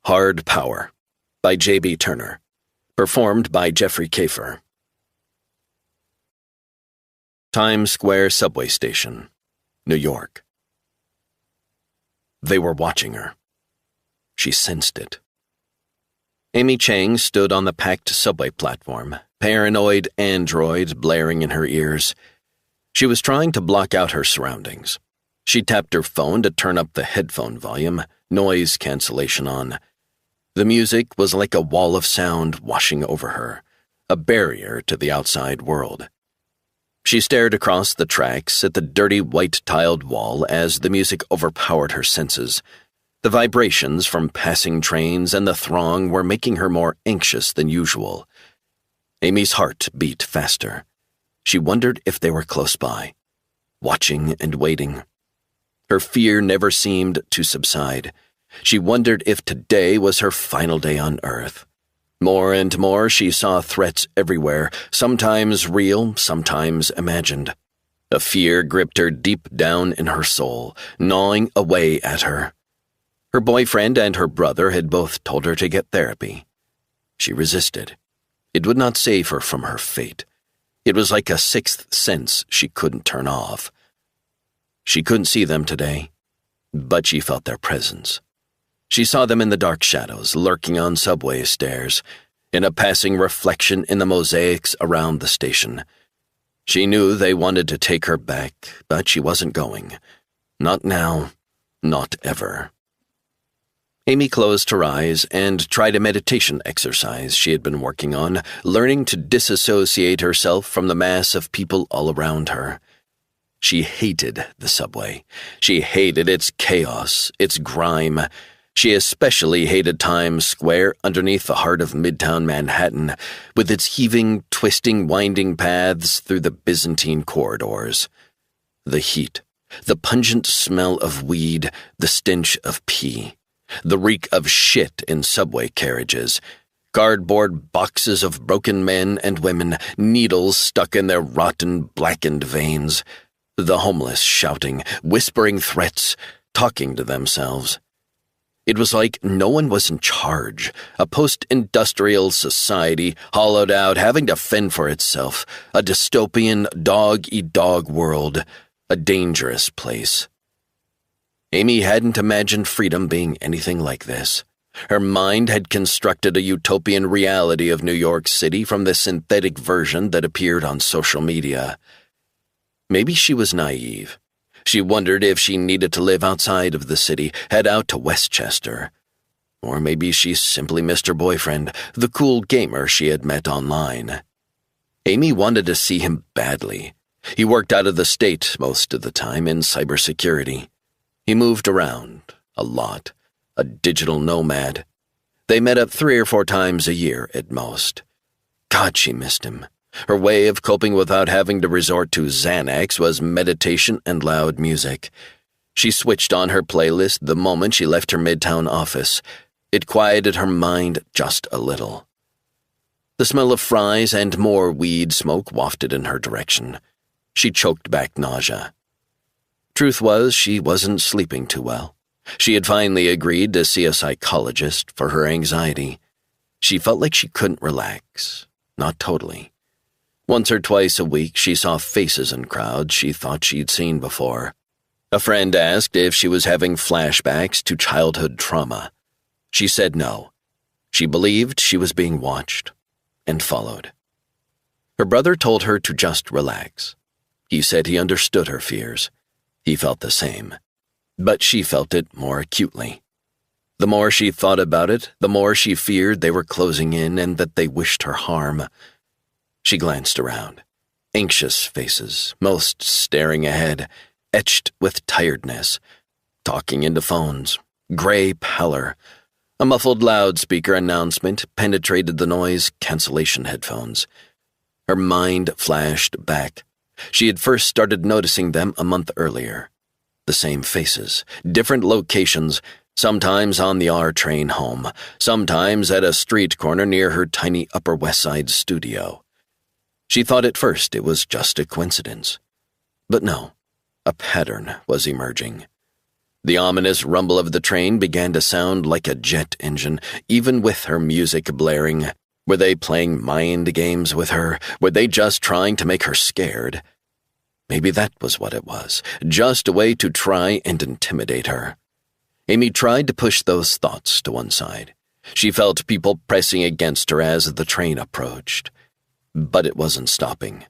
Hard Power by J.B. Turner. Performed by Jeffrey Kafer. Times Square subway station, New York. They were watching her. She sensed it. Amy Chang stood on the packed subway platform, paranoid android blaring in her ears. She was trying to block out her surroundings. She tapped her phone to turn up the headphone volume, noise cancellation on. The music was like a wall of sound washing over her, a barrier to the outside world. She stared across the tracks at the dirty white-tiled wall as the music overpowered her senses. The vibrations from passing trains and the throng were making her more anxious than usual. Amy's heart beat faster. She wondered if they were close by, watching and waiting. Her fear never seemed to subside. She wondered if today was her final day on Earth. More and more she saw threats everywhere, sometimes real, sometimes imagined. A fear gripped her deep down in her soul, gnawing away at her. Her boyfriend and her brother had both told her to get therapy. She resisted. It would not save her from her fate. It was like a sixth sense she couldn't turn off. She couldn't see them today, but she felt their presence. She saw them in the dark shadows, lurking on subway stairs, in a passing reflection in the mosaics around the station. She knew they wanted to take her back, but she wasn't going. Not now, not ever. Amy closed her eyes and tried a meditation exercise she had been working on, learning to disassociate herself from the mass of people all around her. She hated the subway. She hated its chaos, its grime. She especially hated Times Square underneath the heart of Midtown Manhattan, with its heaving, twisting, winding paths through the Byzantine corridors. The heat, the pungent smell of weed, the stench of pee, the reek of shit in subway carriages, cardboard boxes of broken men and women, needles stuck in their rotten, blackened veins, the homeless shouting, whispering threats, talking to themselves. It was like no one was in charge, a post-industrial society hollowed out, having to fend for itself, a dystopian dog-eat-dog world, a dangerous place. Amy hadn't imagined freedom being anything like this. Her mind had constructed a utopian reality of New York City from the synthetic version that appeared on social media. Maybe she was naive. She wondered if she needed to live outside of the city, head out to Westchester. Or maybe she simply missed her boyfriend, the cool gamer she had met online. Amy wanted to see him badly. He worked out of the state most of the time in cybersecurity. He moved around, a lot, a digital nomad. They met up 3 or 4 times a year at most. God, she missed him. Her way of coping without having to resort to Xanax was meditation and loud music. She switched on her playlist the moment she left her Midtown office. It quieted her mind just a little. The smell of fries and more weed smoke wafted in her direction. She choked back nausea. Truth was, she wasn't sleeping too well. She had finally agreed to see a psychologist for her anxiety. She felt like she couldn't relax. Not totally. Once or twice a week, she saw faces in crowds she thought she'd seen before. A friend asked if she was having flashbacks to childhood trauma. She said no. She believed she was being watched and followed. Her brother told her to just relax. He said he understood her fears. He felt the same, but she felt it more acutely. The more she thought about it, the more she feared they were closing in and that they wished her harm. She glanced around. Anxious faces, most staring ahead, etched with tiredness, talking into phones, gray pallor. A muffled loudspeaker announcement penetrated the noise cancellation headphones. Her mind flashed back. She had first started noticing them a month earlier. The same faces, different locations, sometimes on the R train home, sometimes at a street corner near her tiny Upper West Side studio. She thought at first it was just a coincidence. But no, a pattern was emerging. The ominous rumble of the train began to sound like a jet engine, even with her music blaring. Were they playing mind games with her? Were they just trying to make her scared? Maybe that was what it was, just a way to try and intimidate her. Amy tried to push those thoughts to one side. She felt people pressing against her as the train approached. But it wasn't stopping.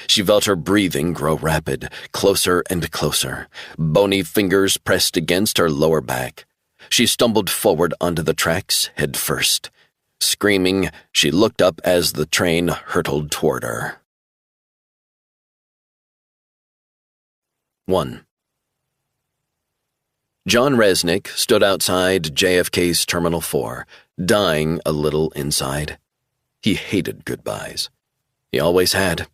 She felt her breathing grow rapid, closer and closer. Bony fingers pressed against her lower back. She stumbled forward onto the tracks, head first. Screaming, she looked up as the train hurtled toward her. 1. John Resnick stood outside JFK's Terminal 4, dying a little inside. He hated goodbyes. He always had.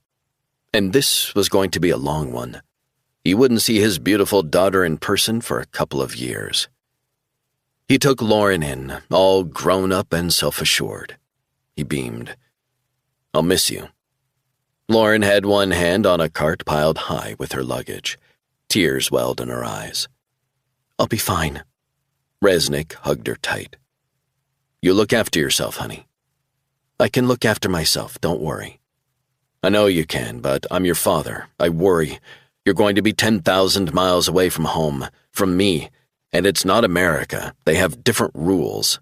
And this was going to be a long one. He wouldn't see his beautiful daughter in person for a couple of years. He took Lauren in, all grown up and self-assured. He beamed. "I'll miss you." Lauren had one hand on a cart piled high with her luggage. Tears welled in her eyes. "I'll be fine." Resnick hugged her tight. "You look after yourself, honey." "I can look after myself, don't worry." "I know you can, but I'm your father. I worry. You're going to be 10,000 miles away from home, from me. And it's not America. They have different rules."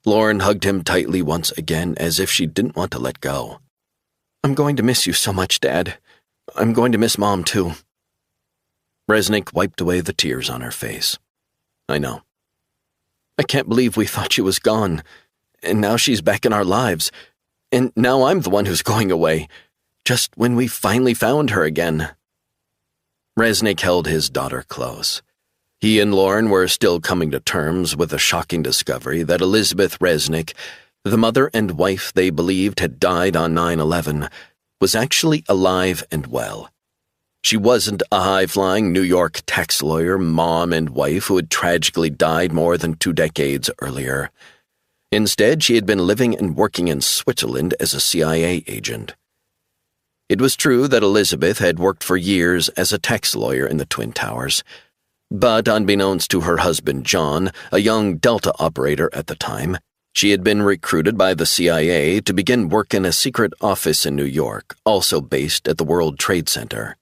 Lauren hugged him tightly once again, as if she didn't want to let go. "I'm going to miss you so much, Dad. I'm going to miss Mom, too." Resnick wiped away the tears on her face. "I know. I can't believe we thought she was gone, and now she's back in our lives, and now I'm the one who's going away, just when we finally found her again." Resnick held his daughter close. He and Lauren were still coming to terms with the shocking discovery that Elizabeth Resnick, the mother and wife they believed had died on 9/11, was actually alive and well. She wasn't a high-flying New York tax lawyer, mom, and wife who had tragically died more than 2 decades earlier. Instead, she had been living and working in Switzerland as a CIA agent. It was true that Elizabeth had worked for years as a tax lawyer in the Twin Towers, but unbeknownst to her husband John, a young Delta operator at the time, she had been recruited by the CIA to begin work in a secret office in New York, also based at the World Trade Center.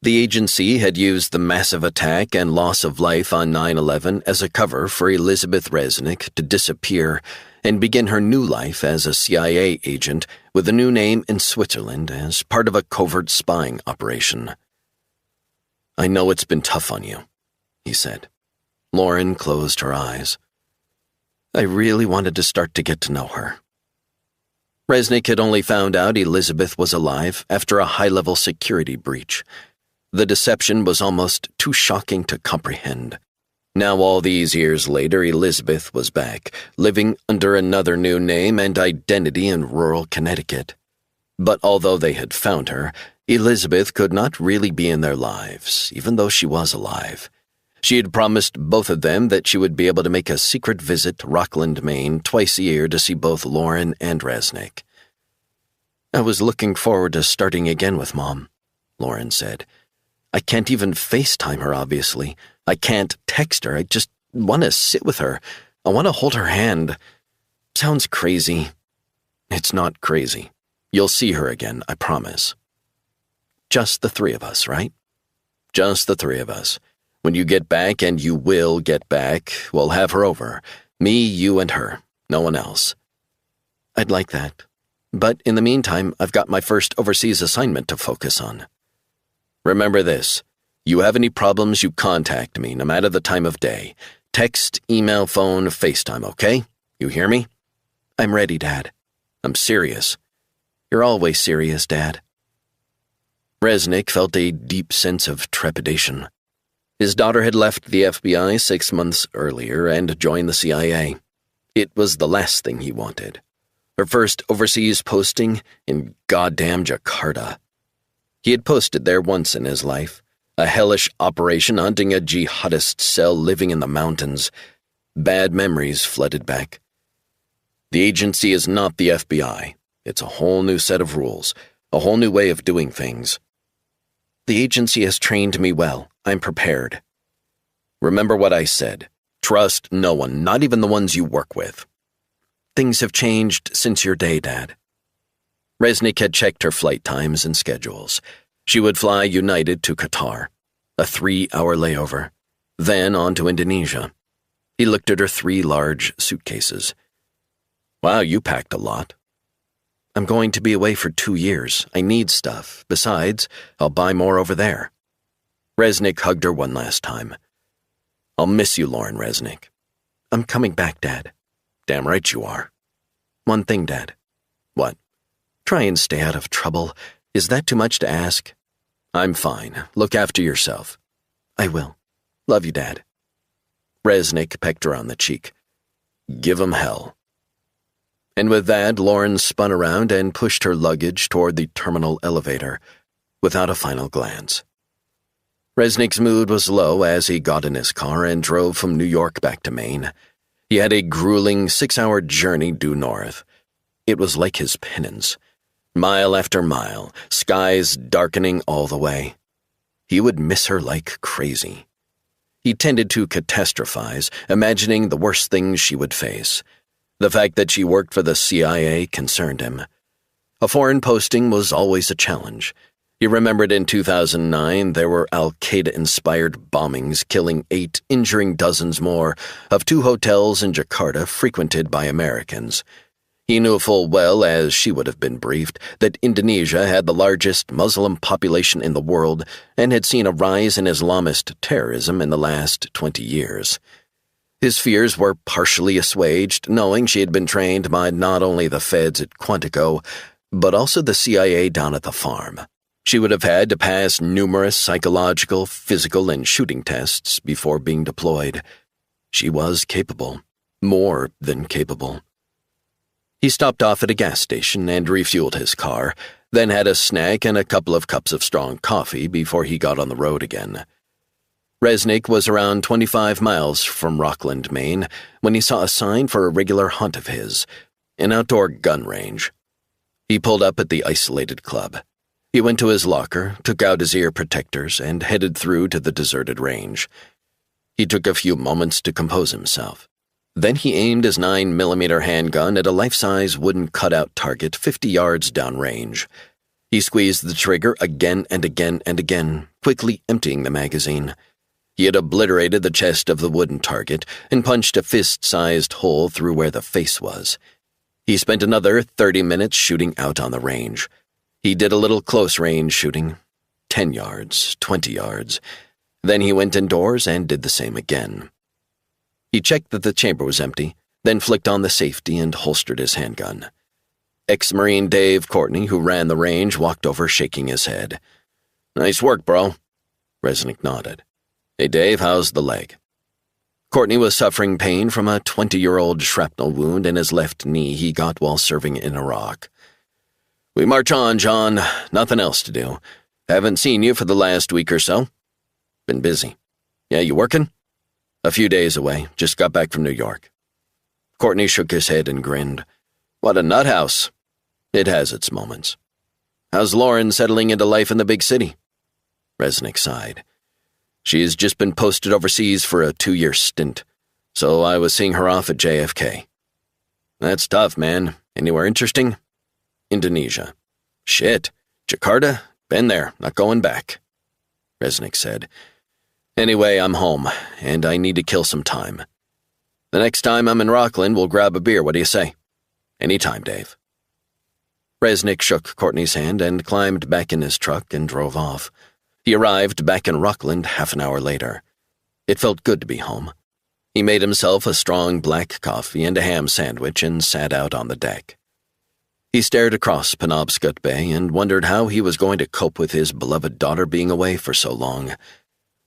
The agency had used the massive attack and loss of life on 9/11 as a cover for Elizabeth Resnick to disappear and begin her new life as a CIA agent with a new name in Switzerland as part of a covert spying operation. "I know it's been tough on you," he said. Lauren closed her eyes. "I really wanted to start to get to know her." Resnick had only found out Elizabeth was alive after a high-level security breach. The deception was almost too shocking to comprehend. Now, all these years later, Elizabeth was back, living under another new name and identity in rural Connecticut. But although they had found her, Elizabeth could not really be in their lives, even though she was alive. She had promised both of them that she would be able to make a secret visit to Rockland, Maine, twice a year to see both Lauren and Resnick. "I was looking forward to starting again with Mom," Lauren said. "I can't even FaceTime her, obviously. I can't text her. I just want to sit with her. I want to hold her hand. Sounds crazy. It's not crazy. You'll see her again, I promise. Just the 3 of us, right? Just the 3 of us. When you get back, and you will get back, we'll have her over. Me, you, and her. No one else." "I'd like that. But in the meantime, I've got my first overseas assignment to focus on." "Remember this. You have any problems, you contact me, no matter the time of day. Text, email, phone, FaceTime, okay? You hear me?" "I'm ready, Dad." "I'm serious." "You're always serious, Dad." Resnick felt a deep sense of trepidation. His daughter had left the FBI 6 months earlier and joined the CIA. It was the last thing he wanted. Her first overseas posting in goddamn Jakarta. He had posted there once in his life, a hellish operation hunting a jihadist cell living in the mountains. Bad memories flooded back. The agency is not the FBI. It's a whole new set of rules, a whole new way of doing things. "The agency has trained me well. I'm prepared." Remember what I said. Trust no one, not even the ones you work with. Things have changed since your day, Dad. Resnick had checked her flight times and schedules. She would fly United to Qatar, a 3-hour layover, then on to Indonesia. He looked at her 3 large suitcases. Wow, you packed a lot. I'm going to be away for 2 years. I need stuff. Besides, I'll buy more over there. Resnick hugged her one last time. I'll miss you, Lauren Resnick. I'm coming back, Dad. Damn right you are. One thing, Dad. What? Try and stay out of trouble. Is that too much to ask? I'm fine. Look after yourself. I will. Love you, Dad. Resnick pecked her on the cheek. Give 'em hell. And with that, Lauren spun around and pushed her luggage toward the terminal elevator, without a final glance. Resnick's mood was low as he got in his car and drove from New York back to Maine. He had a grueling 6-hour journey due north. It was like his penance. Mile after mile, skies darkening all the way. He would miss her like crazy. He tended to catastrophize, imagining the worst things she would face. The fact that she worked for the CIA concerned him. A foreign posting was always a challenge. He remembered in 2009 there were Al-Qaeda-inspired bombings killing 8, injuring dozens more, of 2 hotels in Jakarta frequented by Americans. He knew full well, as she would have been briefed, that Indonesia had the largest Muslim population in the world and had seen a rise in Islamist terrorism in the last 20 years. His fears were partially assuaged, knowing she had been trained by not only the feds at Quantico, but also the CIA down at the farm. She would have had to pass numerous psychological, physical, and shooting tests before being deployed. She was capable, more than capable. He stopped off at a gas station and refueled his car, then had a snack and a couple of cups of strong coffee before he got on the road again. Resnick was around 25 miles from Rockland, Maine, when he saw a sign for a regular haunt of his, an outdoor gun range. He pulled up at the isolated club. He went to his locker, took out his ear protectors, and headed through to the deserted range. He took a few moments to compose himself. Then he aimed his 9mm handgun at a life-size wooden cutout target 50 yards downrange. He squeezed the trigger again and again and again, quickly emptying the magazine. He had obliterated the chest of the wooden target and punched a fist-sized hole through where the face was. He spent another 30 minutes shooting out on the range. He did a little close-range shooting, 10 yards, 20 yards. Then he went indoors and did the same again. He checked that the chamber was empty, then flicked on the safety and holstered his handgun. Ex-Marine Dave Courtney, who ran the range, walked over shaking his head. Nice work, bro. Resnick nodded. Hey, Dave, how's the leg? Courtney was suffering pain from a 20-year-old shrapnel wound in his left knee he got while serving in Iraq. We march on, John. Nothing else to do. Haven't seen you for the last week or so. Been busy. Yeah, you working? A few days away. Just got back from New York. Courtney shook his head and grinned. What a nut house. It has its moments. How's Lauren settling into life in the big city? Resnick sighed. She's just been posted overseas for a 2-year stint, so I was seeing her off at JFK. That's tough, man. Anywhere interesting? Indonesia. Shit. Jakarta? Been there, not going back. Resnick said. Anyway, I'm home, and I need to kill some time. The next time I'm in Rockland, we'll grab a beer, what do you say? Anytime, Dave. Resnick shook Courtney's hand and climbed back in his truck and drove off. He arrived back in Rockland half an hour later. It felt good to be home. He made himself a strong black coffee and a ham sandwich and sat out on the deck. He stared across Penobscot Bay and wondered how he was going to cope with his beloved daughter being away for so long.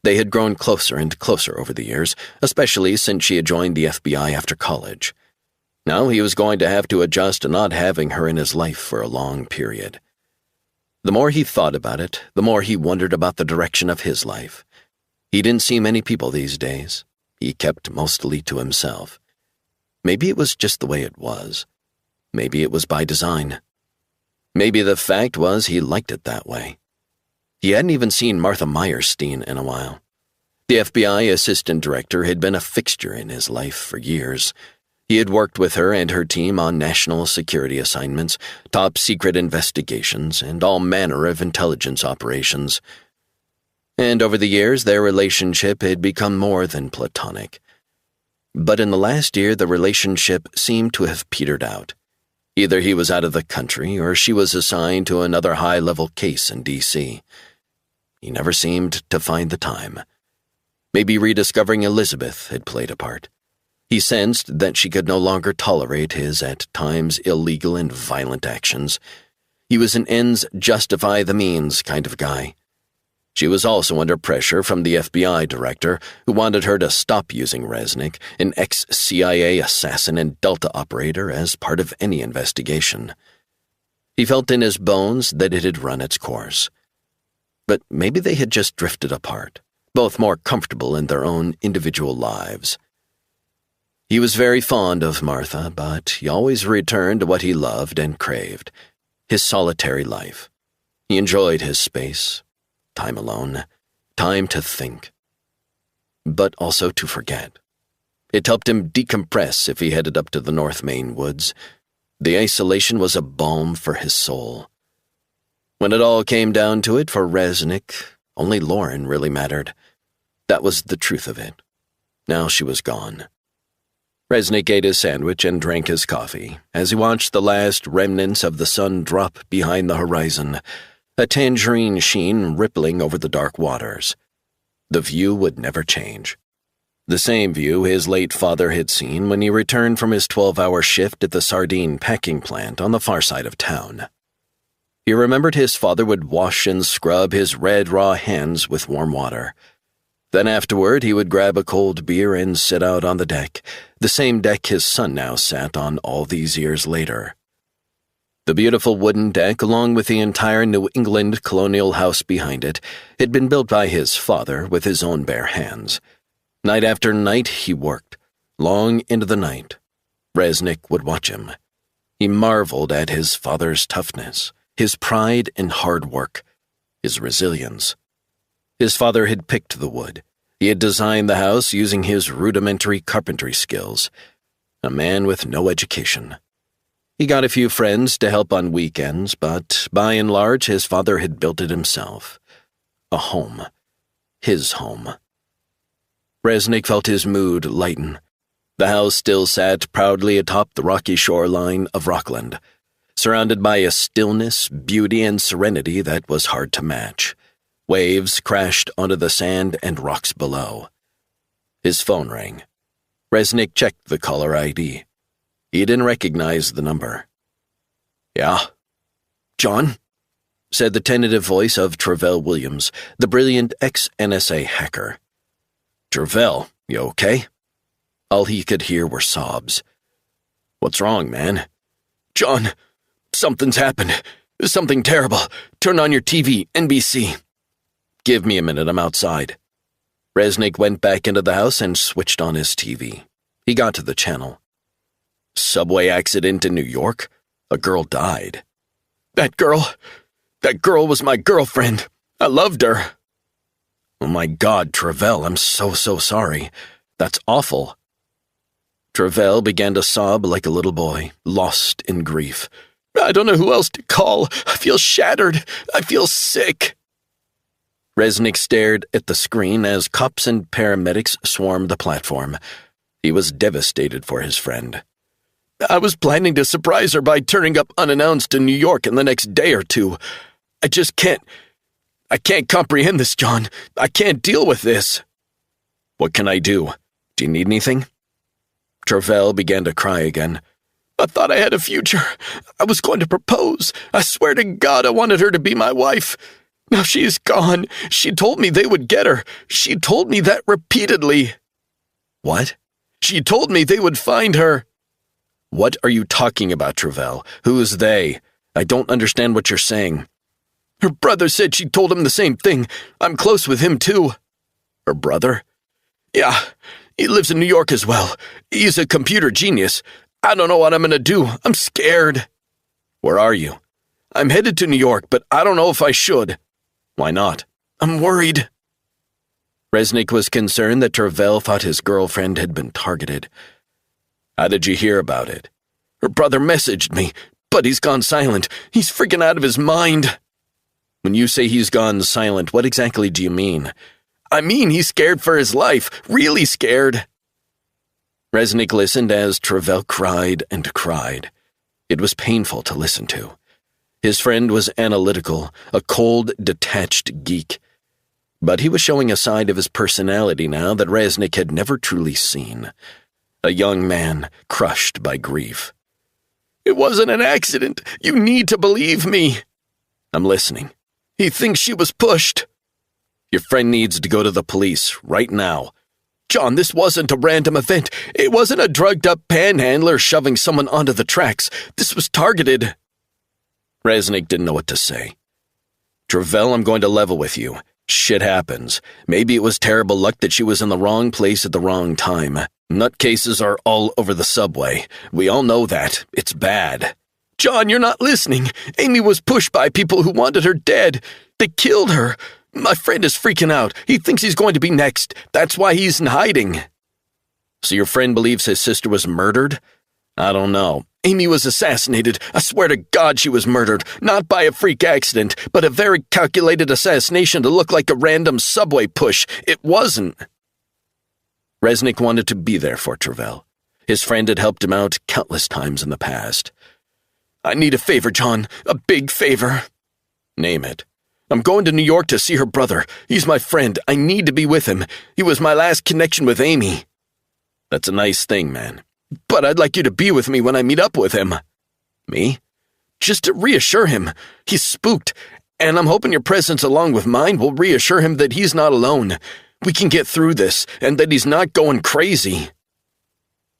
They had grown closer and closer over the years, especially since she had joined the FBI after college. Now he was going to have to adjust to not having her in his life for a long period. The more he thought about it, the more he wondered about the direction of his life. He didn't see many people these days. He kept mostly to himself. Maybe it was just the way it was. Maybe it was by design. Maybe the fact was he liked it that way. He hadn't even seen Martha Meyerstein in a while. The FBI assistant director had been a fixture in his life for years. He had worked with her and her team on national security assignments, top-secret investigations, and all manner of intelligence operations. And over the years, their relationship had become more than platonic. But in the last year, the relationship seemed to have petered out. Either he was out of the country, or she was assigned to another high-level case in D.C. He never seemed to find the time. Maybe rediscovering Elizabeth had played a part. He sensed that she could no longer tolerate his, at times, illegal and violent actions. He was an ends justify the means kind of guy. She was also under pressure from the FBI director, who wanted her to stop using Resnick, an ex-CIA assassin and Delta operator, as part of any investigation. He felt in his bones that it had run its course. But maybe they had just drifted apart, both more comfortable in their own individual lives. He was very fond of Martha, but he always returned to what he loved and craved, his solitary life. He enjoyed his space, time alone, time to think, but also to forget. It helped him decompress if he headed up to the North Maine woods. The isolation was a balm for his soul. When it all came down to it for Resnick, only Lauren really mattered. That was the truth of it. Now she was gone. Resnick ate his sandwich and drank his coffee as he watched the last remnants of the sun drop behind the horizon, a tangerine sheen rippling over the dark waters. The view would never change. The same view his late father had seen when he returned from his 12-hour shift at the sardine packing plant on the far side of town. He remembered his father would wash and scrub his red, raw hands with warm water. Then afterward, he would grab a cold beer and sit out on the deck, the same deck his son now sat on all these years later. The beautiful wooden deck, along with the entire New England colonial house behind it, had been built by his father with his own bare hands. Night after night he worked, long into the night. Resnick would watch him. He marveled at his father's toughness, his pride in hard work, his resilience. His father had picked the wood. He had designed the house using his rudimentary carpentry skills. A man with no education. He got a few friends to help on weekends, but by and large his father had built it himself. A home. His home. Resnick felt his mood lighten. The house still sat proudly atop the rocky shoreline of Rockland, surrounded by a stillness, beauty, and serenity that was hard to match. Waves crashed onto the sand and rocks below. His phone rang. Resnick checked the caller ID. He didn't recognize the number. "Yeah? John?" said the tentative voice of Travell Williams, the brilliant ex-NSA hacker. "Travell, you okay?" All he could hear were sobs. "What's wrong, man?" "John, something's happened. Something terrible. Turn on your TV, NBC." "Give me a minute, I'm outside." Resnick went back into the house and switched on his TV. He got to the channel. "Subway accident in New York? A girl died." That girl was my girlfriend. I loved her." "Oh my God, Travell, I'm so sorry. That's awful." Travell began to sob like a little boy, lost in grief. "I don't know who else to call. I feel shattered. I feel sick." Resnick stared at the screen as cops and paramedics swarmed the platform. He was devastated for his friend. "I was planning to surprise her by turning up unannounced in New York in the next day or two. I can't comprehend this, John. I can't deal with this." "What can I do? Do you need anything?" Travell began to cry again. "I thought I had a future. I was going to propose. I swear to God I wanted her to be my wife. Now she is gone. She told me they would get her. She told me that repeatedly." "What?" "She told me they would find her." "What are you talking about, Travell? Who is they? I don't understand what you're saying." "Her brother said she told him the same thing. I'm close with him, too." "Her brother?" "Yeah, he lives in New York as well. He's a computer genius. I don't know what I'm gonna do. I'm scared." "Where are you?" "I'm headed to New York, but I don't know if I should." "Why not?" "I'm worried." Resnick was concerned that Travell thought his girlfriend had been targeted. "How did you hear about it?" "Her brother messaged me, but he's gone silent. He's freaking out of his mind." "When you say he's gone silent, what exactly do you mean?" "I mean he's scared for his life, really scared." Resnick listened as Travell cried and cried. It was painful to listen to. His friend was analytical, a cold, detached geek. But he was showing a side of his personality now that Resnick had never truly seen. A young man crushed by grief. "It wasn't an accident. You need to believe me." "I'm listening." "He thinks she was pushed." "Your friend needs to go to the police right now." "John, this wasn't a random event. It wasn't a drugged-up panhandler shoving someone onto the tracks. This was targeted." Resnick didn't know what to say. "Travell, I'm going to level with you. Shit happens. Maybe it was terrible luck that she was in the wrong place at the wrong time. Nutcases are all over the subway. We all know that. It's bad." "John, you're not listening. Amy was pushed by people who wanted her dead. They killed her. My friend is freaking out. He thinks he's going to be next. That's why he's in hiding." "So your friend believes his sister was murdered?" "I don't know. Amy was assassinated. I swear to God she was murdered. Not by a freak accident, but a very calculated assassination to look like a random subway push. It wasn't." Resnick wanted to be there for Travell. His friend had helped him out countless times in the past. "I need a favor, John. A big favor." "Name it." "I'm going to New York to see her brother. He's my friend. I need to be with him. He was my last connection with Amy." "That's a nice thing, man." "But I'd like you to be with me when I meet up with him." "Me?" "Just to reassure him. He's spooked, and I'm hoping your presence along with mine will reassure him that he's not alone. We can get through this, and that he's not going crazy."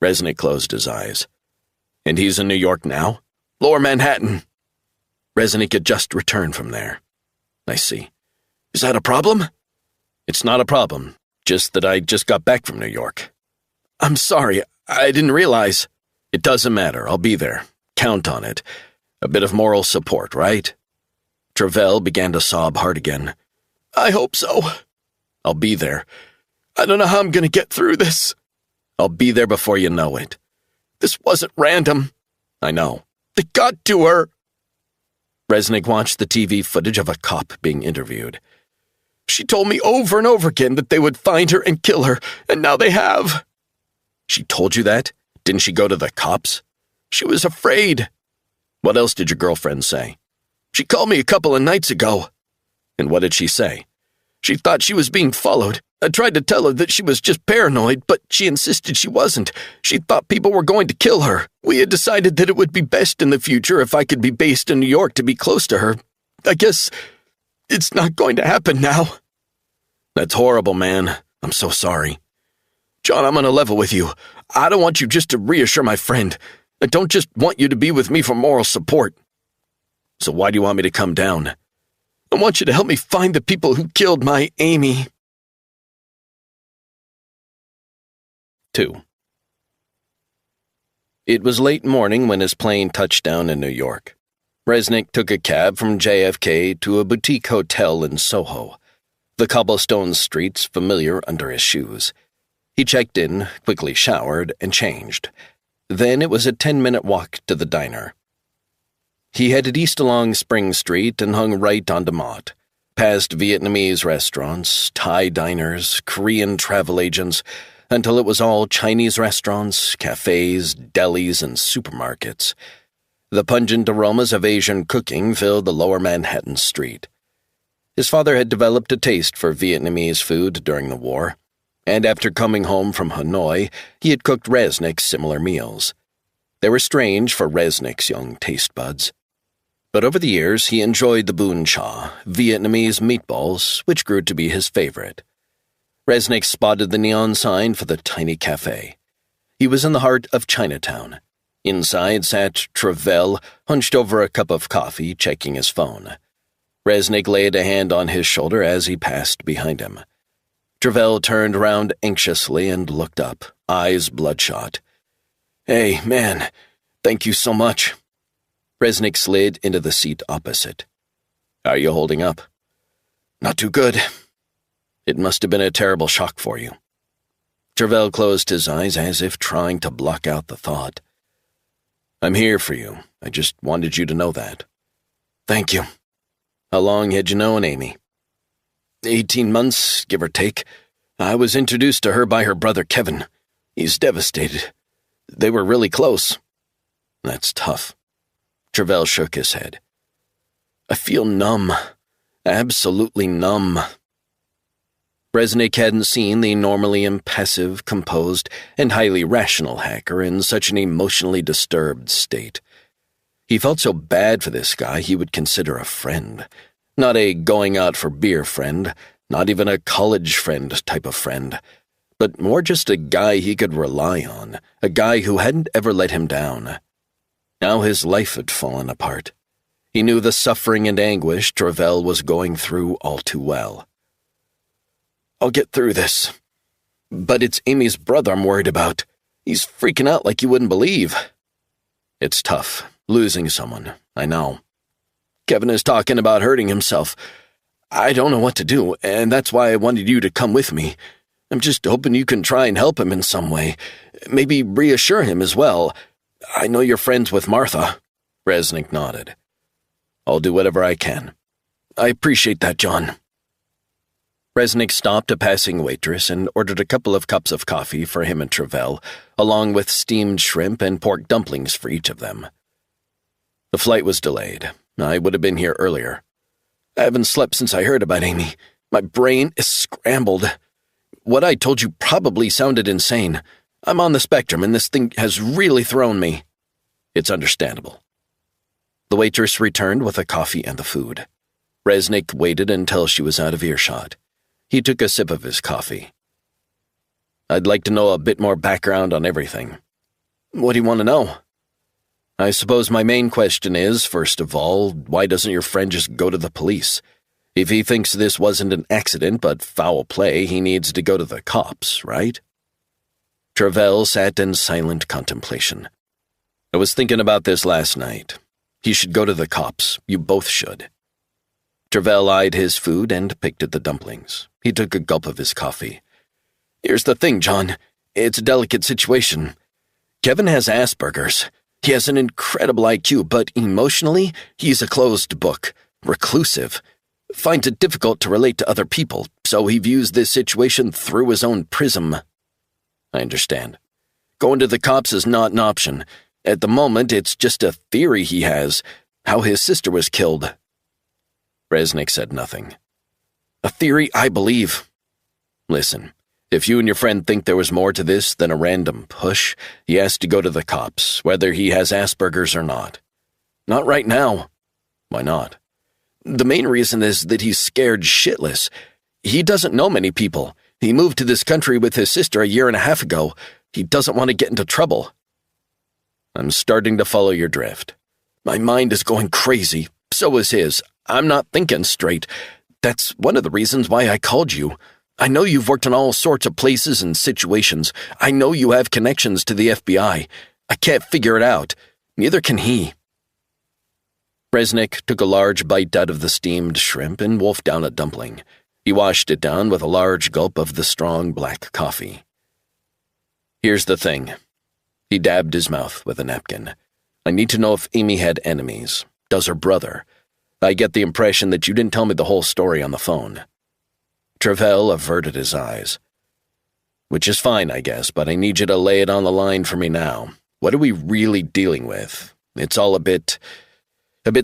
Resnick closed his eyes. "And he's in New York now?" "Lower Manhattan." Resnick had just returned from there. "I see. Is that a problem?" "It's not a problem, just that I just got back from New York." "I'm sorry. I didn't realize." "It doesn't matter. I'll be there. Count on it. A bit of moral support, right?" Travell began to sob hard again. "I hope so." "I'll be there." "I don't know how I'm going to get through this." "I'll be there before you know it." "This wasn't random." "I know." "They got to her." Resnick watched the TV footage of a cop being interviewed. "She told me over and over again that they would find her and kill her, and now they have." "She told you that? Didn't she go to the cops?" "She was afraid." "What else did your girlfriend say?" "She called me a couple of nights ago." "And what did she say?" "She thought she was being followed. I tried to tell her that she was just paranoid, but she insisted she wasn't. She thought people were going to kill her. We had decided that it would be best in the future if I could be based in New York to be close to her. I guess it's not going to happen now." "That's horrible, man. I'm so sorry." "John, I'm on a level with you. I don't want you just to reassure my friend. I don't just want you to be with me for moral support." "So why do you want me to come down?" "I want you to help me find the people who killed my Amy." 2. It was late morning when his plane touched down in New York. Resnick took a cab from JFK to a boutique hotel in Soho, the cobblestone streets familiar under his shoes. He checked in, quickly showered, and changed. Then it was a 10-minute walk to the diner. He headed east along Spring Street and hung right onto Mott, past Vietnamese restaurants, Thai diners, Korean travel agents, until it was all Chinese restaurants, cafes, delis, and supermarkets. The pungent aromas of Asian cooking filled the lower Manhattan street. His father had developed a taste for Vietnamese food during the war, and after coming home from Hanoi, he had cooked Resnick similar meals. They were strange for Resnick's young taste buds. But over the years, he enjoyed the bun cha, Vietnamese meatballs, which grew to be his favorite. Resnick spotted the neon sign for the tiny cafe. He was in the heart of Chinatown. Inside sat Travell, hunched over a cup of coffee, checking his phone. Resnick laid a hand on his shoulder as he passed behind him. Travell turned round anxiously and looked up, eyes bloodshot. "Hey, man, thank you so much." Resnick slid into the seat opposite. "How are you holding up?" "Not too good." It must have been a terrible shock for you. Travell closed his eyes as if trying to block out the thought. I'm here for you. I just wanted you to know that. Thank you. How long had you known Amy? 18 months, give or take. I was introduced to her by her brother Kevin. He's devastated. They were really close. That's tough. Travell shook his head. I feel numb. Absolutely numb. Resnick hadn't seen the normally impassive, composed, and highly rational hacker in such an emotionally disturbed state. He felt so bad for this guy he would consider a friend. Not a going-out-for-beer friend, not even a college friend type of friend, but more just a guy he could rely on, a guy who hadn't ever let him down. Now his life had fallen apart. He knew the suffering and anguish Travell was going through all too well. I'll get through this. But it's Amy's brother I'm worried about. He's freaking out like you wouldn't believe. It's tough, losing someone, I know. Kevin is talking about hurting himself. I don't know what to do, and that's why I wanted you to come with me. I'm just hoping you can try and help him in some way. Maybe reassure him as well. I know you're friends with Martha. Resnick nodded. I'll do whatever I can. I appreciate that, John. Resnick stopped a passing waitress and ordered a couple of cups of coffee for him and Travell, along with steamed shrimp and pork dumplings for each of them. The flight was delayed. I would have been here earlier. I haven't slept since I heard about Amy. My brain is scrambled. What I told you probably sounded insane. I'm on the spectrum, and this thing has really thrown me. It's understandable. The waitress returned with the coffee and the food. Resnick waited until she was out of earshot. He took a sip of his coffee. I'd like to know a bit more background on everything. What do you want to know? I suppose my main question is, first of all, why doesn't your friend just go to the police? If he thinks this wasn't an accident but foul play, he needs to go to the cops, right? Travell sat in silent contemplation. I was thinking about this last night. He should go to the cops. You both should. Travell eyed his food and picked at the dumplings. He took a gulp of his coffee. Here's the thing, John. It's a delicate situation. Kevin has Asperger's. He has an incredible IQ, but emotionally, he's a closed book, reclusive. Finds it difficult to relate to other people, so he views this situation through his own prism. I understand. Going to the cops is not an option. At the moment, it's just a theory he has, how his sister was killed. Resnick said nothing. A theory I believe. Listen, if you and your friend think there was more to this than a random push, he has to go to the cops, whether he has Asperger's or not. Not right now. Why not? The main reason is that he's scared shitless. He doesn't know many people. He moved to this country with his sister a year and a half ago. He doesn't want to get into trouble. I'm starting to follow your drift. My mind is going crazy. So is his. I'm not thinking straight. That's one of the reasons why I called you. I know you've worked in all sorts of places and situations. I know you have connections to the FBI. I can't figure it out. Neither can he. Resnick took a large bite out of the steamed shrimp and wolfed down a dumpling. He washed it down with a large gulp of the strong black coffee. Here's the thing. He dabbed his mouth with a napkin. I need to know if Amy had enemies. Does her brother? I get the impression that you didn't tell me the whole story on the phone. Travell averted his eyes. Which is fine, I guess, but I need you to lay it on the line for me now. What are we really dealing with? It's all a bit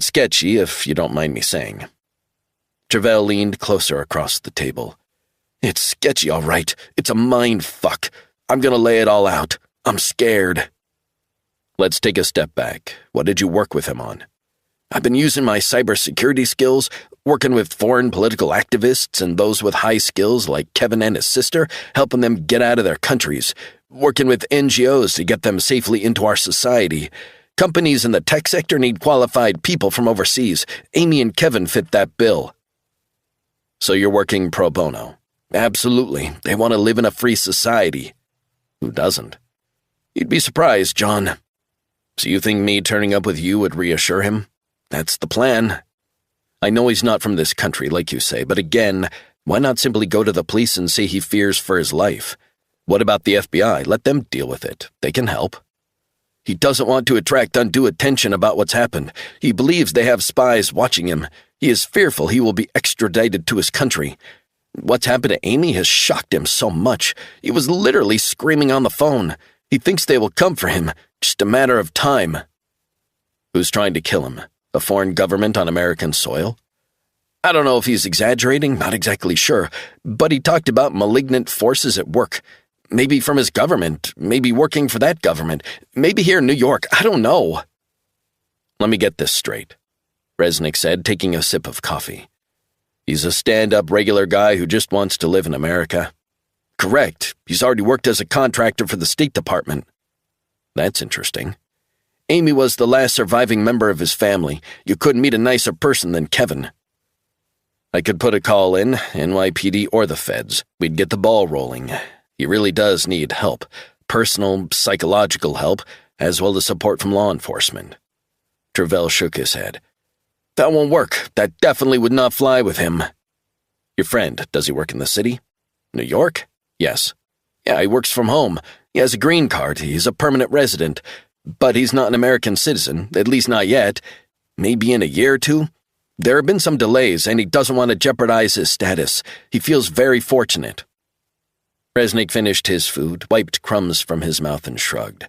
sketchy, if you don't mind me saying. Travell leaned closer across the table. It's sketchy, all right. It's a mind fuck. I'm gonna lay it all out. I'm scared. Let's take a step back. What did you work with him on? I've been using my cybersecurity skills, working with foreign political activists and those with high skills like Kevin and his sister, helping them get out of their countries, working with NGOs to get them safely into our society. Companies in the tech sector need qualified people from overseas. Amy and Kevin fit that bill. So you're working pro bono. Absolutely. They want to live in a free society. Who doesn't? You'd be surprised, John. So you think me turning up with you would reassure him? That's the plan. I know he's not from this country, like you say, but again, Why not simply go to the police and say he fears for his life? What about the FBI? Let them deal with it. They can help. He doesn't want to attract undue attention about what's happened. He believes they have spies watching him. He is fearful he will be extradited to his country. What's happened to Amy has shocked him so much. He was literally screaming on the phone. He thinks they will come for him, just a matter of time. Who's trying to kill him? A foreign government on American soil? I don't know if he's exaggerating, not exactly sure, but he talked about malignant forces at work. Maybe from his government, maybe working for that government, maybe here in New York, I don't know. Let me get this straight, Resnick said, taking a sip of coffee. He's a stand-up regular guy who just wants to live in America. Correct. He's already worked as a contractor for the State Department. That's interesting. Amy was the last surviving member of his family. You couldn't meet a nicer person than Kevin. I could put a call in, NYPD or the feds. We'd get the ball rolling. He really does need help, personal, psychological help, as well as support from law enforcement. Travell shook his head. That won't work. That definitely would not fly with him. Your friend, does he work in the city? New York? Yes. Yeah, he works from home. He has a green card. He's a permanent resident. But he's not an American citizen, at least not yet. Maybe in a year or two? There have been some delays, and he doesn't want to jeopardize his status. He feels very fortunate. Resnick finished his food, wiped crumbs from his mouth, and shrugged.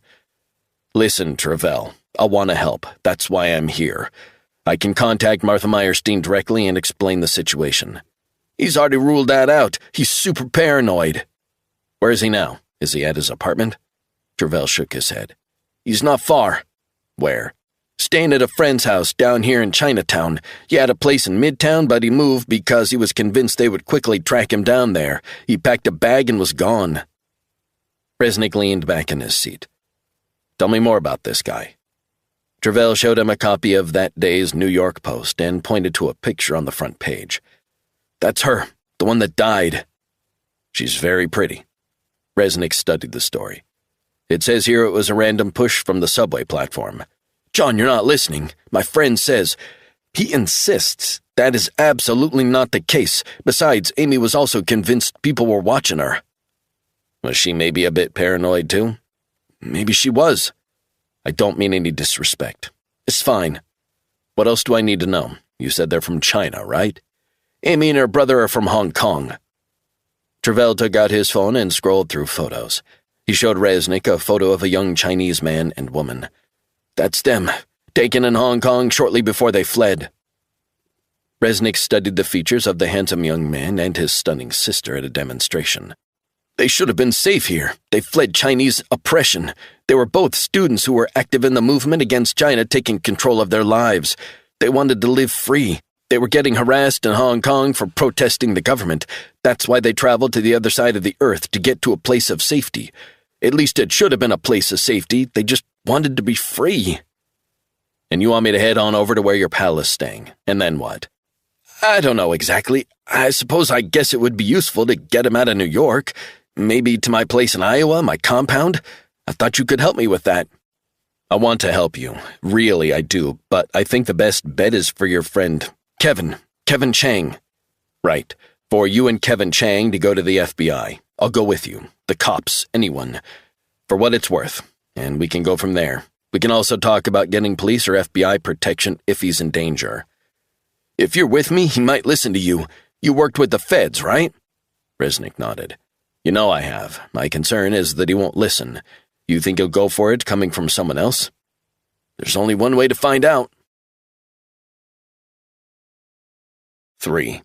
Listen, Travell, I want to help. That's why I'm here. I can contact Martha Meyerstein directly and explain the situation. He's already ruled that out. He's super paranoid. Where is he now? Is he at his apartment? Travell shook his head. He's not far. Where? Staying at a friend's house down here in Chinatown. He had a place in Midtown, but he moved because he was convinced they would quickly track him down there. He packed a bag and was gone. Resnick leaned back in his seat. Tell me more about this guy. Travell showed him a copy of that day's New York Post and pointed to a picture on the front page. That's her, the one that died. She's very pretty. Resnick studied the story. It says here it was a random push from the subway platform. John, you're not listening. My friend says. He insists that is absolutely not the case. Besides, Amy was also convinced people were watching her. Was she maybe a bit paranoid too? Maybe she was. I don't mean any disrespect. It's fine. What else do I need to know? You said they're from China, right? Amy and her brother are from Hong Kong. Travell took out his phone and scrolled through photos. He showed Resnick a photo of a young Chinese man and woman. That's them, taken in Hong Kong shortly before they fled. Resnick studied the features of the handsome young man and his stunning sister at a demonstration. They should have been safe here. They fled Chinese oppression. They were both students who were active in the movement against China taking control of their lives. They wanted to live free. They were getting harassed in Hong Kong for protesting the government. That's why they traveled to the other side of the earth to get to a place of safety. At least it should have been a place of safety. They just wanted to be free. And you want me to head on over to where your pal is staying, and then what? I don't know exactly. I guess it would be useful to get him out of New York. Maybe to my place in Iowa, my compound? I thought you could help me with that. I want to help you. Really, I do. But I think the best bet is for your friend, Kevin Chang. Right. For you and Kevin Chang to go to the FBI. I'll go with you. The cops, anyone. For what it's worth. And we can go from there. We can also talk about getting police or FBI protection if he's in danger. If you're with me, he might listen to you. You worked with the feds, right? Resnick nodded. You know I have. My concern is that he won't listen. You think he'll go for it coming from someone else? There's only one way to find out. 3.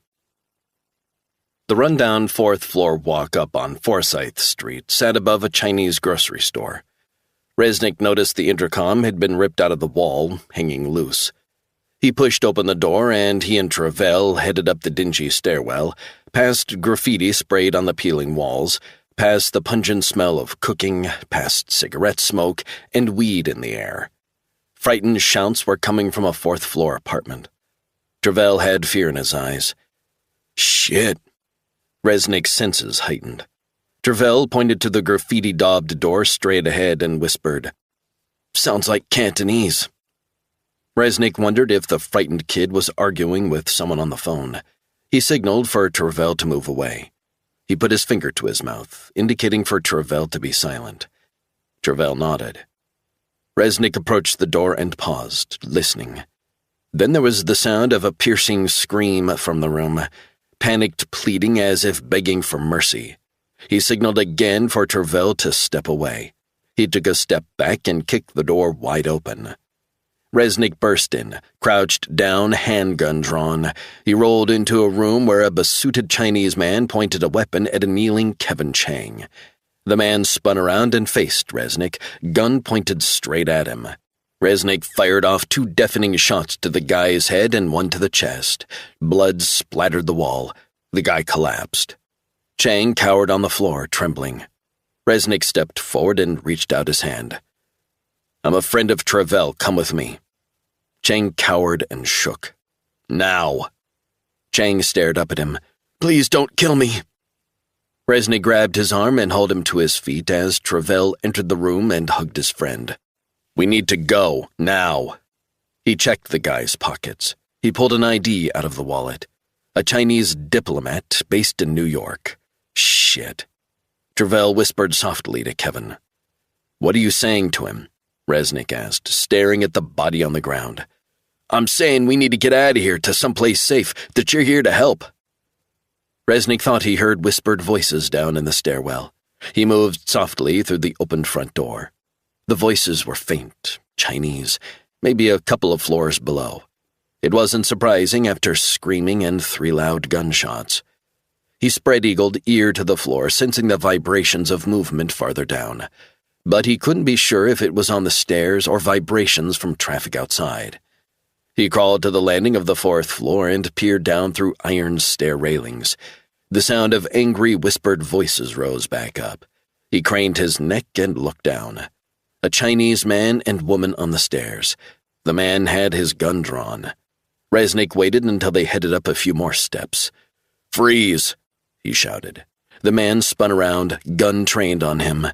The rundown fourth-floor walk-up on Forsyth Street sat above a Chinese grocery store. Resnick noticed the intercom had been ripped out of the wall, hanging loose. He pushed open the door, and he and Travell headed up the dingy stairwell, past graffiti sprayed on the peeling walls, past the pungent smell of cooking, past cigarette smoke and weed in the air. Frightened shouts were coming from a fourth-floor apartment. Travell had fear in his eyes. Shit. Resnick's senses heightened. Travell pointed to the graffiti-daubed door straight ahead and whispered, Sounds like Cantonese. Resnick wondered if the frightened kid was arguing with someone on the phone. He signaled for Travell to move away. He put his finger to his mouth, indicating for Travell to be silent. Travell nodded. Resnick approached the door and paused, listening. Then there was the sound of a piercing scream from the room, panicked pleading as if begging for mercy. He signaled again for Travell to step away. He took a step back and kicked the door wide open. Resnick burst in, crouched down, handgun drawn. He rolled into a room where a besuited Chinese man pointed a weapon at a kneeling Kevin Chang. The man spun around and faced Resnick, gun pointed straight at him. Resnick fired off 2 deafening shots to the guy's head and 1 to the chest. Blood splattered the wall. The guy collapsed. Chang cowered on the floor, trembling. Resnick stepped forward and reached out his hand. "I'm a friend of Travell. Come with me." Chang cowered and shook. "Now." Chang stared up at him. "Please don't kill me." Resnick grabbed his arm and hauled him to his feet as Travell entered the room and hugged his friend. "We need to go, now." He checked the guy's pockets. He pulled an ID out of the wallet. A Chinese diplomat based in New York. Shit. Travell whispered softly to Kevin. "What are you saying to him?" Resnick asked, staring at the body on the ground. "I'm saying we need to get out of here to someplace safe, that you're here to help." Resnick thought he heard whispered voices down in the stairwell. He moved softly through the opened front door. The voices were faint, Chinese, maybe a couple of floors below. It wasn't surprising after screaming and 3 loud gunshots. He spread-eagled ear to the floor, sensing the vibrations of movement farther down. But he couldn't be sure if it was on the stairs or vibrations from traffic outside. He crawled to the landing of the 4th floor and peered down through iron stair railings. The sound of angry whispered voices rose back up. He craned his neck and looked down. A Chinese man and woman on the stairs. The man had his gun drawn. Resnick waited until they headed up a few more steps. "Freeze!" he shouted. The man spun around, gun trained on him.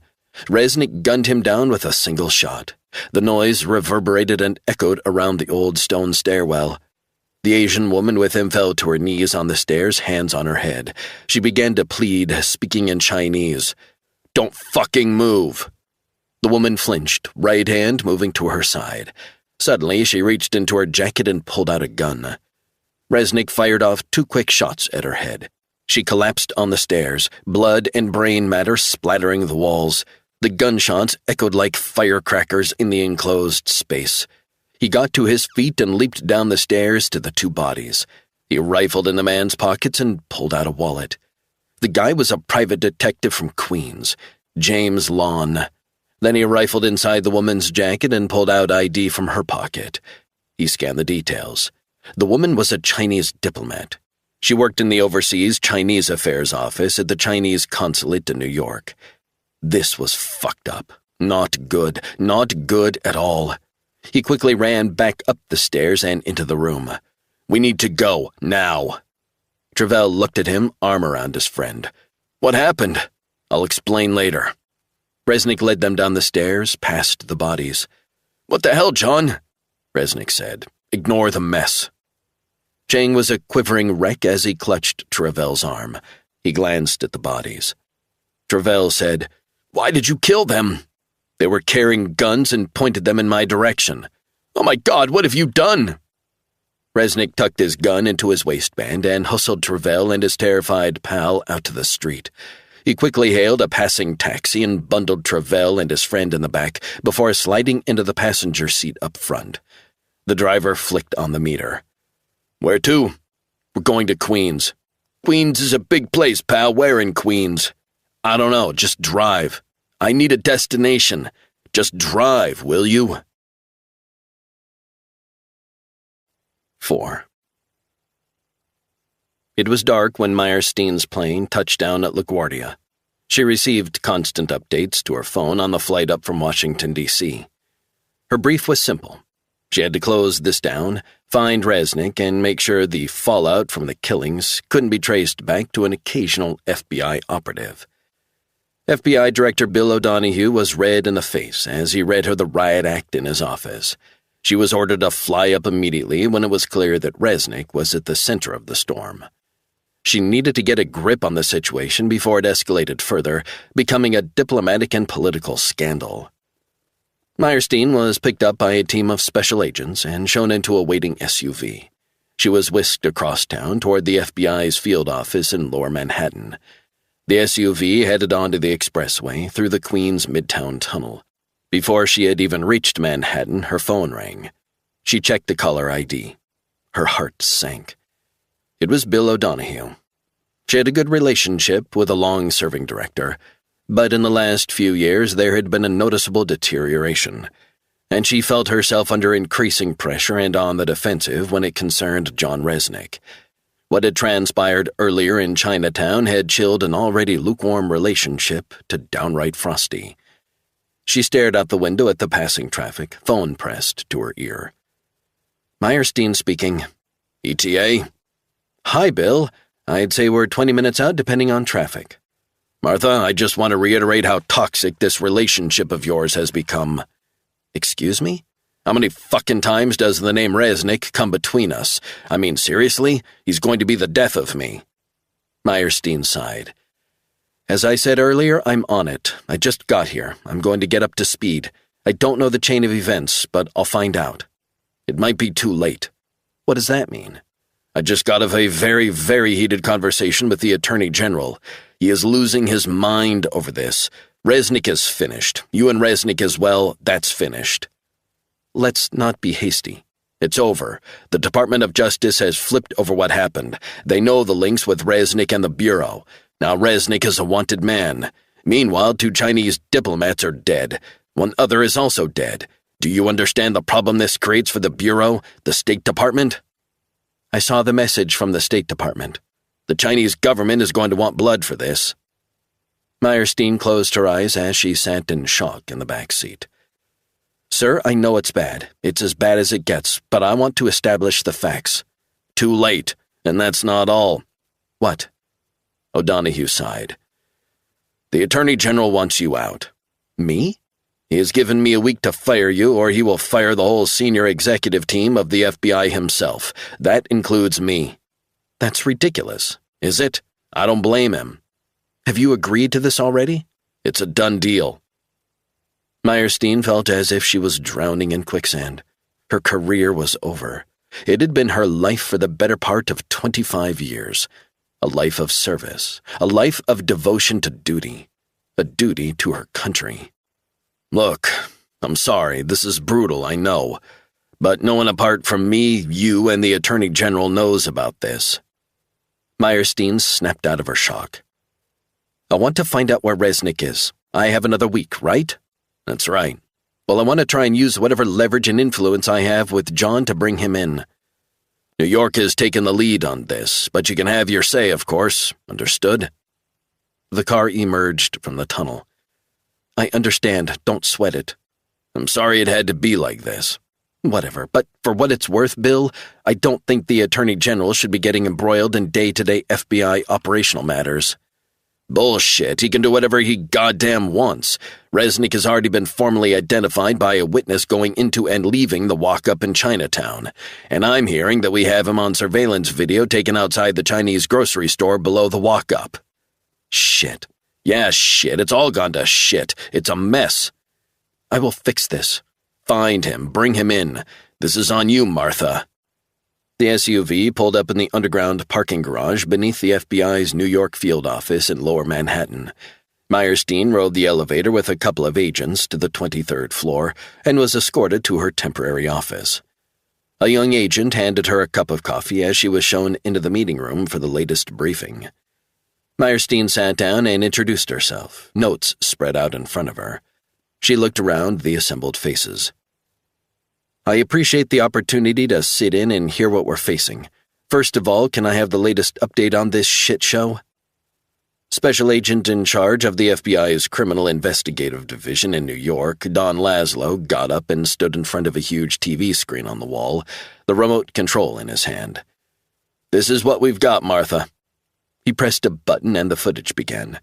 Resnick gunned him down with a single shot. The noise reverberated and echoed around the old stone stairwell. The Asian woman with him fell to her knees on the stairs, hands on her head. She began to plead, speaking in Chinese. "Don't fucking move!" The woman flinched, right hand moving to her side. Suddenly, she reached into her jacket and pulled out a gun. Resnick fired off 2 quick shots at her head. She collapsed on the stairs, blood and brain matter splattering the walls. The gunshots echoed like firecrackers in the enclosed space. He got to his feet and leaped down the stairs to the 2 bodies. He rifled in the man's pockets and pulled out a wallet. The guy was a private detective from Queens, James Lawn. Then he rifled inside the woman's jacket and pulled out ID from her pocket. He scanned the details. The woman was a Chinese diplomat. She worked in the Overseas Chinese Affairs Office at the Chinese Consulate in New York. This was fucked up. Not good. Not good at all. He quickly ran back up the stairs and into the room. "We need to go, now." Travell looked at him, arm around his friend. "What happened? I'll explain later." Resnick led them down the stairs, past the bodies. "What the hell, John?" Resnick said. "Ignore the mess." Chang was a quivering wreck as he clutched Travell's arm. He glanced at the bodies. Travell said, "Why did you kill them?" "They were carrying guns and pointed them in my direction." "Oh my God, what have you done?" Resnick tucked his gun into his waistband and hustled Travell and his terrified pal out to the street. He quickly hailed a passing taxi and bundled Travell and his friend in the back before sliding into the passenger seat up front. The driver flicked on the meter. "Where to?" "We're going to Queens." "Queens is a big place, pal. Where in Queens?" "I don't know. Just drive. I need a destination. Just drive, will you?" 4. It was dark when Meyerstein's plane touched down at LaGuardia. She received constant updates to her phone on the flight up from Washington, D.C. Her brief was simple. She had to close this down, find Resnick, and make sure the fallout from the killings couldn't be traced back to an occasional FBI operative. FBI Director Bill O'Donohue was red in the face as he read her the riot act in his office. She was ordered to fly up immediately when it was clear that Resnick was at the center of the storm. She needed to get a grip on the situation before it escalated further, becoming a diplomatic and political scandal. Meyerstein was picked up by a team of special agents and shown into a waiting SUV. She was whisked across town toward the FBI's field office in Lower Manhattan. The SUV headed onto the expressway through the Queens Midtown Tunnel. Before she had even reached Manhattan, her phone rang. She checked the caller ID. Her heart sank. It was Bill O'Donoghue. She had a good relationship with a long-serving director, but in the last few years there had been a noticeable deterioration, and she felt herself under increasing pressure and on the defensive when it concerned John Resnick. What had transpired earlier in Chinatown had chilled an already lukewarm relationship to downright frosty. She stared out the window at the passing traffic, phone pressed to her ear. Meyerstein speaking. ETA? Hi, Bill. I'd say we're 20 minutes out depending on traffic. Martha, I just want to reiterate how toxic this relationship of yours has become. Excuse me? How many fucking times does the name Resnick come between us? I mean, seriously? He's going to be the death of me. Meyerstein sighed. As I said earlier, I'm on it. I just got here. I'm going to get up to speed. I don't know the chain of events, but I'll find out. It might be too late. What does that mean? I just got off a very, very heated conversation with the Attorney General. He is losing his mind over this. Resnick is finished. You and Resnick as well, that's finished. Let's not be hasty. It's over. The Department of Justice has flipped over what happened. They know the links with Resnick and the Bureau. Now Resnick is a wanted man. Meanwhile, 2 Chinese diplomats are dead. One other is also dead. Do you understand the problem this creates for the Bureau, the State Department? I saw the message from the State Department. The Chinese government is going to want blood for this. Meyerstein closed her eyes as she sat in shock in the back seat. Sir, I know it's bad. It's as bad as it gets, but I want to establish the facts. Too late, and that's not all. What? O'Donoghue sighed. The Attorney General wants you out. Me? He has given me a week to fire you, or he will fire the whole senior executive team of the FBI himself. That includes me. That's ridiculous, is it? I don't blame him. Have you agreed to this already? It's a done deal. Meyerstein felt as if she was drowning in quicksand. Her career was over. It had been her life for the better part of 25 years. A life of service, a life of devotion to duty, a duty to her country. Look, I'm sorry, this is brutal, I know, but no one apart from me, you, and the Attorney General knows about this. Meyerstein snapped out of her shock. I want to find out where Resnick is. I have another week, right? That's right. Well, I want to try and use whatever leverage and influence I have with John to bring him in. New York has taken the lead on this, but you can have your say, of course. Understood? The car emerged from the tunnel. I understand. Don't sweat it. I'm sorry it had to be like this. Whatever, but for what it's worth, Bill, I don't think the Attorney General should be getting embroiled in day-to-day FBI operational matters. Bullshit, he can do whatever he goddamn wants. Resnick has already been formally identified by a witness going into and leaving the walk-up in Chinatown, and I'm hearing that we have him on surveillance video taken outside the Chinese grocery store below the walk-up. Shit. Yeah, shit, it's all gone to shit. It's a mess. I will fix this. Find him, bring him in. This is on you, Martha. The SUV pulled up in the underground parking garage beneath the FBI's New York field office in Lower Manhattan. Meyerstein rode the elevator with a couple of agents to the 23rd floor and was escorted to her temporary office. A young agent handed her a cup of coffee as she was shown into the meeting room for the latest briefing. Meyerstein sat down and introduced herself, notes spread out in front of her. She looked around the assembled faces. I appreciate the opportunity to sit in and hear what we're facing. First of all, can I have the latest update on this shit show? Special Agent in charge of the FBI's Criminal Investigative Division in New York, Don Laszlo, got up and stood in front of a huge TV screen on the wall, the remote control in his hand. This is what we've got, Martha. He pressed a button and the footage began.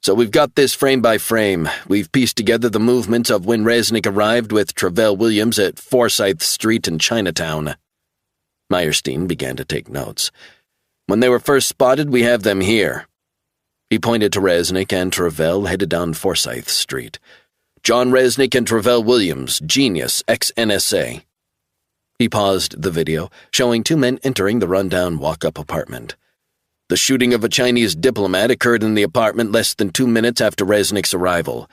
So we've got this frame by frame. We've pieced together the movements of when Resnick arrived with Travell Williams at Forsyth Street in Chinatown. Meyerstein began to take notes. When they were first spotted, we have them here." He pointed to Resnick and Travell headed down Forsyth Street. "John Resnick and Travell Williams, genius, ex-NSA." He paused the video, showing two men entering the rundown walk-up apartment. "The shooting of a Chinese diplomat occurred in the apartment less than 2 minutes after Resnick's arrival.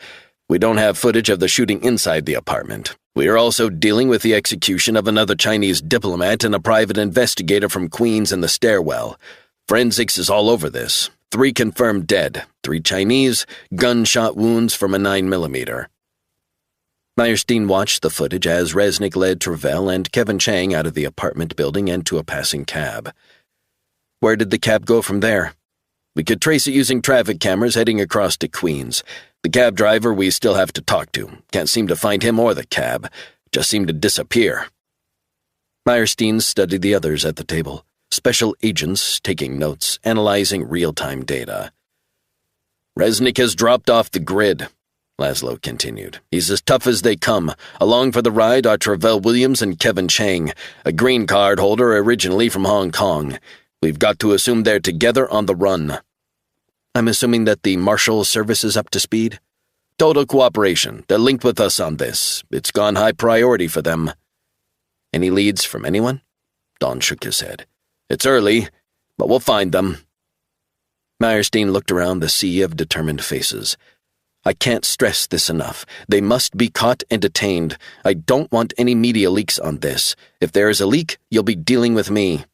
We don't have footage of the shooting inside the apartment. We are also dealing with the execution of another Chinese diplomat and a private investigator from Queens in the stairwell. Forensics is all over this. 3 confirmed dead, 3 Chinese, gunshot wounds from a 9mm. Meyerstein watched the footage as Resnick led Travell and Kevin Chang out of the apartment building and to a passing cab. "Where did the cab go from there?" "We could trace it using traffic cameras heading across to Queens. The cab driver we still have to talk to. Can't seem to find him or the cab. Just seemed to disappear." Meyerstein studied the others at the table, special agents taking notes, analyzing real-time data. "Resnick has dropped off the grid," Laszlo continued. "He's as tough as they come. Along for the ride are Travell Williams and Kevin Chang, a green card holder originally from Hong Kong. We've got to assume they're together on the run." "I'm assuming that the Marshal Service is up to speed?" "Total cooperation. They're linked with us on this. It's gone high priority for them." "Any leads from anyone?" Don shook his head. "It's early, but we'll find them." Meyerstein looked around the sea of determined faces. "I can't stress this enough. They must be caught and detained. I don't want any media leaks on this. If there is a leak, you'll be dealing with me."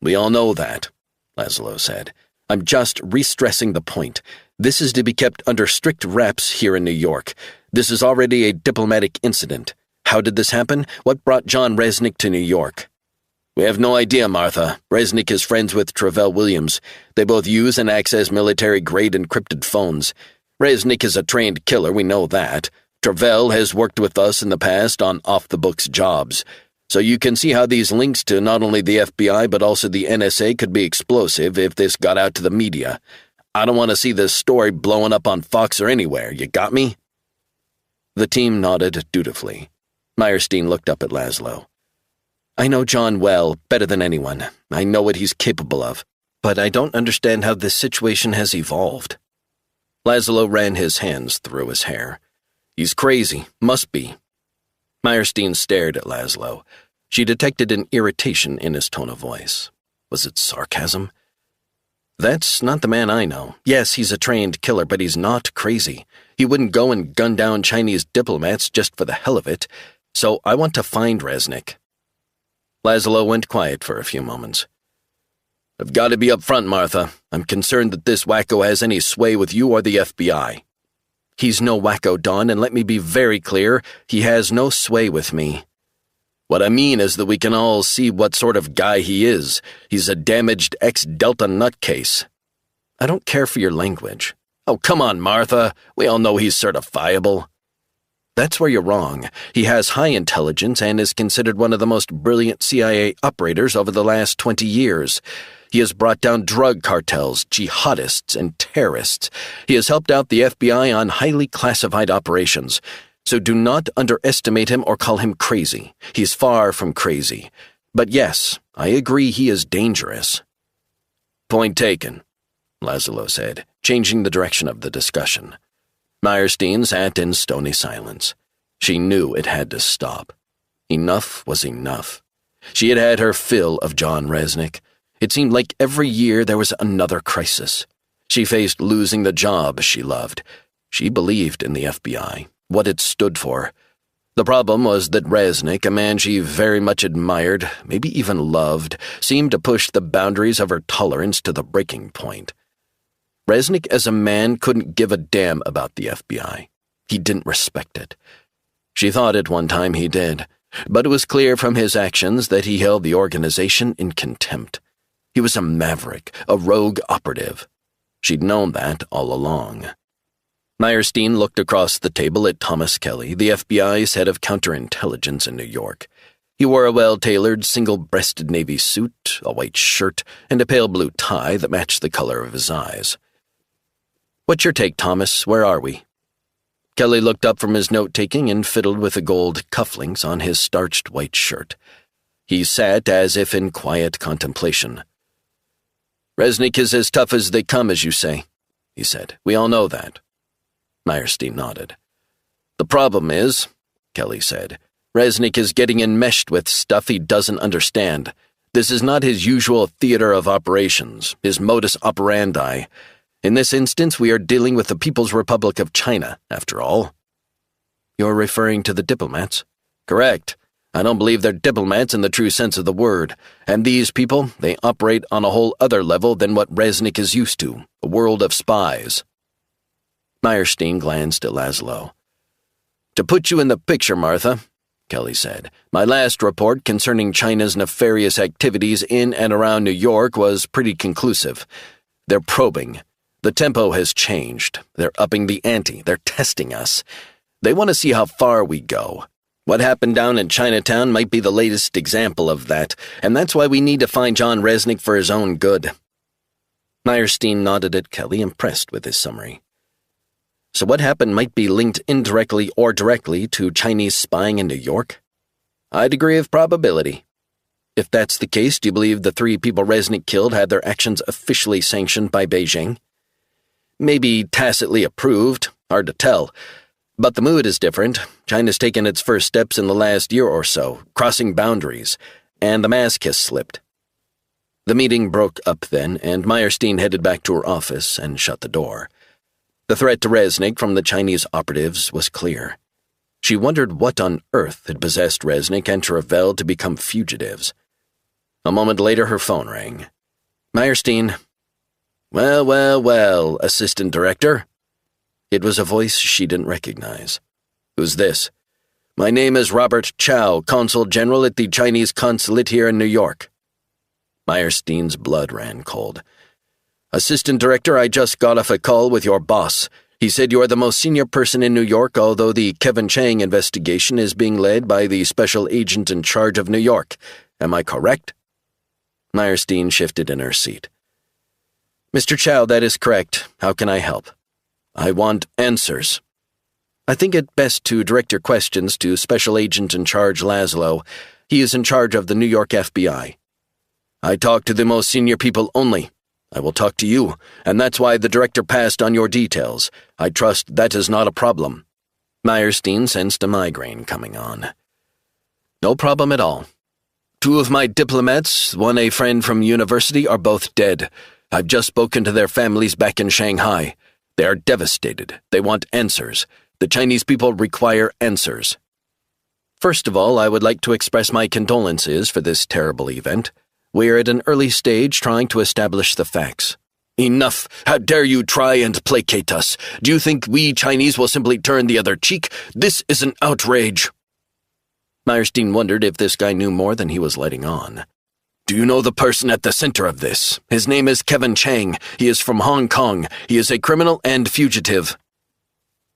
"We all know that," Laszlo said. "I'm just re-stressing the point. This is to be kept under strict wraps here in New York. This is already a diplomatic incident. How did this happen? What brought John Resnick to New York?" "We have no idea, Martha. Resnick is friends with Travell Williams. They both use and access military-grade encrypted phones. Resnick is a trained killer, we know that. Travell has worked with us in the past on off-the-books jobs. So you can see how these links to not only the FBI but also the NSA could be explosive if this got out to the media. I don't want to see this story blowing up on Fox or anywhere, you got me?" The team nodded dutifully. Meyerstein looked up at Laszlo. "I know John well, better than anyone. I know what he's capable of. But I don't understand how this situation has evolved." Laszlo ran his hands through his hair. "He's crazy. Must be." Meyerstein stared at Laszlo. She detected an irritation in his tone of voice. Was it sarcasm? "That's not the man I know. Yes, he's a trained killer, but he's not crazy. He wouldn't go and gun down Chinese diplomats just for the hell of it. So I want to find Resnick." Laszlo went quiet for a few moments. "I've got to be up front, Martha. I'm concerned that this wacko has any sway with you or the FBI." "He's no wacko, Don, and let me be very clear, he has no sway with me." "What I mean is that we can all see what sort of guy he is. He's a damaged ex-Delta nutcase." "I don't care for your language." "Oh, come on, Martha. We all know he's certifiable." "That's where you're wrong. He has high intelligence and is considered one of the most brilliant CIA operators over the last 20 years. He has brought down drug cartels, jihadists, and terrorists. He has helped out the FBI on highly classified operations. So do not underestimate him or call him crazy. He's far from crazy. But yes, I agree he is dangerous." "Point taken," Laszlo said, changing the direction of the discussion. Meyerstein sat in stony silence. She knew it had to stop. Enough was enough. She had had her fill of John Resnick. It seemed like every year there was another crisis. She faced losing the job she loved. She believed in the FBI, what it stood for. The problem was that Resnick, a man she very much admired, maybe even loved, seemed to push the boundaries of her tolerance to the breaking point. Resnick as a man couldn't give a damn about the FBI. He didn't respect it. She thought at one time he did, but it was clear from his actions that he held the organization in contempt. He was a maverick, a rogue operative. She'd known that all along. Meyerstein looked across the table at Thomas Kelly, the FBI's head of counterintelligence in New York. He wore a well-tailored, single-breasted navy suit, a white shirt, and a pale blue tie that matched the color of his eyes. "What's your take, Thomas? Where are we?" Kelly looked up from his note-taking and fiddled with the gold cufflinks on his starched white shirt. He sat as if in quiet contemplation. Resnick is as tough as they come, as you say, he said. We all know that. Meyerstein nodded. The problem is, Kelly said, Resnick is getting enmeshed with stuff he doesn't understand. This is not his usual theater of operations, his modus operandi. In this instance, we are dealing with the People's Republic of China, after all. You're referring to the diplomats? Correct. I don't believe they're diplomats in the true sense of the word. And these people, they operate on a whole other level than what Resnick is used to, a world of spies. Meyerstein glanced at Laszlo. To put you in the picture, Martha, Kelly said, my last report concerning China's nefarious activities in and around New York was pretty conclusive. They're probing. The tempo has changed. They're upping the ante. They're testing us. They want to see how far we go. What happened down in Chinatown might be the latest example of that, and that's why we need to find John Resnick for his own good. Meyerstein nodded at Kelly, impressed with his summary. So what happened might be linked indirectly or directly to Chinese spying in New York? High degree of probability. If that's the case, do you believe the 3 people Resnick killed had their actions officially sanctioned by Beijing? Maybe tacitly approved, hard to tell. But the mood is different. China's taken its first steps in the last year or so, crossing boundaries, and the mask has slipped. The meeting broke up then, and Meyerstein headed back to her office and shut the door. The threat to Resnick from the Chinese operatives was clear. She wondered what on earth had possessed Resnick and Travell to become fugitives. A moment later, her phone rang. Meyerstein. Well, Assistant Director. It was a voice she didn't recognize. Who's this? My name is Robert Chow, Consul General at the Chinese Consulate here in New York. Meyerstein's blood ran cold. Assistant Director, I just got off a call with your boss. He said you are the most senior person in New York, although the Kevin Chang investigation is being led by the special agent in charge of New York. Am I correct? Meyerstein shifted in her seat. Mr. Chow, that is correct. How can I help? I want answers. I think it best to direct your questions to Special Agent in Charge Laszlo. He is in charge of the New York FBI. I talk to the most senior people only. I will talk to you, and that's why the director passed on your details. I trust that is not a problem. Meyerstein sensed a migraine coming on. No problem at all. 2 of my diplomats, one a friend from university, are both dead. I've just spoken to their families back in Shanghai. They are devastated. They want answers. The Chinese people require answers. First of all, I would like to express my condolences for this terrible event. We are at an early stage trying to establish the facts. Enough! How dare you try and placate us? Do you think we Chinese will simply turn the other cheek? This is an outrage. Meyerstein wondered if this guy knew more than he was letting on. Do you know the person at the center of this? His name is Kevin Chang. He is from Hong Kong. He is a criminal and fugitive.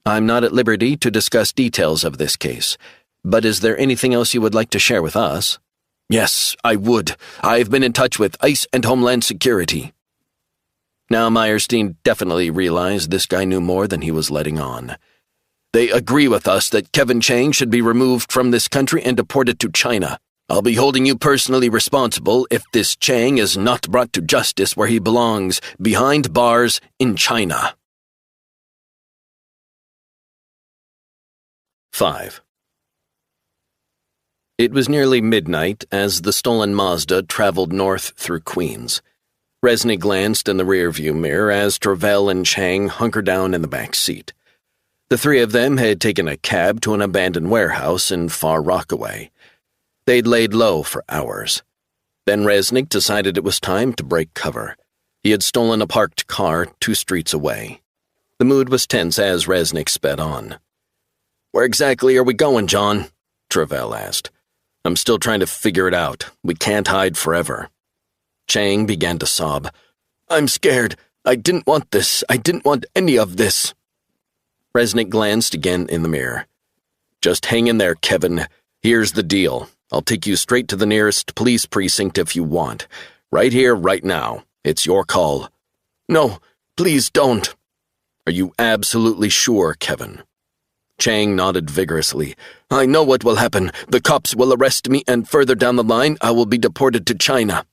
I'm not at liberty to discuss details of this case, but is there anything else you would like to share with us? Yes, I would. I've been in touch with ICE and Homeland Security. Now Meyerstein definitely realized this guy knew more than he was letting on. They agree with us that Kevin Chang should be removed from this country and deported to China. I'll be holding you personally responsible if this Chang is not brought to justice where he belongs, behind bars in China. 5. It was nearly midnight as the stolen Mazda traveled north through Queens. Resnick glanced in the rearview mirror as Travell and Chang hunkered down in the back seat. The 3 of them had taken a cab to an abandoned warehouse in Far Rockaway. They'd laid low for hours. Then Resnick decided it was time to break cover. He had stolen a parked car 2 streets away. The mood was tense as Resnick sped on. Where exactly are we going, John? Travell asked. I'm still trying to figure it out. We can't hide forever. Chang began to sob. I'm scared. I didn't want this. I didn't want any of this. Resnick glanced again in the mirror. Just hang in there, Kevin. Here's the deal. I'll take you straight to the nearest police precinct if you want. Right here, right now. It's your call. No, please don't. Are you absolutely sure, Kevin? Chang nodded vigorously. I know what will happen. The cops will arrest me, and further down the line, I will be deported to China.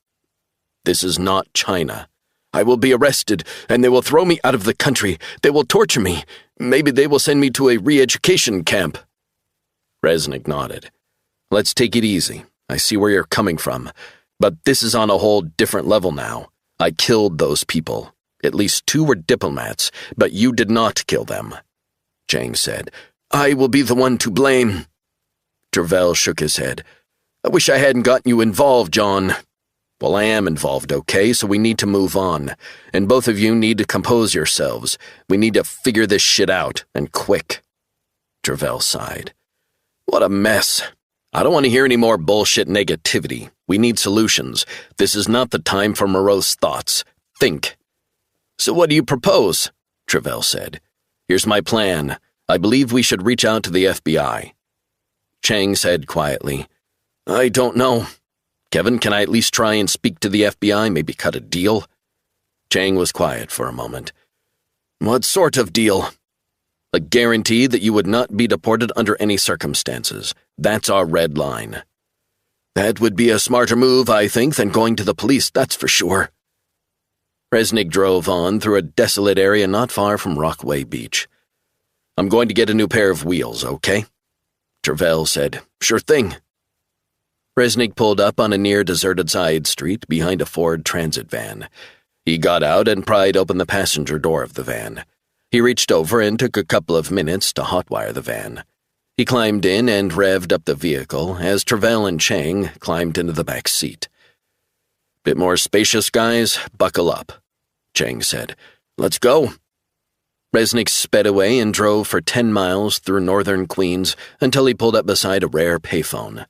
This is not China. I will be arrested, and they will throw me out of the country. They will torture me. Maybe they will send me to a re-education camp." Resnick nodded. "Let's take it easy. I see where you're coming from. But this is on a whole different level now. I killed those people. At least 2 were diplomats, but you did not kill them." Chang said, "I will be the one to blame." Travell shook his head. "I wish I hadn't gotten you involved, John." "Well, I am involved, okay, so we need to move on. And both of you need to compose yourselves. We need to figure this shit out, and quick." Travell sighed. "What a mess. I don't want to hear any more bullshit negativity. We need solutions. This is not the time for morose thoughts. Think." "So what do you propose?" Travell said. "Here's my plan. I believe we should reach out to the FBI." Chang said quietly, "I don't know. Kevin, can I at least try and speak to the FBI, maybe cut a deal?" Chang was quiet for a moment. "What sort of deal?" "A guarantee that you would not be deported under any circumstances. That's our red line." "That would be a smarter move, I think, than going to the police, that's for sure." Resnick drove on through a desolate area not far from Rockaway Beach. "I'm going to get a new pair of wheels, okay?" Travell said, "Sure thing." Resnick pulled up on a near-deserted side street behind a Ford Transit van. He got out and pried open the passenger door of the van. He reached over and took a couple of minutes to hotwire the van. He climbed in and revved up the vehicle as Travell and Chang climbed into the back seat. "Bit more spacious, guys? Buckle up," Chang said. "Let's go." Resnick sped away and drove for 10 miles through northern Queens until he pulled up beside a rare payphone.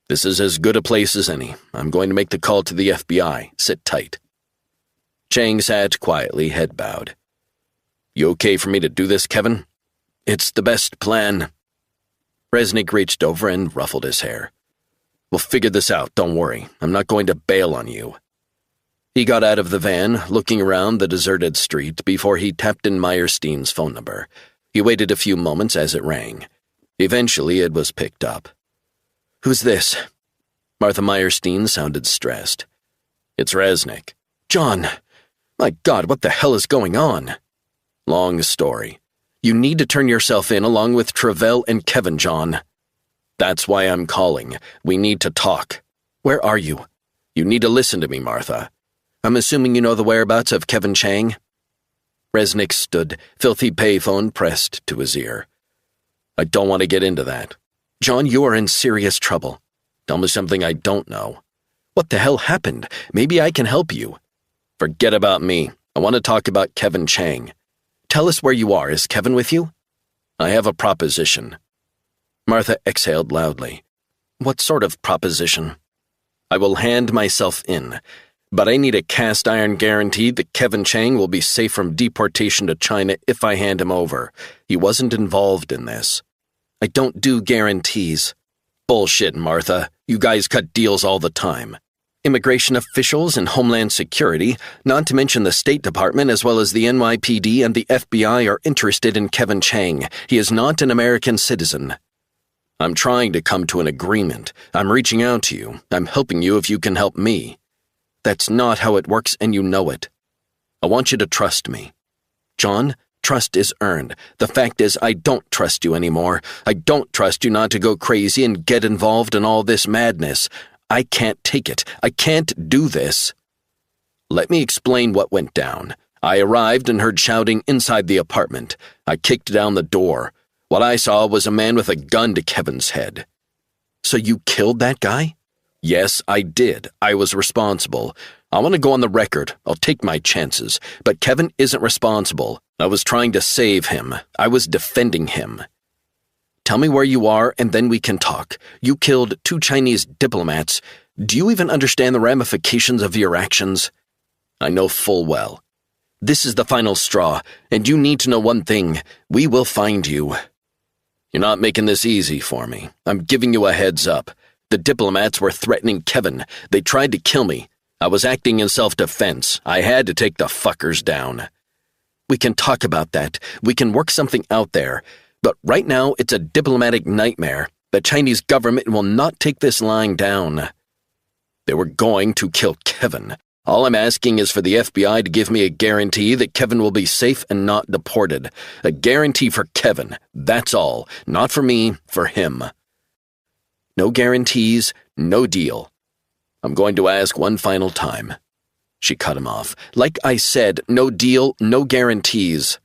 "This is as good a place as any. I'm going to make the call to the FBI. Sit tight." Chang sat quietly, head bowed. "You okay for me to do this, Kevin?" "It's the best plan." Resnick reached over and ruffled his hair. "We'll figure this out, don't worry. I'm not going to bail on you." He got out of the van, looking around the deserted street before he tapped in Meyerstein's phone number. He waited a few moments as it rang. Eventually it was picked up. "Who's this?" Martha Meyerstein sounded stressed. "It's Resnick." "John! My God, what the hell is going on?" "Long story. You need to turn yourself in along with Travell and Kevin, John." "That's why I'm calling. We need to talk." "Where are you?" "You need to listen to me, Martha." "I'm assuming you know the whereabouts of Kevin Chang?" Resnick stood, filthy payphone pressed to his ear. "I don't want to get into that." "John, you are in serious trouble." "Tell me something I don't know." "What the hell happened? Maybe I can help you." "Forget about me. I want to talk about Kevin Chang." "Tell us where you are. Is Kevin with you?" "I have a proposition." Martha exhaled loudly. "What sort of proposition?" "I will hand myself in, but I need a cast-iron guarantee that Kevin Chang will be safe from deportation to China if I hand him over. He wasn't involved in this." "I don't do guarantees." "Bullshit, Martha. You guys cut deals all the time. Immigration officials and Homeland Security, not to mention the State Department as well as the NYPD and the FBI are interested in Kevin Chang. He is not an American citizen." "I'm trying to come to an agreement. I'm reaching out to you. I'm helping you if you can help me." "That's not how it works, and you know it." "I want you to trust me." "John, trust is earned. The fact is, I don't trust you anymore. I don't trust you not to go crazy and get involved in all this madness. I can't take it. I can't do this." "Let me explain what went down. I arrived and heard shouting inside the apartment. I kicked down the door. What I saw was a man with a gun to Kevin's head." "So you killed that guy?" "Yes, I did. I was responsible. I want to go on the record. I'll take my chances. But Kevin isn't responsible. I was trying to save him. I was defending him." "Tell me where you are, and then we can talk. You killed 2 Chinese diplomats. Do you even understand the ramifications of your actions?" "I know full well." "This is the final straw, and you need to know one thing. We will find you." "You're not making this easy for me. I'm giving you a heads up. The diplomats were threatening Kevin. They tried to kill me. I was acting in self-defense. I had to take the fuckers down." "We can talk about that. We can work something out there. But right now, it's a diplomatic nightmare. The Chinese government will not take this lying down." "They were going to kill Kevin. All I'm asking is for the FBI to give me a guarantee that Kevin will be safe and not deported. A guarantee for Kevin, that's all. Not for me, for him. No guarantees, no deal. I'm going to ask one final time. She cut him off. Like I said, no deal, no guarantees.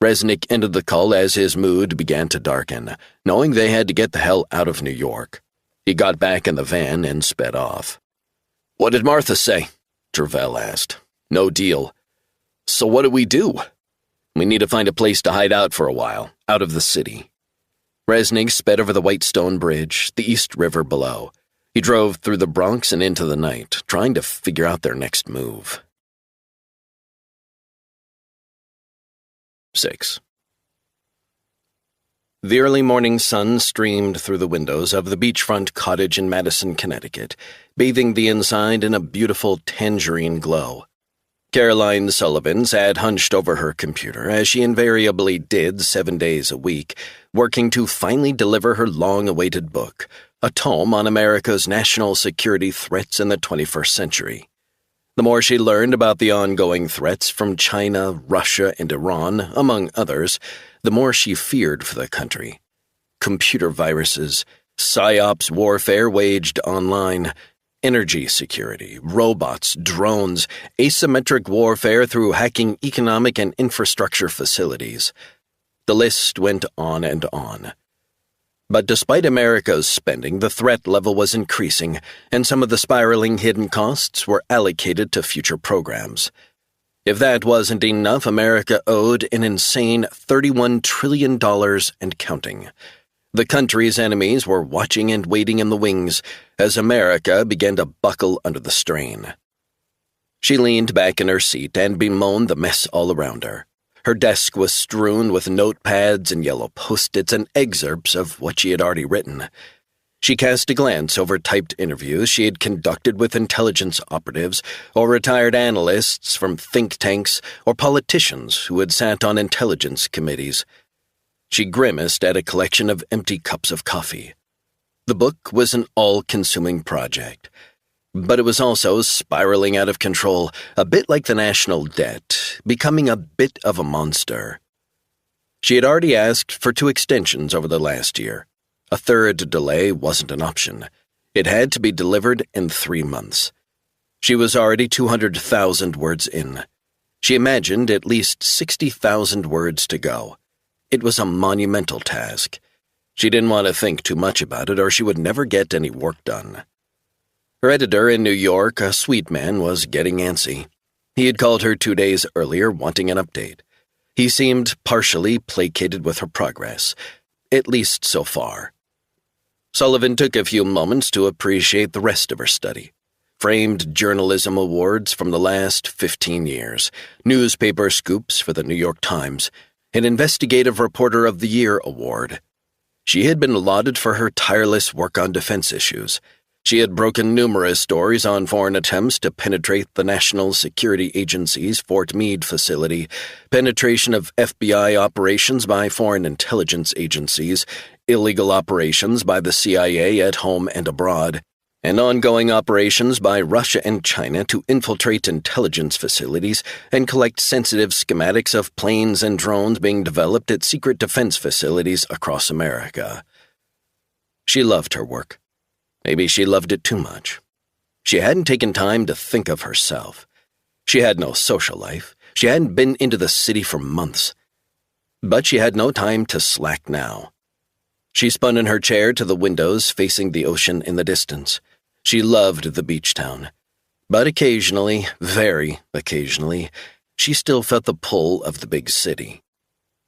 Resnick ended the call as his mood began to darken, knowing they had to get the hell out of New York. He got back in the van and sped off. What did Martha say? Tervel asked. No deal. So what do we do? We need to find a place to hide out for a while, out of the city. Resnick sped over the Whitestone Bridge, the East River below. He drove through the Bronx and into the night, trying to figure out their next move. 6. The early morning sun streamed through the windows of the beachfront cottage in Madison, Connecticut, bathing the inside in a beautiful tangerine glow. Caroline Sullivan sat hunched over her computer, as she invariably did 7 days a week, working to finally deliver her long-awaited book, a tome on America's national security threats in the 21st century. The more she learned about the ongoing threats from China, Russia, and Iran, among others, the more she feared for the country. Computer viruses, psyops warfare waged online, energy security, robots, drones, asymmetric warfare through hacking economic and infrastructure facilities. The list went on and on. But despite America's spending, the threat level was increasing, and some of the spiraling hidden costs were allocated to future programs. If that wasn't enough, America owed an insane $31 trillion and counting. The country's enemies were watching and waiting in the wings as America began to buckle under the strain. She leaned back in her seat and bemoaned the mess all around her. Her desk was strewn with notepads and yellow post-its and excerpts of what she had already written. She cast a glance over typed interviews she had conducted with intelligence operatives or retired analysts from think tanks or politicians who had sat on intelligence committees. She grimaced at a collection of empty cups of coffee. The book was an all-consuming project. But it was also spiraling out of control, a bit like the national debt, becoming a bit of a monster. She had already asked for 2 extensions over the last year. A third delay wasn't an option. It had to be delivered in 3 months. She was already 200,000 words in. She imagined at least 60,000 words to go. It was a monumental task. She didn't want to think too much about it, or she would never get any work done. Her editor in New York, a sweet man, was getting antsy. He had called her 2 days earlier, wanting an update. He seemed partially placated with her progress, at least so far. Sullivan took a few moments to appreciate the rest of her study. Framed journalism awards from the last 15 years, newspaper scoops for the New York Times, an Investigative Reporter of the Year award. She had been lauded for her tireless work on defense issues. She had broken numerous stories on foreign attempts to penetrate the National Security Agency's Fort Meade facility, penetration of FBI operations by foreign intelligence agencies, illegal operations by the CIA at home and abroad, and ongoing operations by Russia and China to infiltrate intelligence facilities and collect sensitive schematics of planes and drones being developed at secret defense facilities across America. She loved her work. Maybe she loved it too much. She hadn't taken time to think of herself. She had no social life. She hadn't been into the city for months. But she had no time to slack now. She spun in her chair to the windows facing the ocean in the distance. She loved the beach town. But occasionally, very occasionally, she still felt the pull of the big city.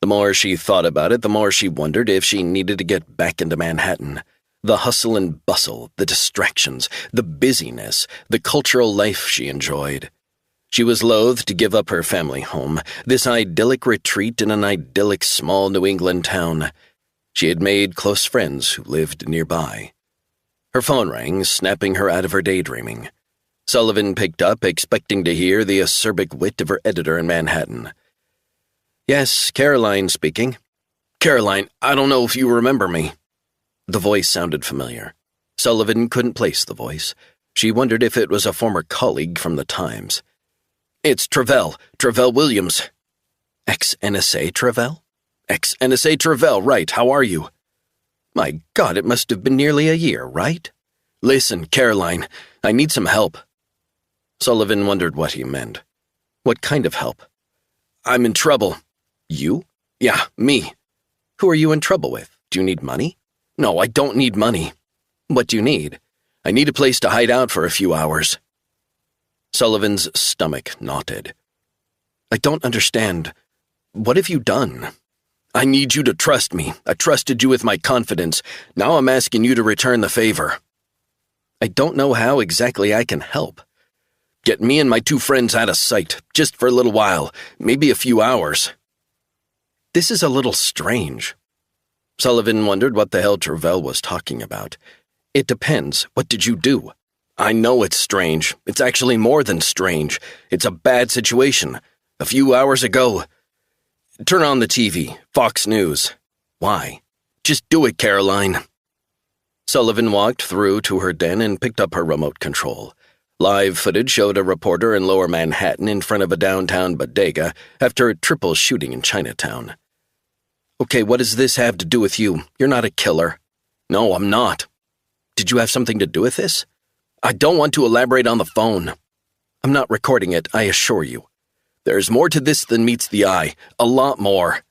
The more she thought about it, the more she wondered if she needed to get back into Manhattan. The hustle and bustle, the distractions, the busyness, the cultural life she enjoyed. She was loath to give up her family home, this idyllic retreat in an idyllic small New England town. She had made close friends who lived nearby. Her phone rang, snapping her out of her daydreaming. Sullivan picked up, expecting to hear the acerbic wit of her editor in Manhattan. "Yes, Caroline speaking." "Caroline, I don't know if you remember me." The voice sounded familiar. Sullivan couldn't place the voice. She wondered if it was a former colleague from the Times. "It's Travell Williams." "Ex-NSA Travell?" "Ex-NSA Travell, right. How are you?" "My God, it must have been nearly a year, right?" "Listen, Caroline, I need some help." Sullivan wondered what he meant. What kind of help? "I'm in trouble." "You?" "Yeah, me." "Who are you in trouble with? Do you need money?" "No, I don't need money." "What do you need?" "I need a place to hide out for a few hours." Sullivan's stomach knotted. "I don't understand. What have you done?" "I need you to trust me. I trusted you with my confidence. Now I'm asking you to return the favor." "I don't know how exactly I can help." "Get me and my 2 friends out of sight, just for a little while, maybe a few hours." This is a little strange. Sullivan wondered what the hell Travell was talking about. "It depends. What did you do?" "I know it's strange. It's actually more than strange. It's a bad situation. A few hours ago..." "Turn on the TV. Fox News." "Why?" "Just do it, Caroline." Sullivan walked through to her den and picked up her remote control. Live footage showed a reporter in Lower Manhattan in front of a downtown bodega after a triple shooting in Chinatown. "Okay, what does this have to do with you? You're not a killer." "No, I'm not." "Did you have something to do with this?" "I don't want to elaborate on the phone." "I'm not recording it, I assure you." "There's more to this than meets the eye. A lot more."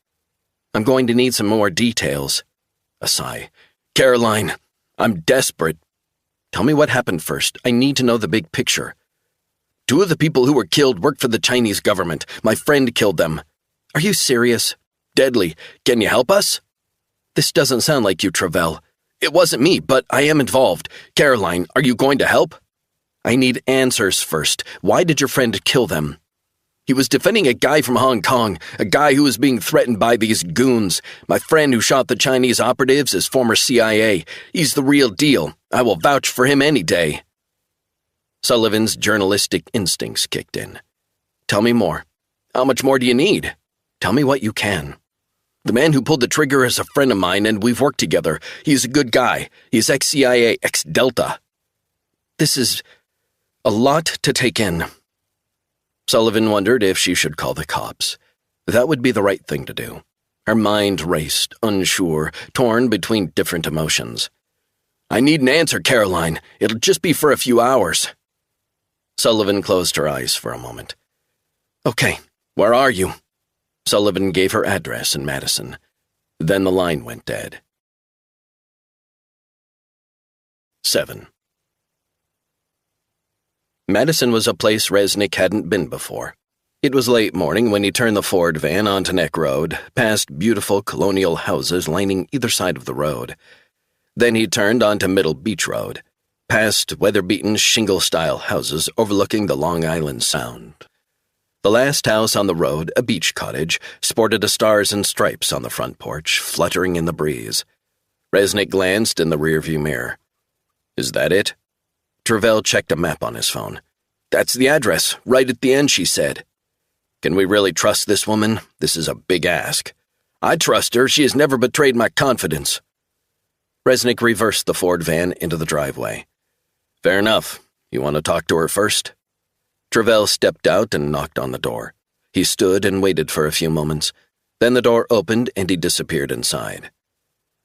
"I'm going to need some more details." A sigh. "Caroline, I'm desperate." "Tell me what happened first. I need to know the big picture." 2 of the people who were killed work for the Chinese government. My friend killed them." "Are you serious?" "Deadly. Can you help us?" "This doesn't sound like you, Travell." "It wasn't me, but I am involved. Caroline, are you going to help?" "I need answers first. Why did your friend kill them?" "He was defending a guy from Hong Kong, a guy who was being threatened by these goons. My friend who shot the Chinese operatives is former CIA. He's the real deal. I will vouch for him any day." Sullivan's journalistic instincts kicked in. "Tell me more." "How much more do you need?" "Tell me what you can." "The man who pulled the trigger is a friend of mine, and we've worked together. He's a good guy. He's ex-CIA, ex-Delta." This is a lot to take in. Sullivan wondered if she should call the cops. That would be the right thing to do. Her mind raced, unsure, torn between different emotions. "I need an answer, Caroline. It'll just be for a few hours." Sullivan closed her eyes for a moment. "Okay, where are you?" Sullivan gave her address in Madison. Then the line went dead. 7. Madison was a place Resnick hadn't been before. It was late morning when he turned the Ford van onto Neck Road, past beautiful colonial houses lining either side of the road. Then he turned onto Middle Beach Road, past weather-beaten shingle-style houses overlooking the Long Island Sound. The last house on the road, a beach cottage, sported a stars and stripes on the front porch, fluttering in the breeze. Resnick glanced in the rearview mirror. "Is that it?" Travell checked a map on his phone. "That's the address, right at the end," she said. "Can we really trust this woman? This is a big ask." "I trust her. She has never betrayed my confidence." Resnick reversed the Ford van into the driveway. "Fair enough. You want to talk to her first?" Travell stepped out and knocked on the door. He stood and waited for a few moments. Then the door opened and he disappeared inside.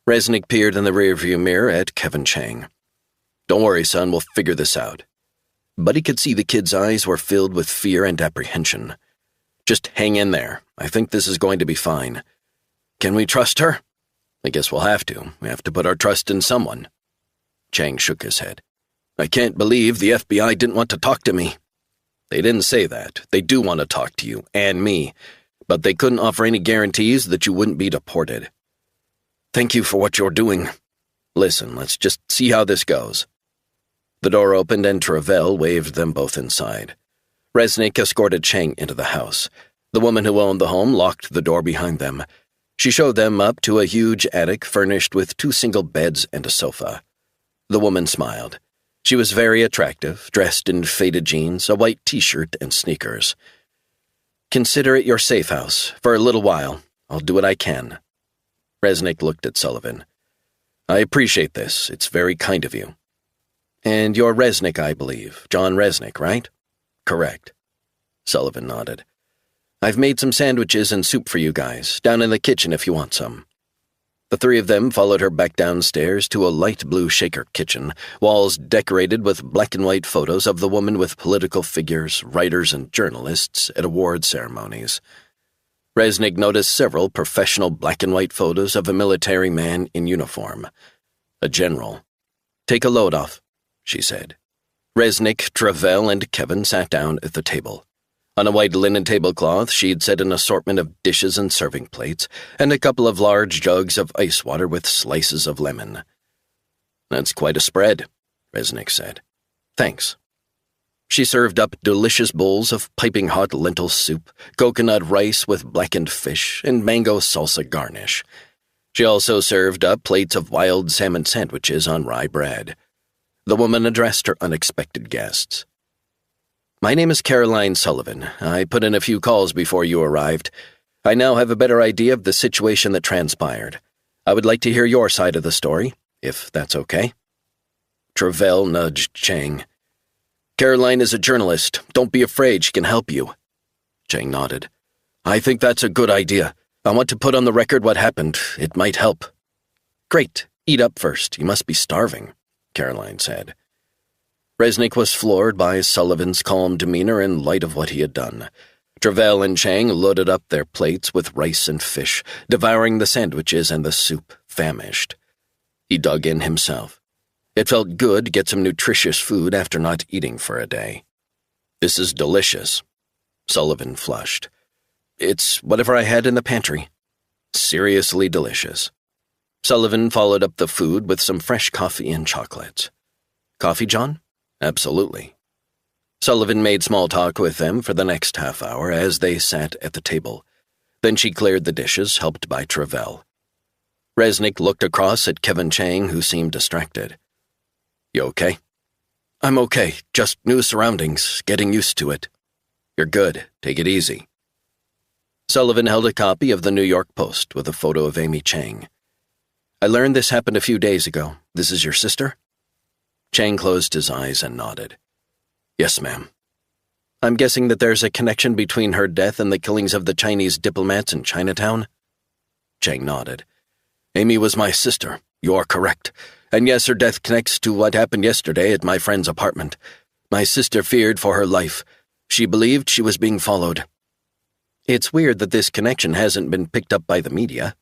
Resnick peered in the rearview mirror at Kevin Chang. "Don't worry, son, we'll figure this out." But he could see the kid's eyes were filled with fear and apprehension. "Just hang in there. I think this is going to be fine." "Can we trust her?" "I guess we'll have to. We have to put our trust in someone." Chang shook his head. "I can't believe the FBI didn't want to talk to me." "They didn't say that. They do want to talk to you, and me. But they couldn't offer any guarantees that you wouldn't be deported." "Thank you for what you're doing." "Listen, let's just see how this goes." The door opened and Travell waved them both inside. Resnick escorted Chang into the house. The woman who owned the home locked the door behind them. She showed them up to a huge attic furnished with 2 single beds and a sofa. The woman smiled. She was very attractive, dressed in faded jeans, a white t-shirt, and sneakers. "Consider it your safe house. For a little while. I'll do what I can." Resnick looked at Sullivan. "I appreciate this. It's very kind of you." And you're Resnick, I believe. John Resnick, right? Correct. Sullivan nodded. I've made some sandwiches and soup for you guys, down in the kitchen if you want some. The three of them followed her back downstairs to a light blue shaker kitchen, walls decorated with black and white photos of the woman with political figures, writers, and journalists at award ceremonies. Resnick noticed several professional black and white photos of a military man in uniform. A general. Take a load off, she said. Resnick, Travell, and Kevin sat down at the table. On a white linen tablecloth, she'd set an assortment of dishes and serving plates, and a couple of large jugs of ice water with slices of lemon. That's quite a spread, Resnick said. Thanks. She served up delicious bowls of piping hot lentil soup, coconut rice with blackened fish, and mango salsa garnish. She also served up plates of wild salmon sandwiches on rye bread. The woman addressed her unexpected guests. My name is Caroline Sullivan. I put in a few calls before you arrived. I now have a better idea of the situation that transpired. I would like to hear your side of the story, if that's okay. Travell nudged Chang. Caroline is a journalist. Don't be afraid, she can help you. Chang nodded. I think that's a good idea. I want to put on the record what happened. It might help. Great. Eat up first. You must be starving, Caroline said. Resnick was floored by Sullivan's calm demeanor in light of what he had done. Travell and Chang loaded up their plates with rice and fish, devouring the sandwiches and the soup, famished. He dug in himself. It felt good to get some nutritious food after not eating for a day. This is delicious. Sullivan flushed. It's whatever I had in the pantry. Seriously delicious. Sullivan followed up the food with some fresh coffee and chocolates. Coffee, John? Absolutely. Sullivan made small talk with them for the next half hour as they sat at the table. Then she cleared the dishes, helped by Travell. Resnick looked across at Kevin Chang, who seemed distracted. You okay? I'm okay. Just new surroundings, getting used to it. You're good. Take it easy. Sullivan held a copy of the New York Post with a photo of Amy Chang. I learned this happened a few days ago. This is your sister? Chang closed his eyes and nodded. Yes, ma'am. I'm guessing that there's a connection between her death and the killings of the Chinese diplomats in Chinatown? Chang nodded. Amy was my sister. You're correct. And yes, her death connects to what happened yesterday at my friend's apartment. My sister feared for her life. She believed she was being followed. It's weird that this connection hasn't been picked up by the media.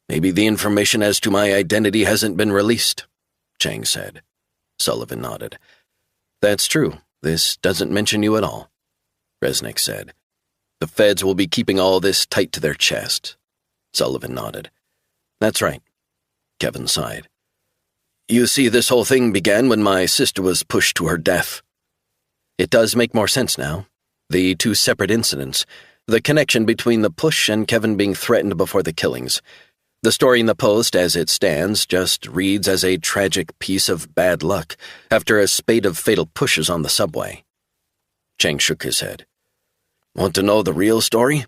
Maybe the information as to my identity hasn't been released, Chang said. Sullivan nodded. That's true. This doesn't mention you at all, Resnick said. The feds will be keeping all this tight to their chest. Sullivan nodded. That's right. Kevin sighed. You see, this whole thing began when my sister was pushed to her death. It does make more sense now. The two separate incidents, the connection between the push and Kevin being threatened before the killings. The story in the Post, as it stands, just reads as a tragic piece of bad luck after a spate of fatal pushes on the subway. Chang shook his head. Want to know the real story?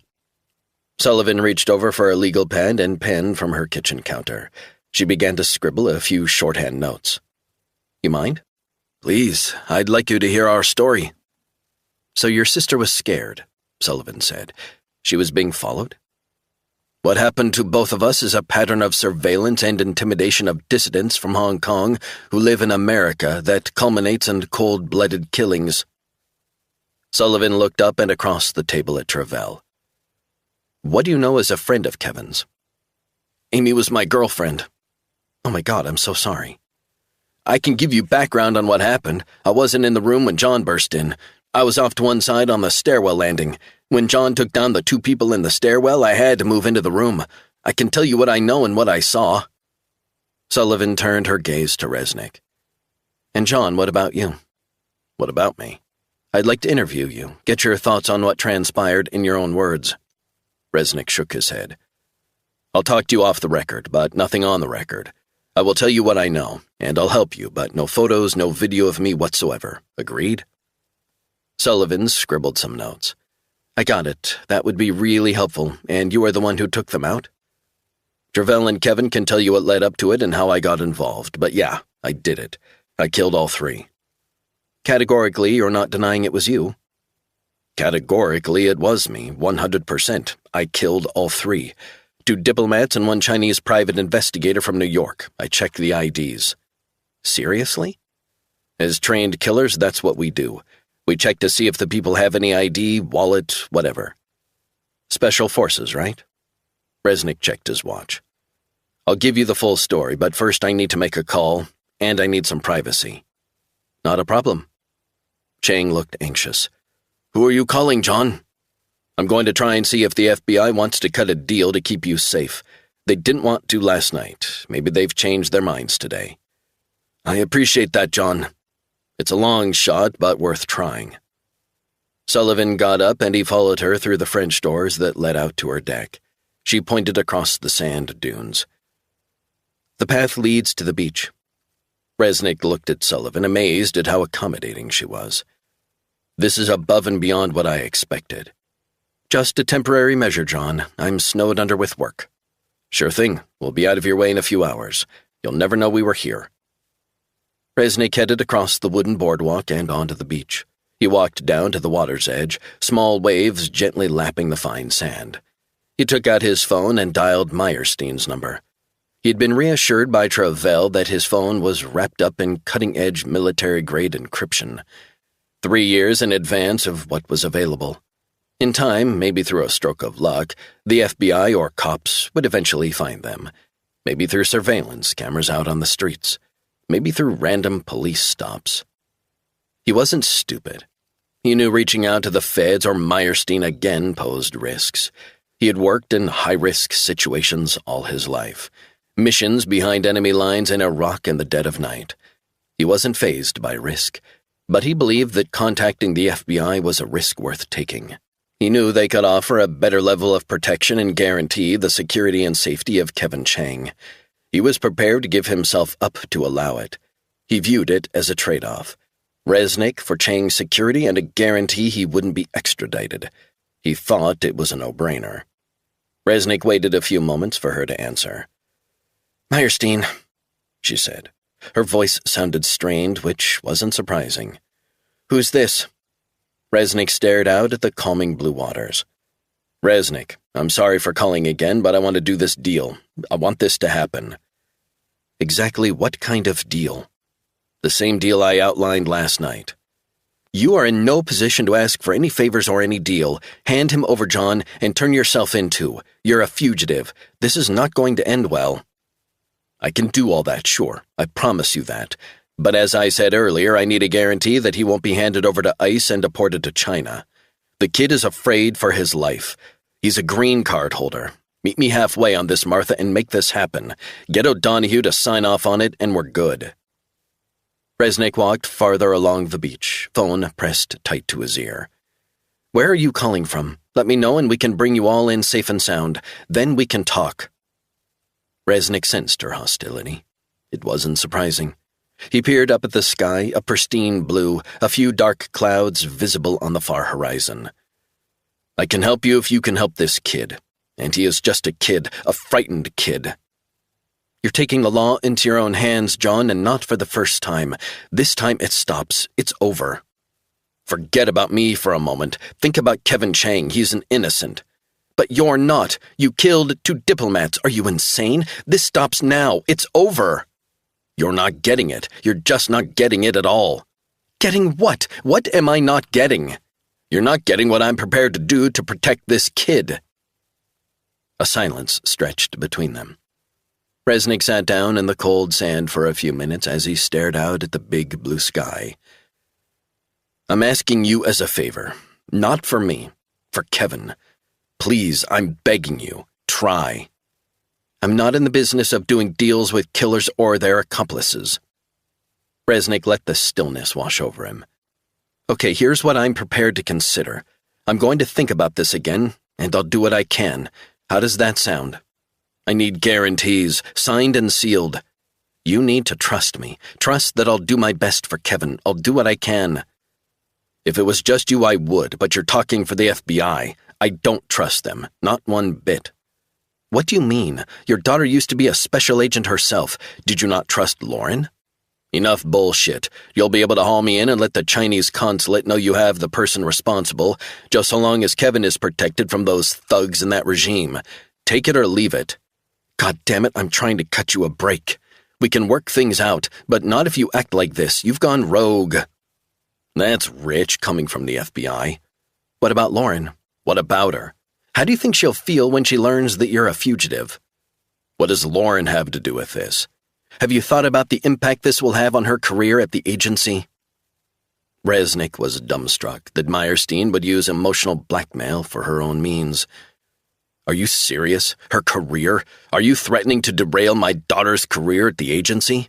Sullivan reached over for a legal pad and pen from her kitchen counter. She began to scribble a few shorthand notes. You mind? Please, I'd like you to hear our story. So your sister was scared, Sullivan said. She was being followed? What happened to both of us is a pattern of surveillance and intimidation of dissidents from Hong Kong who live in America that culminates in cold-blooded killings. Sullivan looked up and across the table at Travell. What do you know as a friend of Kevin's? Amy was my girlfriend. Oh my God, I'm so sorry. I can give you background on what happened. I wasn't in the room when John burst in. I was off to one side on the stairwell landing. When John took down the two people in the stairwell, I had to move into the room. I can tell you what I know and what I saw. Sullivan turned her gaze to Resnick. And John, what about you? What about me? I'd like to interview you, get your thoughts on what transpired in your own words. Resnick shook his head. I'll talk to you off the record, but nothing on the record. I will tell you what I know, and I'll help you, but no photos, no video of me whatsoever. Agreed? Sullivan scribbled some notes. I got it. That would be really helpful, and you are the one who took them out? Travell and Kevin can tell you what led up to it and how I got involved, but yeah, I did it. I killed all three. Categorically, you're not denying it was you? Categorically, it was me, 100%. I killed all three. 2 diplomats and 1 Chinese private investigator from New York. I checked the IDs. Seriously? As trained killers, that's what we do. We check to see if the people have any ID, wallet, whatever. Special forces, right? Resnick checked his watch. I'll give you the full story, but first I need to make a call, and I need some privacy. Not a problem. Chang looked anxious. Who are you calling, John? I'm going to try and see if the FBI wants to cut a deal to keep you safe. They didn't want to last night. Maybe they've changed their minds today. I appreciate that, John. It's a long shot, but worth trying. Sullivan got up and he followed her through the French doors that led out to her deck. She pointed across the sand dunes. The path leads to the beach. Resnick looked at Sullivan, amazed at how accommodating she was. This is above and beyond what I expected. Just a temporary measure, John. I'm snowed under with work. Sure thing. We'll be out of your way in a few hours. You'll never know we were here. Resnick headed across the wooden boardwalk and onto the beach. He walked down to the water's edge, small waves gently lapping the fine sand. He took out his phone and dialed Meyerstein's number. He'd been reassured by Travell that his phone was wrapped up in cutting-edge military-grade encryption, 3 years in advance of what was available. In time, maybe through a stroke of luck, the FBI or cops would eventually find them. Maybe through surveillance cameras out on the streets. Maybe through random police stops. He wasn't stupid. He knew reaching out to the feds or Meyerstein again posed risks. He had worked in high-risk situations all his life. Missions behind enemy lines in Iraq in the dead of night. He wasn't fazed by risk, but he believed that contacting the FBI was a risk worth taking. He knew they could offer a better level of protection and guarantee the security and safety of Kevin Chang. He was prepared to give himself up to allow it. He viewed it as a trade-off. Resnick for Chang's security and a guarantee he wouldn't be extradited. He thought it was a no-brainer. Resnick waited a few moments for her to answer. Meyerstein, she said. Her voice sounded strained, which wasn't surprising. Who's this? Resnick stared out at the calming blue waters. Resnick, I'm sorry for calling again, but I want to do this deal. I want this to happen. Exactly what kind of deal? The same deal I outlined last night. You are in no position to ask for any favors or any deal. Hand him over, John, and turn yourself in too. You're a fugitive. This is not going to end well. I can do all that, sure. I promise you that. But as I said earlier, I need a guarantee that he won't be handed over to ICE and deported to China. The kid is afraid for his life. He's a green card holder. Meet me halfway on this, Martha, and make this happen. Get O'Donoghue to sign off on it, and we're good. Resnick walked farther along the beach, phone pressed tight to his ear. Where are you calling from? Let me know and we can bring you all in safe and sound. Then we can talk. Resnick sensed her hostility. It wasn't surprising. He peered up at the sky, a pristine blue, a few dark clouds visible on the far horizon. I can help you if you can help this kid. And he is just a kid, a frightened kid. You're taking the law into your own hands, John, and not for the first time. This time it stops. It's over. Forget about me for a moment. Think about Kevin Chang. He's an innocent. But you're not. You killed 2 diplomats. Are you insane? This stops now. It's over. You're not getting it. You're just not getting it at all. Getting what? What am I not getting? You're not getting what I'm prepared to do to protect this kid. A silence stretched between them. Resnick sat down in the cold sand for a few minutes as he stared out at the big blue sky. I'm asking you as a favor. Not for me. For Kevin. Please, I'm begging you. Try. I'm not in the business of doing deals with killers or their accomplices. Resnick let the stillness wash over him. Okay, here's what I'm prepared to consider. I'm going to think about this again, and I'll do what I can. How does that sound? I need guarantees, signed and sealed. You need to trust me. Trust that I'll do my best for Kevin. I'll do what I can. If it was just you, I would, but you're talking for the FBI. I don't trust them, not one bit. What do you mean? Your daughter used to be a special agent herself. Did you not trust Lauren? Enough bullshit. You'll be able to haul me in and let the Chinese consulate know you have the person responsible, just so long as Kevin is protected from those thugs in that regime. Take it or leave it. God damn it, I'm trying to cut you a break. We can work things out, but not if you act like this. You've gone rogue. That's rich, coming from the FBI. What about Lauren? What about her? How do you think she'll feel when she learns that you're a fugitive? What does Lauren have to do with this? Have you thought about the impact this will have on her career at the agency? Resnick was dumbstruck that Meyerstein would use emotional blackmail for her own means. Are you serious? Her career? Are you threatening to derail my daughter's career at the agency?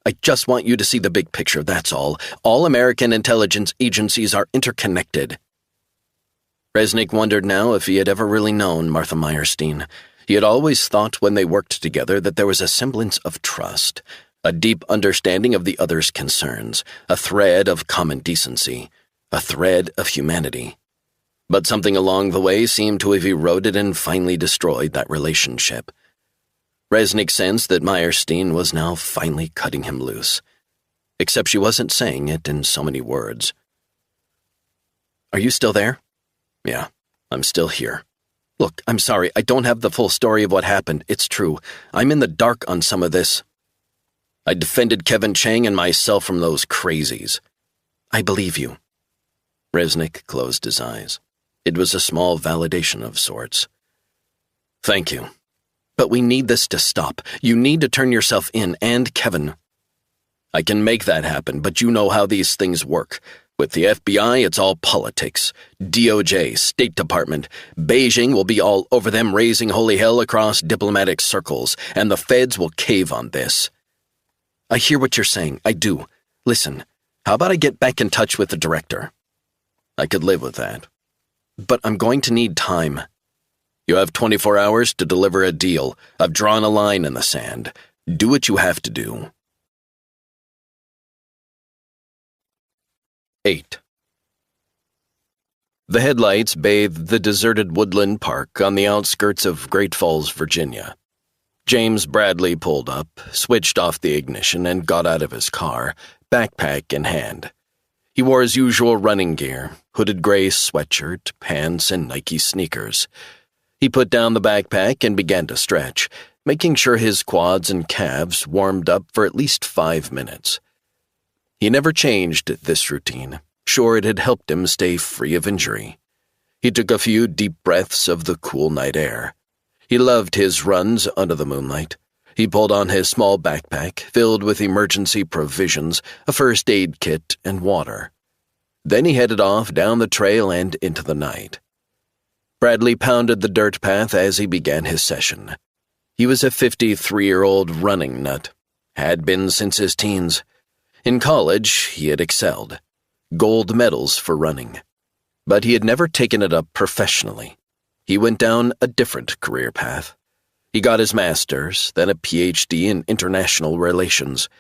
I just want you to see the big picture, that's all. All American intelligence agencies are interconnected. Resnick wondered now if he had ever really known Martha Meyerstein. He had always thought when they worked together that there was a semblance of trust, a deep understanding of the other's concerns, a thread of common decency, a thread of humanity. But something along the way seemed to have eroded and finally destroyed that relationship. Resnick sensed that Meyerstein was now finally cutting him loose, except she wasn't saying it in so many words. Are you still there? Yeah, I'm still here. Look, I'm sorry, I don't have the full story of what happened. It's true. I'm in the dark on some of this. I defended Kevin Chang and myself from those crazies. I believe you. Resnick closed his eyes. It was a small validation of sorts. Thank you. But we need this to stop. You need to turn yourself in, and Kevin. I can make that happen, but you know how these things work. With the FBI, it's all politics. DOJ, State Department. Beijing will be all over them, raising holy hell across diplomatic circles, and the feds will cave on this. I hear what you're saying. I do. Listen, how about I get back in touch with the director? I could live with that. But I'm going to need time. You have 24 hours to deliver a deal. I've drawn a line in the sand. Do what you have to do. 8. The headlights bathed the deserted woodland park on the outskirts of Great Falls, Virginia. James Bradley pulled up, switched off the ignition, and got out of his car, backpack in hand. He wore his usual running gear, hooded gray sweatshirt, pants, and Nike sneakers. He put down the backpack and began to stretch, making sure his quads and calves warmed up for at least 5 minutes. He never changed this routine, sure it had helped him stay free of injury. He took a few deep breaths of the cool night air. He loved his runs under the moonlight. He pulled on his small backpack, filled with emergency provisions, a first aid kit, and water. Then he headed off down the trail and into the night. Bradley pounded the dirt path as he began his session. He was a 53-year-old running nut, had been since his teens. In college, he had excelled. Gold medals for running. But he had never taken it up professionally. He went down a different career path. He got his master's, then a PhD in international relations.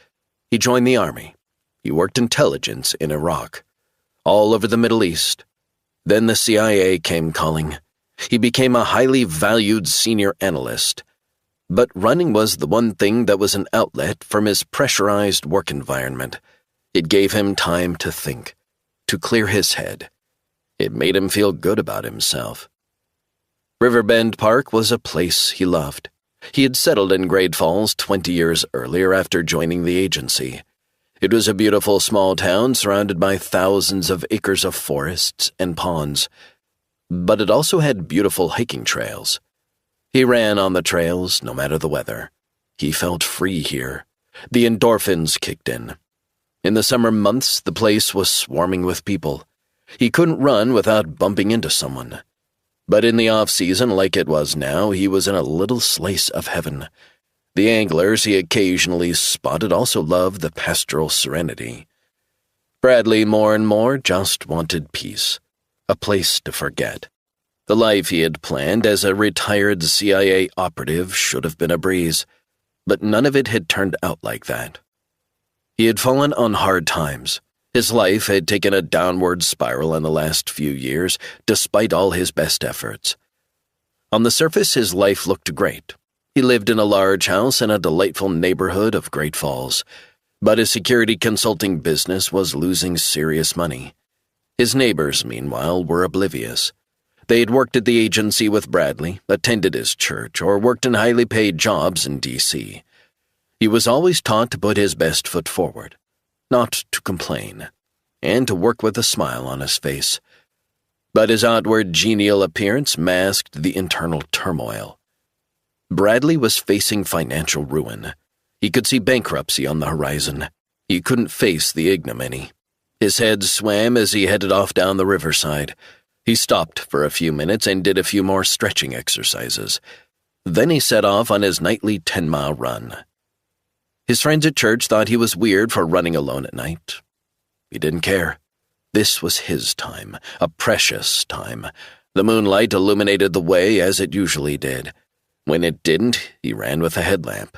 He joined the army. He worked intelligence in Iraq, all over the Middle East. Then the CIA came calling. He became a highly valued senior analyst. But running was the one thing that was an outlet from his pressurized work environment. It gave him time to think, to clear his head. It made him feel good about himself. Riverbend Park was a place he loved. He had settled in Great Falls 20 years earlier after joining the agency. It was a beautiful small town surrounded by thousands of acres of forests and ponds. But it also had beautiful hiking trails. He ran on the trails, no matter the weather. He felt free here. The endorphins kicked in. In the summer months, the place was swarming with people. He couldn't run without bumping into someone. But in the off-season, like it was now, he was in a little slice of heaven. The anglers he occasionally spotted also loved the pastoral serenity. Bradley, more and more, just wanted peace. A place to forget. The life he had planned as a retired CIA operative should have been a breeze, but none of it had turned out like that. He had fallen on hard times. His life had taken a downward spiral in the last few years, despite all his best efforts. On the surface, his life looked great. He lived in a large house in a delightful neighborhood of Great Falls. But his security consulting business was losing serious money. His neighbors, meanwhile, were oblivious. They had worked at the agency with Bradley, attended his church, or worked in highly paid jobs in D.C. He was always taught to put his best foot forward, not to complain, and to work with a smile on his face. But his outward genial appearance masked the internal turmoil. Bradley was facing financial ruin. He could see bankruptcy on the horizon. He couldn't face the ignominy. His head swam as he headed off down the riverside. He stopped for a few minutes and did a few more stretching exercises. Then he set off on his nightly 10-mile run. His friends at church thought he was weird for running alone at night. He didn't care. This was his time, a precious time. The moonlight illuminated the way as it usually did. When it didn't, he ran with a headlamp.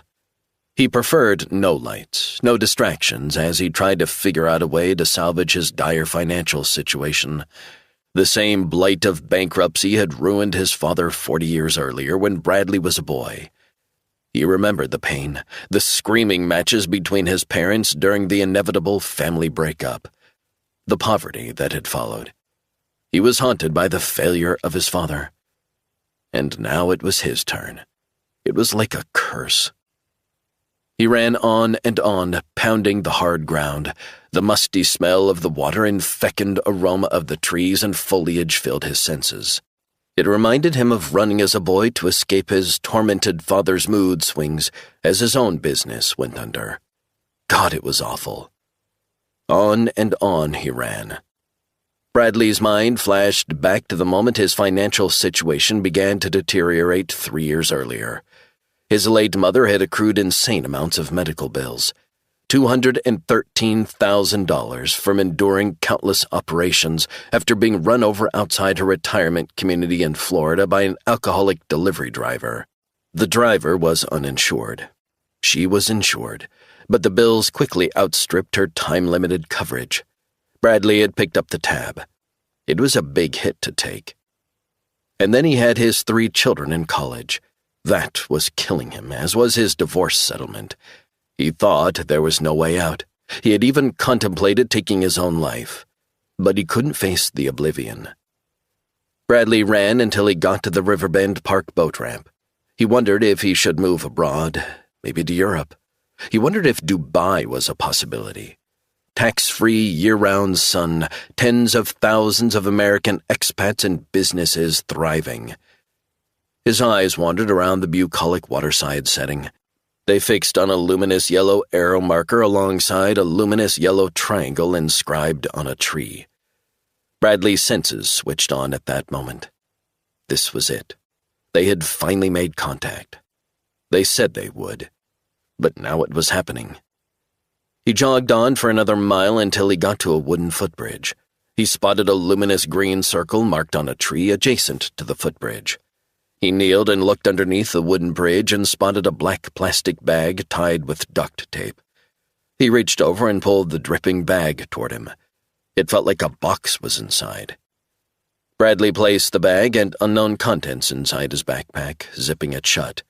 He preferred no lights, no distractions, as he tried to figure out a way to salvage his dire financial situation. The same blight of bankruptcy had ruined his father 40 years earlier when Bradley was a boy. He remembered the pain, the screaming matches between his parents during the inevitable family breakup, the poverty that had followed. He was haunted by the failure of his father. And now it was his turn. It was like a curse. He ran on and on, pounding the hard ground. The musty smell of the water and fecund aroma of the trees and foliage filled his senses. It reminded him of running as a boy to escape his tormented father's mood swings as his own business went under. God, it was awful. On and on he ran. Bradley's mind flashed back to the moment his financial situation began to deteriorate 3 years earlier. His late mother had accrued insane amounts of medical bills, $213,000 from enduring countless operations after being run over outside her retirement community in Florida by an alcoholic delivery driver. The driver was uninsured. She was insured, but the bills quickly outstripped her time-limited coverage. Bradley had picked up the tab. It was a big hit to take. And then he had his 3 children in college. That was killing him, as was his divorce settlement. He thought there was no way out. He had even contemplated taking his own life. But he couldn't face the oblivion. Bradley ran until he got to the Riverbend Park boat ramp. He wondered if he should move abroad, maybe to Europe. He wondered if Dubai was a possibility. Tax-free, year-round sun, tens of thousands of American expats and businesses thriving. His eyes wandered around the bucolic waterside setting. They fixed on a luminous yellow arrow marker alongside a luminous yellow triangle inscribed on a tree. Bradley's senses switched on at that moment. This was it. They had finally made contact. They said they would. But now it was happening. He jogged on for another mile until he got to a wooden footbridge. He spotted a luminous green circle marked on a tree adjacent to the footbridge. He kneeled and looked underneath the wooden bridge and spotted a black plastic bag tied with duct tape. He reached over and pulled the dripping bag toward him. It felt like a box was inside. Bradley placed the bag and unknown contents inside his backpack, zipping it shut.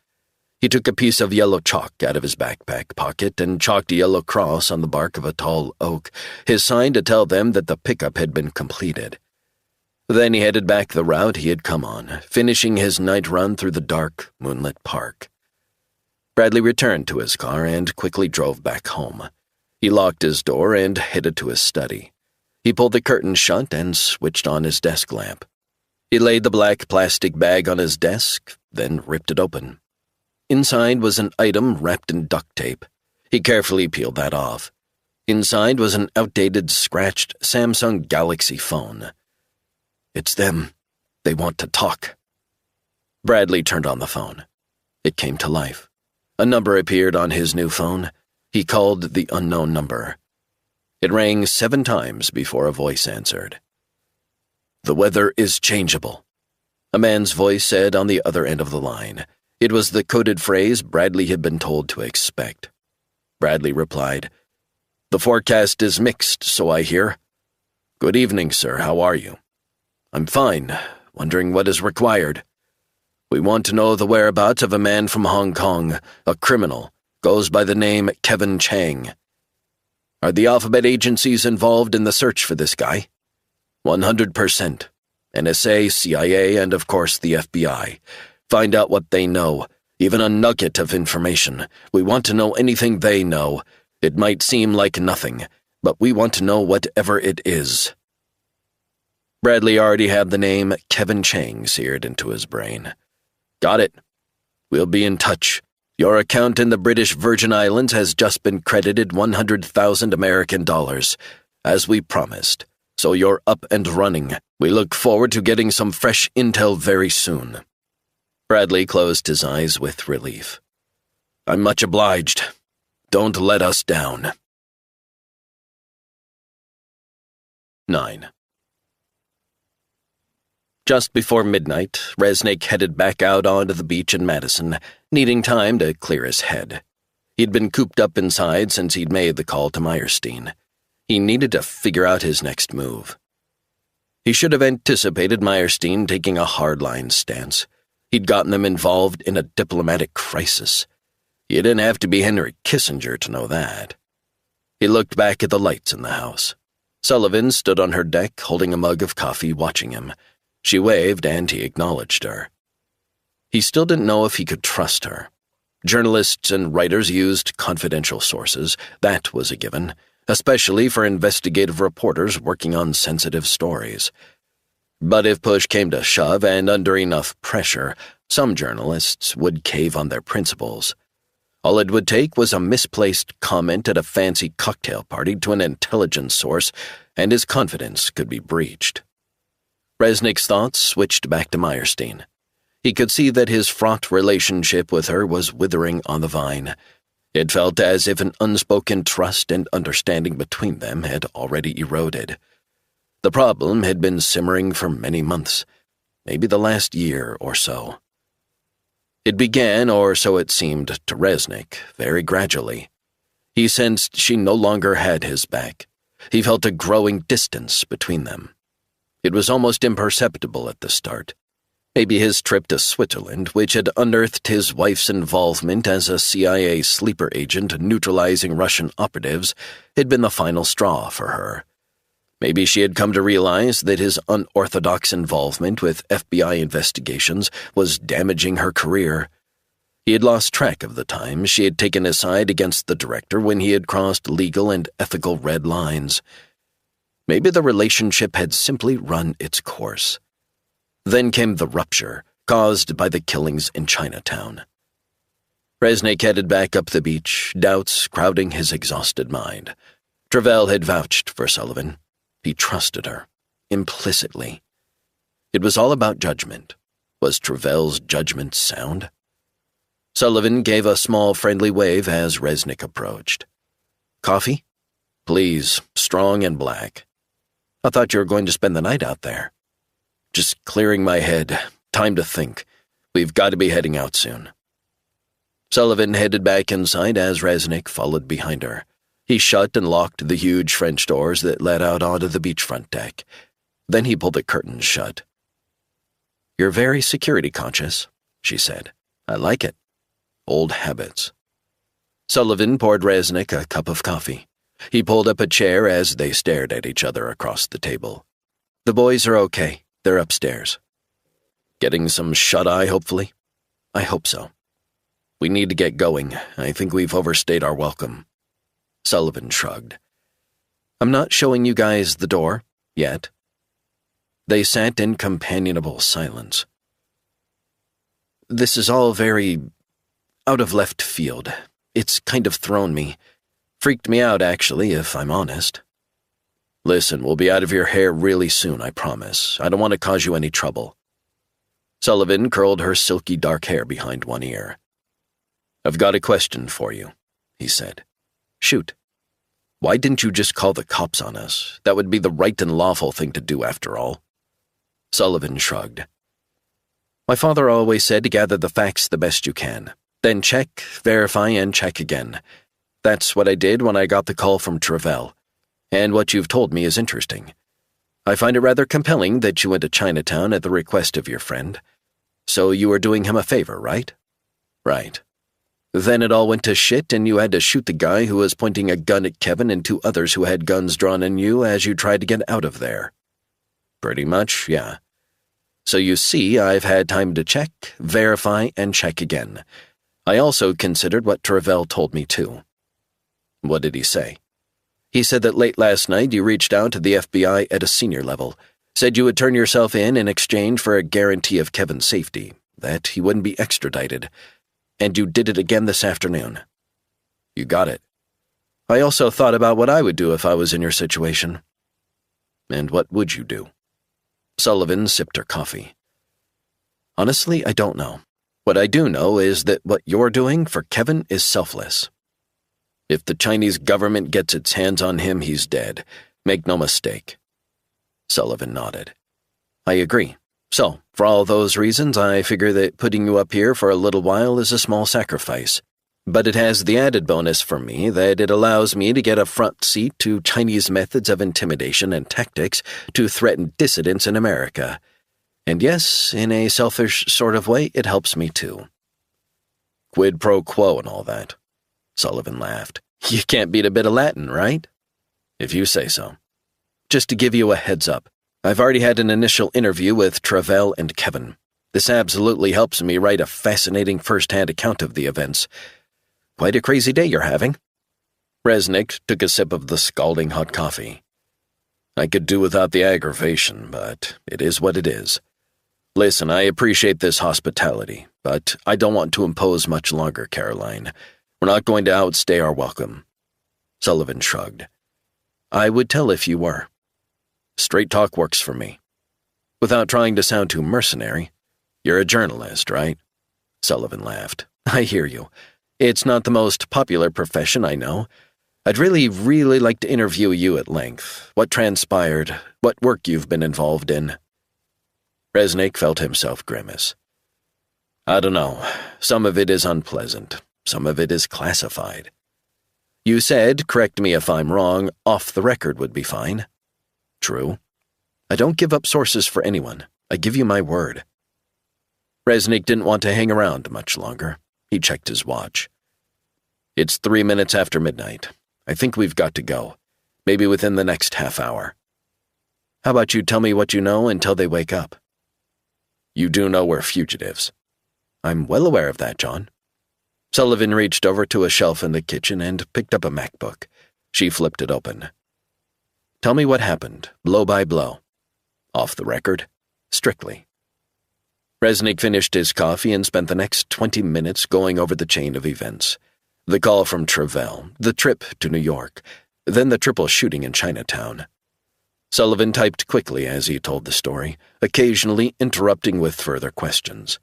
He took a piece of yellow chalk out of his backpack pocket and chalked a yellow cross on the bark of a tall oak, his sign to tell them that the pickup had been completed. Then he headed back the route he had come on, finishing his night run through the dark, moonlit park. Bradley returned to his car and quickly drove back home. He locked his door and headed to his study. He pulled the curtain shut and switched on his desk lamp. He laid the black plastic bag on his desk, then ripped it open. Inside was an item wrapped in duct tape. He carefully peeled that off. Inside was an outdated, scratched Samsung Galaxy phone. It's them. They want to talk. Bradley turned on the phone. It came to life. A number appeared on his new phone. He called the unknown number. It rang 7 times before a voice answered. "The weather is changeable," a man's voice said on the other end of the line. It was the coded phrase Bradley had been told to expect. Bradley replied, "The forecast is mixed, so I hear." "Good evening, sir. How are you?" "I'm fine. Wondering what is required." "We want to know the whereabouts of a man from Hong Kong, a criminal, goes by the name Kevin Chang." Are the alphabet agencies involved in the search for this guy? 100%. NSA, CIA, and of course the FBI. Find out what they know, even a nugget of information. We want to know anything they know. It might seem like nothing, but we want to know whatever it is. Bradley already had the name Kevin Chang seared into his brain. Got it. We'll be in touch. Your account in the British Virgin Islands has just been credited 100,000 American dollars, as we promised. So you're up and running. We look forward to getting some fresh intel very soon. Bradley closed his eyes with relief. I'm much obliged. Don't let us down. 9. Just before midnight, Resnick headed back out onto the beach in Madison, needing time to clear his head. He'd been cooped up inside since he'd made the call to Meyerstein. He needed to figure out his next move. He should have anticipated Meyerstein taking a hardline stance. He'd gotten them involved in a diplomatic crisis. You didn't have to be Henry Kissinger to know that. He looked back at the lights in the house. Sullivan stood on her deck holding a mug of coffee, watching him. She waved and he acknowledged her. He still didn't know if he could trust her. Journalists and writers used confidential sources, that was a given, especially for investigative reporters working on sensitive stories. But if push came to shove and under enough pressure, some journalists would cave on their principles. All it would take was a misplaced comment at a fancy cocktail party to an intelligence source, and his confidence could be breached. Resnick's thoughts switched back to Meyerstein. He could see that his fraught relationship with her was withering on the vine. It felt as if an unspoken trust and understanding between them had already eroded. The problem had been simmering for many months, maybe the last year or so. It began, or so it seemed to Resnick, very gradually. He sensed she no longer had his back. He felt a growing distance between them. It was almost imperceptible at the start. Maybe his trip to Switzerland, which had unearthed his wife's involvement as a CIA sleeper agent neutralizing Russian operatives, had been the final straw for her. Maybe she had come to realize that his unorthodox involvement with FBI investigations was damaging her career. He had lost track of the times she had taken his side against the director when he had crossed legal and ethical red lines. Maybe the relationship had simply run its course. Then came the rupture, caused by the killings in Chinatown. Resnick headed back up the beach, doubts crowding his exhausted mind. Travell had vouched for Sullivan. He trusted her, implicitly. It was all about judgment. Was Travell's judgment sound? Sullivan gave a small friendly wave as Resnick approached. Coffee? Please, strong and black. I thought you were going to spend the night out there. Just clearing my head. Time to think. We've got to be heading out soon. Sullivan headed back inside as Resnick followed behind her. He shut and locked the huge French doors that led out onto the beachfront deck. Then he pulled the curtains shut. You're very security conscious, she said. I like it. Old habits. Sullivan poured Resnick a cup of coffee. He pulled up a chair as they stared at each other across the table. The boys are okay. They're upstairs. Getting some shut-eye, hopefully? I hope so. We need to get going. I think we've overstayed our welcome. Sullivan shrugged. I'm not showing you guys the door, yet. They sat in companionable silence. This is all very out of left field. It's kind of thrown me. Freaked me out, actually, if I'm honest. Listen, we'll be out of your hair really soon, I promise. I don't want to cause you any trouble. Sullivan curled her silky dark hair behind one ear. I've got a question for you, he said. Shoot. Why didn't you just call the cops on us? That would be the right and lawful thing to do, after all. Sullivan shrugged. My father always said to gather the facts the best you can. Then check, verify, and check again. That's what I did when I got the call from Travell. And what you've told me is interesting. I find it rather compelling that you went to Chinatown at the request of your friend. So you were doing him a favor, right? Right. Then it all went to shit and you had to shoot the guy who was pointing a gun at Kevin and two others who had guns drawn on you as you tried to get out of there. Pretty much, yeah. So you see, I've had time to check, verify, and check again. I also considered what Travell told me too. What did he say? He said that late last night you reached out to the FBI at a senior level, said you would turn yourself in exchange for a guarantee of Kevin's safety, that he wouldn't be extradited, and you did it again this afternoon. You got it. I also thought about what I would do if I was in your situation. And what would you do? Sullivan sipped her coffee. Honestly, I don't know. What I do know is that what you're doing for Kevin is selfless. If the Chinese government gets its hands on him, he's dead. Make no mistake. Sullivan nodded. I agree. So, for all those reasons, I figure that putting you up here for a little while is a small sacrifice. But it has the added bonus for me that it allows me to get a front seat to Chinese methods of intimidation and tactics to threaten dissidents in America. And yes, in a selfish sort of way, it helps me too. Quid pro quo and all that. Sullivan laughed. You can't beat a bit of Latin, right? If you say so. Just to give you a heads up, I've already had an initial interview with Travell and Kevin. This absolutely helps me write a fascinating first-hand account of the events. Quite a crazy day you're having. Resnick took a sip of the scalding hot coffee. I could do without the aggravation, but it is what it is. Listen, I appreciate this hospitality, but I don't want to impose much longer, Caroline. We're not going to outstay our welcome. Sullivan shrugged. I would tell if you were. Straight talk works for me. Without trying to sound too mercenary, you're a journalist, right? Sullivan laughed. I hear you. It's not the most popular profession, I know. I'd really like to interview you at length. What transpired, what work you've been involved in. Resnick felt himself grimace. I don't know. Some of it is unpleasant. Some of it is classified. You said, correct me if I'm wrong, off the record would be fine. True. I don't give up sources for anyone. I give you my word. Resnick didn't want to hang around much longer. He checked his watch. It's 3 minutes after midnight. I think we've got to go. Maybe within the next half hour. How about you tell me what you know until they wake up? You do know we're fugitives. I'm well aware of that, John. Sullivan reached over to a shelf in the kitchen and picked up a MacBook. She flipped it open. Tell me what happened, blow by blow. Off the record? Strictly. Resnick finished his coffee and spent the next 20 minutes going over the chain of events. The call from Travell, the trip to New York, then the triple shooting in Chinatown. Sullivan typed quickly as he told the story, occasionally interrupting with further questions.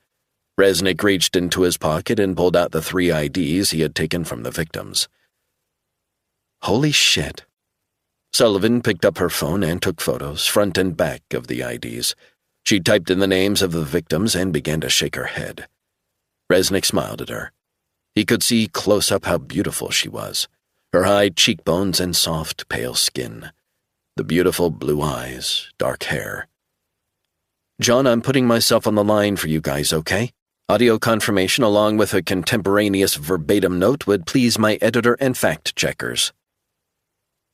Resnick reached into his pocket and pulled out the 3 IDs he had taken from the victims. Holy shit. Sullivan picked up her phone and took photos, front and back, of the IDs. She typed in the names of the victims and began to shake her head. Resnick smiled at her. He could see close up how beautiful she was, her high cheekbones and soft, pale skin, the beautiful blue eyes, dark hair. John, I'm putting myself on the line for you guys, okay? Audio confirmation along with a contemporaneous verbatim note would please my editor and fact-checkers.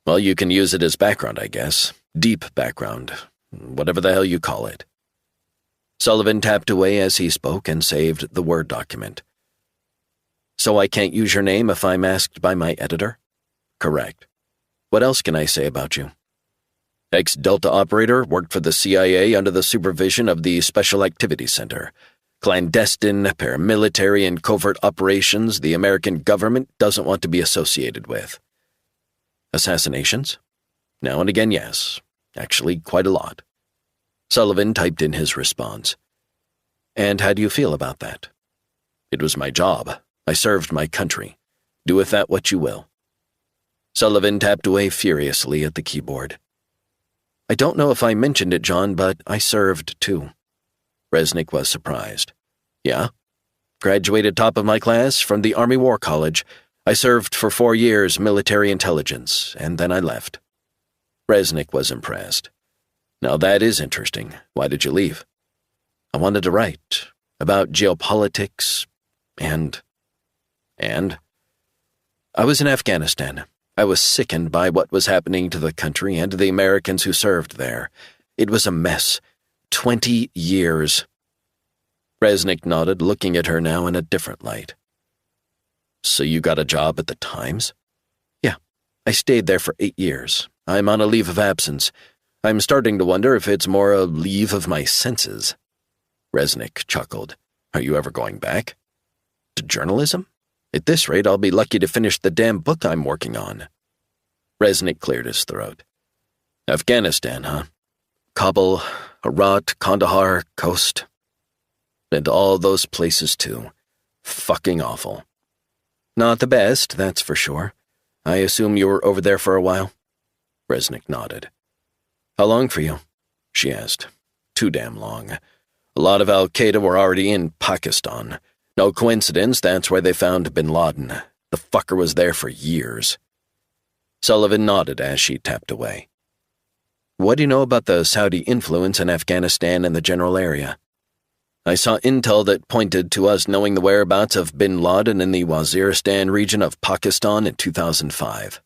Well, you can use it as background, I guess. Deep background. Whatever the hell you call it. Sullivan tapped away as he spoke and saved the Word document. So I can't use your name if I'm asked by my editor? Correct. What else can I say about you? Ex-Delta operator, worked for the CIA under the supervision of the Special Activities Center. Clandestine, paramilitary, and covert operations the American government doesn't want to be associated with. Assassinations? Now and again, yes. Actually, quite a lot. Sullivan typed in his response. And how do you feel about that? It was my job. I served my country. Do with that what you will. Sullivan tapped away furiously at the keyboard. I don't know if I mentioned it, John, but I served too. Resnick was surprised. Yeah? Graduated top of my class from the Army War College. I served for 4 years military intelligence, and then I left. Resnick was impressed. Now that is interesting. Why did you leave? I wanted to write about geopolitics and... And? I was in Afghanistan. I was sickened by what was happening to the country and the Americans who served there. It was a mess. 20 years. Resnick nodded, looking at her now in a different light. So you got a job at the Times? Yeah, I stayed there for 8 years. I'm on a leave of absence. I'm starting to wonder if it's more a leave of my senses. Resnick chuckled. Are you ever going back? To journalism? At this rate, I'll be lucky to finish the damn book I'm working on. Resnick cleared his throat. Afghanistan, huh? Kabul, Herat, Kandahar, Khost. And all those places, too. Fucking awful. Not the best, that's for sure. I assume you were over there for a while? Resnick nodded. How long for you? She asked. Too damn long. A lot of Al-Qaeda were already in Pakistan. No coincidence, that's where they found bin Laden. The fucker was there for years. Sullivan nodded as she tapped away. What do you know about the Saudi influence in Afghanistan and the general area? I saw intel that pointed to us knowing the whereabouts of bin Laden in the Waziristan region of Pakistan in 2005.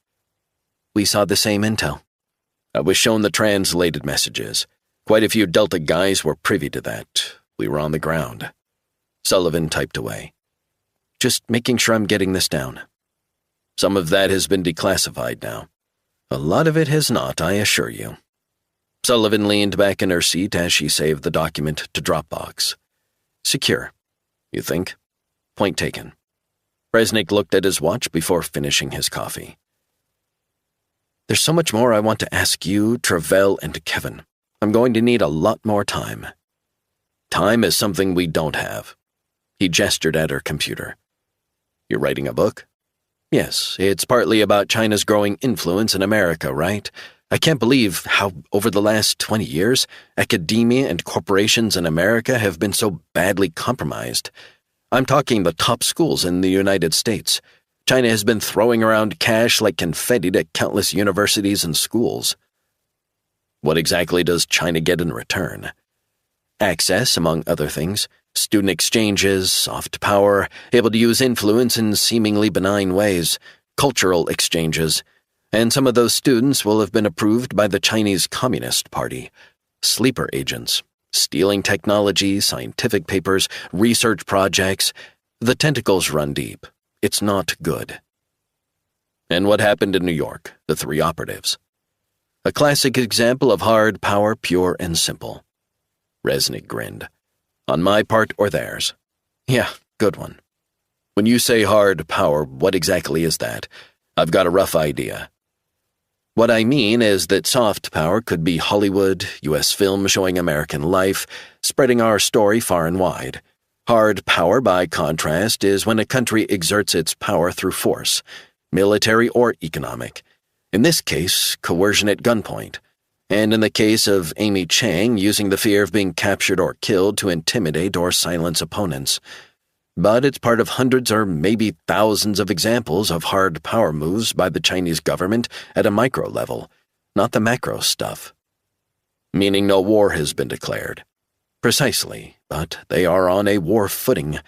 We saw the same intel. I was shown the translated messages. Quite a few Delta guys were privy to that. We were on the ground. Sullivan typed away. Just making sure I'm getting this down. Some of that has been declassified now. A lot of it has not, I assure you. Sullivan leaned back in her seat as she saved the document to Dropbox. Secure, you think? Point taken. Resnick looked at his watch before finishing his coffee. There's so much more I want to ask you, Travell, and Kevin. I'm going to need a lot more time. Time is something we don't have. He gestured at her computer. You're writing a book? Yes, it's partly about China's growing influence in America, right? I can't believe how, over the last 20 years, academia and corporations in America have been so badly compromised. I'm talking the top schools in the United States. China has been throwing around cash like confetti to countless universities and schools. What exactly does China get in return? Access, among other things, student exchanges, soft power, able to use influence in seemingly benign ways, cultural exchanges, and some of those students will have been approved by the Chinese Communist Party. Sleeper agents, stealing technology, scientific papers, research projects. The tentacles run deep. It's not good. And what happened in New York, the 3 operatives? A classic example of hard power, pure and simple. Resnick grinned. On my part or theirs? Yeah, good one. When you say hard power, what exactly is that? I've got a rough idea. What I mean is that soft power could be Hollywood, U.S. film showing American life, spreading our story far and wide. Hard power, by contrast, is when a country exerts its power through force, military or economic. In this case, coercion at gunpoint. And in the case of Amy Chang, using the fear of being captured or killed to intimidate or silence opponents. But it's part of hundreds or maybe thousands of examples of hard power moves by the Chinese government at a micro level, not the macro stuff. Meaning no war has been declared. Precisely, but they are on a war footing.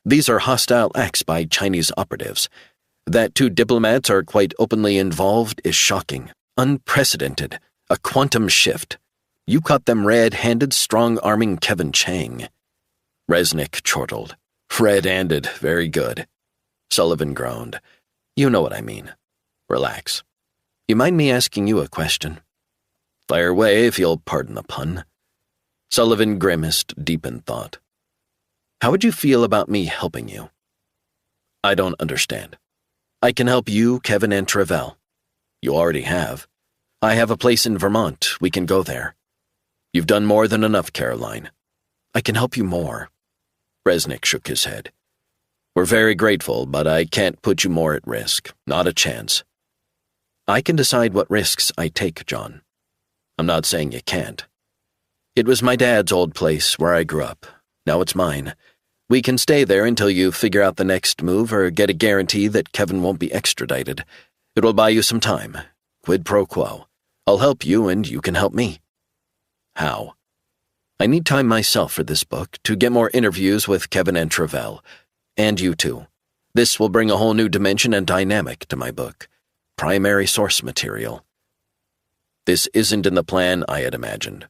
These are hostile acts by Chinese operatives. That 2 diplomats are quite openly involved is shocking, unprecedented, a quantum shift. You caught them red-handed strong-arming Kevin Chang. Resnick chortled. Red-handed, very good. Sullivan groaned. You know what I mean. Relax. You mind me asking you a question? Fire away, if you'll pardon the pun. Sullivan grimaced, deep in thought. How would you feel about me helping you? I don't understand. I can help you, Kevin, and Travell. You already have. I have a place in Vermont. We can go there. You've done more than enough, Caroline. I can help you more. Resnick shook his head. We're very grateful, but I can't put you more at risk. Not a chance. I can decide what risks I take, John. I'm not saying you can't. It was my dad's old place where I grew up. Now it's mine. We can stay there until you figure out the next move or get a guarantee that Kevin won't be extradited. It will buy you some time. Quid pro quo. I'll help you and you can help me. How? I need time myself for this book to get more interviews with Kevin and Travell. And you too. This will bring a whole new dimension and dynamic to my book. Primary source material. This isn't in the plan I had imagined.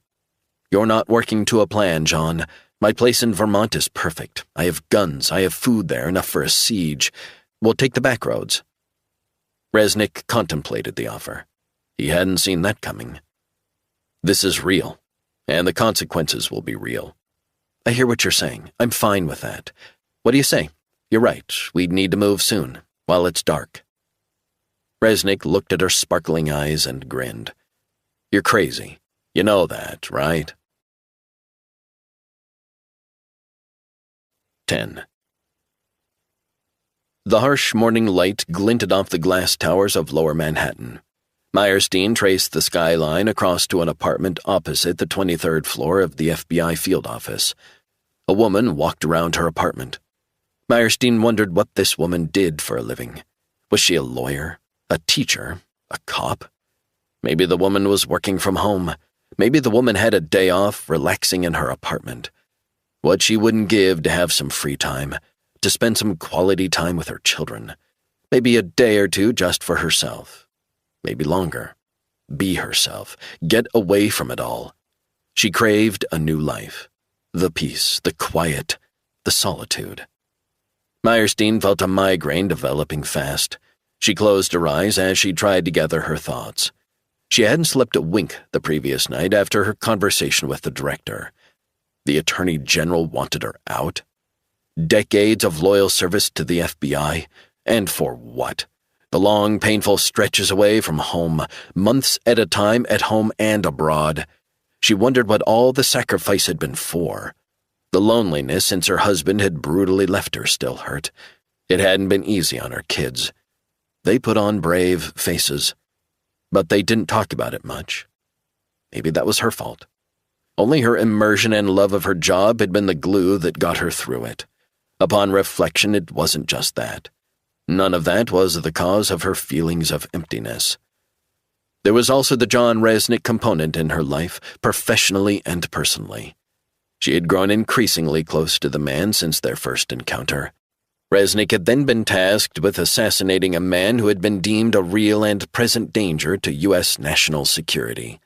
You're not working to a plan, John. My place in Vermont is perfect. I have guns. I have food there, enough for a siege. We'll take the back roads. Resnick contemplated the offer. He hadn't seen that coming. This is real, and the consequences will be real. I hear what you're saying. I'm fine with that. What do you say? You're right. We'd need to move soon, while it's dark. Resnick looked at her sparkling eyes and grinned. You're crazy. You know that, right? 10. The harsh morning light glinted off the glass towers of Lower Manhattan. Meyerstein traced the skyline across to an apartment opposite the 23rd floor of the FBI field office. A woman walked around her apartment. Meyerstein wondered what this woman did for a living. Was she a lawyer? A teacher? A cop? Maybe the woman was working from home. Maybe the woman had a day off, relaxing in her apartment. What she wouldn't give to have some free time, to spend some quality time with her children. Maybe a day or two just for herself. Maybe longer. Be herself. Get away from it all. She craved a new life. The peace, the quiet, the solitude. Meyerstein felt a migraine developing fast. She closed her eyes as she tried to gather her thoughts. She hadn't slept a wink the previous night after her conversation with the director. The Attorney General wanted her out? Decades of loyal service to the FBI, and for what? The long, painful stretches away from home, months at a time at home and abroad. She wondered what all the sacrifice had been for. The loneliness since her husband had brutally left her still hurt. It hadn't been easy on her kids. They put on brave faces, but they didn't talk about it much. Maybe that was her fault. Only her immersion and love of her job had been the glue that got her through it. Upon reflection, it wasn't just that. None of that was the cause of her feelings of emptiness. There was also the John Resnick component in her life, professionally and personally. She had grown increasingly close to the man since their first encounter. Resnick had then been tasked with assassinating a man who had been deemed a real and present danger to U.S. national security.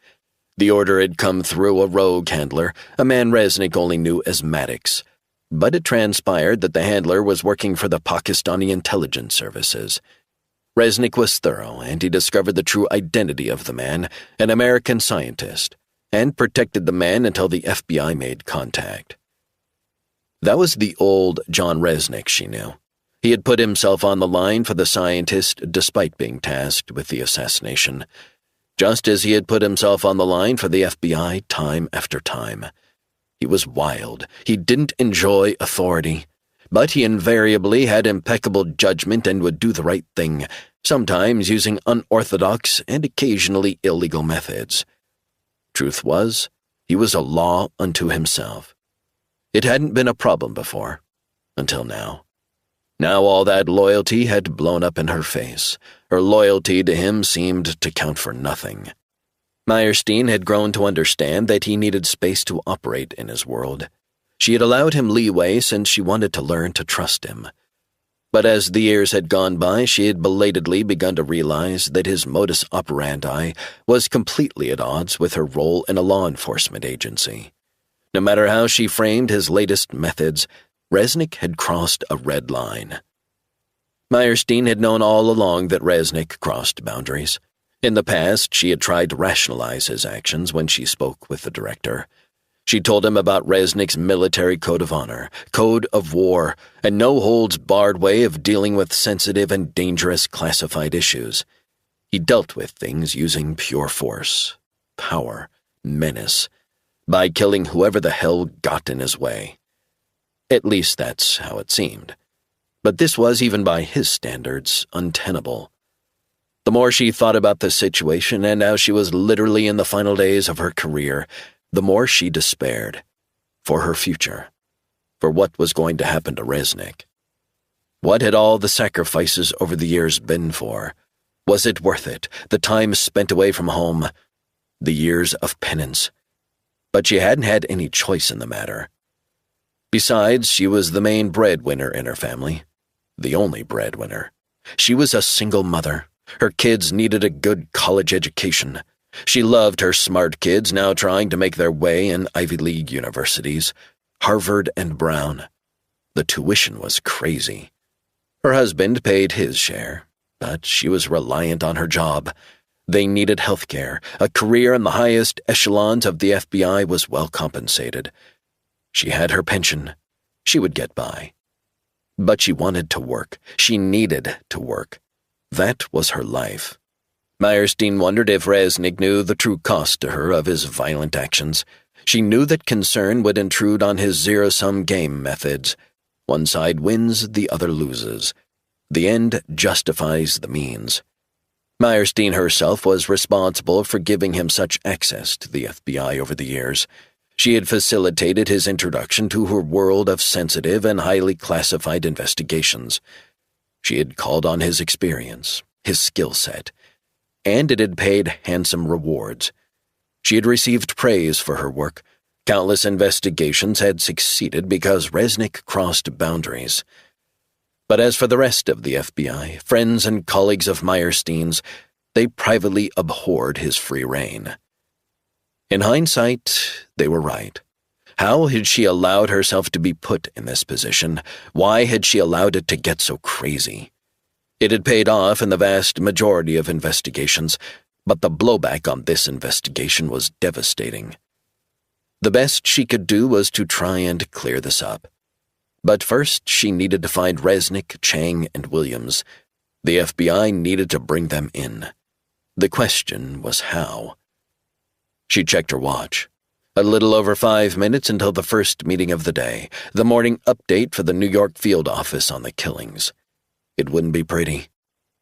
The order had come through a rogue handler, a man Resnick only knew as Maddox. But it transpired that the handler was working for the Pakistani intelligence services. Resnick was thorough, and he discovered the true identity of the man, an American scientist, and protected the man until the FBI made contact. That was the old John Resnick she knew. He had put himself on the line for the scientist despite being tasked with the assassination, just as he had put himself on the line for the FBI time after time. He was wild. He didn't enjoy authority, but he invariably had impeccable judgment and would do the right thing, sometimes using unorthodox and occasionally illegal methods. Truth was, he was a law unto himself. It hadn't been a problem before, until now. Now all that loyalty had blown up in her face. Her loyalty to him seemed to count for nothing. Meyerstein had grown to understand that he needed space to operate in his world. She had allowed him leeway since she wanted to learn to trust him. But as the years had gone by, she had belatedly begun to realize that his modus operandi was completely at odds with her role in a law enforcement agency. No matter how she framed his latest methods, Resnick had crossed a red line. Meyerstein had known all along that Resnick crossed boundaries. In the past, she had tried to rationalize his actions when she spoke with the director. She told him about Resnick's military code of honor, code of war, and no-holds-barred way of dealing with sensitive and dangerous classified issues. He dealt with things using pure force, power, menace, by killing whoever the hell got in his way. At least that's how it seemed. But this was, even by his standards, untenable. The more she thought about the situation and how she was literally in the final days of her career, the more she despaired. For her future. For what was going to happen to Resnick. What had all the sacrifices over the years been for? Was it worth it, the time spent away from home? The years of penance? But she hadn't had any choice in the matter. Besides, she was the main breadwinner in her family. the only breadwinner. She was a single mother. Her kids needed a good college education. She loved her smart kids now trying to make their way in Ivy League universities, Harvard and Brown. The tuition was crazy. Her husband paid his share, but she was reliant on her job. They needed health care. A career in the highest echelons of the FBI was well compensated. She had her pension. She would get by. But she wanted to work. She needed to work. That was her life. Meyerstein wondered if Resnick knew the true cost to her of his violent actions. She knew that concern would intrude on his zero-sum game methods. One side wins, the other loses. The end justifies the means. Meyerstein herself was responsible for giving him such access to the FBI over the years. She had facilitated his introduction to her world of sensitive and highly classified investigations. She had called on his experience, his skill set, and it had paid handsome rewards. She had received praise for her work. Countless investigations had succeeded because Resnick crossed boundaries. But as for the rest of the FBI, friends and colleagues of Meyerstein's, they privately abhorred his free reign. In hindsight, they were right. How had she allowed herself to be put in this position? Why had she allowed it to get so crazy? It had paid off in the vast majority of investigations, but the blowback on this investigation was devastating. The best she could do was to try and clear this up. But first, she needed to find Resnick, Chang, and Williams. The FBI needed to bring them in. The question was how. She checked her watch. A little over 5 minutes until the first meeting of the day, the morning update for the New York field office on the killings. It wouldn't be pretty.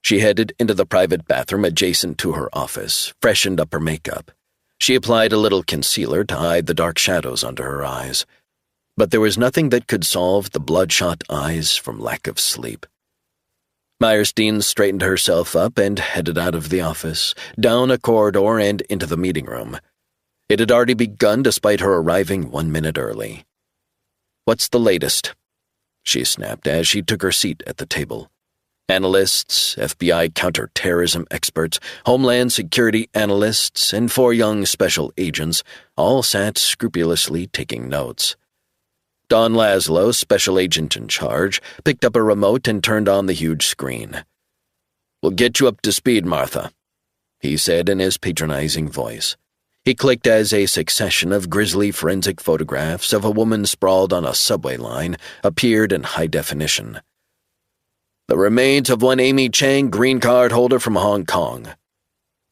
She headed into the private bathroom adjacent to her office, freshened up her makeup. She applied a little concealer to hide the dark shadows under her eyes. But there was nothing that could solve the bloodshot eyes from lack of sleep. Meyerstein straightened herself up and headed out of the office, down a corridor and into the meeting room. It had already begun despite her arriving 1 minute early. "What's the latest?" she snapped as she took her seat at the table. Analysts, FBI counterterrorism experts, Homeland Security analysts, and 4 young special agents all sat scrupulously taking notes. Don Laszlo, special agent in charge, picked up a remote and turned on the huge screen. "We'll get you up to speed, Martha," he said in his patronizing voice. He clicked as a succession of grisly forensic photographs of a woman sprawled on a subway line appeared in high definition. "The remains of one Amy Chang, green card holder from Hong Kong."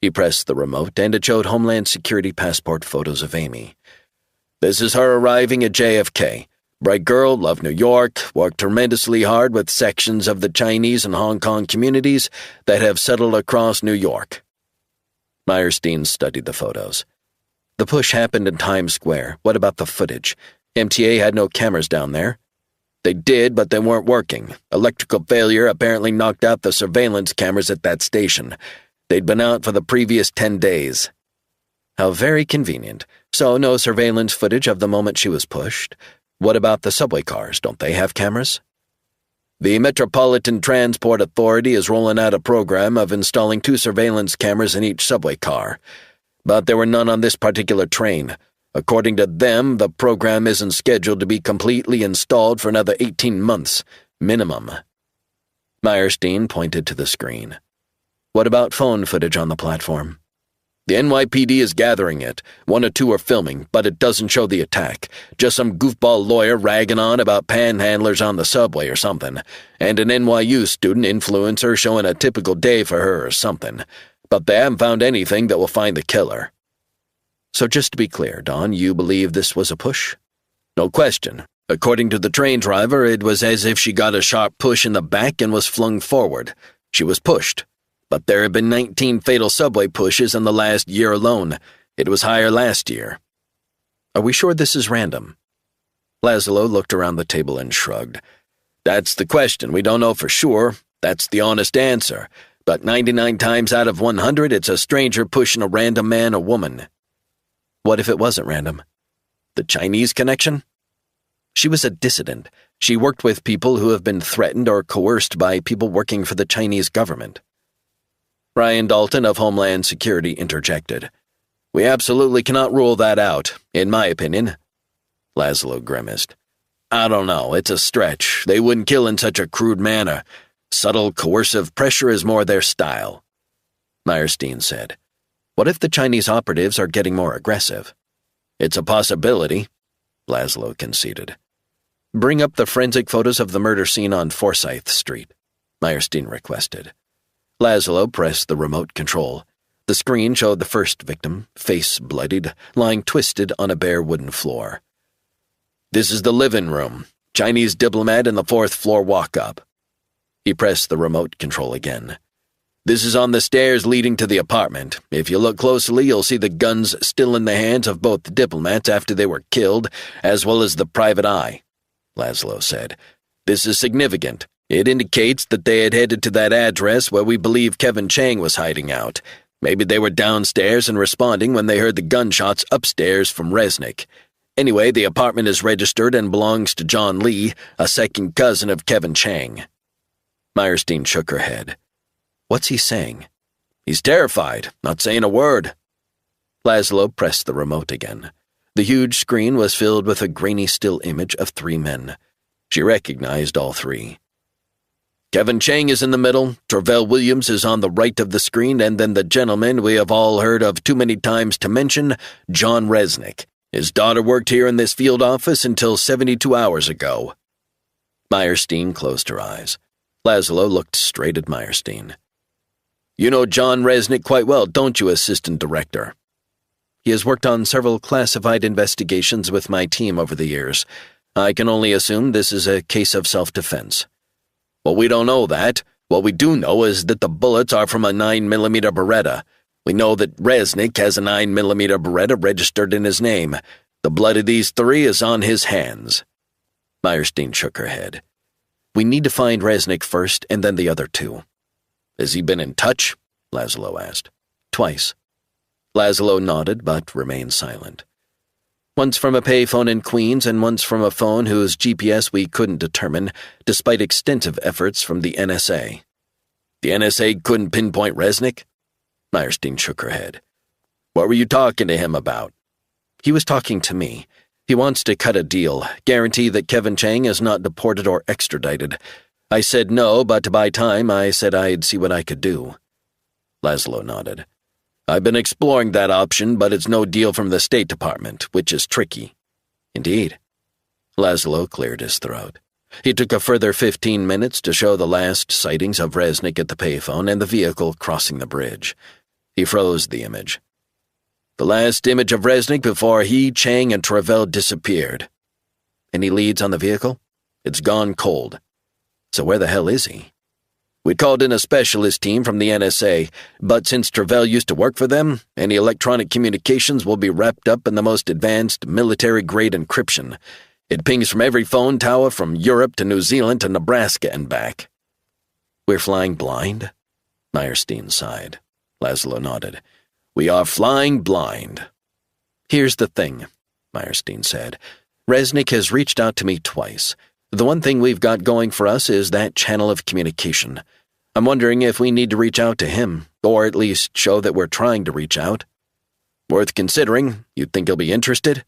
He pressed the remote and it showed Homeland Security passport photos of Amy. "This is her arriving at JFK. Bright girl, loved New York, worked tremendously hard with sections of the Chinese and Hong Kong communities that have settled across New York." Meyerstein studied the photos. "The push happened in Times Square. What about the footage? MTA had no cameras down there." "They did, but they weren't working. Electrical failure apparently knocked out the surveillance cameras at that station. They'd been out for the previous 10 days. "How very convenient. So no surveillance footage of the moment she was pushed. What about the subway cars? Don't they have cameras?" "The Metropolitan Transport Authority is rolling out a program of installing 2 surveillance cameras in each subway car. But there were none on this particular train. According to them, the program isn't scheduled to be completely installed for another 18 months, minimum." Meyerstein pointed to the screen. "What about phone footage on the platform?" "The NYPD is gathering it. 1 or 2 are filming, but it doesn't show the attack. Just some goofball lawyer ragging on about panhandlers on the subway or something, and an NYU student influencer showing a typical day for her or something. But they haven't found anything that will find the killer." "So just to be clear, Don, you believe this was a push?" "No question. According to the train driver, it was as if she got a sharp push in the back and was flung forward. She was pushed. But there have been 19 fatal subway pushes in the last year alone. It was higher last year." "Are we sure this is random?" Laszlo looked around the table and shrugged. "That's the question. We don't know for sure. That's the honest answer. But 99 times out of 100, it's a stranger pushing a random man or woman." "What if it wasn't random?" "The Chinese connection?" "She was a dissident. She worked with people who have been threatened or coerced by people working for the Chinese government. Ryan Dalton of Homeland Security interjected. We absolutely cannot rule that out, in my opinion. Laszlo grimaced. I don't know, it's a stretch. They wouldn't kill in such a crude manner. Subtle, coercive pressure is more their style. Meyerstein said, What if the Chinese operatives are getting more aggressive? It's a possibility, Laszlo conceded. Bring up the forensic photos of the murder scene on Forsyth Street, Meyerstein requested. Laszlo pressed the remote control. The screen showed the first victim, face bloodied, lying twisted on a bare wooden floor. This is the living room. Chinese diplomat in the 4th floor walk-up. He pressed the remote control again. This is on the stairs leading to the apartment. If you look closely, you'll see the guns still in the hands of both the diplomats after they were killed, as well as the private eye, Laszlo said. This is significant. It indicates that they had headed to that address where we believe Kevin Chang was hiding out. Maybe they were downstairs and responding when they heard the gunshots upstairs from Resnick. Anyway, the apartment is registered and belongs to John Lee, a second cousin of Kevin Chang. Meyerstein shook her head. What's he saying? He's terrified, not saying a word. Laszlo pressed the remote again. The huge screen was filled with a grainy still image of 3 men. She recognized all 3. Kevin Chang is in the middle, Tervel Williams is on the right of the screen, and then the gentleman we have all heard of too many times to mention, John Resnick. His daughter worked here in this field office until 72 hours ago. Meyerstein closed her eyes. Laszlo looked straight at Meyerstein. You know John Resnick quite well, don't you, Assistant Director? He has worked on several classified investigations with my team over the years. I can only assume this is a case of self-defense. Well, we don't know that. What we do know is that the bullets are from a 9mm Beretta. We know that Resnick has a 9mm Beretta registered in his name. The blood of these 3 is on his hands. Meyerstein shook her head. We need to find Resnick first, and then the other 2. Has he been in touch? Laszlo asked. Twice. Laszlo nodded, but remained silent. Once from a payphone in Queens and once from a phone whose GPS we couldn't determine, despite extensive efforts from the NSA. The NSA couldn't pinpoint Resnick? Meyerstein shook her head. What were you talking to him about? He was talking to me. He wants to cut a deal, guarantee that Kevin Chang is not deported or extradited. I said no, but to buy time, I said I'd see what I could do. Laszlo nodded. I've been exploring that option, but it's no deal from the State Department, which is tricky. Indeed. Laszlo cleared his throat. He took a further 15 minutes to show the last sightings of Resnick at the payphone and the vehicle crossing the bridge. He froze the image. The last image of Resnick before he, Chang, and Tervel disappeared. Any leads on the vehicle? It's gone cold. So where the hell is he? We called in a specialist team from the NSA, but since Tervel used to work for them, any electronic communications will be wrapped up in the most advanced military-grade encryption. It pings from every phone tower from Europe to New Zealand to Nebraska and back. We're flying blind? Meyerstein sighed. Laszlo nodded. We are flying blind. Here's the thing, Meyerstein said. Resnick has reached out to me twice. The one thing we've got going for us is that channel of communication. I'm wondering if we need to reach out to him, or at least show that we're trying to reach out. Worth considering. You think he'll be interested?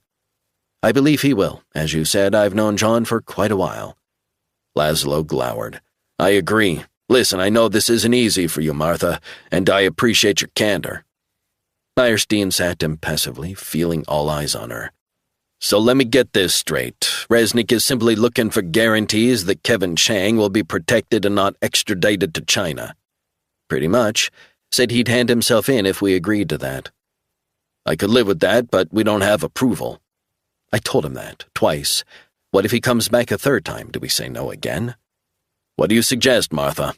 I believe he will. As you said, I've known John for quite a while. Laszlo glowered. I agree. Listen, I know this isn't easy for you, Martha, and I appreciate your candor. Meyerstein sat impassively, feeling all eyes on her. So let me get this straight. Resnick is simply looking for guarantees that Kevin Chang will be protected and not extradited to China. Pretty much. Said he'd hand himself in if we agreed to that. I could live with that, but we don't have approval. I told him that, twice. What if he comes back a 3rd time? Do we say no again? What do you suggest, Martha?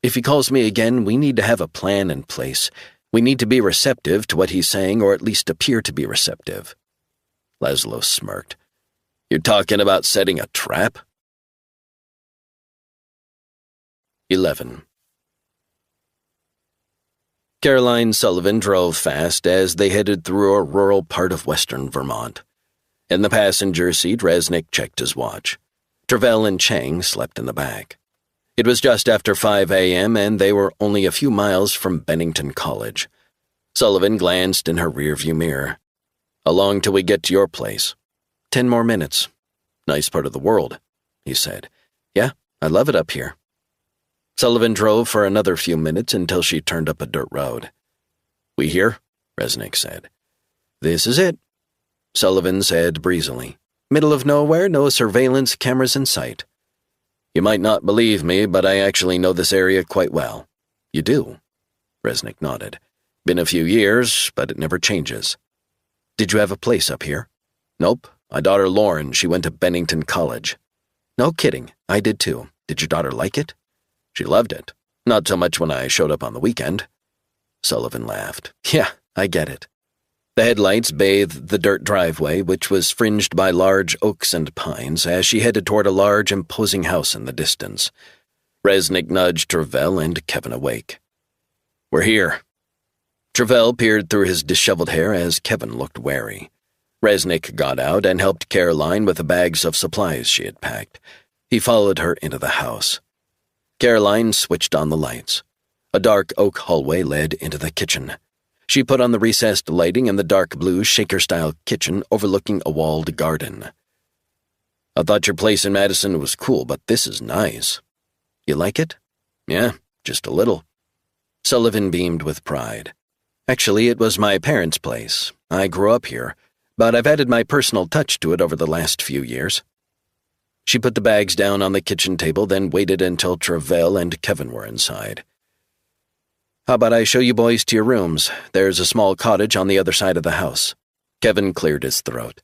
If he calls me again, we need to have a plan in place. We need to be receptive to what he's saying, or at least appear to be receptive. Laszlo smirked. You're talking about setting a trap? 11. Caroline Sullivan drove fast as they headed through a rural part of western Vermont. In the passenger seat, Resnick checked his watch. Travell and Chang slept in the back. It was just after 5 a.m., and they were only a few miles from Bennington College. Sullivan glanced in her rearview mirror. "How long till we get to your place?" 10 more minutes. "Nice part of the world," he said. "Yeah, I love it up here." Sullivan drove for another few minutes until she turned up a dirt road. "We here?" Resnick said. "This is it," Sullivan said breezily. "Middle of nowhere, no surveillance cameras in sight." "You might not believe me, but I actually know this area quite well." "You do?" Resnick nodded. "Been a few years, but it never changes." "Did you have a place up here?" "Nope. My daughter Lauren, she went to Bennington College." "No kidding. I did too. Did your daughter like it?" "She loved it. Not so much when I showed up on the weekend." Sullivan laughed. "Yeah, I get it." The headlights bathed the dirt driveway, which was fringed by large oaks and pines, as she headed toward a large, imposing house in the distance. Resnick nudged Travell and Kevin awake. "We're here." Travell peered through his disheveled hair as Kevin looked wary. Resnick got out and helped Caroline with the bags of supplies she had packed. He followed her into the house. Caroline switched on the lights. A dark oak hallway led into the kitchen. She put on the recessed lighting in the dark blue shaker-style kitchen overlooking a walled garden. "I thought your place in Madison was cool, but this is nice." "You like it?" "Yeah, just a little." Sullivan beamed with pride. "Actually, it was my parents' place. I grew up here, but I've added my personal touch to it over the last few years." She put the bags down on the kitchen table, then waited until Travell and Kevin were inside. "How about I show you boys to your rooms? There's a small cottage on the other side of the house." Kevin cleared his throat.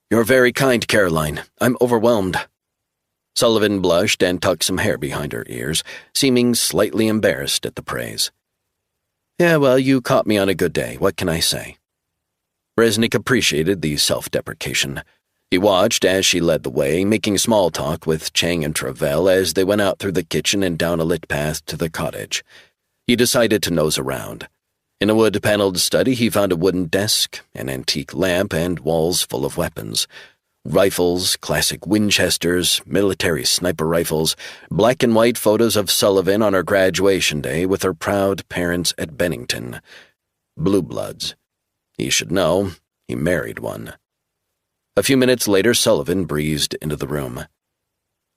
"You're very kind, Caroline. I'm overwhelmed." Sullivan blushed and tucked some hair behind her ears, seeming slightly embarrassed at the praise. "Yeah, well, you caught me on a good day. What can I say?" Resnick appreciated the self-deprecation. He watched as she led the way, making small talk with Chang and Travell as they went out through the kitchen and down a lit path to the cottage. He decided to nose around. In a wood-paneled study, he found a wooden desk, an antique lamp, and walls full of weapons. Rifles, classic Winchesters, military sniper rifles, black and white photos of Sullivan on her graduation day with her proud parents at Bennington. Blue bloods. He should know. He married one. A few minutes later, Sullivan breezed into the room.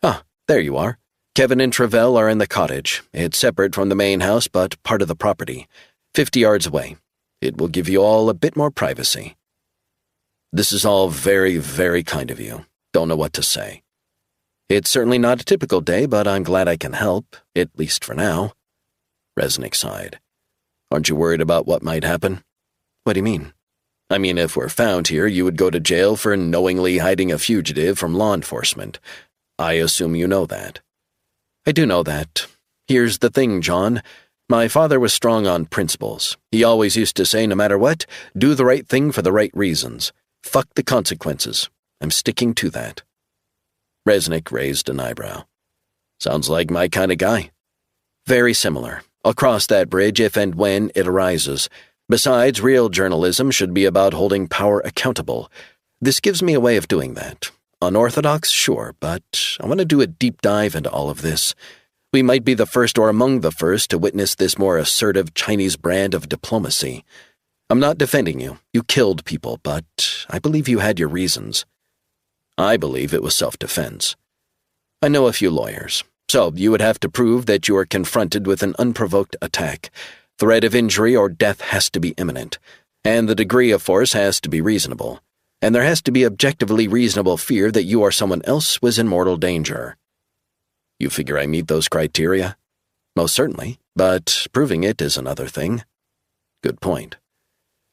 "Ah, there you are. Kevin and Travell are in the cottage. It's separate from the main house, but part of the property. 50 yards away. It will give you all a bit more privacy." "This is all very, very kind of you. Don't know what to say." "It's certainly not a typical day, but I'm glad I can help, at least for now." Resnick sighed. "Aren't you worried about what might happen?" "What do you mean?" "I mean, if we're found here, you would go to jail for knowingly hiding a fugitive from law enforcement. I assume you know that." "I do know that. Here's the thing, John. My father was strong on principles. He always used to say, no matter what, do the right thing for the right reasons. Fuck the consequences. I'm sticking to that." Resnick raised an eyebrow. "Sounds like my kind of guy." "Very similar. I'll cross that bridge if and when it arises. Besides, real journalism should be about holding power accountable. This gives me a way of doing that. Unorthodox, sure, but I want to do a deep dive into all of this. We might be the first or among the first to witness this more assertive Chinese brand of diplomacy. I'm not defending you. You killed people, but I believe you had your reasons." "I believe it was self-defense." "I know a few lawyers. So you would have to prove that you are confronted with an unprovoked attack. Threat of injury or death has to be imminent, and the degree of force has to be reasonable. And there has to be objectively reasonable fear that you or someone else was in mortal danger." "You figure I meet those criteria?" "Most certainly, but proving it is another thing." "Good point.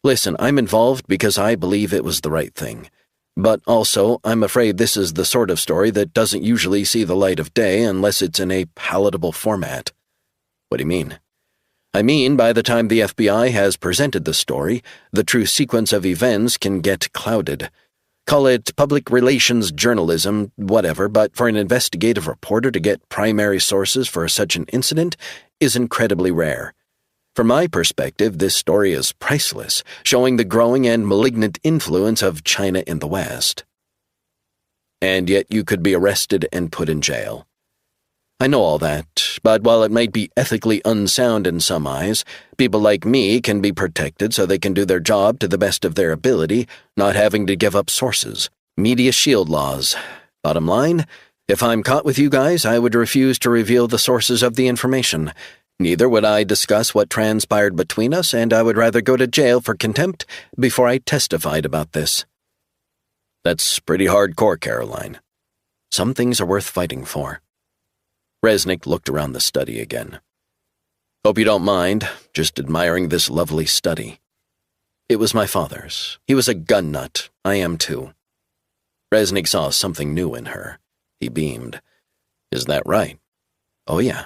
Listen, I'm involved because I believe it was the right thing. But also, I'm afraid this is the sort of story that doesn't usually see the light of day unless it's in a palatable format." "What do you mean?" "I mean, by the time the FBI has presented the story, the true sequence of events can get clouded. Call it public relations journalism, whatever, but for an investigative reporter to get primary sources for such an incident is incredibly rare. From my perspective, this story is priceless, showing the growing and malignant influence of China in the West." and yet you could be arrested and put in jail. I know all that, but while it might be ethically unsound in some eyes, people like me can be protected so they can do their job to the best of their ability, not having to give up sources. Media shield laws. Bottom line, if I'm caught with you guys, I would refuse to reveal the sources of the information. Neither would I discuss what transpired between us, and I would rather go to jail for contempt before I testified about this. That's pretty hardcore, Caroline. Some things are worth fighting for. Resnick looked around the study again. Hope you don't mind, just admiring this lovely study. It was my father's. He was a gun nut. I am too. Resnick saw something new in her. He beamed. Is that right? Oh yeah.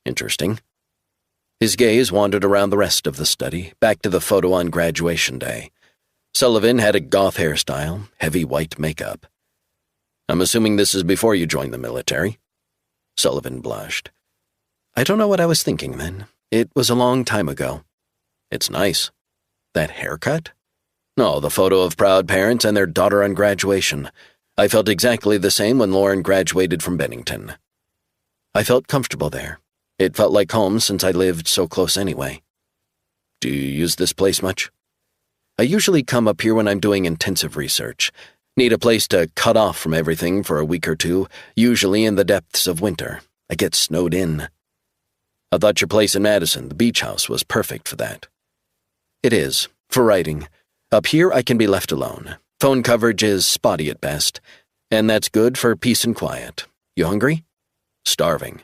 Interesting. His gaze wandered around the rest of the study, back to the photo on graduation day. Sullivan had a goth hairstyle, heavy white makeup. I'm assuming this is before you joined the military? Sullivan blushed. I don't know what I was thinking then. It was a long time ago. It's nice. That haircut? No, the photo of proud parents and their daughter on graduation. I felt exactly the same when Lauren graduated from Bennington. I felt comfortable there. It felt like home since I lived so close anyway. Do you use this place much? I usually come up here when I'm doing intensive research. Need a place to cut off from everything for a week or two, usually in the depths of winter. I get snowed in. I thought your place in Madison, the beach house, was perfect for that. It is, for writing. Up here I can be left alone. Phone coverage is spotty at best, and that's good for peace and quiet. You hungry? Starving.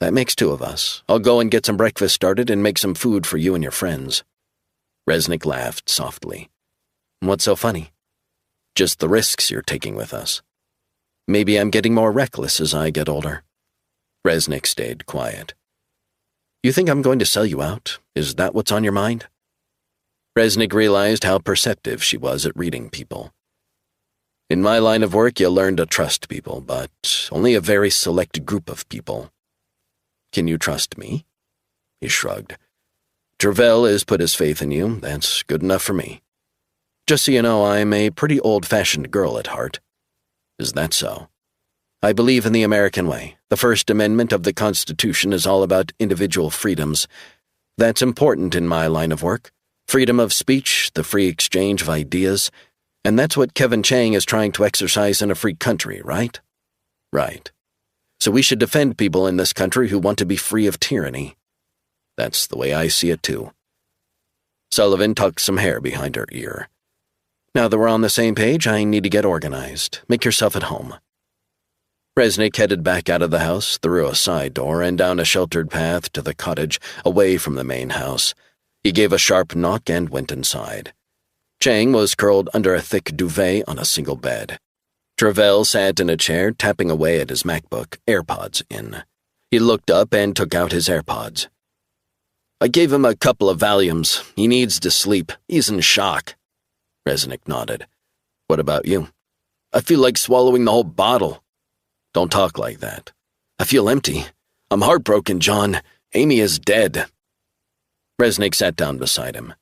That makes two of us. I'll go and get some breakfast started and make some food for you and your friends. Resnick laughed softly. What's so funny? Just the risks you're taking with us. Maybe I'm getting more reckless as I get older. Resnick stayed quiet. You think I'm going to sell you out? Is that what's on your mind? Resnick realized how perceptive she was at reading people. In my line of work, you'll learn to trust people, but only a very select group of people. Can you trust me? He shrugged. Travell has put his faith in you. That's good enough for me. Just so you know, I'm a pretty old-fashioned girl at heart. Is that so? I believe in the American way. The First Amendment of the Constitution is all about individual freedoms. That's important in my line of work. Freedom of speech, the free exchange of ideas. And that's what Kevin Chang is trying to exercise in a free country, right? Right. So we should defend people in this country who want to be free of tyranny. That's the way I see it, too. Sullivan tucked some hair behind her ear. Now that we're on the same page, I need to get organized. Make yourself at home. Resnick headed back out of the house, through a side door, and down a sheltered path to the cottage, away from the main house. He gave a sharp knock and went inside. Chang was curled under a thick duvet on a single bed. Travell sat in a chair, tapping away at his MacBook, AirPods in. He looked up and took out his AirPods. I gave him a couple of Valiums. He needs to sleep. He's in shock. Resnick nodded. What about you? I feel like swallowing the whole bottle. Don't talk like that. I feel empty. I'm heartbroken, John. Amy is dead. Resnick sat down beside him.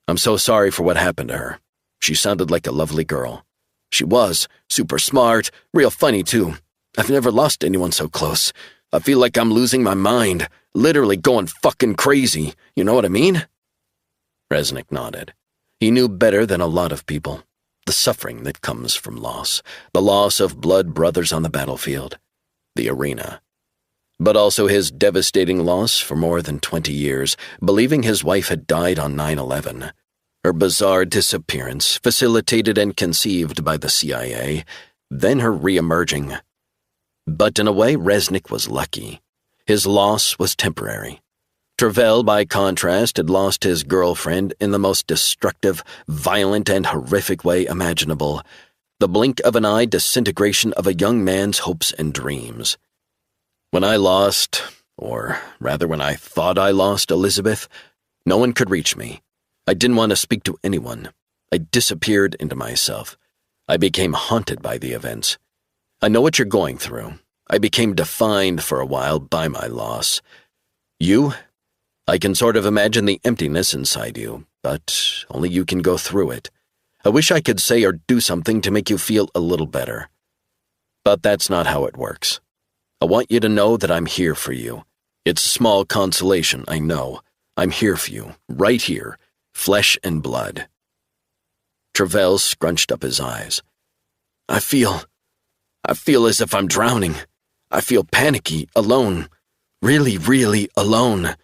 I'm so sorry for what happened to her. She sounded like a lovely girl. She was. Super smart. Real funny, too. I've never lost anyone so close. I feel like I'm losing my mind. Literally going fucking crazy. You know what I mean? Resnick nodded. He knew better than a lot of people. The suffering that comes from loss. The loss of blood brothers on the battlefield. The arena. But also his devastating loss for more than 20 years, believing his wife had died on 9/11. Her bizarre disappearance, facilitated and conceived by the CIA, then her re-emerging. But in a way, Resnick was lucky. His loss was temporary. Travell, by contrast, had lost his girlfriend in the most destructive, violent, and horrific way imaginable. The blink of an eye disintegration of a young man's hopes and dreams. When I lost, or rather when I thought I lost Elizabeth, no one could reach me. I didn't want to speak to anyone. I disappeared into myself. I became haunted by the events. I know what you're going through. I became defined for a while by my loss. You? I can sort of imagine the emptiness inside you, but only you can go through it. I wish I could say or do something to make you feel a little better. But that's not how it works. I want you to know that I'm here for you. It's a small consolation, I know. I'm here for you, right here, flesh and blood. Travell scrunched up his eyes. I feel as if I'm drowning. I feel panicky, alone. Really, really alone.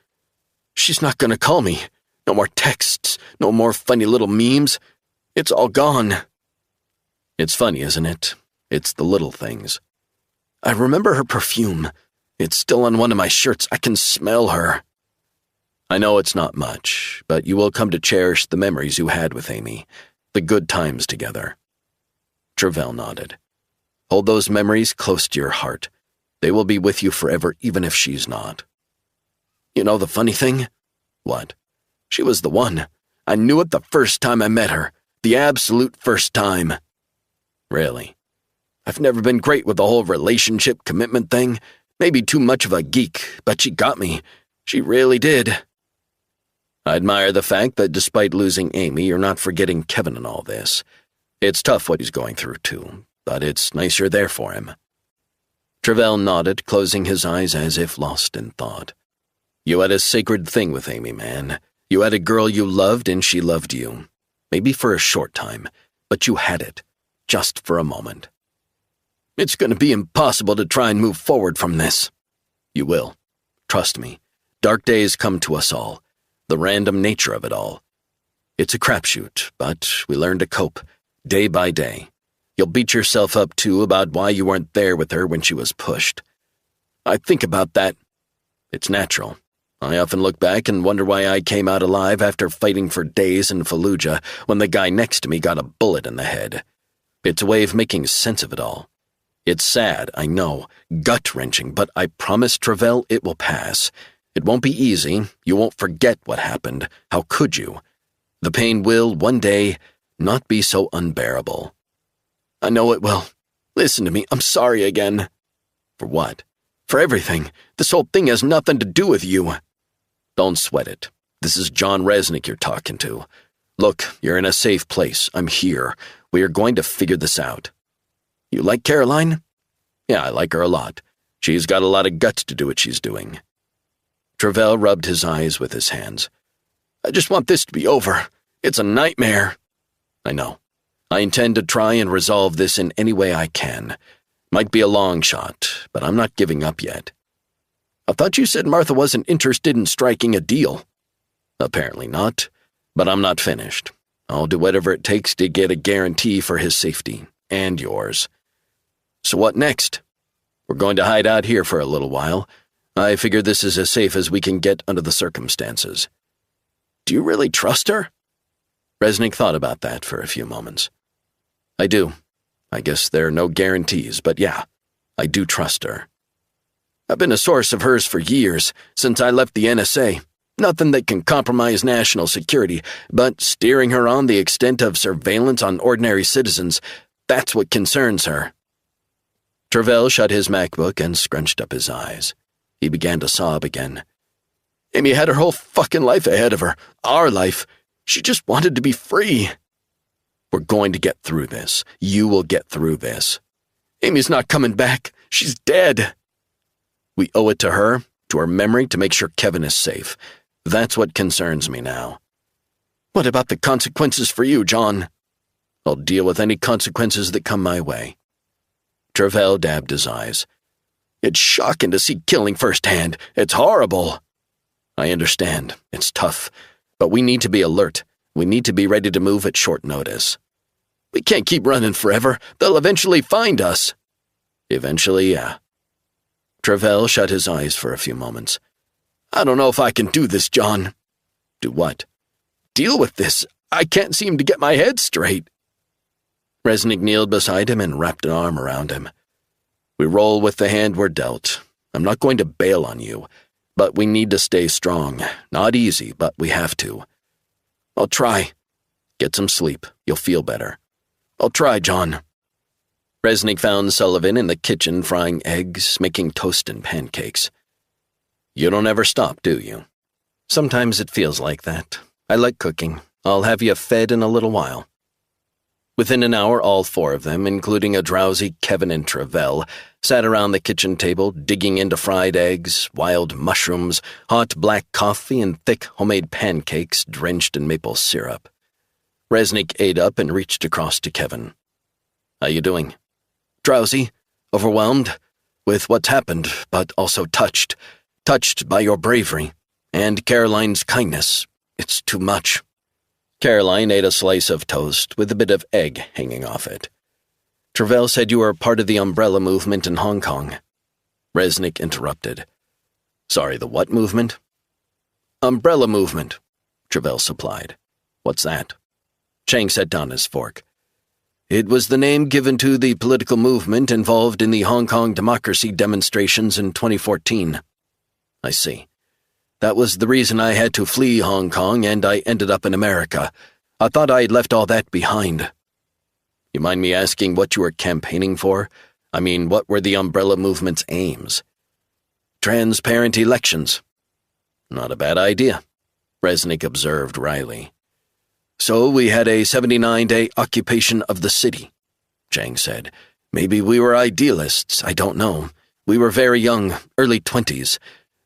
She's not gonna call me. No more texts, no more funny little memes. It's all gone. It's funny, isn't it? It's the little things. I remember her perfume. It's still on one of my shirts. I can smell her. I know it's not much, but you will come to cherish the memories you had with Amy, the good times together. Travell nodded. Hold those memories close to your heart. They will be with you forever, even if she's not. You know the funny thing? What? She was the one. I knew it the first time I met her. The absolute first time. Really? I've never been great with the whole relationship commitment thing. Maybe too much of a geek, but she got me. She really did. I admire the fact that despite losing Amy, you're not forgetting Kevin and all this. It's tough what he's going through, too, but it's nice you're there for him. Travell nodded, closing his eyes as if lost in thought. You had a sacred thing with Amy, man. You had a girl you loved and she loved you. Maybe for a short time, but you had it. Just for a moment. It's going to be impossible to try and move forward from this. You will. Trust me. Dark days come to us all. The random nature of it all. It's a crapshoot, but we learn to cope, day by day. You'll beat yourself up, too, about why you weren't there with her when she was pushed. I think about that. It's natural. I often look back and wonder why I came out alive after fighting for days in Fallujah when the guy next to me got a bullet in the head. It's a way of making sense of it all. It's sad, I know, gut-wrenching, but I promise Travell it will pass. It won't be easy. You won't forget what happened. How could you? The pain will, one day, not be so unbearable. I know it will. Listen to me, I'm sorry again. For what? For everything. This whole thing has nothing to do with you. Don't sweat it. This is John Resnick you're talking to. Look, you're in a safe place. I'm here. We are going to figure this out. You like Caroline? Yeah, I like her a lot. She's got a lot of guts to do what she's doing. Travell rubbed his eyes with his hands. I just want this to be over. It's a nightmare. I know. I intend to try and resolve this in any way I can. Might be a long shot, but I'm not giving up yet. I thought you said Martha wasn't interested in striking a deal. Apparently not, but I'm not finished. I'll do whatever it takes to get a guarantee for his safety, and yours. So what next? We're going to hide out here for a little while. I figure this is as safe as we can get under the circumstances. Do you really trust her? Resnick thought about that for a few moments. I do. I guess there are no guarantees, but yeah, I do trust her. I've been a source of hers for years, since I left the NSA. Nothing that can compromise national security, but steering her on the extent of surveillance on ordinary citizens, that's what concerns her. Travell shut his MacBook and scrunched up his eyes. He began to sob again. Amy had her whole fucking life ahead of her. Our life. She just wanted to be free. We're going to get through this. You will get through this. Amy's not coming back. She's dead. We owe it to her, to her memory, to make sure Kevin is safe. That's what concerns me now. What about the consequences for you, John? I'll deal with any consequences that come my way. Travell dabbed his eyes. It's shocking to see killing firsthand. It's horrible. I understand. It's tough. But we need to be alert. We need to be ready to move at short notice. We can't keep running forever. They'll eventually find us. Eventually, yeah. Travell shut his eyes for a few moments. I don't know if I can do this, John. Do what? Deal with this. I can't seem to get my head straight. Resnick kneeled beside him and wrapped an arm around him. We roll with the hand we're dealt. I'm not going to bail on you, but we need to stay strong. Not easy, but we have to. I'll try. Get some sleep. You'll feel better. I'll try, John. Resnick found Sullivan in the kitchen frying eggs, making toast and pancakes. You don't ever stop, do you? Sometimes it feels like that. I like cooking. I'll have you fed in a little while. Within an hour, all four of them, including a drowsy Kevin and Travell, sat around the kitchen table digging into fried eggs, wild mushrooms, hot black coffee, and thick homemade pancakes drenched in maple syrup. Resnick ate up and reached across to Kevin. "How you doing?" "Drowsy, overwhelmed, with what's happened, but also touched by your bravery, and Caroline's kindness. It's too much." Caroline ate a slice of toast with a bit of egg hanging off it. "Travell said you were part of the umbrella movement in Hong Kong." Resnick interrupted. "Sorry, the what movement?" "Umbrella movement," Travell supplied. "What's that?" Chang set down his fork. "It was the name given to the political movement involved in the Hong Kong democracy demonstrations in 2014. "I see. That was the reason I had to flee Hong Kong, and I ended up in America. I thought I had left all that behind." "You mind me asking what you were campaigning for? I mean, what were the umbrella movement's aims?" "Transparent elections." "Not a bad idea," Resnick observed wryly. "So we had a 79-day occupation of the city," Chang said. "Maybe we were idealists, I don't know. We were very young, early 20s.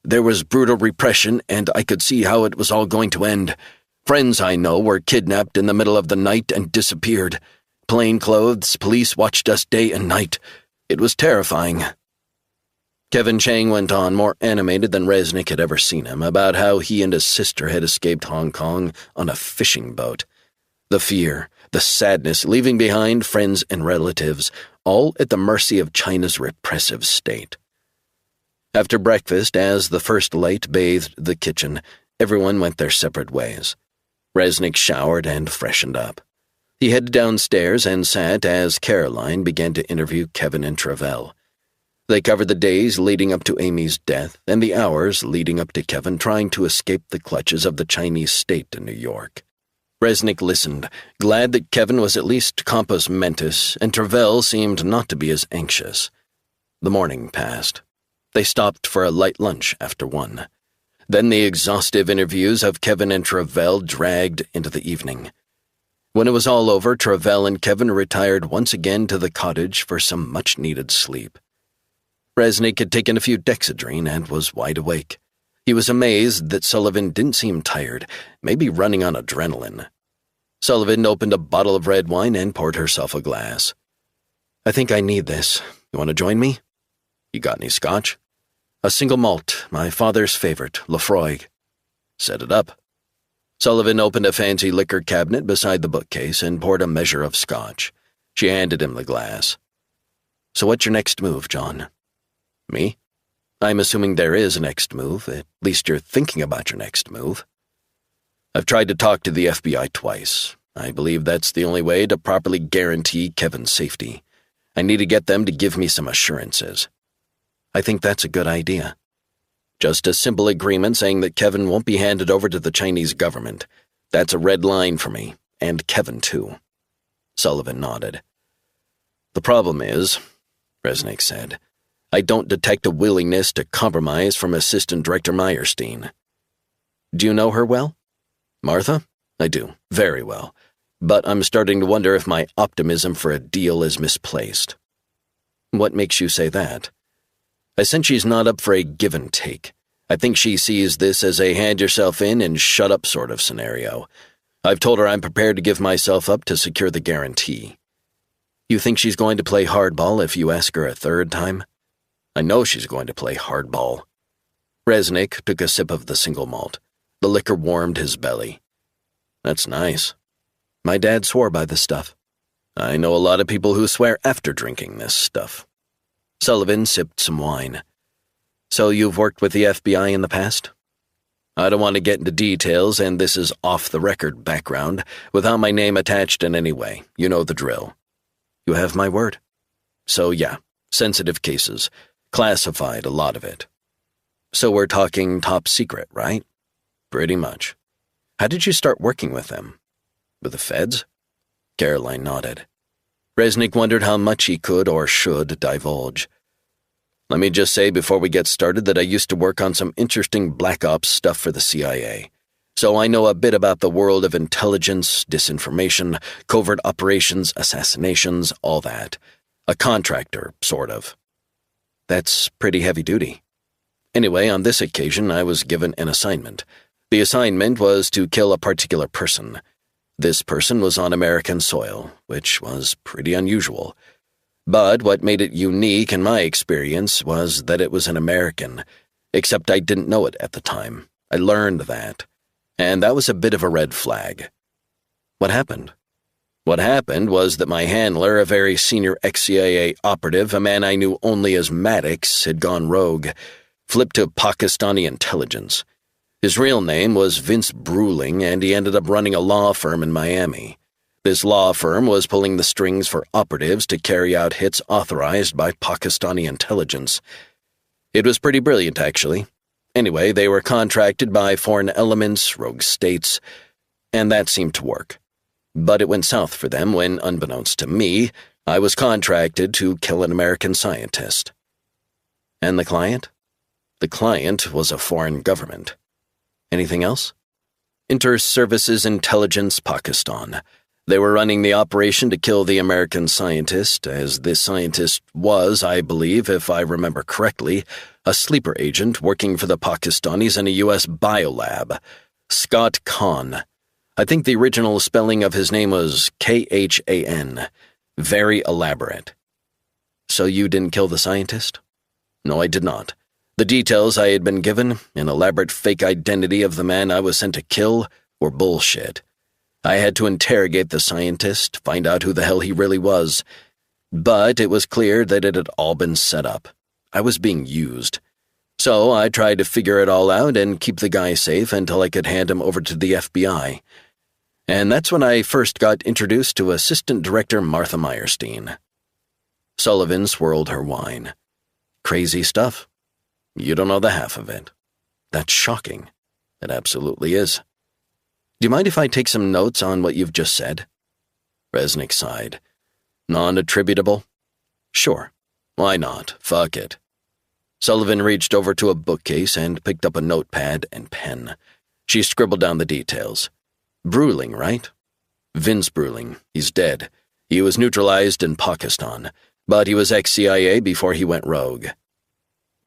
There was brutal repression, and I could see how it was all going to end. Friends I know were kidnapped in the middle of the night and disappeared. Plainclothes police watched us day and night. It was terrifying." Kevin Chang went on, more animated than Resnick had ever seen him, about how he and his sister had escaped Hong Kong on a fishing boat. The fear, the sadness, leaving behind friends and relatives, all at the mercy of China's repressive state. After breakfast, as the first light bathed the kitchen, everyone went their separate ways. Resnick showered and freshened up. He headed downstairs and sat as Caroline began to interview Kevin and Travell. They covered the days leading up to Amy's death and the hours leading up to Kevin trying to escape the clutches of the Chinese state in New York. Resnick listened, glad that Kevin was at least compos mentis, and Travell seemed not to be as anxious. The morning passed. They stopped for a light lunch after 1. Then the exhaustive interviews of Kevin and Travell dragged into the evening. When it was all over, Travell and Kevin retired once again to the cottage for some much-needed sleep. Resnick had taken a few Dexedrine and was wide awake. He was amazed that Sullivan didn't seem tired, maybe running on adrenaline. Sullivan opened a bottle of red wine and poured herself a glass. "I think I need this. You want to join me?" "You got any scotch?" "A single malt, my father's favorite, Lefroy." "Set it up." Sullivan opened a fancy liquor cabinet beside the bookcase and poured a measure of scotch. She handed him the glass. "So what's your next move, John?" "Me? I'm assuming there is a next move. At least you're thinking about your next move." "I've tried to talk to the FBI twice. I believe that's the only way to properly guarantee Kevin's safety. I need to get them to give me some assurances." "I think that's a good idea." "Just a simple agreement saying that Kevin won't be handed over to the Chinese government. That's a red line for me, and Kevin too." Sullivan nodded. "The problem is," Resnick said, "I don't detect a willingness to compromise from Assistant Director Meyerstein." "Do you know her well?" "Martha? I do, very well. But I'm starting to wonder if my optimism for a deal is misplaced." "What makes you say that?" "I sense she's not up for a give and take. I think she sees this as a hand-yourself-in and shut-up sort of scenario. I've told her I'm prepared to give myself up to secure the guarantee." "You think she's going to play hardball if you ask her a third time?" "I know she's going to play hardball." Resnick took a sip of the single malt. The liquor warmed his belly. "That's nice." "My dad swore by the stuff." "I know a lot of people who swear after drinking this stuff." Sullivan sipped some wine. "So you've worked with the FBI in the past?" "I don't want to get into details, and this is off-the-record background, without my name attached in any way. You know the drill." "You have my word." "So yeah, sensitive cases. Classified, a lot of it." "So we're talking top secret, right?" "Pretty much." "How did you start working with them?" "With the feds?" Caroline nodded. Resnick wondered how much he could or should divulge. "Let me just say before we get started that I used to work on some interesting black ops stuff for the CIA. So I know a bit about the world of intelligence, disinformation, covert operations, assassinations, all that. A contractor, sort of. That's pretty heavy duty. Anyway, on this occasion, I was given an assignment. The assignment was to kill a particular person. This person was on American soil, which was pretty unusual. But what made it unique in my experience was that it was an American, except I didn't know it at the time. I learned that. And that was a bit of a red flag. What happened? What happened was that my handler, a very senior ex-CIA operative, a man I knew only as Maddox, had gone rogue, flipped to Pakistani intelligence. His real name was Vince Bruling, and he ended up running a law firm in Miami. This law firm was pulling the strings for operatives to carry out hits authorized by Pakistani intelligence. It was pretty brilliant, actually. Anyway, they were contracted by foreign elements, rogue states, and that seemed to work. But it went south for them when, unbeknownst to me, I was contracted to kill an American scientist. And the client? The client was a foreign government. Anything else? Inter-Services Intelligence Pakistan. They were running the operation to kill the American scientist, as this scientist was, I believe, if I remember correctly, a sleeper agent working for the Pakistanis in a U.S. biolab. Scott Khan. I think the original spelling of his name was Khan. Very elaborate. So you didn't kill the scientist? No, I did not. The details I had been given, an elaborate fake identity of the man I was sent to kill, were bullshit. I had to interrogate the scientist, find out who the hell he really was. But it was clear that it had all been set up. I was being used. So I tried to figure it all out and keep the guy safe until I could hand him over to the FBI. And that's when I first got introduced to Assistant Director Martha Meyerstein. Sullivan swirled her wine. Crazy stuff. You don't know the half of it. That's shocking. It absolutely is. Do you mind if I take some notes on what you've just said? Resnick sighed. Non-attributable? Sure. Why not? Fuck it. Sullivan reached over to a bookcase and picked up a notepad and pen. She scribbled down the details. Bruling, right? Vince Bruling. He's dead. He was neutralized in Pakistan, but he was ex-CIA before he went rogue.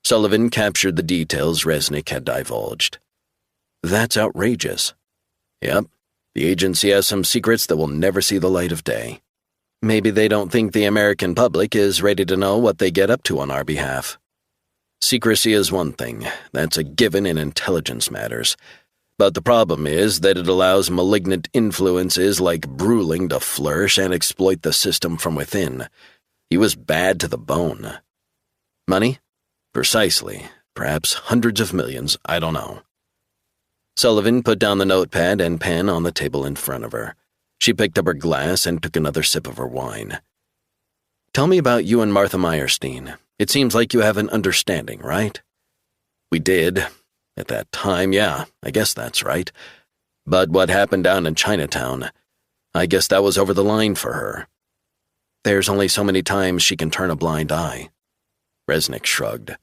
Sullivan captured the details Resnick had divulged. That's outrageous. Yep, the agency has some secrets that will never see the light of day. Maybe they don't think the American public is ready to know what they get up to on our behalf. Secrecy is one thing, that's a given in intelligence matters. But the problem is that it allows malignant influences like Bruling to flourish and exploit the system from within. He was bad to the bone. Money? Precisely. Perhaps hundreds of millions, I don't know. Sullivan put down the notepad and pen on the table in front of her. She picked up her glass and took another sip of her wine. Tell me about you and Martha Meyerstein. It seems like you have an understanding, right? We did. At that time, yeah, I guess that's right. But what happened down in Chinatown, I guess that was over the line for her. There's only so many times she can turn a blind eye. Resnick shrugged.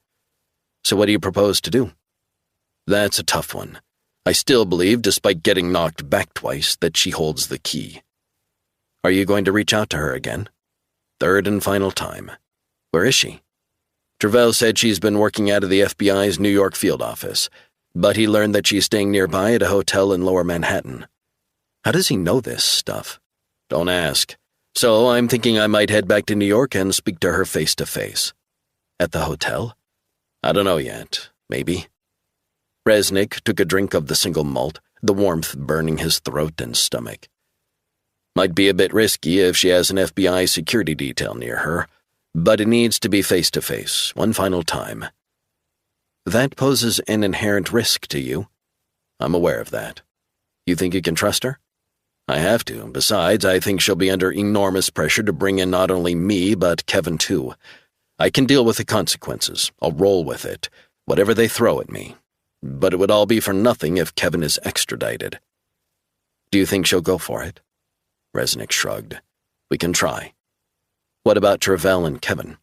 So what do you propose to do? That's a tough one. I still believe, despite getting knocked back twice, that she holds the key. Are you going to reach out to her again? Third and final time. Where is she? Travell said she's been working out of the FBI's New York field office, but he learned that she's staying nearby at a hotel in Lower Manhattan. How does he know this stuff? Don't ask. So I'm thinking I might head back to New York and speak to her face to face. At the hotel? I don't know yet. Maybe. Resnick took a drink of the single malt, the warmth burning his throat and stomach. Might be a bit risky if she has an FBI security detail near her, but it needs to be face-to-face, one final time. That poses an inherent risk to you. I'm aware of that. You think you can trust her? I have to. Besides, I think she'll be under enormous pressure to bring in not only me, but Kevin too. I can deal with the consequences. I'll roll with it, whatever they throw at me. But it would all be for nothing if Kevin is extradited. Do you think she'll go for it? Resnick shrugged. We can try. What about Travell and Kevin?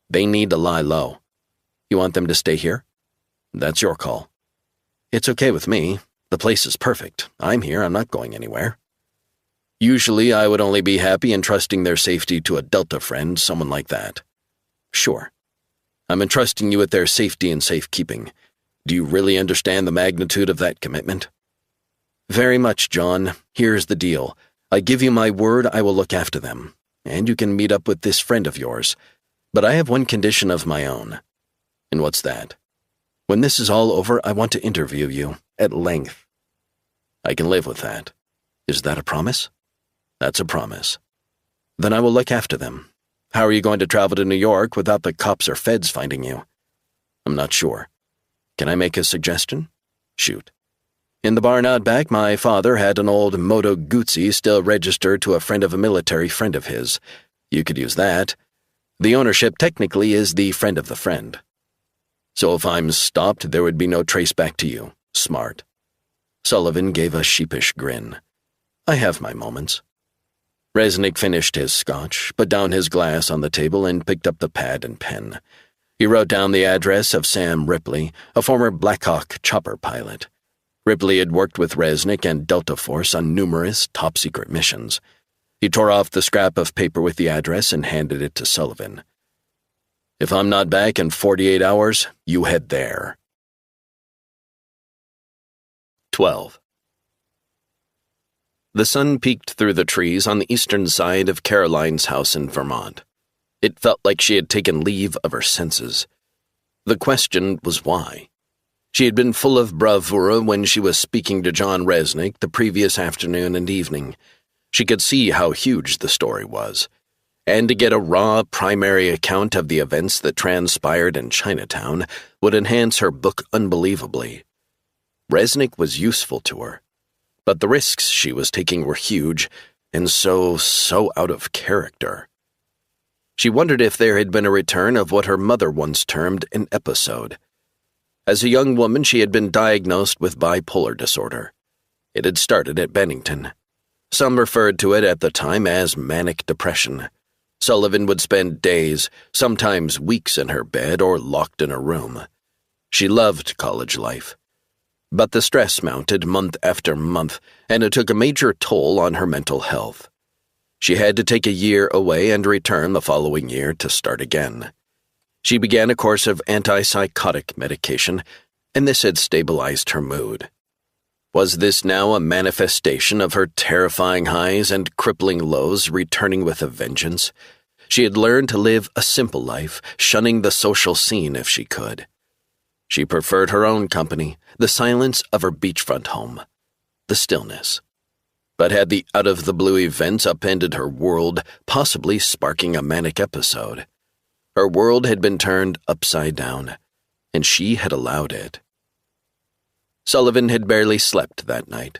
They need to lie low. You want them to stay here? That's your call. It's okay with me. The place is perfect. I'm here. I'm not going anywhere. Usually, I would only be happy entrusting their safety to a Delta friend, someone like that. Sure. I'm entrusting you with their safety and safekeeping. Do you really understand the magnitude of that commitment? Very much, John. Here's the deal. I give you my word I will look after them, and you can meet up with this friend of yours. But I have one condition of my own. And what's that? When this is all over, I want to interview you, at length. I can live with that. Is that a promise? That's a promise. Then I will look after them. How are you going to travel to New York without the cops or feds finding you? I'm not sure. Can I make a suggestion? Shoot. In the barn out back, my father had an old Moto Guzzi still registered to a friend of a military friend of his. You could use that. The ownership technically is the friend of the friend. So if I'm stopped, there would be no trace back to you. Smart. Sullivan gave a sheepish grin. I have my moments. Resnick finished his scotch, put down his glass on the table, and picked up the pad and pen. He wrote down the address of Sam Ripley, a former Black Hawk chopper pilot. Ripley had worked with Resnick and Delta Force on numerous top-secret missions. He tore off the scrap of paper with the address and handed it to Sullivan. If I'm not back in 48 hours, you head there. 12. The sun peeked through the trees on the eastern side of Caroline's house in Vermont. It felt like she had taken leave of her senses. The question was why. She had been full of bravura when she was speaking to John Resnick the previous afternoon and evening. She could see how huge the story was. And to get a raw primary account of the events that transpired in Chinatown would enhance her book unbelievably. Resnick was useful to her. But the risks she was taking were huge, and so out of character. She wondered if there had been a return of what her mother once termed an episode. As a young woman, she had been diagnosed with bipolar disorder. It had started at Bennington. Some referred to it at the time as manic depression. Sullivan would spend days, sometimes weeks in her bed or locked in a room. She loved college life. But the stress mounted month after month, and it took a major toll on her mental health. She had to take a year away and return the following year to start again. She began a course of antipsychotic medication, and this had stabilized her mood. Was this now a manifestation of her terrifying highs and crippling lows returning with a vengeance? She had learned to live a simple life, shunning the social scene if she could. She preferred her own company, the silence of her beachfront home, the stillness. But had the out-of-the-blue events upended her world, possibly sparking a manic episode? Her world had been turned upside down, and she had allowed it. Sullivan had barely slept that night.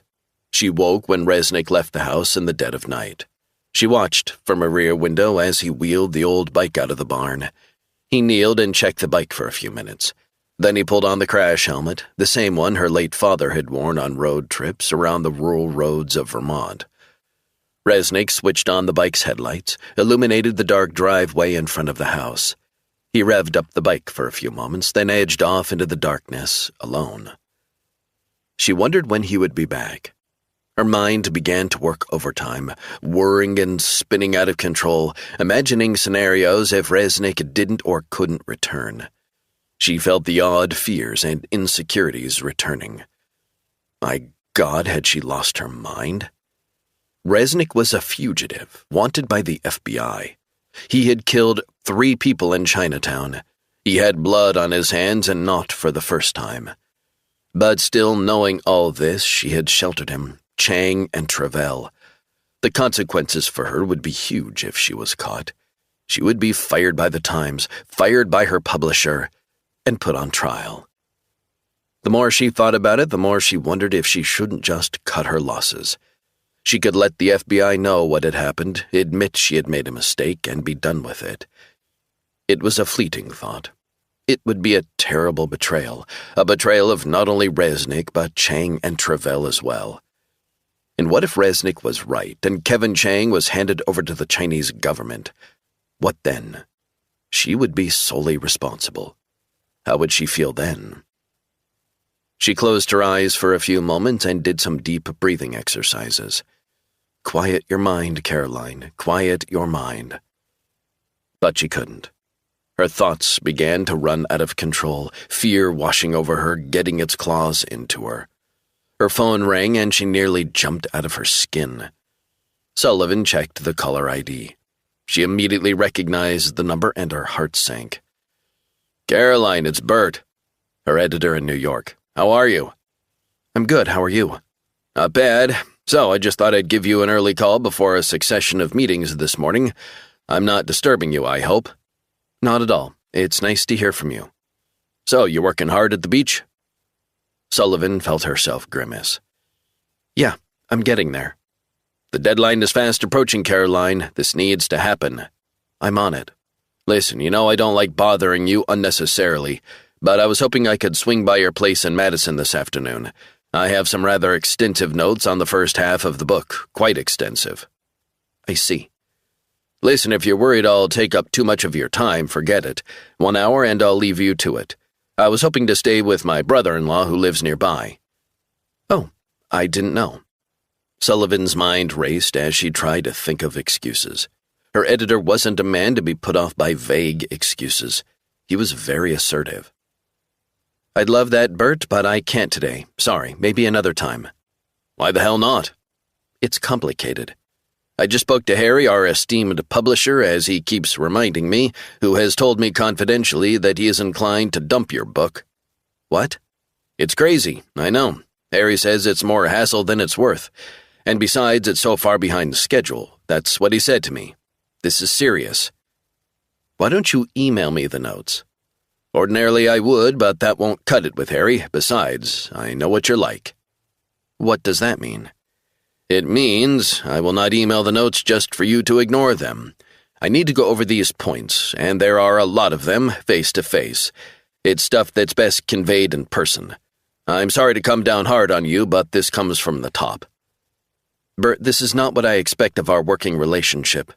She woke when Resnick left the house in the dead of night. She watched from a rear window as he wheeled the old bike out of the barn. He kneeled and checked the bike for a few minutes. Then he pulled on the crash helmet, the same one her late father had worn on road trips around the rural roads of Vermont. Resnick switched on the bike's headlights, illuminated the dark driveway in front of the house. He revved up the bike for a few moments, then edged off into the darkness, alone. She wondered when he would be back. Her mind began to work overtime, whirring and spinning out of control, imagining scenarios if Resnick didn't or couldn't return. She felt the odd fears and insecurities returning. My God, had she lost her mind? Resnick was a fugitive, wanted by the FBI. He had killed 3 people in Chinatown. He had blood on his hands, and not for the first time. But still, knowing all this, she had sheltered him, Chang and Travell. The consequences for her would be huge if she was caught. She would be fired by the Times, fired by her publisher, and put on trial. The more she thought about it, the more she wondered if she shouldn't just cut her losses. She could let the FBI know what had happened, admit she had made a mistake, and be done with it. It was a fleeting thought. It would be a terrible betrayal, a betrayal of not only Resnick, but Chang and Travell as well. And what if Resnick was right, and Kevin Chang was handed over to the Chinese government? What then? She would be solely responsible. How would she feel then? She closed her eyes for a few moments and did some deep breathing exercises. Quiet your mind, Caroline. Quiet your mind. But she couldn't. Her thoughts began to run out of control, fear washing over her, getting its claws into her. Her phone rang and she nearly jumped out of her skin. Sullivan checked the caller ID. She immediately recognized the number and her heart sank. "Caroline, it's Bert, her editor in New York. How are you?" "I'm good, how are you?" "Not bad. So I just thought I'd give you an early call before a succession of meetings this morning. I'm not disturbing you, I hope." "Not at all. It's nice to hear from you." "So, you working hard at the beach?" Sullivan felt herself grimace. "Yeah, I'm getting there." "The deadline is fast approaching, Caroline. This needs to happen." "I'm on it." "Listen, you know I don't like bothering you unnecessarily, but I was hoping I could swing by your place in Madison this afternoon. I have some rather extensive notes on the first half of the book, quite extensive." "I see." "Listen, if you're worried I'll take up too much of your time, forget it. 1 hour and I'll leave you to it. I was hoping to stay with my brother-in-law who lives nearby." "Oh, I didn't know." Sullivan's mind raced as she tried to think of excuses. Her editor wasn't a man to be put off by vague excuses. He was very assertive. "I'd love that, Bert, but I can't today. Sorry, maybe another time." "Why the hell not?" "It's complicated. I just spoke to Harry, our esteemed publisher, as he keeps reminding me, who has told me confidentially that he is inclined to dump your book." "What?" "It's crazy, I know. Harry says it's more hassle than it's worth. And besides, it's so far behind the schedule. That's what he said to me. This is serious." "Why don't you email me the notes?" "Ordinarily I would, but that won't cut it with Harry. Besides, I know what you're like." "What does that mean?" "It means I will not email the notes just for you to ignore them. I need to go over these points, and there are a lot of them, face to face. It's stuff that's best conveyed in person. I'm sorry to come down hard on you, but this comes from the top." "Bert, this is not what I expect of our working relationship."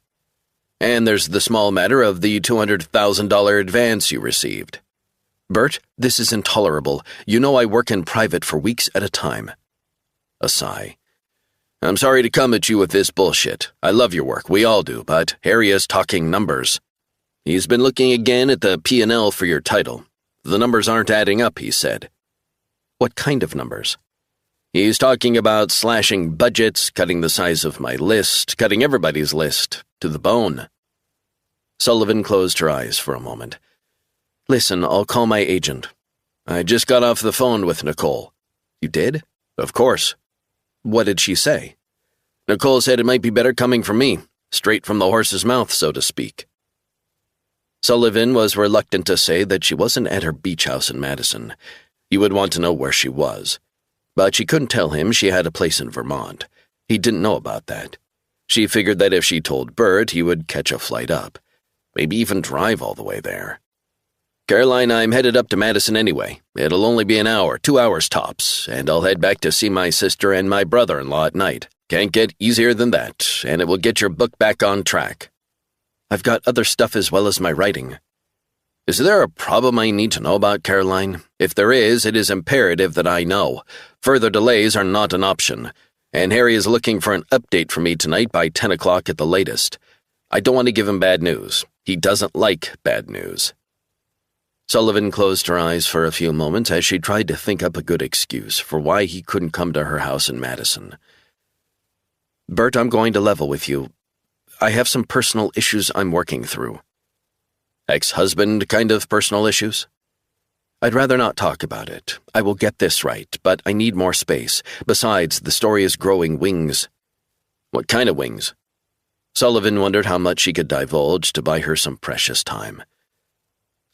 "And there's the small matter of the $200,000 advance you received." "Bert, this is intolerable. You know I work in private for weeks at a time." A sigh. "I'm sorry to come at you with this bullshit. I love your work, we all do, but Harry is talking numbers. He's been looking again at the P&L for your title. The numbers aren't adding up, he said." "What kind of numbers?" "He's talking about slashing budgets, cutting the size of my list, cutting everybody's list, to the bone." Sullivan closed her eyes for a moment. "Listen, I'll call my agent." "I just got off the phone with Nicole." "You did?" "Of course." "What did she say?" "Nicole said it might be better coming from me, straight from the horse's mouth, so to speak." Sullivan was reluctant to say that she wasn't at her beach house in Madison. He would want to know where she was. But she couldn't tell him she had a place in Vermont. He didn't know about that. She figured that if she told Bert, he would catch a flight up. Maybe even drive all the way there. "Caroline, I'm headed up to Madison anyway. It'll only be an hour, 2 hours tops, and I'll head back to see my sister and my brother-in-law at night. Can't get easier than that, and it will get your book back on track." "I've got other stuff as well as my writing." "Is there a problem I need to know about, Caroline? If there is, it is imperative that I know. Further delays are not an option, and Harry is looking for an update from me tonight by 10 o'clock at the latest. I don't want to give him bad news. He doesn't like bad news." Sullivan closed her eyes for a few moments as she tried to think up a good excuse for why he couldn't come to her house in Madison. "Bert, I'm going to level with you. I have some personal issues I'm working through." "Ex-husband kind of personal issues?" "I'd rather not talk about it. I will get this right, but I need more space. Besides, the story is growing wings." "What kind of wings?" Sullivan wondered how much she could divulge to buy her some precious time.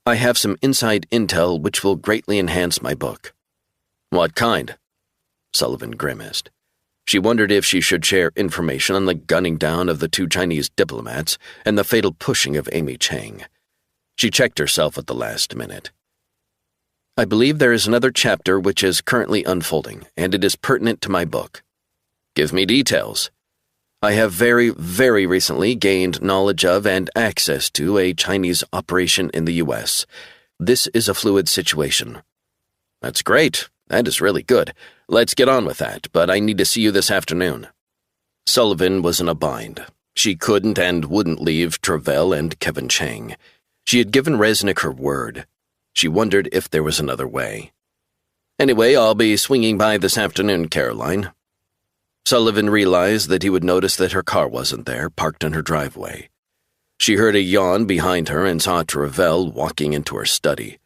"I have some inside intel which will greatly enhance my book." "What kind?" Sullivan grimaced. She wondered if she should share information on the gunning down of the 2 Chinese diplomats and the fatal pushing of Amy Chang. She checked herself at the last minute. "I believe there is another chapter which is currently unfolding, and it is pertinent to my book." "Give me details." "I have very, very recently gained knowledge of and access to a Chinese operation in the U.S. This is a fluid situation." "That's great. That is really good. Let's get on with that, but I need to see you this afternoon." Sullivan was in a bind. She couldn't and wouldn't leave Travell and Kevin Chang. She had given Resnick her word. She wondered if there was another way. "Anyway, I'll be swinging by this afternoon, Caroline." Sullivan realized that he would notice that her car wasn't there, parked in her driveway. She heard a yawn behind her and saw Travell walking into her study.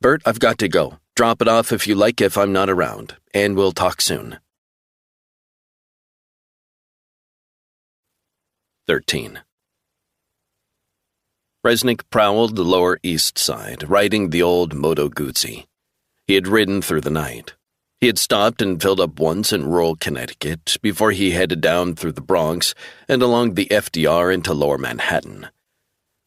"Bert, I've got to go. Drop it off if you like if I'm not around, and we'll talk soon." 13. Resnick prowled the Lower East Side, riding the old Moto Guzzi. He had ridden through the night. He had stopped and filled up once in rural Connecticut before he headed down through the Bronx and along the FDR into Lower Manhattan.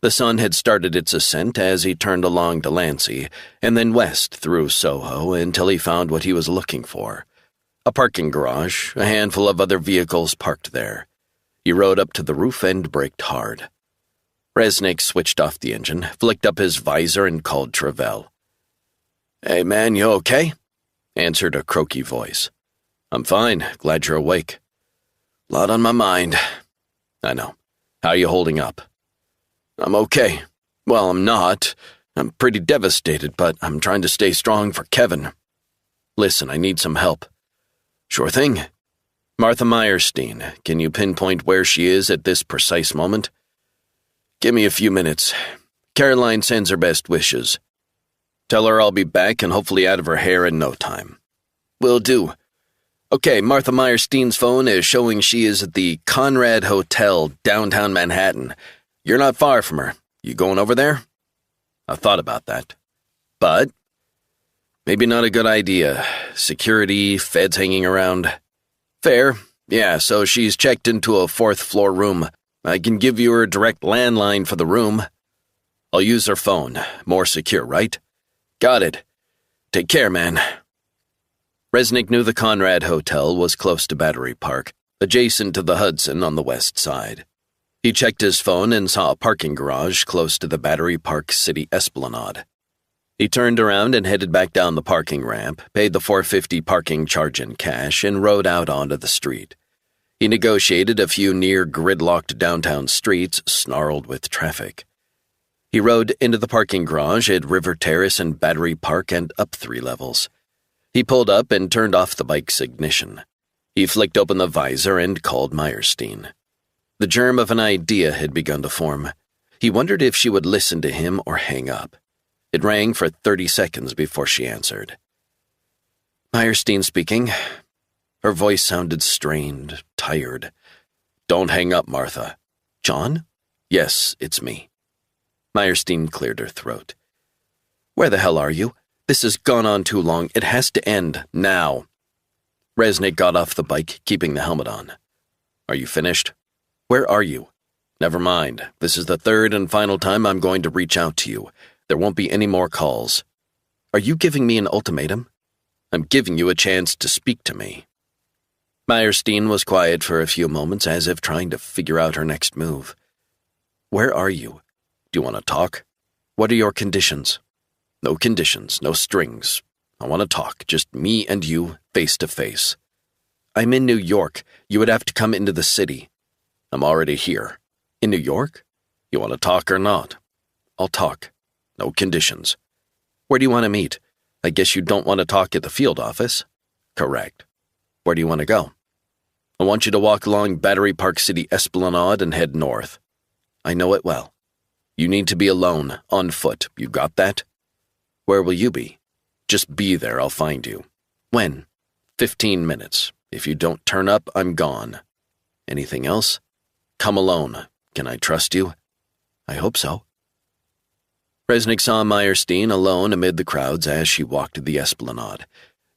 The sun had started its ascent as he turned along Delancey and then west through Soho until he found what he was looking for. A parking garage, a handful of other vehicles parked there. He rode up to the roof and braked hard. Resnick switched off the engine, flicked up his visor, and called Travell. "Hey, man, you okay?" answered a croaky voice. "I'm fine. Glad you're awake." "Lot on my mind." "I know. How are you holding up?" "I'm okay. Well, I'm not. I'm pretty devastated, but I'm trying to stay strong for Kevin." "Listen, I need some help." "Sure thing." "Martha Meyerstein, can you pinpoint where she is at this precise moment?" "Give me a few minutes. Caroline sends her best wishes. Tell her I'll be back and hopefully out of her hair in no time." "Will do. Okay, Martha Meyerstein's phone is showing she is at the Conrad Hotel, downtown Manhattan. You're not far from her. You going over there?" "I thought about that. But maybe not a good idea. Security, feds hanging around." "Fair. Yeah, so she's checked into a fourth-floor room. I can give you her direct landline for the room." "I'll use her phone. More secure, right?" "Got it. Take care, man." Resnick knew the Conrad Hotel was close to Battery Park, adjacent to the Hudson on the west side. He checked his phone and saw a parking garage close to the Battery Park City Esplanade. He turned around and headed back down the parking ramp, paid the $4.50 parking charge in cash, and rode out onto the street. He negotiated a few near-gridlocked downtown streets snarled with traffic. He rode into the parking garage at River Terrace and Battery Park and up 3 levels. He pulled up and turned off the bike's ignition. He flicked open the visor and called Meyerstein. The germ of an idea had begun to form. He wondered if she would listen to him or hang up. It rang for 30 seconds before she answered. "Meyerstein speaking." Her voice sounded strained, tired. "Don't hang up, Martha." "John?" "Yes, it's me." Meyerstein cleared her throat. "Where the hell are you? This has gone on too long. It has to end now." Resnick got off the bike, keeping the helmet on. "Are you finished?" "Where are you?" "Never mind. This is the third and final time I'm going to reach out to you. There won't be any more calls." "Are you giving me an ultimatum?" "I'm giving you a chance to speak to me." Meyerstein was quiet for a few moments, as if trying to figure out her next move. "Where are you? Do you want to talk? What are your conditions?" "No conditions, no strings. I want to talk, just me and you, face to face." "I'm in New York. You would have to come into the city." "I'm already here." "In New York?" "You want to talk or not?" "I'll talk. No conditions." "Where do you want to meet? I guess you don't want to talk at the field office." "Correct." "Where do you want to go?" "I want you to walk along Battery Park City Esplanade and head north." "I know it well." "You need to be alone, on foot. You got that?" "Where will you be?" "Just be there. I'll find you." "When?" 15 minutes. If you don't turn up, I'm gone." "Anything else?" "Come alone. Can I trust you?" "I hope so." Resnick saw Meyerstein alone amid the crowds as she walked the Esplanade.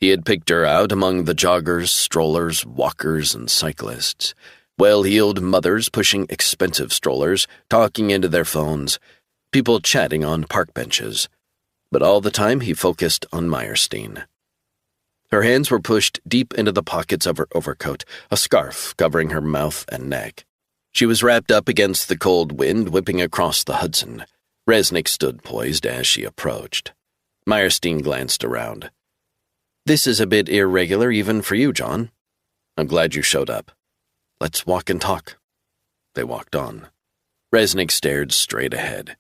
He had picked her out among the joggers, strollers, walkers, and cyclists. Well-heeled mothers pushing expensive strollers, talking into their phones, people chatting on park benches. But all the time he focused on Meyerstein. Her hands were pushed deep into the pockets of her overcoat, a scarf covering her mouth and neck. She was wrapped up against the cold wind whipping across the Hudson. Resnick stood poised as she approached. Meyerstein glanced around. This is a bit irregular even for you, John. I'm glad you showed up. Let's walk and talk." They walked on. Resnick stared straight ahead.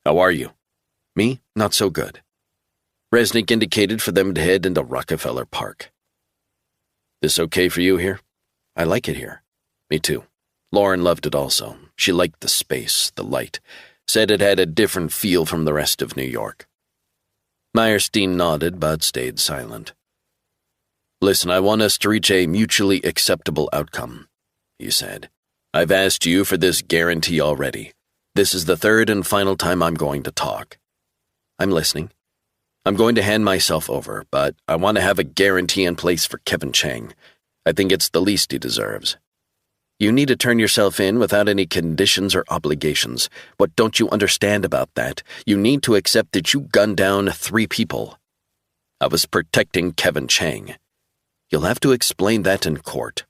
"How are you?" "Me? Not so good." Resnick indicated for them to head into Rockefeller Park. "This okay for you here?" "I like it here." "Me too." Lauren loved it also. She liked the space, the light, said it had a different feel from the rest of New York. Meyerstein nodded but stayed silent. "Listen, I want us to reach a mutually acceptable outcome," he said. "I've asked you for this guarantee already. This is the third and final time I'm going to talk." "I'm listening." "I'm going to hand myself over, but I want to have a guarantee in place for Kevin Chang. I think it's the least he deserves." "You need to turn yourself in without any conditions or obligations. What don't you understand about that? You need to accept that you gunned down 3 people. I was protecting Kevin Chang. You'll have to explain that in court."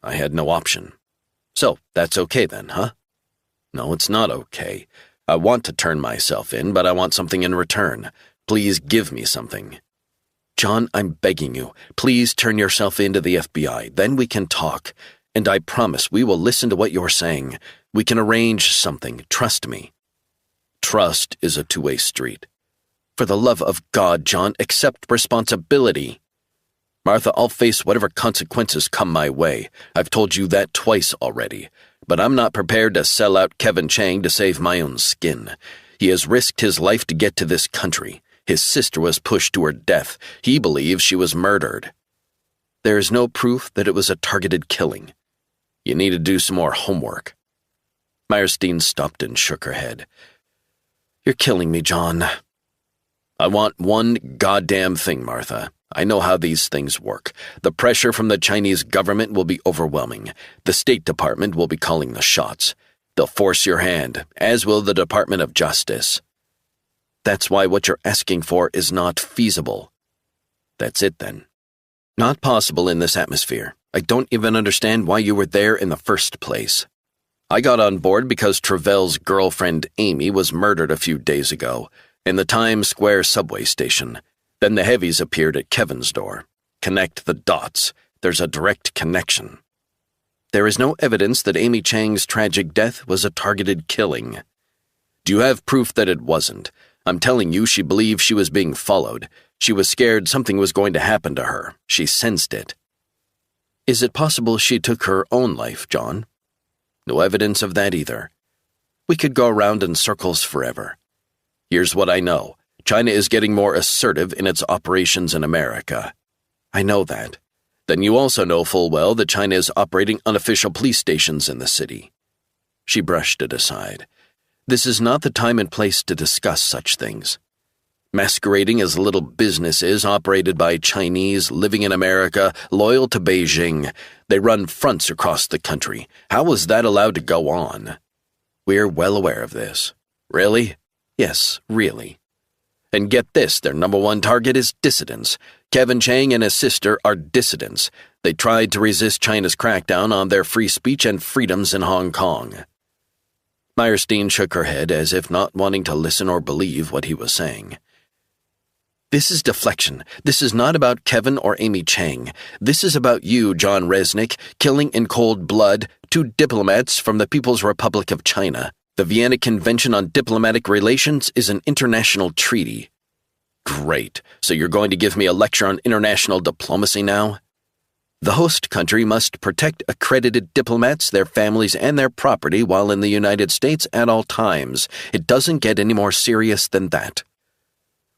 "I had no option." "So, that's okay then, huh?" "No, it's not okay. I want to turn myself in, but I want something in return. Please give me something." "John, I'm begging you. Please turn yourself in to the FBI. Then we can talk. And I promise we will listen to what you're saying. We can arrange something. Trust me." "Trust is a two-way street." "For the love of God, John, accept responsibility." "Martha, I'll face whatever consequences come my way. I've told you that twice already. But I'm not prepared to sell out Kevin Chang to save my own skin. He has risked his life to get to this country. His sister was pushed to her death. He believes she was murdered. There is no proof that it was a targeted killing. You need to do some more homework." Meyerstein stopped and shook her head. "You're killing me, John." "I want one goddamn thing, Martha. I know how these things work. The pressure from the Chinese government will be overwhelming. The State Department will be calling the shots. They'll force your hand, as will the Department of Justice. That's why what you're asking for is not feasible." "That's it, then." "Not possible in this atmosphere. I don't even understand why you were there in the first place. I got on board because Travell's girlfriend Amy was murdered a few days ago in the Times Square subway station. Then the heavies appeared at Kevin's door. Connect the dots. There's a direct connection. There is no evidence that Amy Chang's tragic death was a targeted killing. Do you have proof that it wasn't? I'm telling you, she believed she was being followed. She was scared something was going to happen to her. She sensed it." "Is it possible she took her own life, John?" "No evidence of that either. We could go around in circles forever. Here's what I know. China is getting more assertive in its operations in America." "I know that." "Then you also know full well that China is operating unofficial police stations in the city." She brushed it aside. "This is not the time and place to discuss such things. Masquerading as little businesses operated by Chinese living in America, loyal to Beijing. They run fronts across the country. How is that allowed to go on?" "We're well aware of this." "Really?" "Yes, really. And get this, their number one target is dissidents. Kevin Chang and his sister are dissidents. They tried to resist China's crackdown on their free speech and freedoms in Hong Kong." Meyerstein shook her head as if not wanting to listen or believe what he was saying. "This is deflection. This is not about Kevin or Amy Chang. This is about you, John Resnick, killing in cold blood 2 diplomats from the People's Republic of China. The Vienna Convention on Diplomatic Relations is an international treaty." "Great. So you're going to give me a lecture on international diplomacy now?" "The host country must protect accredited diplomats, their families, and their property while in the United States at all times. It doesn't get any more serious than that."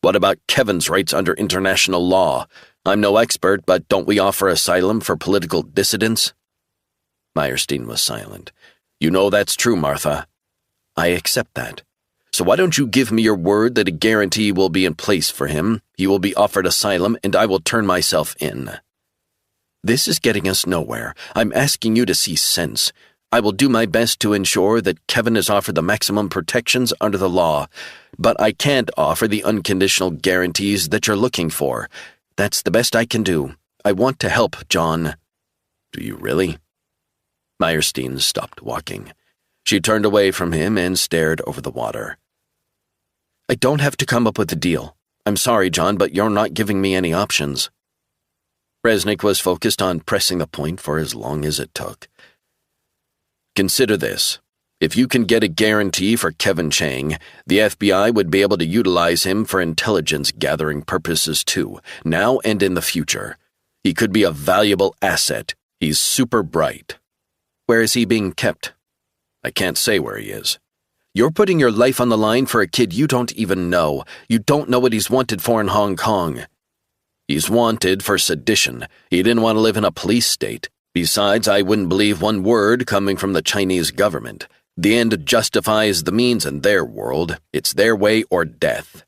"What about Kevin's rights under international law? I'm no expert, but don't we offer asylum for political dissidents?" Meyerstein was silent. "You know that's true, Martha." "I accept that. So why don't you give me your word that a guarantee will be in place for him, he will be offered asylum, and I will turn myself in." "This is getting us nowhere. I'm asking you to see sense. I will do my best to ensure that Kevin is offered the maximum protections under the law, but I can't offer the unconditional guarantees that you're looking for. That's the best I can do. I want to help, John." "Do you really?" Meyerstein stopped walking. She turned away from him and stared over the water. "I don't have to come up with a deal. I'm sorry, John, but you're not giving me any options. Resnick was focused on pressing the point for as long as it took. Consider this. If you can get a guarantee for Kevin Chang, the FBI would be able to utilize him for intelligence-gathering purposes too, now and in the future. He could be a valuable asset. He's super bright. Where is he being kept? I can't say where he is. You're putting your life on the line for a kid you don't even know. You don't know what he's wanted for in Hong Kong. He's wanted for sedition. He didn't want to live in a police state. Besides, I wouldn't believe one word coming from the Chinese government. The end justifies the means in their world. It's their way or death.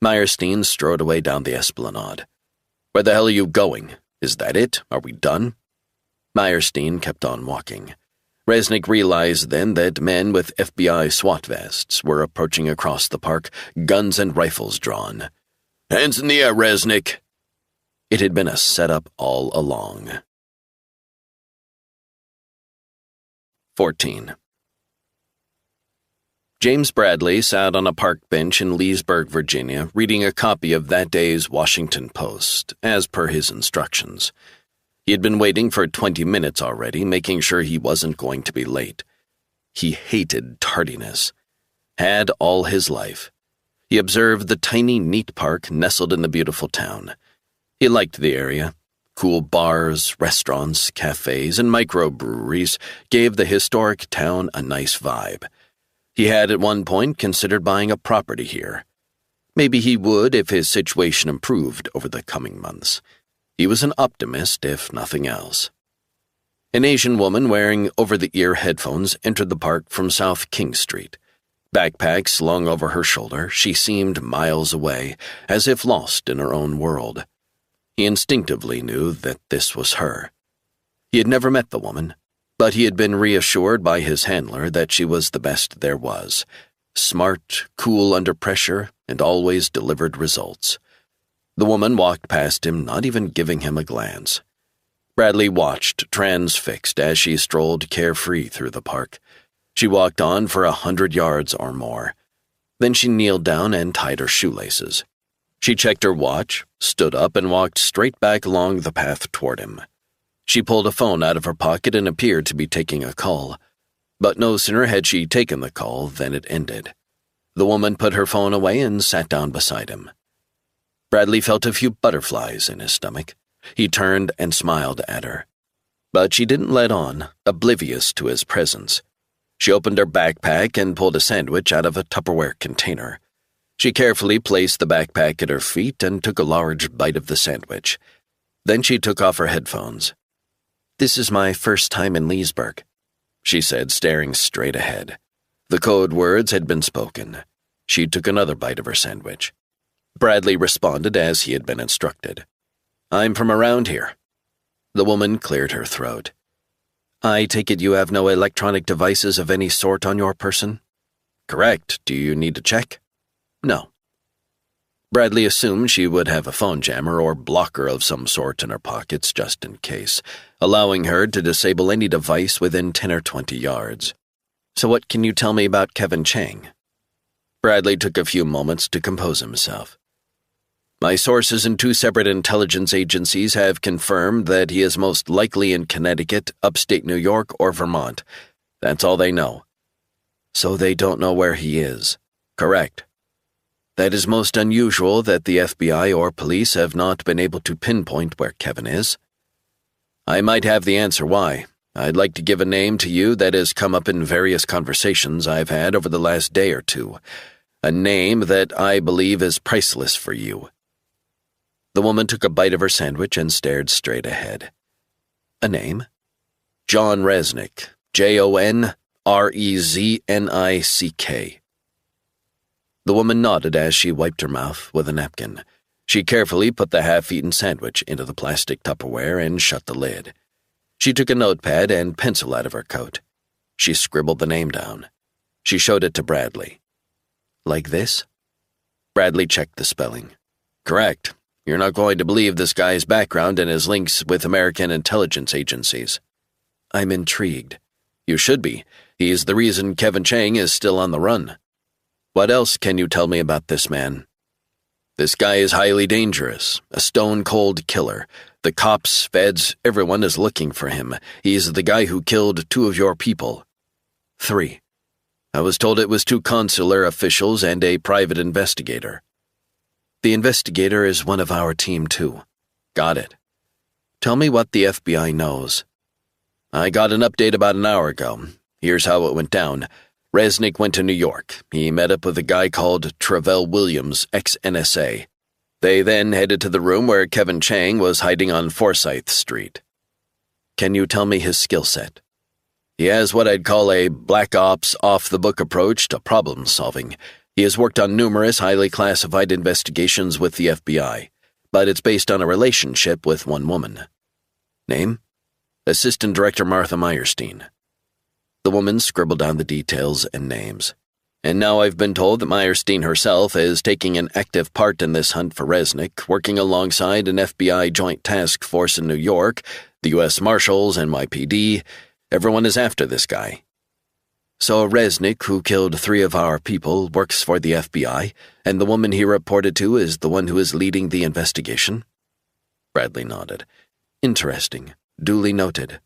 Meyerstein strode away down the esplanade. Where the hell are you going? Is that it? Are we done? Meyerstein kept on walking. Resnick realized then that men with FBI SWAT vests were approaching across the park, guns and rifles drawn. Hands in the air, Resnick! It had been a setup all along. 14. James Bradley sat on a park bench in Leesburg, Virginia, reading a copy of that day's Washington Post, as per his instructions. He had been waiting for 20 minutes already, making sure he wasn't going to be late. He hated tardiness. Had all his life. He observed the tiny, neat park nestled in the beautiful town. He liked the area. Cool bars, restaurants, cafes, and microbreweries gave the historic town a nice vibe. He had at one point considered buying a property here. Maybe he would if his situation improved over the coming months. He was an optimist, if nothing else. An Asian woman wearing over-the-ear headphones entered the park from South King Street. Backpack slung over her shoulder, she seemed miles away, as if lost in her own world. He instinctively knew that this was her. He had never met the woman, but he had been reassured by his handler that she was the best there was. Smart, cool under pressure, and always delivered results. The woman walked past him, not even giving him a glance. Bradley watched, transfixed, as she strolled carefree through the park. She walked on for 100 yards or more. Then she kneeled down and tied her shoelaces. She checked her watch, stood up, and walked straight back along the path toward him. She pulled a phone out of her pocket and appeared to be taking a call. But no sooner had she taken the call than it ended. The woman put her phone away and sat down beside him. Bradley felt a few butterflies in his stomach. He turned and smiled at her. But she didn't let on, oblivious to his presence. She opened her backpack and pulled a sandwich out of a Tupperware container. She carefully placed the backpack at her feet and took a large bite of the sandwich. Then she took off her headphones. "This is my first time in Leesburg," she said, staring straight ahead. The code words had been spoken. She took another bite of her sandwich. Bradley responded as he had been instructed. "I'm from around here." The woman cleared her throat. "I take it you have no electronic devices of any sort on your person?" "Correct. Do you need to check?" "No." Bradley assumed she would have a phone jammer or blocker of some sort in her pockets just in case, allowing her to disable any device within 10 or 20 yards. "So what can you tell me about Kevin Chang?" Bradley took a few moments to compose himself. "My sources in 2 separate intelligence agencies have confirmed that he is most likely in Connecticut, upstate New York, or Vermont. That's all they know." "So they don't know where he is?" "Correct." "That is most unusual that the FBI or police have not been able to pinpoint where Kevin is." "I might have the answer why. I'd like to give a name to you that has come up in various conversations I've had over the last day or two. A name that I believe is priceless for you." The woman took a bite of her sandwich and stared straight ahead. "A name?" "John Resnick. Jonreznick. The woman nodded as she wiped her mouth with a napkin. She carefully put the half-eaten sandwich into the plastic Tupperware and shut the lid. She took a notepad and pencil out of her coat. She scribbled the name down. She showed it to Bradley. "Like this?" Bradley checked the spelling. "Correct. You're not going to believe this guy's background and his links with American intelligence agencies." "I'm intrigued." "You should be. He's the reason Kevin Chang is still on the run." "What else can you tell me about this man?" This guy is highly dangerous, a stone-cold killer. The cops, feds, everyone is looking for him. He's the guy who killed 2 of your people. 3. I was told it was 2 consular officials and a private investigator. The investigator is one of our team, too. Got it. Tell me what the FBI knows. I got an update about an hour ago. Here's how it went down. Resnick went to New York. He met up with a guy called Travell Williams, ex-NSA. They then headed to the room where Kevin Chang was hiding on Forsyth Street. Can you tell me his skill set? He has what I'd call a black ops, off-the-book approach to problem-solving. He has worked on numerous highly classified investigations with the FBI, but it's based on a relationship with one woman. Name? Assistant Director Martha Meyerstein. The woman scribbled down the details and names. And now I've been told that Meyerstein herself is taking an active part in this hunt for Resnick, working alongside an FBI joint task force in New York, the U.S. Marshals, NYPD. Everyone is after this guy. So Resnick, who killed 3 of our people, works for the FBI, and the woman he reported to is the one who is leading the investigation? Bradley nodded. Interesting. Duly noted.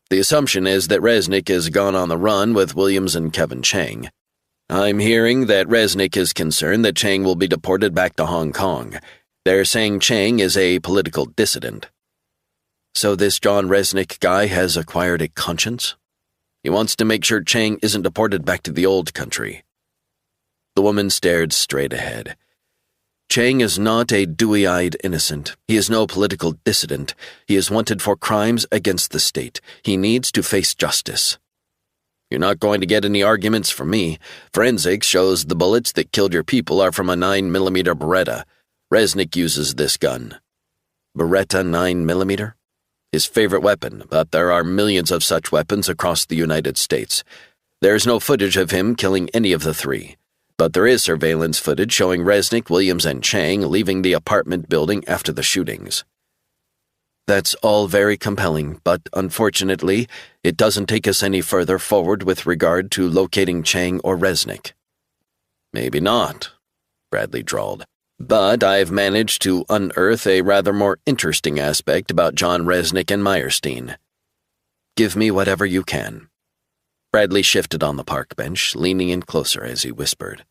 The assumption is that Resnick has gone on the run with Williams and Kevin Chang. I'm hearing that Resnick is concerned that Chang will be deported back to Hong Kong. They're saying Chang is a political dissident. So this John Resnick guy has acquired a conscience? He wants to make sure Chang isn't deported back to the old country. The woman stared straight ahead. Chang is not a dewy-eyed innocent. He is no political dissident. He is wanted for crimes against the state. He needs to face justice. You're not going to get any arguments from me. Forensics shows the bullets that killed your people are from a 9mm Beretta. Resnick uses this gun. Beretta 9mm? His favorite weapon, but there are millions of such weapons across the United States. There's no footage of him killing any of the 3. But there is surveillance footage showing Resnick, Williams, and Chang leaving the apartment building after the shootings. That's all very compelling, but unfortunately, it doesn't take us any further forward with regard to locating Chang or Resnick. Maybe not, Bradley drawled. But I've managed to unearth a rather more interesting aspect about John Resnick and Meyerstein. Give me whatever you can. Bradley shifted on the park bench, leaning in closer as he whispered.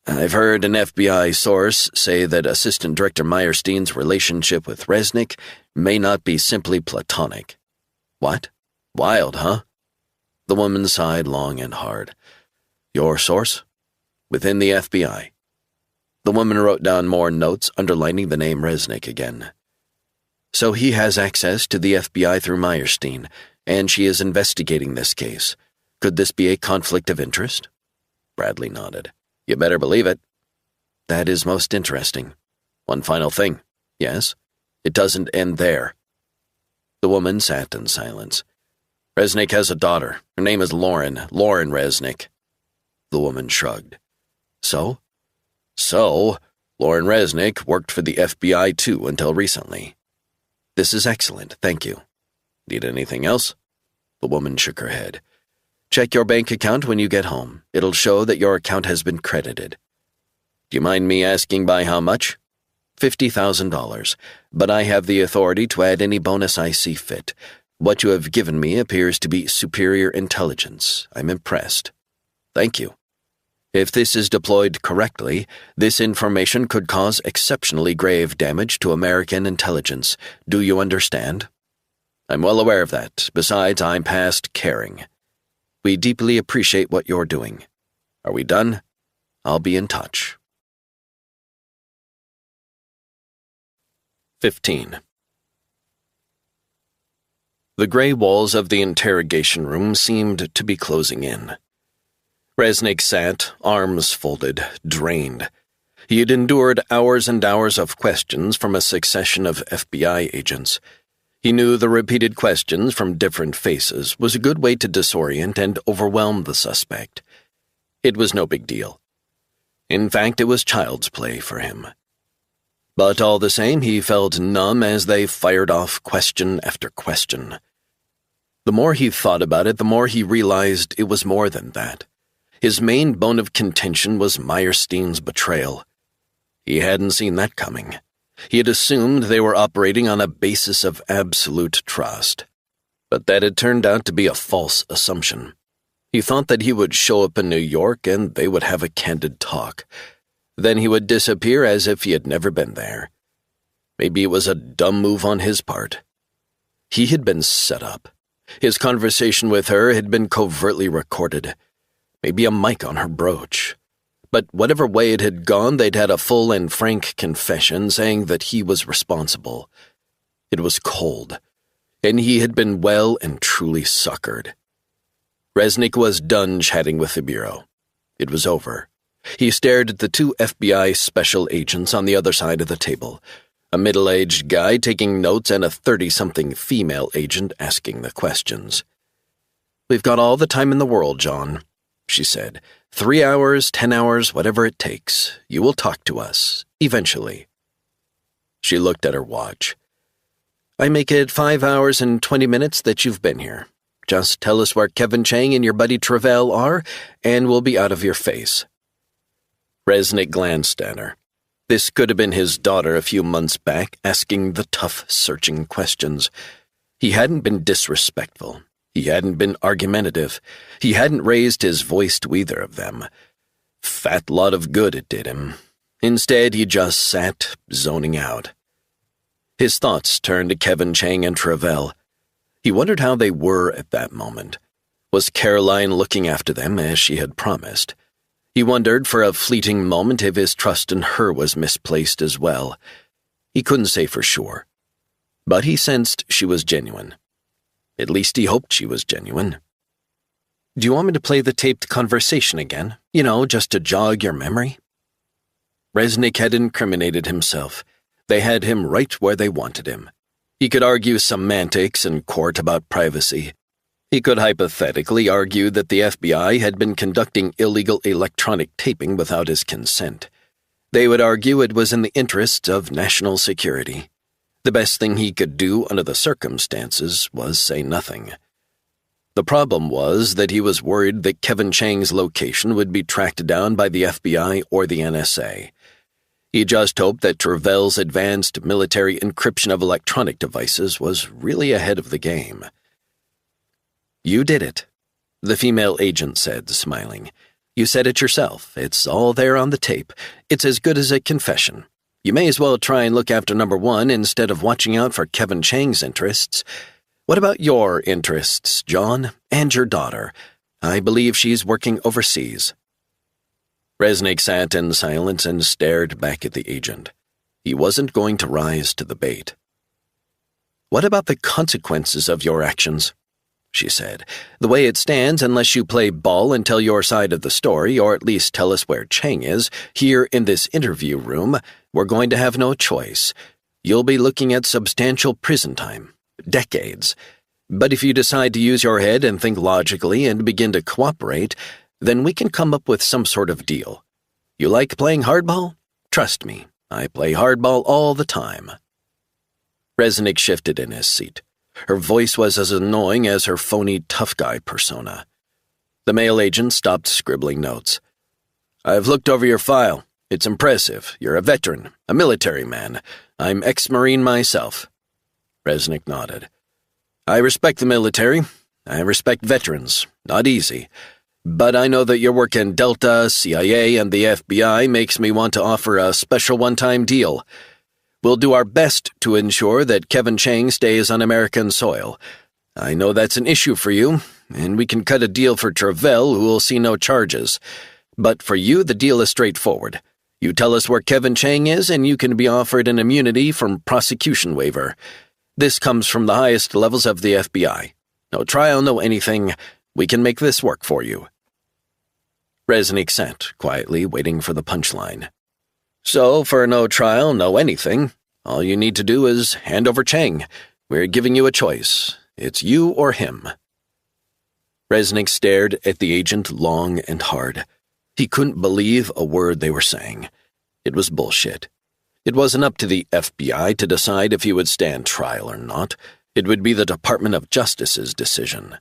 I've heard an FBI source say that Assistant Director Meyerstein's relationship with Resnick may not be simply platonic. What? Wild, huh? The woman sighed long and hard. Your source? Within the FBI. The woman wrote down more notes underlining the name Resnick again. So he has access to the FBI through Meyerstein, and she is investigating this case. Could this be a conflict of interest? Bradley nodded. You better believe it. That is most interesting. One final thing. Yes? It doesn't end there. The woman sat in silence. Resnick has a daughter. Her name is Lauren Resnick. The woman shrugged. So, Lauren Resnick worked for the FBI too until recently. This is excellent, thank you. Need anything else? The woman shook her head. Check your bank account when you get home. It'll show that your account has been credited. Do you mind me asking by how much? $50,000, but I have the authority to add any bonus I see fit. What you have given me appears to be superior intelligence. I'm impressed. Thank you. If this is deployed correctly, this information could cause exceptionally grave damage to American intelligence. Do you understand? I'm well aware of that. Besides, I'm past caring. We deeply appreciate what you're doing. Are we done? I'll be in touch. 15. The gray walls of the interrogation room seemed to be closing in. Resnick sat, arms folded, drained. He had endured hours and hours of questions from a succession of FBI agents. He knew the repeated questions from different faces was a good way to disorient and overwhelm the suspect. It was no big deal. In fact, it was child's play for him. But all the same, he felt numb as they fired off question after question. The more he thought about it, the more he realized it was more than that. His main bone of contention was Meyerstein's betrayal. He hadn't seen that coming. He had assumed they were operating on a basis of absolute trust. But that had turned out to be a false assumption. He thought that he would show up in New York and they would have a candid talk. Then he would disappear as if he had never been there. Maybe it was a dumb move on his part. He had been set up. His conversation with her had been covertly recorded. Maybe a mic on her brooch. But whatever way it had gone, they'd had a full and frank confession saying that he was responsible. It was cold, and he had been well and truly suckered. Resnick was done chatting with the Bureau. It was over. He stared at the two FBI special agents on the other side of the table, a middle-aged guy taking notes and a 30-something female agent asking the questions. "We've got all the time in the world, John," she said. 3 hours, 10 hours, whatever it takes. You will talk to us, eventually. She looked at her watch. "I make it 5 hours and 20 minutes that you've been here. Just tell us where Kevin Chang and your buddy Travell are, and we'll be out of your face." Resnick glanced at her. This could have been his daughter a few months back, asking the tough, searching questions. He hadn't been disrespectful. He hadn't been argumentative. He hadn't raised his voice to either of them. Fat lot of good it did him. Instead, he just sat, zoning out. His thoughts turned to Kevin Chang and Travell. He wondered how they were at that moment. Was Caroline looking after them as she had promised? He wondered for a fleeting moment if his trust in her was misplaced as well. He couldn't say for sure. But he sensed she was genuine. At least he hoped she was genuine. "Do you want me to play the taped conversation again? Just to jog your memory?" Resnick had incriminated himself. They had him right where they wanted him. He could argue semantics in court about privacy. He could hypothetically argue that the FBI had been conducting illegal electronic taping without his consent. They would argue it was in the interests of national security. The best thing he could do under the circumstances was say nothing. The problem was that he was worried that Kevin Chang's location would be tracked down by the FBI or the NSA. He just hoped that Travell's advanced military encryption of electronic devices was really ahead of the game. "You did it," the female agent said, smiling. "You said it yourself. It's all there on the tape. It's as good as a confession. You may as well try and look after number one instead of watching out for Kevin Chang's interests. What about your interests, John, and your daughter? I believe she's working overseas." Resnick sat in silence and stared back at the agent. He wasn't going to rise to the bait. "What about the consequences of your actions?" she said. "The way it stands, unless you play ball and tell your side of the story, or at least tell us where Chang is, here in this interview room, we're going to have no choice. You'll be looking at substantial prison time. Decades. But if you decide to use your head and think logically and begin to cooperate, then we can come up with some sort of deal. You like playing hardball? Trust me, I play hardball all the time." Resnick shifted in his seat. Her voice was as annoying as her phony tough guy persona. The male agent stopped scribbling notes. "I've looked over your file. It's impressive. You're a veteran, a military man. I'm ex-Marine myself." Resnick nodded. "I respect the military. I respect veterans. Not easy. But I know that your work in Delta, CIA, and the FBI makes me want to offer a special one-time deal. We'll do our best to ensure that Kevin Chang stays on American soil. I know that's an issue for you, and we can cut a deal for Travell, who will see no charges. But for you, the deal is straightforward. You tell us where Kevin Chang is, and you can be offered an immunity from prosecution waiver. This comes from the highest levels of the FBI. No trial, no anything. We can make this work for you." Resnick sat quietly, waiting for the punchline. "So, for no trial, no anything, all you need to do is hand over Chang. We're giving you a choice. It's you or him." Resnick stared at the agent long and hard. He couldn't believe a word they were saying. It was bullshit. It wasn't up to the FBI to decide if he would stand trial or not. It would be the Department of Justice's decision.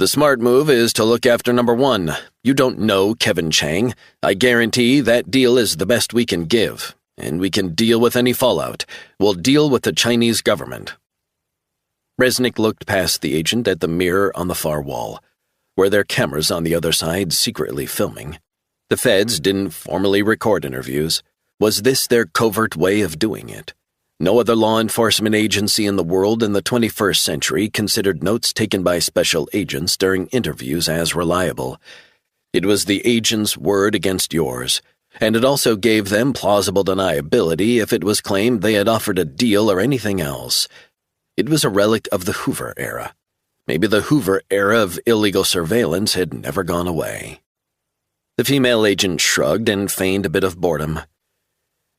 The smart move is to look after number one. You don't know Kevin Chang. I guarantee that deal is the best we can give, and we can deal with any fallout. We'll deal with the Chinese government." Resnick looked past the agent at the mirror on the far wall. Were there cameras on the other side secretly filming? The feds didn't formally record interviews. Was this their covert way of doing it? No other law enforcement agency in the world in the 21st century considered notes taken by special agents during interviews as reliable. It was the agent's word against yours, and it also gave them plausible deniability if it was claimed they had offered a deal or anything else. It was a relic of the Hoover era. Maybe the Hoover era of illegal surveillance had never gone away. The female agent shrugged and feigned a bit of boredom.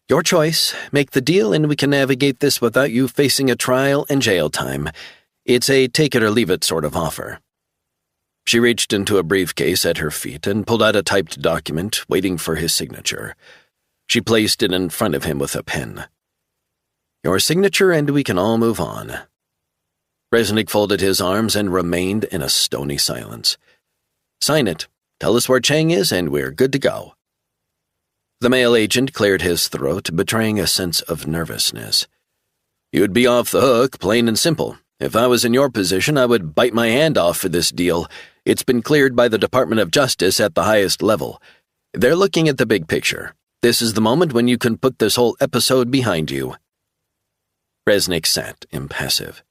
"Your choice. Make the deal and we can navigate this without you facing a trial and jail time. It's a take-it-or-leave-it sort of offer." She reached into a briefcase at her feet and pulled out a typed document, waiting for his signature. She placed it in front of him with a pen. "Your signature and we can all move on." Resnick folded his arms and remained in a stony silence. "Sign it. Tell us where Chang is and we're good to go." The male agent cleared his throat, betraying a sense of nervousness. "You'd be off the hook, plain and simple. If I was in your position, I would bite my hand off for this deal. It's been cleared by the Department of Justice at the highest level. They're looking at the big picture. This is the moment when you can put this whole episode behind you." Resnick sat, impassive.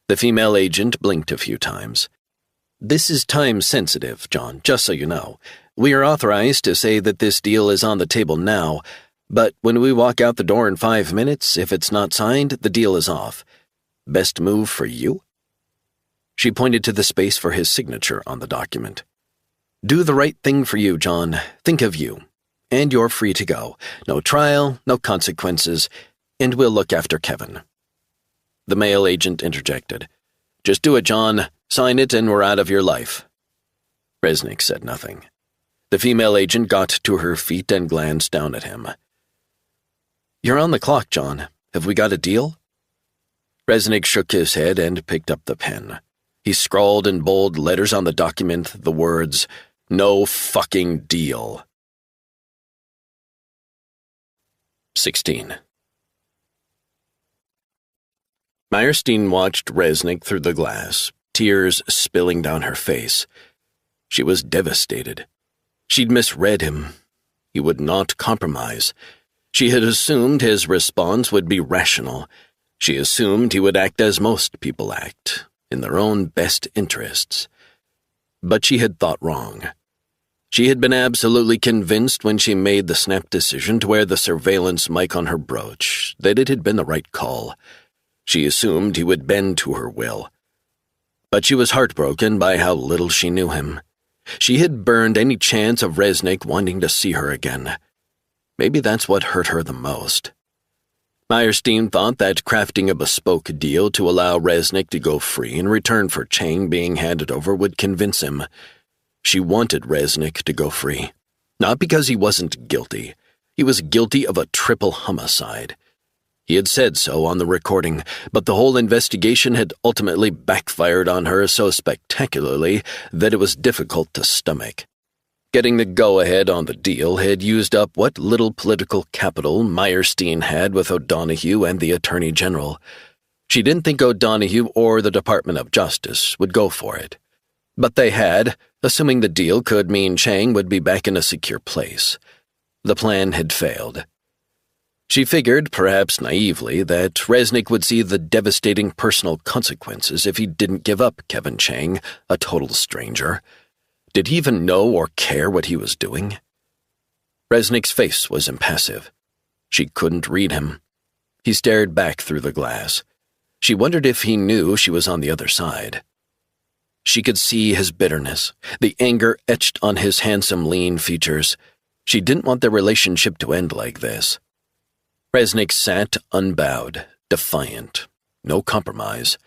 The female agent blinked a few times. "This is time-sensitive, John, just so you know. We are authorized to say that this deal is on the table now, but when we walk out the door in 5 minutes, if it's not signed, the deal is off. Best move for you?" She pointed to the space for his signature on the document. "Do the right thing for you, John. Think of you. And you're free to go. No trial, no consequences, and we'll look after Kevin." The male agent interjected. "Just do it, John. Sign it and we're out of your life." Resnick said nothing. The female agent got to her feet and glanced down at him. "You're on the clock, John. Have we got a deal?" Resnick shook his head and picked up the pen. He scrawled in bold letters on the document the words, "No fucking deal." 16. Meyerstein watched Resnick through the glass, tears spilling down her face. She was devastated. She'd misread him. He would not compromise. She had assumed his response would be rational. She assumed he would act as most people act, in their own best interests. But she had thought wrong. She had been absolutely convinced when she made the snap decision to wear the surveillance mic on her brooch that it had been the right call. She assumed he would bend to her will. But she was heartbroken by how little she knew him. She had burned any chance of Resnick wanting to see her again. Maybe that's what hurt her the most. Meyerstein thought that crafting a bespoke deal to allow Resnick to go free in return for Chang being handed over would convince him. She wanted Resnick to go free. Not because he wasn't guilty. He was guilty of a triple homicide. He had said so on the recording, but the whole investigation had ultimately backfired on her so spectacularly that it was difficult to stomach. Getting the go-ahead on the deal had used up what little political capital Meyerstein had with O'Donoghue and the Attorney General. She didn't think O'Donoghue or the Department of Justice would go for it. But they had, assuming the deal could mean Chang would be back in a secure place. The plan had failed. She figured, perhaps naively, that Resnick would see the devastating personal consequences if he didn't give up Kevin Chang, a total stranger. Did he even know or care what he was doing? Resnick's face was impassive. She couldn't read him. He stared back through the glass. She wondered if he knew she was on the other side. She could see his bitterness, the anger etched on his handsome, lean features. She didn't want their relationship to end like this. Resnick sat unbowed, defiant. No compromise.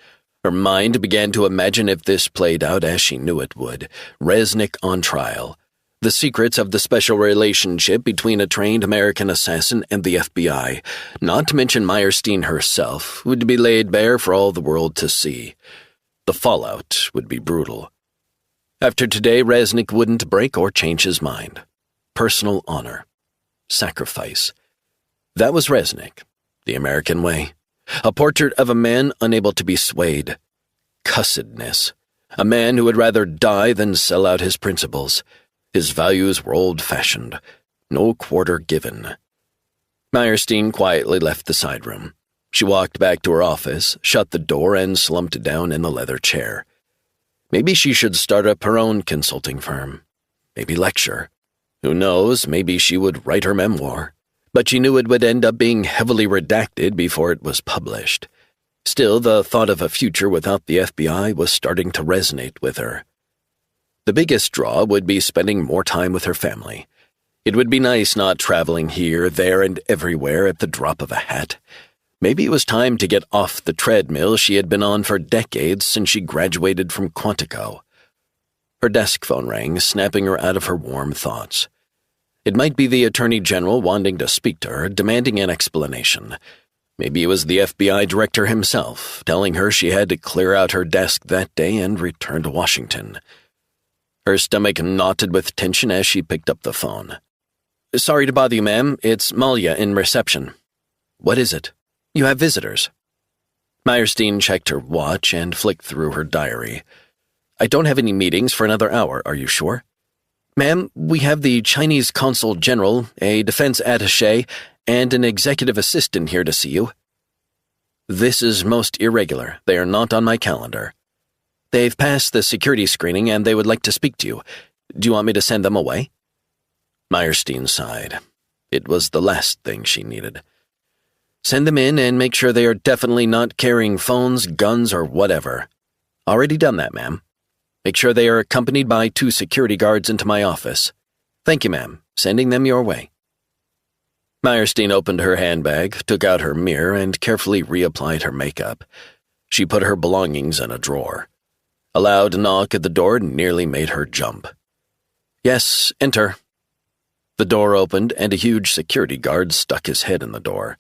Her mind began to imagine if this played out as she knew it would. Resnick on trial. The secrets of the special relationship between a trained American assassin and the FBI, not to mention Meyerstein herself, would be laid bare for all the world to see. The fallout would be brutal. After today, Resnick wouldn't break or change his mind. Personal honor. Sacrifice. That was Resnick, the American way. A portrait of a man unable to be swayed. Cussedness. A man who would rather die than sell out his principles. His values were old-fashioned. No quarter given. Meyerstein quietly left the side room. She walked back to her office, shut the door, and slumped down in the leather chair. Maybe she should start up her own consulting firm. Maybe lecture. Who knows, maybe she would write her memoir. But she knew it would end up being heavily redacted before it was published. Still, the thought of a future without the FBI was starting to resonate with her. The biggest draw would be spending more time with her family. It would be nice not traveling here, there, and everywhere at the drop of a hat. Maybe it was time to get off the treadmill she had been on for decades since she graduated from Quantico. Her desk phone rang, snapping her out of her warm thoughts. It might be the Attorney General wanting to speak to her, demanding an explanation. Maybe it was the FBI director himself, telling her she had to clear out her desk that day and return to Washington. Her stomach knotted with tension as she picked up the phone. "Sorry to bother you, ma'am. It's Malia in reception." "What is it?" "You have visitors." Meyerstein checked her watch and flicked through her diary. "I don't have any meetings for another hour, are you sure?" "Ma'am, we have the Chinese Consul General, a defense attaché, and an executive assistant here to see you." "This is most irregular. They are not on my calendar." "They've passed the security screening and they would like to speak to you. Do you want me to send them away?" Meyerstein sighed. It was the last thing she needed. "Send them in and make sure they are definitely not carrying phones, guns, or whatever." "Already done that, ma'am." "Make sure they are accompanied by 2 security guards into my office." "Thank you, ma'am. Sending them your way." Meyerstein opened her handbag, took out her mirror, and carefully reapplied her makeup. She put her belongings in a drawer. A loud knock at the door nearly made her jump. "Yes, enter." The door opened, and a huge security guard stuck his head in the door.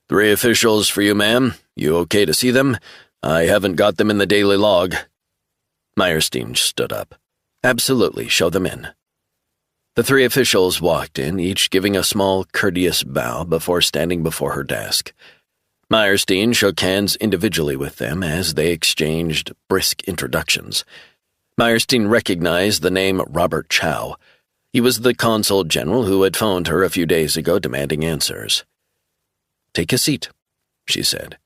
"3 officials for you, ma'am. You okay to see them? I haven't got them in the daily log." Meyerstein stood up. "Absolutely, show them in." The 3 officials walked in, each giving a small, courteous bow before standing before her desk. Meyerstein shook hands individually with them as they exchanged brisk introductions. Meyerstein recognized the name Robert Chow. He was the Consul General who had phoned her a few days ago demanding answers. "Take a seat," she said.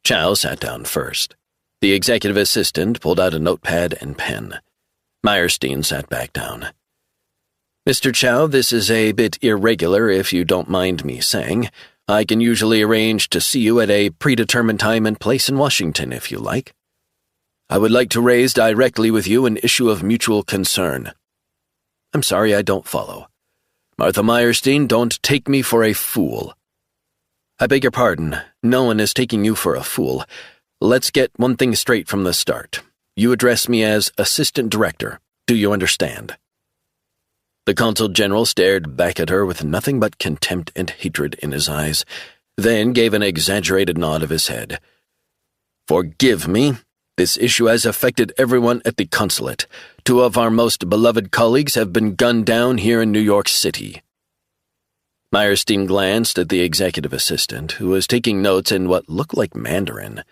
Chow sat down first. The executive assistant pulled out a notepad and pen. Meyerstein sat back down. "Mr. Chow, this is a bit irregular, if you don't mind me saying. I can usually arrange to see you at a predetermined time and place in Washington, if you like. I would like to raise directly with you an issue of mutual concern." "I'm sorry, I don't follow." "Martha Meyerstein, don't take me for a fool." "I beg your pardon. No one is taking you for a fool. Let's get one thing straight from the start. You address me as Assistant Director. Do you understand?" The Consul General stared back at her with nothing but contempt and hatred in his eyes, then gave an exaggerated nod of his head. "Forgive me. This issue has affected everyone at the consulate. 2 of our most beloved colleagues have been gunned down here in New York City." Meyerstein glanced at the executive assistant, who was taking notes in what looked like Mandarin.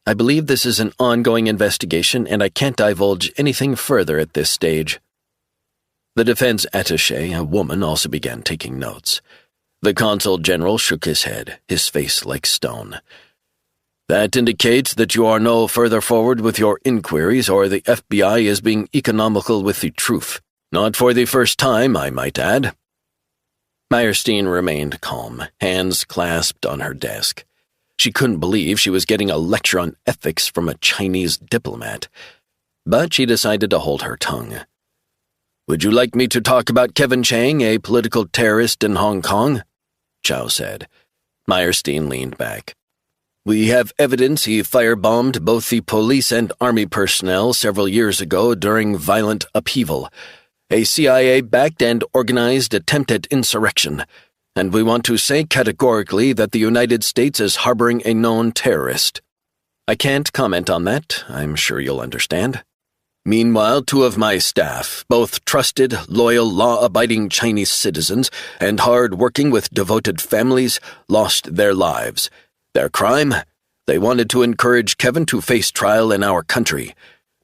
"I believe this is an ongoing investigation, and I can't divulge anything further at this stage." The defense attaché, a woman, also began taking notes. The Consul General shook his head, his face like stone. "That indicates that you are no further forward with your inquiries, or the FBI is being economical with the truth. Not for the first time, I might add." Meyerstein remained calm, hands clasped on her desk. She couldn't believe she was getting a lecture on ethics from a Chinese diplomat. But she decided to hold her tongue. "Would you like me to talk about Kevin Chang, a political terrorist in Hong Kong?" Chow said. Meyerstein leaned back. "We have evidence he firebombed both the police and army personnel several years ago during violent upheaval, a CIA-backed and organized attempt at insurrection, and we want to say categorically that the United States is harboring a known terrorist. I can't comment on that, I'm sure you'll understand." Meanwhile, 2 of my staff, both trusted, loyal, law-abiding Chinese citizens and hard-working with devoted families, lost their lives. Their crime? They wanted to encourage Kevin to face trial in our country.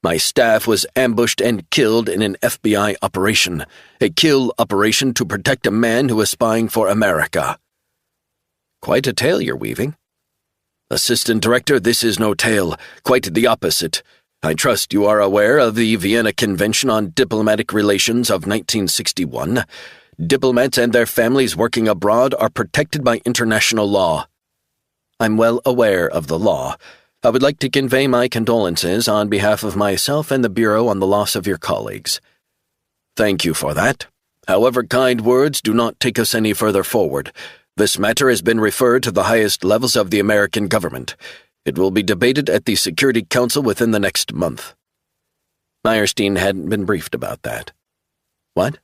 My staff was ambushed and killed in an FBI operation, a kill operation to protect a man who was spying for America. Quite a tale you're weaving. Assistant Director, this is no tale, quite the opposite. I trust you are aware of the Vienna Convention on Diplomatic Relations of 1961. Diplomats and their families working abroad are protected by international law. I'm well aware of the law. I would like to convey my condolences on behalf of myself and the Bureau on the loss of your colleagues. Thank you for that. However, kind words do not take us any further forward. This matter has been referred to the highest levels of the American government. It will be debated at the Security Council within the next month. Meyerstein hadn't been briefed about that. What?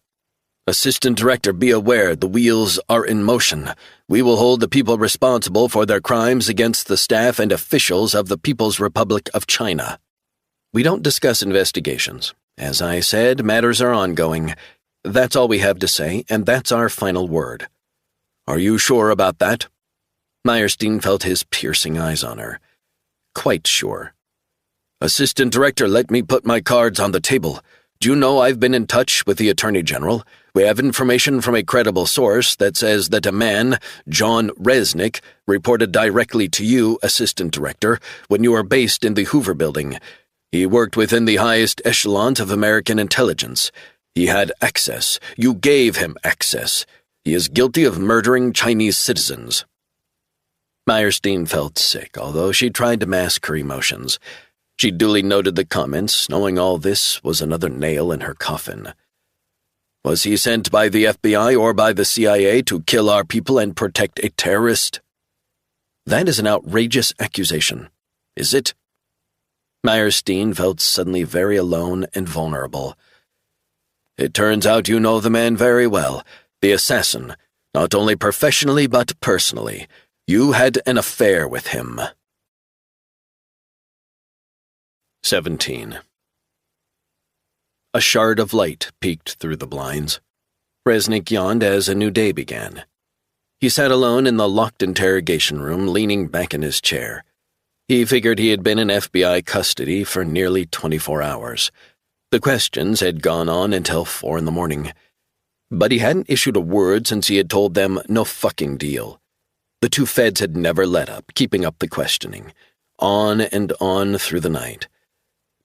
Assistant Director, be aware the wheels are in motion. We will hold the people responsible for their crimes against the staff and officials of the People's Republic of China. We don't discuss investigations. As I said, matters are ongoing. That's all we have to say, and that's our final word. Are you sure about that? Meyerstein felt his piercing eyes on her. Quite sure. Assistant Director, let me put my cards on the table. Do you know I've been in touch with the Attorney General? We have information from a credible source that says that a man, John Resnick, reported directly to you, Assistant Director, when you were based in the Hoover Building. He worked within the highest echelons of American intelligence. He had access. You gave him access. He is guilty of murdering Chinese citizens. Meyerstein felt sick, although she tried to mask her emotions. She duly noted the comments, knowing all this was another nail in her coffin. Was he sent by the FBI or by the CIA to kill our people and protect a terrorist? That is an outrageous accusation. Is it? Meyerstein felt suddenly very alone and vulnerable. It turns out you know the man very well, the assassin, not only professionally but personally. You had an affair with him. 17. A shard of light peeked through the blinds. Resnick yawned as a new day began. He sat alone in the locked interrogation room, leaning back in his chair. He figured he had been in FBI custody for nearly 24 hours. The questions had gone on until 4 in the morning. But he hadn't issued a word since he had told them no fucking deal. The 2 feds had never let up, keeping up the questioning, on and on through the night.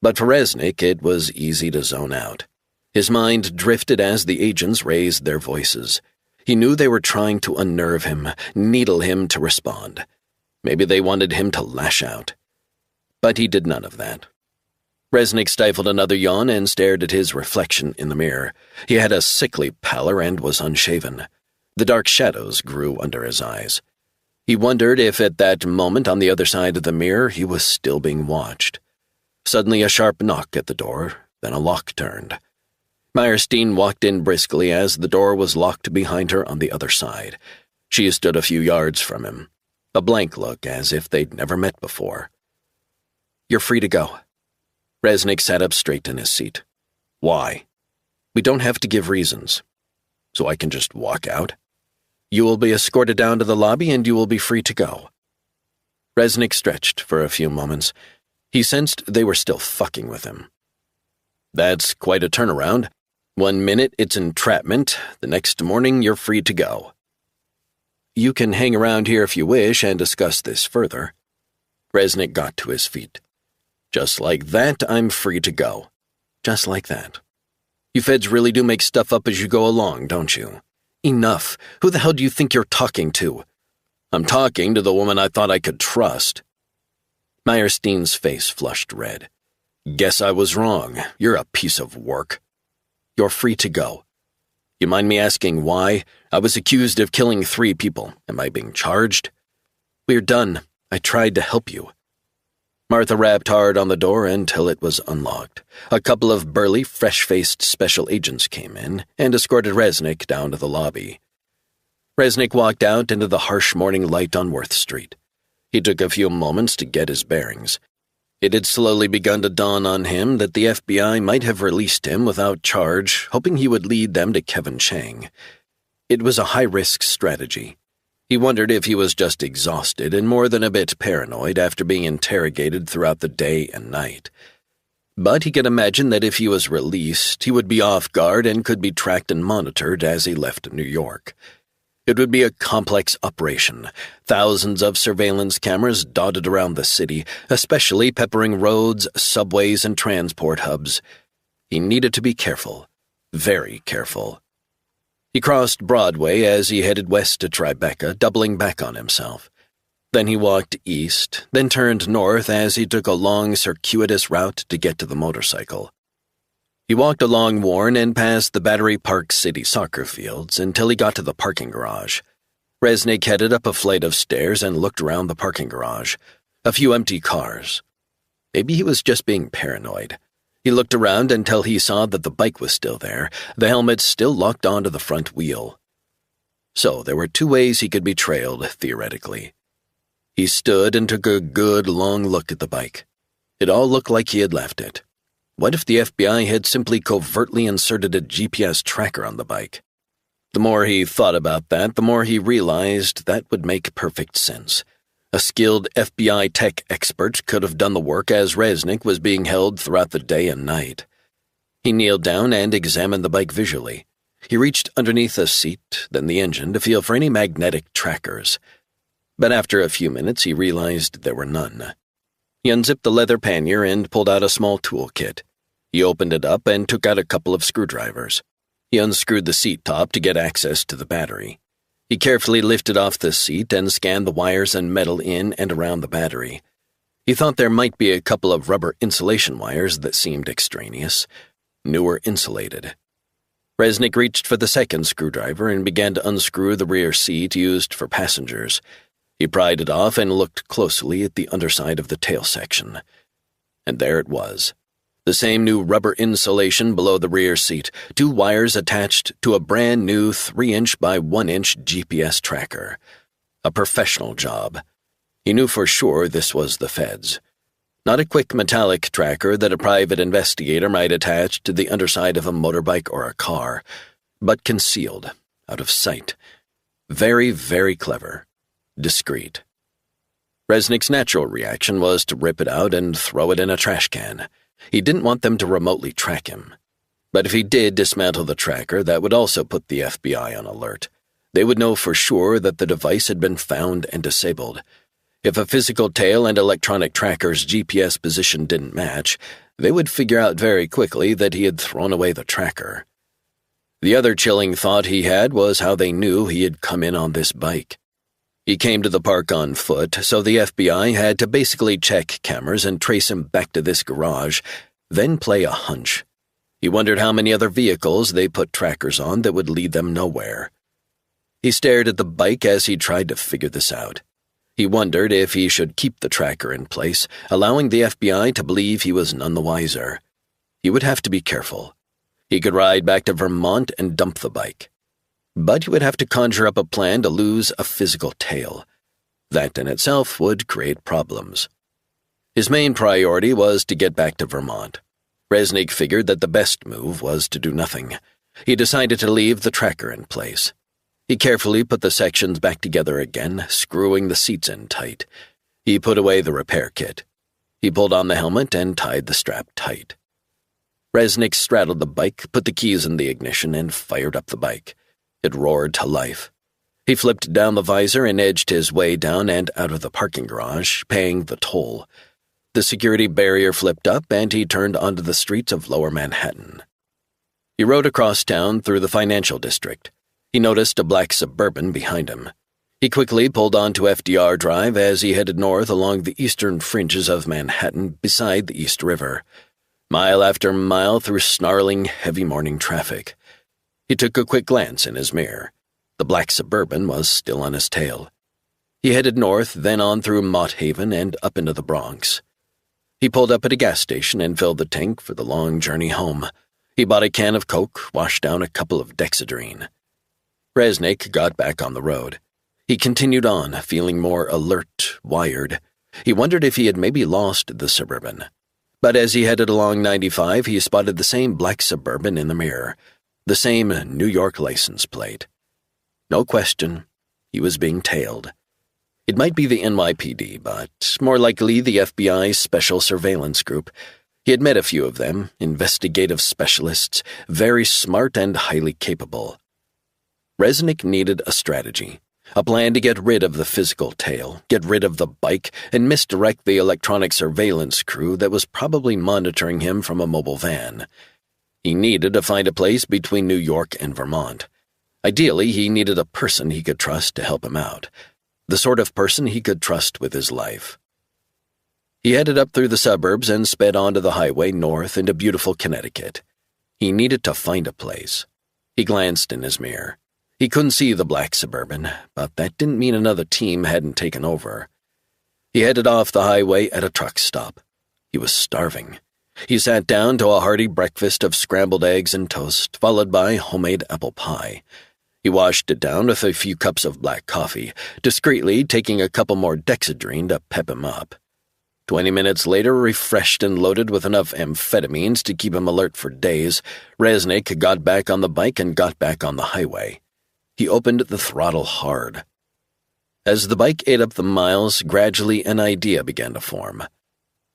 But for Resnick, it was easy to zone out. His mind drifted as the agents raised their voices. He knew they were trying to unnerve him, needle him to respond. Maybe they wanted him to lash out. But he did none of that. Resnick stifled another yawn and stared at his reflection in the mirror. He had a sickly pallor and was unshaven. The dark shadows grew under his eyes. He wondered if at that moment on the other side of the mirror he was still being watched. Suddenly a sharp knock at the door, then a lock turned. Meyerstein walked in briskly as the door was locked behind her on the other side. She stood a few yards from him, a blank look as if they'd never met before. You're free to go. Resnick sat up straight in his seat. Why? We don't have to give reasons. So I can just walk out? You will be escorted down to the lobby and you will be free to go. Resnick stretched for a few moments. He sensed they were still fucking with him. That's quite a turnaround. 1 minute it's entrapment, the next morning you're free to go. You can hang around here if you wish and discuss this further. Resnick got to his feet. Just like that, I'm free to go. Just like that. You feds really do make stuff up as you go along, don't you? Enough. Who the hell do you think you're talking to? I'm talking to the woman I thought I could trust. Meyerstein's face flushed red. Guess I was wrong. You're a piece of work. You're free to go. You mind me asking why? I was accused of killing 3 people. Am I being charged? We're done. I tried to help you. Martha rapped hard on the door until it was unlocked. A couple of burly, fresh-faced special agents came in and escorted Resnick down to the lobby. Resnick walked out into the harsh morning light on Worth Street. He took a few moments to get his bearings. It had slowly begun to dawn on him that the FBI might have released him without charge, hoping he would lead them to Kevin Chang. It was a high-risk strategy. He wondered if he was just exhausted and more than a bit paranoid after being interrogated throughout the day and night. But he could imagine that if he was released, he would be off guard and could be tracked and monitored as he left New York. It would be a complex operation, thousands of surveillance cameras dotted around the city, especially peppering roads, subways, and transport hubs. He needed to be careful, very careful. He crossed Broadway as he headed west to Tribeca, doubling back on himself. Then he walked east, then turned north as he took a long, circuitous route to get to the motorcycle. He walked along Warren and past the Battery Park City soccer fields until he got to the parking garage. Resnick headed up a flight of stairs and looked around the parking garage. A few empty cars. Maybe he was just being paranoid. He looked around until he saw that the bike was still there, the helmet still locked onto the front wheel. So there were two ways he could be trailed, theoretically. He stood and took a good long look at the bike. It all looked like he had left it. What if the FBI had simply covertly inserted a GPS tracker on the bike? The more he thought about that, the more he realized that would make perfect sense. A skilled FBI tech expert could have done the work as Resnick was being held throughout the day and night. He kneeled down and examined the bike visually. He reached underneath the seat, then the engine, to feel for any magnetic trackers. But after a few minutes, he realized there were none. He unzipped the leather pannier and pulled out a small toolkit. He opened it up and took out a couple of screwdrivers. He unscrewed the seat top to get access to the battery. He carefully lifted off the seat and scanned the wires and metal in and around the battery. He thought there might be a couple of rubber insulation wires that seemed extraneous, newer insulated. Resnick reached for the second screwdriver and began to unscrew the rear seat used for passengers. He pried it off and looked closely at the underside of the tail section. And there it was. The same new rubber insulation below the rear seat, two wires attached to a brand new 3-inch by 1-inch GPS tracker. A professional job. He knew for sure this was the feds. Not a quick metallic tracker that a private investigator might attach to the underside of a motorbike or a car, but concealed, out of sight. Very, very clever. Discreet. Resnick's natural reaction was to rip it out and throw it in a trash can. He didn't want them to remotely track him. But if he did dismantle the tracker, that would also put the FBI on alert. They would know for sure that the device had been found and disabled. If a physical tail and electronic tracker's GPS position didn't match, they would figure out very quickly that he had thrown away the tracker. The other chilling thought he had was how they knew he had come in on this bike. He came to the park on foot, so the FBI had to basically check cameras and trace him back to this garage, then play a hunch. He wondered how many other vehicles they put trackers on that would lead them nowhere. He stared at the bike as he tried to figure this out. He wondered if he should keep the tracker in place, allowing the FBI to believe he was none the wiser. He would have to be careful. He could ride back to Vermont and dump the bike. But he would have to conjure up a plan to lose a physical tail. That in itself would create problems. His main priority was to get back to Vermont. Resnick figured that the best move was to do nothing. He decided to leave the tracker in place. He carefully put the sections back together again, screwing the seats in tight. He put away the repair kit. He pulled on the helmet and tied the strap tight. Resnick straddled the bike, put the keys in the ignition, and fired up the bike. It roared to life. He flipped down the visor and edged his way down and out of the parking garage, paying the toll. The security barrier flipped up, and he turned onto the streets of Lower Manhattan. He rode across town through the financial district. He noticed a black Suburban behind him. He quickly pulled onto FDR Drive as he headed north along the eastern fringes of Manhattan beside the East River. Mile after mile through snarling, heavy morning traffic. He took a quick glance in his mirror. The black Suburban was still on his tail. He headed north, then on through Mott Haven and up into the Bronx. He pulled up at a gas station and filled the tank for the long journey home. He bought a can of Coke, washed down a couple of Dexedrine. Resnick got back on the road. He continued on, feeling more alert, wired. He wondered if he had maybe lost the Suburban. But as he headed along 95, he spotted the same black Suburban in the mirror, the same New York license plate. No question, he was being tailed. It might be the NYPD, but more likely the FBI's Special Surveillance Group. He had met a few of them, investigative specialists, very smart and highly capable. Resnick needed a strategy, a plan to get rid of the physical tail, get rid of the bike, and misdirect the electronic surveillance crew that was probably monitoring him from a mobile van. He needed to find a place between New York and Vermont. Ideally, he needed a person he could trust to help him out, the sort of person he could trust with his life. He headed up through the suburbs and sped onto the highway north into beautiful Connecticut. He needed to find a place. He glanced in his mirror. He couldn't see the black Suburban, but that didn't mean another team hadn't taken over. He headed off the highway at a truck stop. He was starving. He sat down to a hearty breakfast of scrambled eggs and toast, followed by homemade apple pie. He washed it down with a few cups of black coffee, discreetly taking a couple more Dexedrine to pep him up. 20 minutes later, refreshed and loaded with enough amphetamines to keep him alert for days, Resnick got back on the bike and got back on the highway. He opened the throttle hard. As the bike ate up the miles, gradually an idea began to form.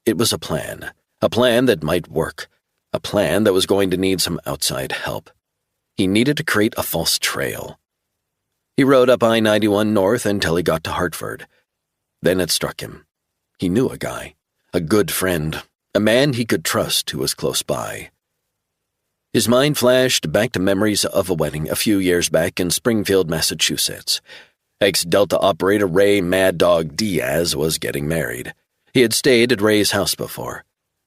It was a plan that might work, a plan that was going to need some outside help. He needed to create a false trail. He rode up I-91 north until he got to Hartford. Then it struck him. He knew a guy, a good friend, a man he could trust who was close by. His mind flashed back to memories of a wedding a few years back in Springfield, Massachusetts. Ex-Delta operator Ray Mad Dog Diaz was getting married. He had stayed at Ray's house before.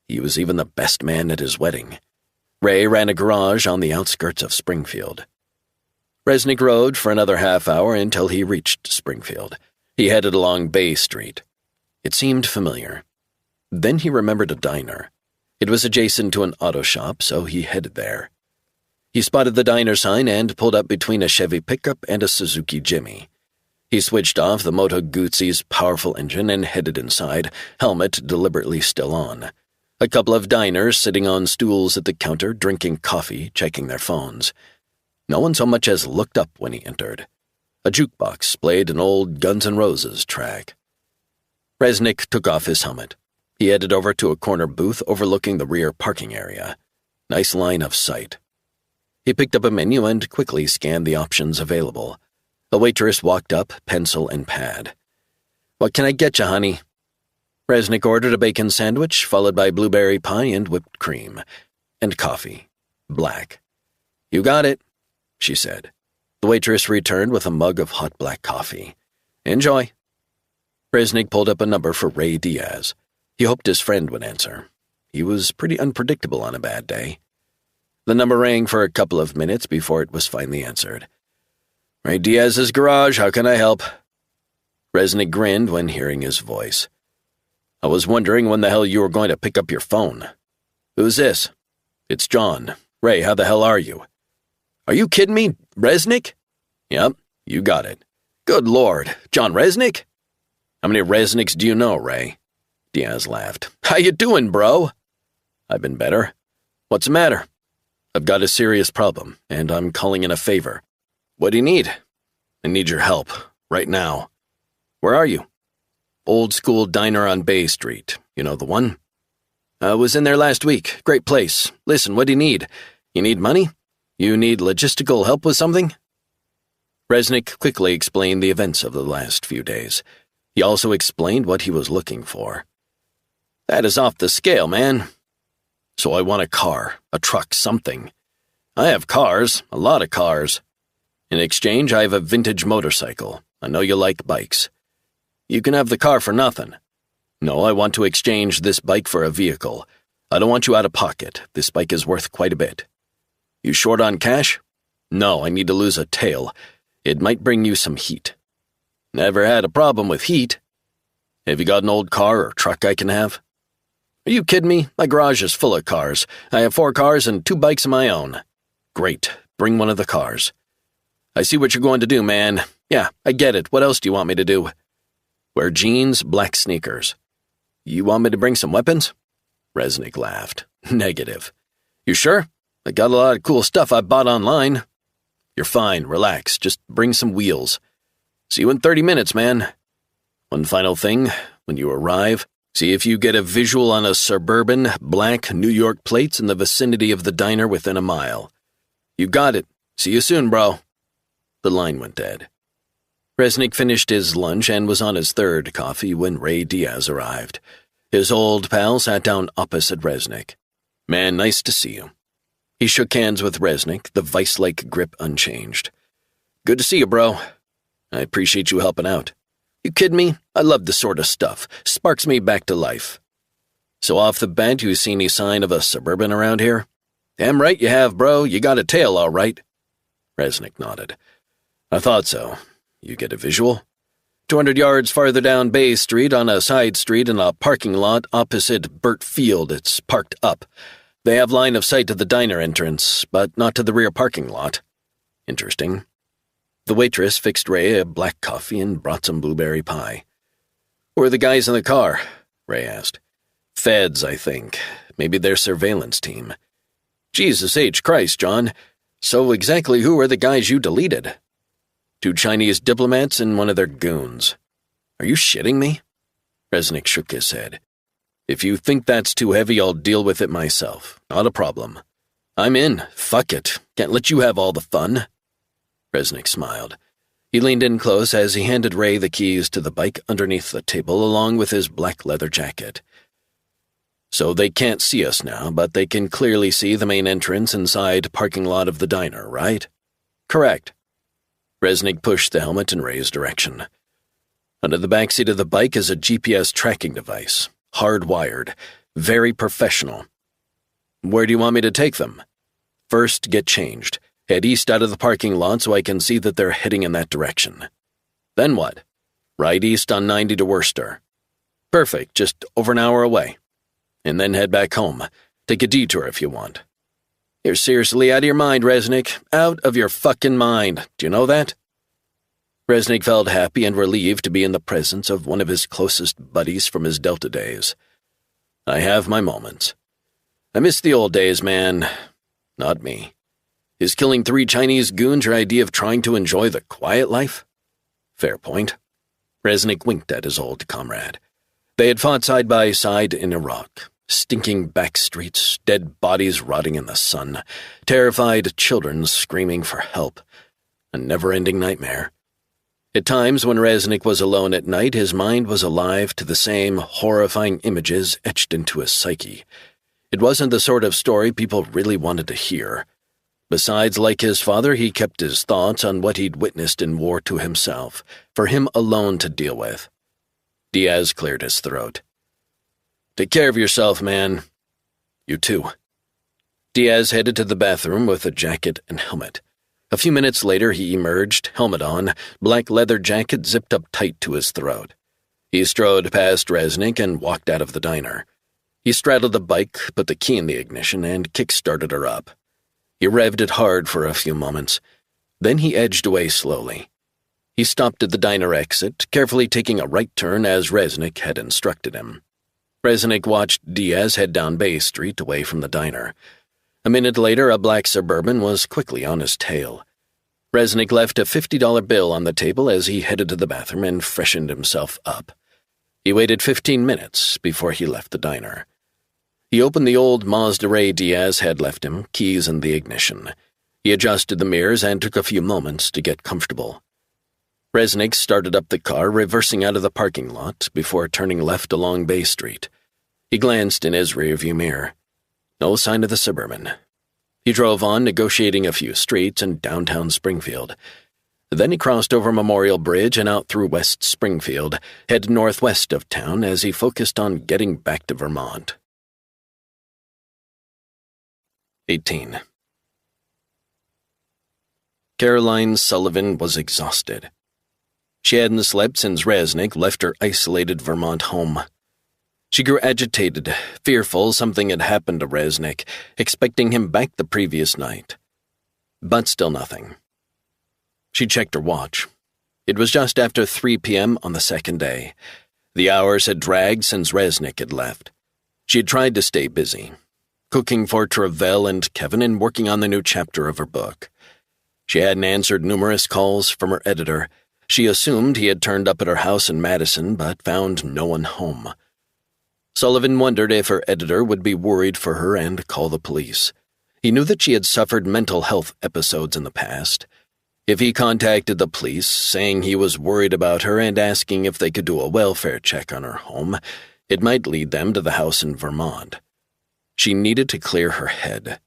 He was even the best man at his wedding. Ray ran a garage on the outskirts of Springfield. Resnick rode for another half hour until he reached Springfield. He headed along Bay Street. It seemed familiar. Then he remembered a diner. It was adjacent to an auto shop, so he headed there. He spotted the diner sign and pulled up between a Chevy pickup and a Suzuki Jimmy. He switched off the Moto Guzzi's powerful engine and headed inside, helmet deliberately still on. A couple of diners sitting on stools at the counter, drinking coffee, checking their phones. No one so much as looked up when he entered. A jukebox played an old Guns N' Roses track. Resnick took off his helmet. He headed over to a corner booth overlooking the rear parking area. Nice line of sight. He picked up a menu and quickly scanned the options available. A waitress walked up, pencil and pad. "What can I get you, honey?" Resnick ordered a bacon sandwich, followed by blueberry pie and whipped cream. And coffee. Black. "You got it," she said. The waitress returned with a mug of hot black coffee. "Enjoy." Resnick pulled up a number for Ray Diaz. He hoped his friend would answer. He was pretty unpredictable on a bad day. The number rang for a couple of minutes before it was finally answered. "Ray Diaz's garage, how can I help?" Resnick grinned when hearing his voice. "I was wondering when the hell you were going to pick up your phone." "Who's this?" "It's John. Ray, how the hell are you?" "Are you kidding me? Resnick?" "Yep, you got it." "Good Lord, John Resnick?" "How many Resnicks do you know, Ray?" Diaz laughed. "How you doing, bro?" "I've been better." "What's the matter?" "I've got a serious problem, and I'm calling in a favor." "What do you need?" "I need your help, right now." "Where are you?" "Old school diner on Bay Street. You know the one?" "I was in there last week. Great place. Listen, what do you need? You need money? You need logistical help with something?" Resnick quickly explained the events of the last few days. He also explained what he was looking for. "That is off the scale, man." "So I want a car, a truck, something." "I have cars, a lot of cars. In exchange, I have a vintage motorcycle. I know you like bikes." "You can have the car for nothing." "No, I want to exchange this bike for a vehicle. I don't want you out of pocket. This bike is worth quite a bit." "You short on cash?" "No, I need to lose a tail. It might bring you some heat." "Never had a problem with heat." "Have you got an old car or truck I can have?" "Are you kidding me? My garage is full of cars. I have 4 cars and 2 bikes of my own." "Great. Bring one of the cars." "I see what you're going to do, man. Yeah, I get it. What else do you want me to do?" Wear jeans, black sneakers. You want me to bring some weapons? Resnick laughed. Negative. You sure? I got a lot of cool stuff I bought online. You're fine, relax, just bring some wheels. See you in 30 minutes, man. One final thing, when you arrive, see if you get a visual on a suburban, black New York plates in the vicinity of the diner within a mile. You got it. See you soon, bro. The line went dead. Resnick finished his lunch and was on his third coffee when Ray Diaz arrived. His old pal sat down opposite Resnick. Man, nice to see you. He shook hands with Resnick, the vice-like grip unchanged. Good to see you, bro. I appreciate you helping out. You kidding me? I love this sort of stuff. Sparks me back to life. So off the bat, you see any sign of a suburban around here? Damn right you have, bro. You got a tail, all right. Resnick nodded. I thought so. You get a visual? 200 yards farther down Bay Street on a side street in a parking lot opposite Burt Field. It's parked up. They have line of sight to the diner entrance, but not to the rear parking lot. Interesting. The waitress fixed Ray a black coffee and brought some blueberry pie. Who are the guys in the car? Ray asked. Feds, I think. Maybe their surveillance team. Jesus H. Christ, John. So exactly who are the guys you deleted? 2 Chinese diplomats and one of their goons. Are you shitting me? Resnick shook his head. If you think that's too heavy, I'll deal with it myself. Not a problem. I'm in. Fuck it. Can't let you have all the fun. Resnick smiled. He leaned in close as he handed Ray the keys to the bike underneath the table along with his black leather jacket. So they can't see us now, but they can clearly see the main entrance inside parking lot of the diner, right? Correct. Resnick pushed the helmet in Ray's direction. Under the backseat of the bike is a GPS tracking device, hardwired, very professional. Where do you want me to take them? First, get changed. Head east out of the parking lot so I can see that they're heading in that direction. Then what? Ride east on 90 to Worcester. Perfect, just over an hour away. And then head back home. Take a detour if you want. You're seriously out of your mind, Resnick. Out of your fucking mind. Do you know that? Resnick felt happy and relieved to be in the presence of one of his closest buddies from his Delta days. I have my moments. I miss the old days, man. Not me. Is killing 3 Chinese goons your idea of trying to enjoy the quiet life? Fair point. Resnick winked at his old comrade. They had fought side by side in Iraq. Stinking back streets, dead bodies rotting in the sun, terrified children screaming for help. A never-ending nightmare. At times, when Resnick was alone at night, his mind was alive to the same horrifying images etched into his psyche. It wasn't the sort of story people really wanted to hear. Besides, like his father, he kept his thoughts on what he'd witnessed in war to himself, for him alone to deal with. Diaz cleared his throat. Take care of yourself, man. You too. Diaz headed to the bathroom with a jacket and helmet. A few minutes later, he emerged, helmet on, black leather jacket zipped up tight to his throat. He strode past Resnick and walked out of the diner. He straddled the bike, put the key in the ignition, and kick-started her up. He revved it hard for a few moments. Then he edged away slowly. He stopped at the diner exit, carefully taking a right turn as Resnick had instructed him. Resnick watched Diaz head down Bay Street away from the diner. A minute later, a black Suburban was quickly on his tail. Resnick left a $50 bill on the table as he headed to the bathroom and freshened himself up. He waited 15 minutes before he left the diner. He opened the old Mazda Ray Diaz had left him, keys in the ignition. He adjusted the mirrors and took a few moments to get comfortable. Resnick started up the car, reversing out of the parking lot before turning left along Bay Street. He glanced in his rearview mirror. No sign of the Suburban. He drove on, negotiating a few streets in downtown Springfield. Then he crossed over Memorial Bridge and out through West Springfield, headed northwest of town as he focused on getting back to Vermont. 18. Caroline Sullivan was exhausted. She hadn't slept since Resnick left her isolated Vermont home. She grew agitated, fearful something had happened to Resnick, expecting him back the previous night. But still nothing. She checked her watch. It was just after 3 p.m. on the second day. The hours had dragged since Resnick had left. She had tried to stay busy, cooking for Travell and Kevin and working on the new chapter of her book. She hadn't answered numerous calls from her editor. She assumed he had turned up at her house in Madison, but found no one home. Sullivan wondered if her editor would be worried for her and call the police. He knew that she had suffered mental health episodes in the past. If he contacted the police, saying he was worried about her and asking if they could do a welfare check on her home, it might lead them to the house in Vermont. She needed to clear her head.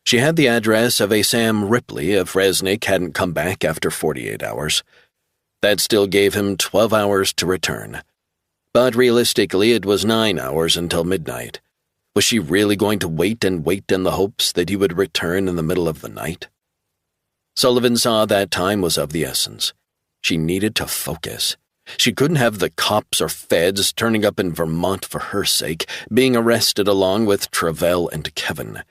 She had the address of a Sam Ripley if Resnick hadn't come back after 48 hours. That still gave him 12 hours to return. But realistically, it was 9 hours until midnight. Was she really going to wait and wait in the hopes that he would return in the middle of the night? Sullivan saw that time was of the essence. She needed to focus. She couldn't have the cops or feds turning up in Vermont for her sake, being arrested along with Travell and Kevin.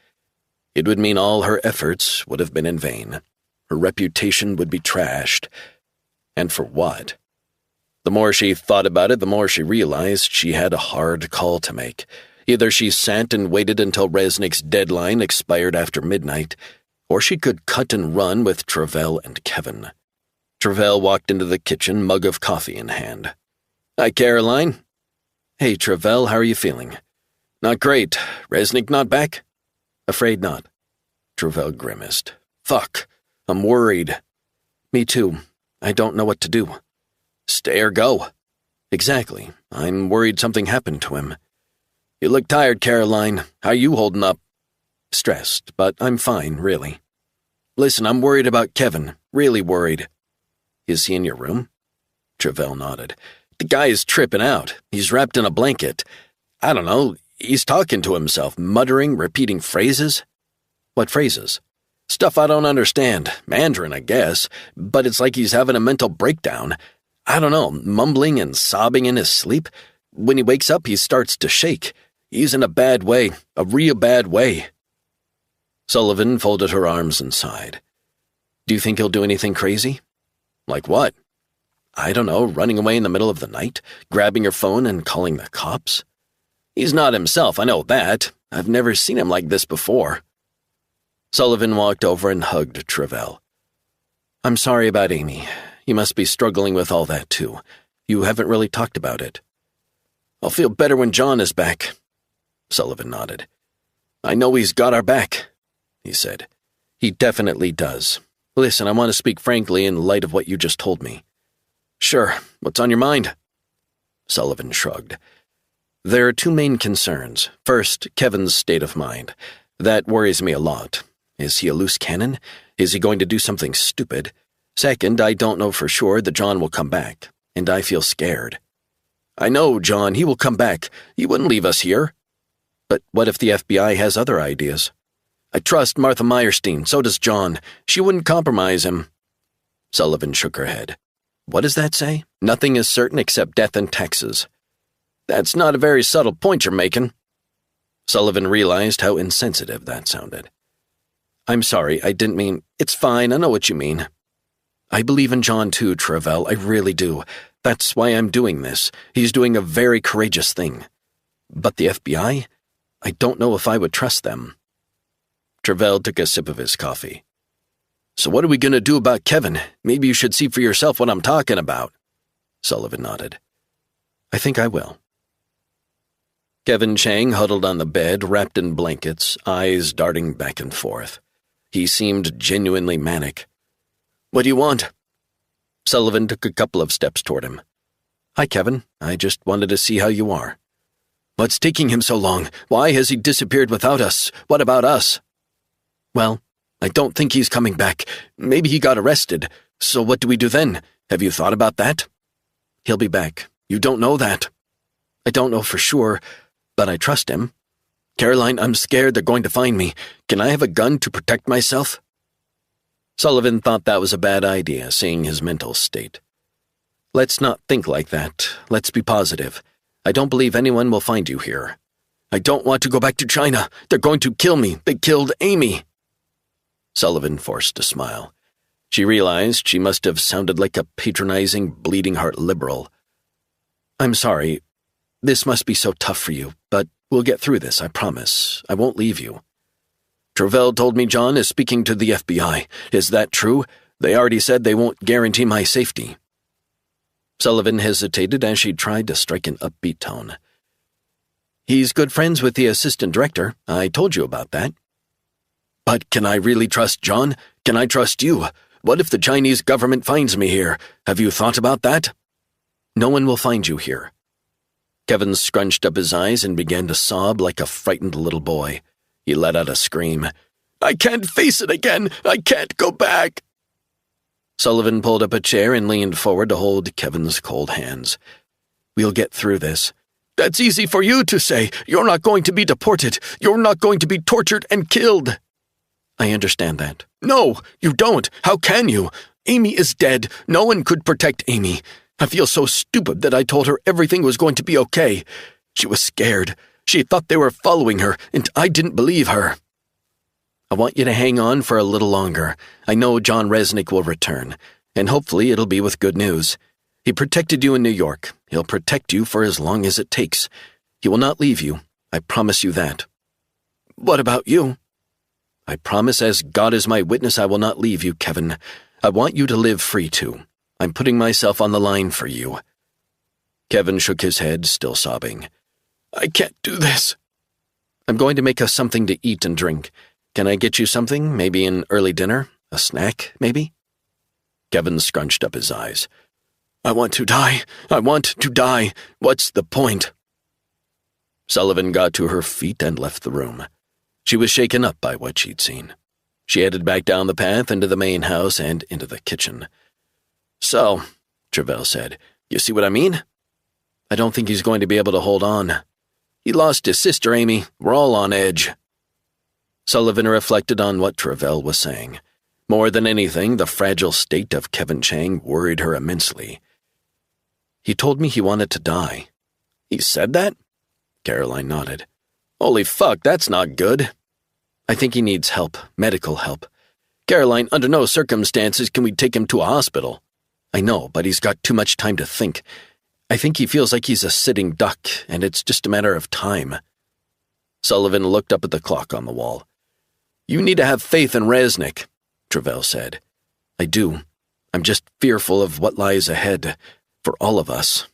It would mean all her efforts would have been in vain. Her reputation would be trashed. And for what? The more she thought about it, the more she realized she had a hard call to make. Either she sat and waited until Resnick's deadline expired after midnight, or she could cut and run with Travell and Kevin. Travell walked into the kitchen, mug of coffee in hand. "Hi, Caroline." "Hey, Travell, how are you feeling?" "Not great. Resnick not back?" "Afraid not." Travell grimaced. "Fuck. I'm worried." "Me too. I don't know what to do." "Stay or go." "Exactly. I'm worried something happened to him." "You look tired, Caroline. How you holding up?" "Stressed, but I'm fine, really." "Listen, I'm worried about Kevin. Really worried." "Is he in your room?" Travell nodded. "The guy is tripping out. He's wrapped in a blanket. I don't know. He's talking to himself, muttering, repeating phrases." "What phrases?" "Stuff I don't understand. Mandarin, I guess. But it's like he's having a mental breakdown. I don't know, mumbling and sobbing in his sleep. When he wakes up, he starts to shake. He's in a bad way, a real bad way." Sullivan folded her arms and sighed. "Do you think he'll do anything crazy?" "Like what?" "I don't know, running away in the middle of the night, grabbing your phone and calling the cops?" "He's not himself, I know that. I've never seen him like this before." Sullivan walked over and hugged Travell. "I'm sorry about Amy. You must be struggling with all that, too. You haven't really talked about it." "I'll feel better when John is back." Sullivan nodded. "I know he's got our back," he said. "He definitely does. Listen, I want to speak frankly in light of what you just told me." "Sure. What's on your mind?" Sullivan shrugged. "There are two main concerns. First, Kevin's state of mind. That worries me a lot. Is he a loose cannon? Is he going to do something stupid? Second, I don't know for sure that John will come back, and I feel scared." "I know, John, he will come back. He wouldn't leave us here." "But what if the FBI has other ideas?" "I trust Martha Meyerstein, so does John. She wouldn't compromise him." Sullivan shook her head. "What does that say? Nothing is certain except death and taxes." "That's not a very subtle point you're making." Sullivan realized how insensitive that sounded. "I'm sorry, I didn't mean—" "It's fine, I know what you mean." "I believe in John too, Travell, I really do. That's why I'm doing this. He's doing a very courageous thing. But the FBI? I don't know if I would trust them." Travell took a sip of his coffee. "So what are we going to do about Kevin? Maybe you should see for yourself what I'm talking about." Sullivan nodded. "I think I will." Kevin Chang huddled on the bed, wrapped in blankets, eyes darting back and forth. He seemed genuinely manic. "What do you want?" Sullivan took a couple of steps toward him. "Hi, Kevin. I just wanted to see how you are." "What's taking him so long? Why has he disappeared without us? What about us?" "Well, I don't think he's coming back. Maybe he got arrested. So what do we do then? Have you thought about that?" "He'll be back. You don't know that." "I don't know for sure, but I trust him." "Caroline, I'm scared they're going to find me. Can I have a gun to protect myself?" Sullivan thought that was a bad idea, seeing his mental state. "Let's not think like that. Let's be positive. I don't believe anyone will find you here." "I don't want to go back to China. They're going to kill me. They killed Amy." Sullivan forced a smile. She realized she must have sounded like a patronizing, bleeding-heart liberal. "I'm sorry. This must be so tough for you, but we'll get through this, I promise. I won't leave you." "Travell told me John is speaking to the FBI. Is that true? They already said they won't guarantee my safety." Sullivan hesitated as she tried to strike an upbeat tone. "He's good friends with the assistant director. I told you about that." "But can I really trust John? Can I trust you? What if the Chinese government finds me here? Have you thought about that?" "No one will find you here." Kevin scrunched up his eyes and began to sob like a frightened little boy. He let out a scream. "I can't face it again! I can't go back!" Sullivan pulled up a chair and leaned forward to hold Kevin's cold hands. "We'll get through this." "That's easy for you to say. You're not going to be deported. You're not going to be tortured and killed." "I understand that." "No, you don't. How can you? Amy is dead. No one could protect Amy. I feel so stupid that I told her everything was going to be okay. She was scared. She thought they were following her, and I didn't believe her." "I want you to hang on for a little longer. I know John Resnick will return, and hopefully it'll be with good news. He protected you in New York. He'll protect you for as long as it takes. He will not leave you. I promise you that." "What about you?" "I promise as God is my witness I will not leave you, Kevin. I want you to live free too. I'm putting myself on the line for you." Kevin shook his head, still sobbing. "I can't do this." "I'm going to make us something to eat and drink. Can I get you something? Maybe an early dinner? A snack, maybe?" Kevin scrunched up his eyes. "I want to die. I want to die. What's the point?" Sullivan got to her feet and left the room. She was shaken up by what she'd seen. She headed back down the path into the main house and into the kitchen. "So," Travell said, "you see what I mean?" "I don't think he's going to be able to hold on." "He lost his sister, Amy. We're all on edge." Sullivan reflected on what Travell was saying. More than anything, the fragile state of Kevin Chang worried her immensely. "He told me he wanted to die." "He said that?" Caroline nodded. "Holy fuck, that's not good." "I think he needs help, medical help." "Caroline, under no circumstances can we take him to a hospital." "I know, but he's got too much time to think. I think he feels like he's a sitting duck, and it's just a matter of time." Sullivan looked up at the clock on the wall. "You need to have faith in Resnick," Travell said. "I do. I'm just fearful of what lies ahead, for all of us."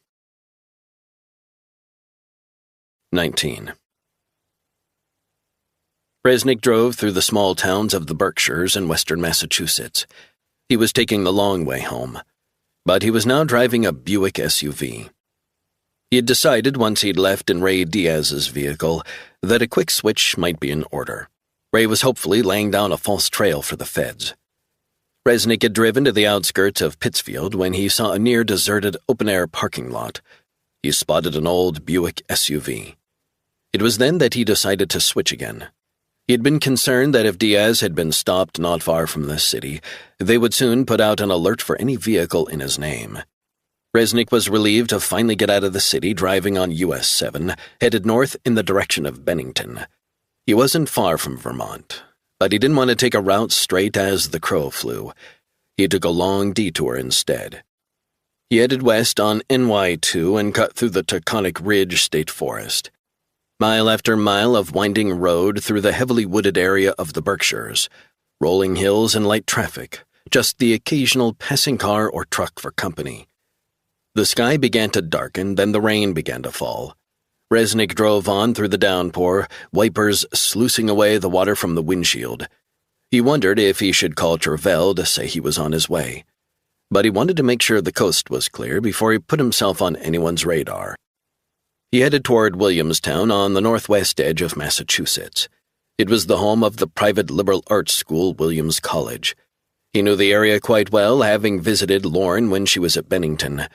19. Resnick drove through the small towns of the Berkshires in western Massachusetts. He was taking the long way home, but he was now driving a Buick SUV. He had decided once he'd left in Ray Diaz's vehicle that a quick switch might be in order. Ray was hopefully laying down a false trail for the feds. Resnick had driven to the outskirts of Pittsfield when he saw a near-deserted open-air parking lot. He spotted an old Buick SUV. It was then that he decided to switch again. He had been concerned that if Diaz had been stopped not far from the city, they would soon put out an alert for any vehicle in his name. Resnick was relieved to finally get out of the city driving on US 7, headed north in the direction of Bennington. He wasn't far from Vermont, but he didn't want to take a route straight as the crow flew. He took a long detour instead. He headed west on NY2 and cut through the Taconic Ridge State Forest. Mile after mile of winding road through the heavily wooded area of the Berkshires, rolling hills and light traffic, just the occasional passing car or truck for company. The sky began to darken, then the rain began to fall. Resnick drove on through the downpour, wipers sluicing away the water from the windshield. He wondered if he should call Travell to say he was on his way, but he wanted to make sure the coast was clear before he put himself on anyone's radar. He headed toward Williamstown on the northwest edge of Massachusetts. It was the home of the private liberal arts school, Williams College. He knew the area quite well, having visited Lauren when she was at Bennington.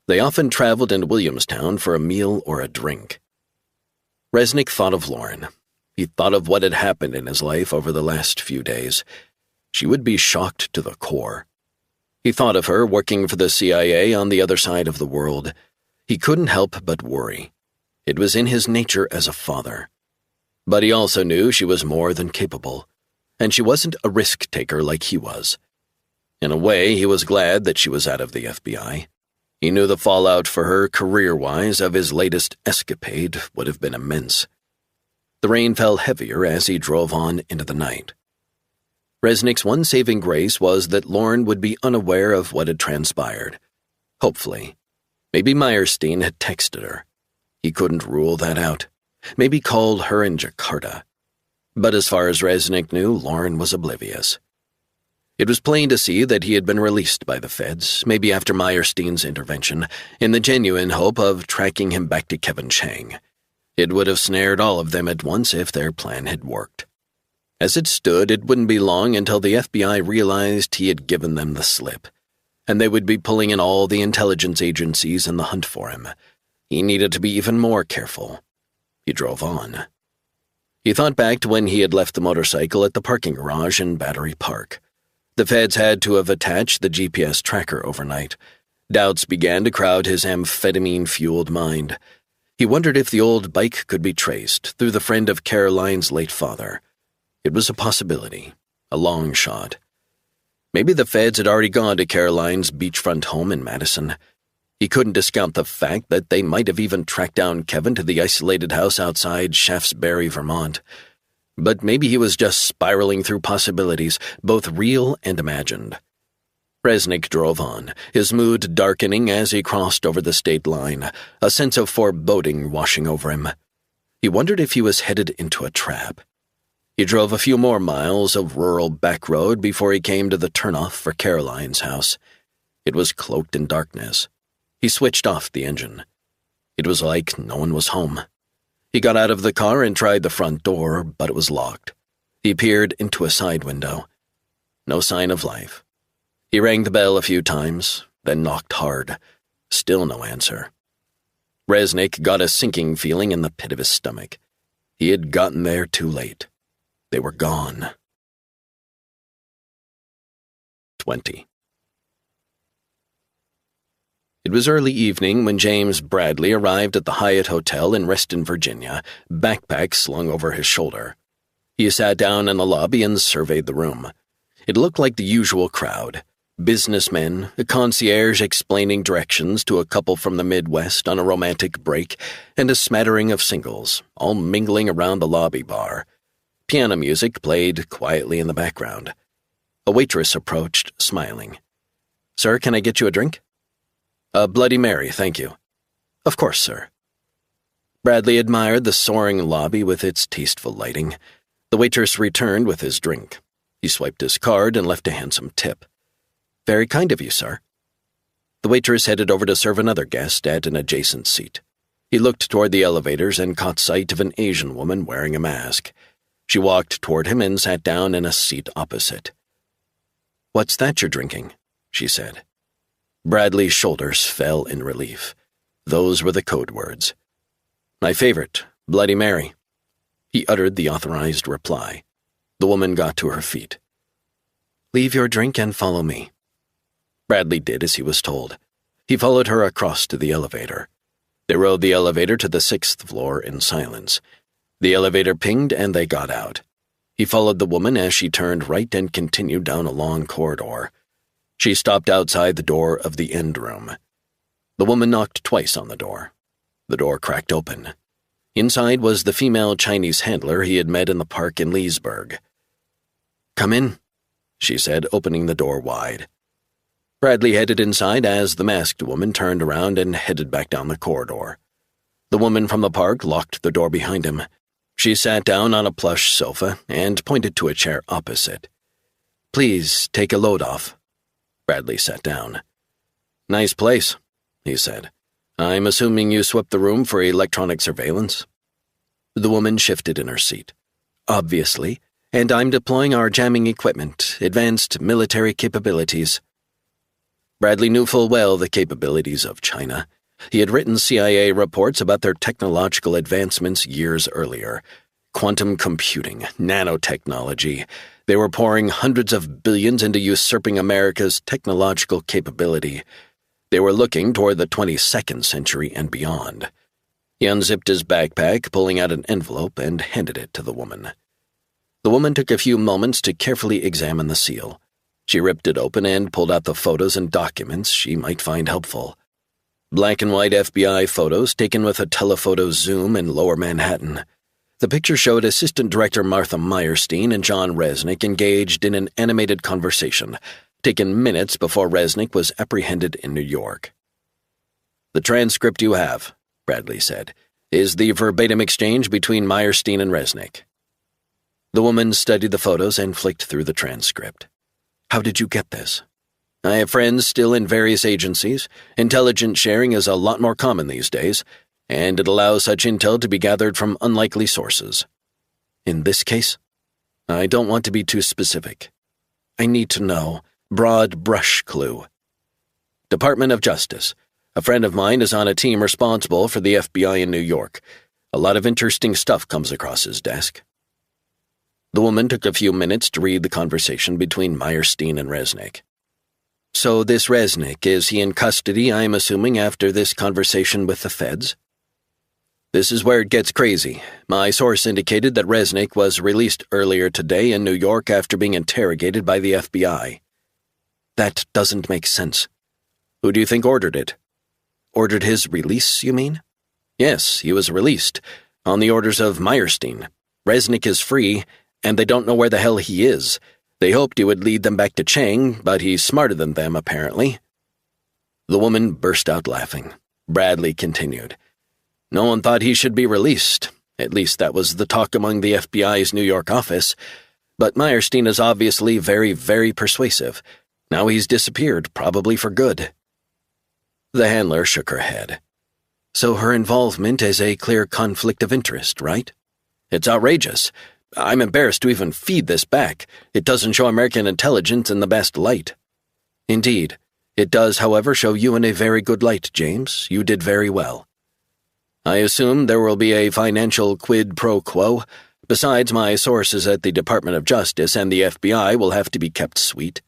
They often traveled into Williamstown for a meal or a drink. Resnick thought of Lauren. He thought of what had happened in his life over the last few days. She would be shocked to the core. He thought of her working for the CIA on the other side of the world. He couldn't help but worry. It was in his nature as a father. But he also knew she was more than capable, and she wasn't a risk-taker like he was. In a way, he was glad that she was out of the FBI. He knew the fallout for her career-wise of his latest escapade would have been immense. The rain fell heavier as he drove on into the night. Resnick's one saving grace was that Lauren would be unaware of what had transpired. Hopefully. Maybe Meyerstein had texted her. He couldn't rule that out. Maybe called her in Jakarta. But as far as Resnick knew, Lauren was oblivious. It was plain to see that he had been released by the feds, maybe after Meyerstein's intervention, in the genuine hope of tracking him back to Kevin Chang. It would have snared all of them at once if their plan had worked. As it stood, it wouldn't be long until the FBI realized he had given them the slip, and they would be pulling in all the intelligence agencies in the hunt for him. He needed to be even more careful. He drove on. He thought back to when he had left the motorcycle at the parking garage in Battery Park. The feds had to have attached the GPS tracker overnight. Doubts began to crowd his amphetamine-fueled mind. He wondered if the old bike could be traced through the friend of Caroline's late father. It was a possibility, a long shot. Maybe the feds had already gone to Caroline's beachfront home in Madison. He couldn't discount the fact that they might have even tracked down Kevin to the isolated house outside Shaftesbury, Vermont. But maybe he was just spiraling through possibilities, both real and imagined. Resnick drove on, his mood darkening as he crossed over the state line, a sense of foreboding washing over him. He wondered if he was headed into a trap. He drove a few more miles of rural back road before he came to the turnoff for Caroline's house. It was cloaked in darkness. He switched off the engine. It was like no one was home. He got out of the car and tried the front door, but it was locked. He peered into a side window. No sign of life. He rang the bell a few times, then knocked hard. Still no answer. Resnick got a sinking feeling in the pit of his stomach. He had gotten there too late. They were gone. 20. It was early evening when James Bradley arrived at the Hyatt Hotel in Reston, Virginia, backpack slung over his shoulder. He sat down in the lobby and surveyed the room. It looked like the usual crowd. Businessmen, a concierge explaining directions to a couple from the Midwest on a romantic break, and a smattering of singles, all mingling around the lobby bar. Piano music played quietly in the background. A waitress approached, smiling. "Sir, can I get you a drink?" "A Bloody Mary, thank you." "Of course, sir." Bradley admired the soaring lobby with its tasteful lighting. The waitress returned with his drink. He swiped his card and left a handsome tip. "Very kind of you, sir." The waitress headed over to serve another guest at an adjacent seat. He looked toward the elevators and caught sight of an Asian woman wearing a mask. She walked toward him and sat down in a seat opposite. "What's that you're drinking?" she said. Bradley's shoulders fell in relief. Those were the code words. "My favorite, Bloody Mary." He uttered the authorized reply. The woman got to her feet. "Leave your drink and follow me." Bradley did as he was told. He followed her across to the elevator. They rode the elevator to the 6th floor in silence. The elevator pinged and they got out. He followed the woman as she turned right and continued down a long corridor. She stopped outside the door of the end room. The woman knocked twice on the door. The door cracked open. Inside was the female Chinese handler he had met in the park in Leesburg. "Come in," she said, opening the door wide. Bradley headed inside as the masked woman turned around and headed back down the corridor. The woman from the park locked the door behind him. She sat down on a plush sofa and pointed to a chair opposite. "Please take a load off." Bradley sat down. "Nice place," he said. "I'm assuming you swept the room for electronic surveillance?" The woman shifted in her seat. "Obviously, and I'm deploying our jamming equipment, advanced military capabilities." Bradley knew full well the capabilities of China. He had written CIA reports about their technological advancements years earlier. Quantum computing, nanotechnology. They were pouring hundreds of billions into usurping America's technological capability. They were looking toward the 22nd century and beyond. He unzipped his backpack, pulling out an envelope, and handed it to the woman. The woman took a few moments to carefully examine the seal. She ripped it open and pulled out the photos and documents she might find helpful. Black and white FBI photos taken with a telephoto zoom in Lower Manhattan. The picture showed Assistant Director Martha Meyerstein and John Resnick engaged in an animated conversation, taken minutes before Resnick was apprehended in New York. "The transcript you have," Bradley said, "is the verbatim exchange between Meyerstein and Resnick." The woman studied the photos and flicked through the transcript. "How did you get this?" "I have friends still in various agencies. Intelligence sharing is a lot more common these days, and it allows such intel to be gathered from unlikely sources." "In this case?" "I don't want to be too specific. I need to know. Broad brush clue." "Department of Justice. A friend of mine is on a team responsible for the FBI in New York. A lot of interesting stuff comes across his desk." The woman took a few minutes to read the conversation between Meyerstein and Resnick. "So this Resnick, is he in custody, I'm assuming, after this conversation with the feds?" "This is where it gets crazy. My source indicated that Resnick was released earlier today in New York after being interrogated by the FBI." "That doesn't make sense." "Who do you think ordered it?" "Ordered his release, you mean?" "Yes, he was released, on the orders of Meyerstein. Resnick is free, and they don't know where the hell he is. They hoped he would lead them back to Chang, but he's smarter than them, apparently." The woman burst out laughing. Bradley continued. "No one thought he should be released. At least that was the talk among the FBI's New York office. But Meyerstein is obviously very, very persuasive. Now he's disappeared, probably for good." The handler shook her head. "So her involvement is a clear conflict of interest, right?" "It's outrageous. I'm embarrassed to even feed this back. It doesn't show American intelligence in the best light." "Indeed. It does, however, show you in a very good light, James. You did very well." "I assume there will be a financial quid pro quo. Besides, my sources at the Department of Justice and the FBI will have to be kept sweet."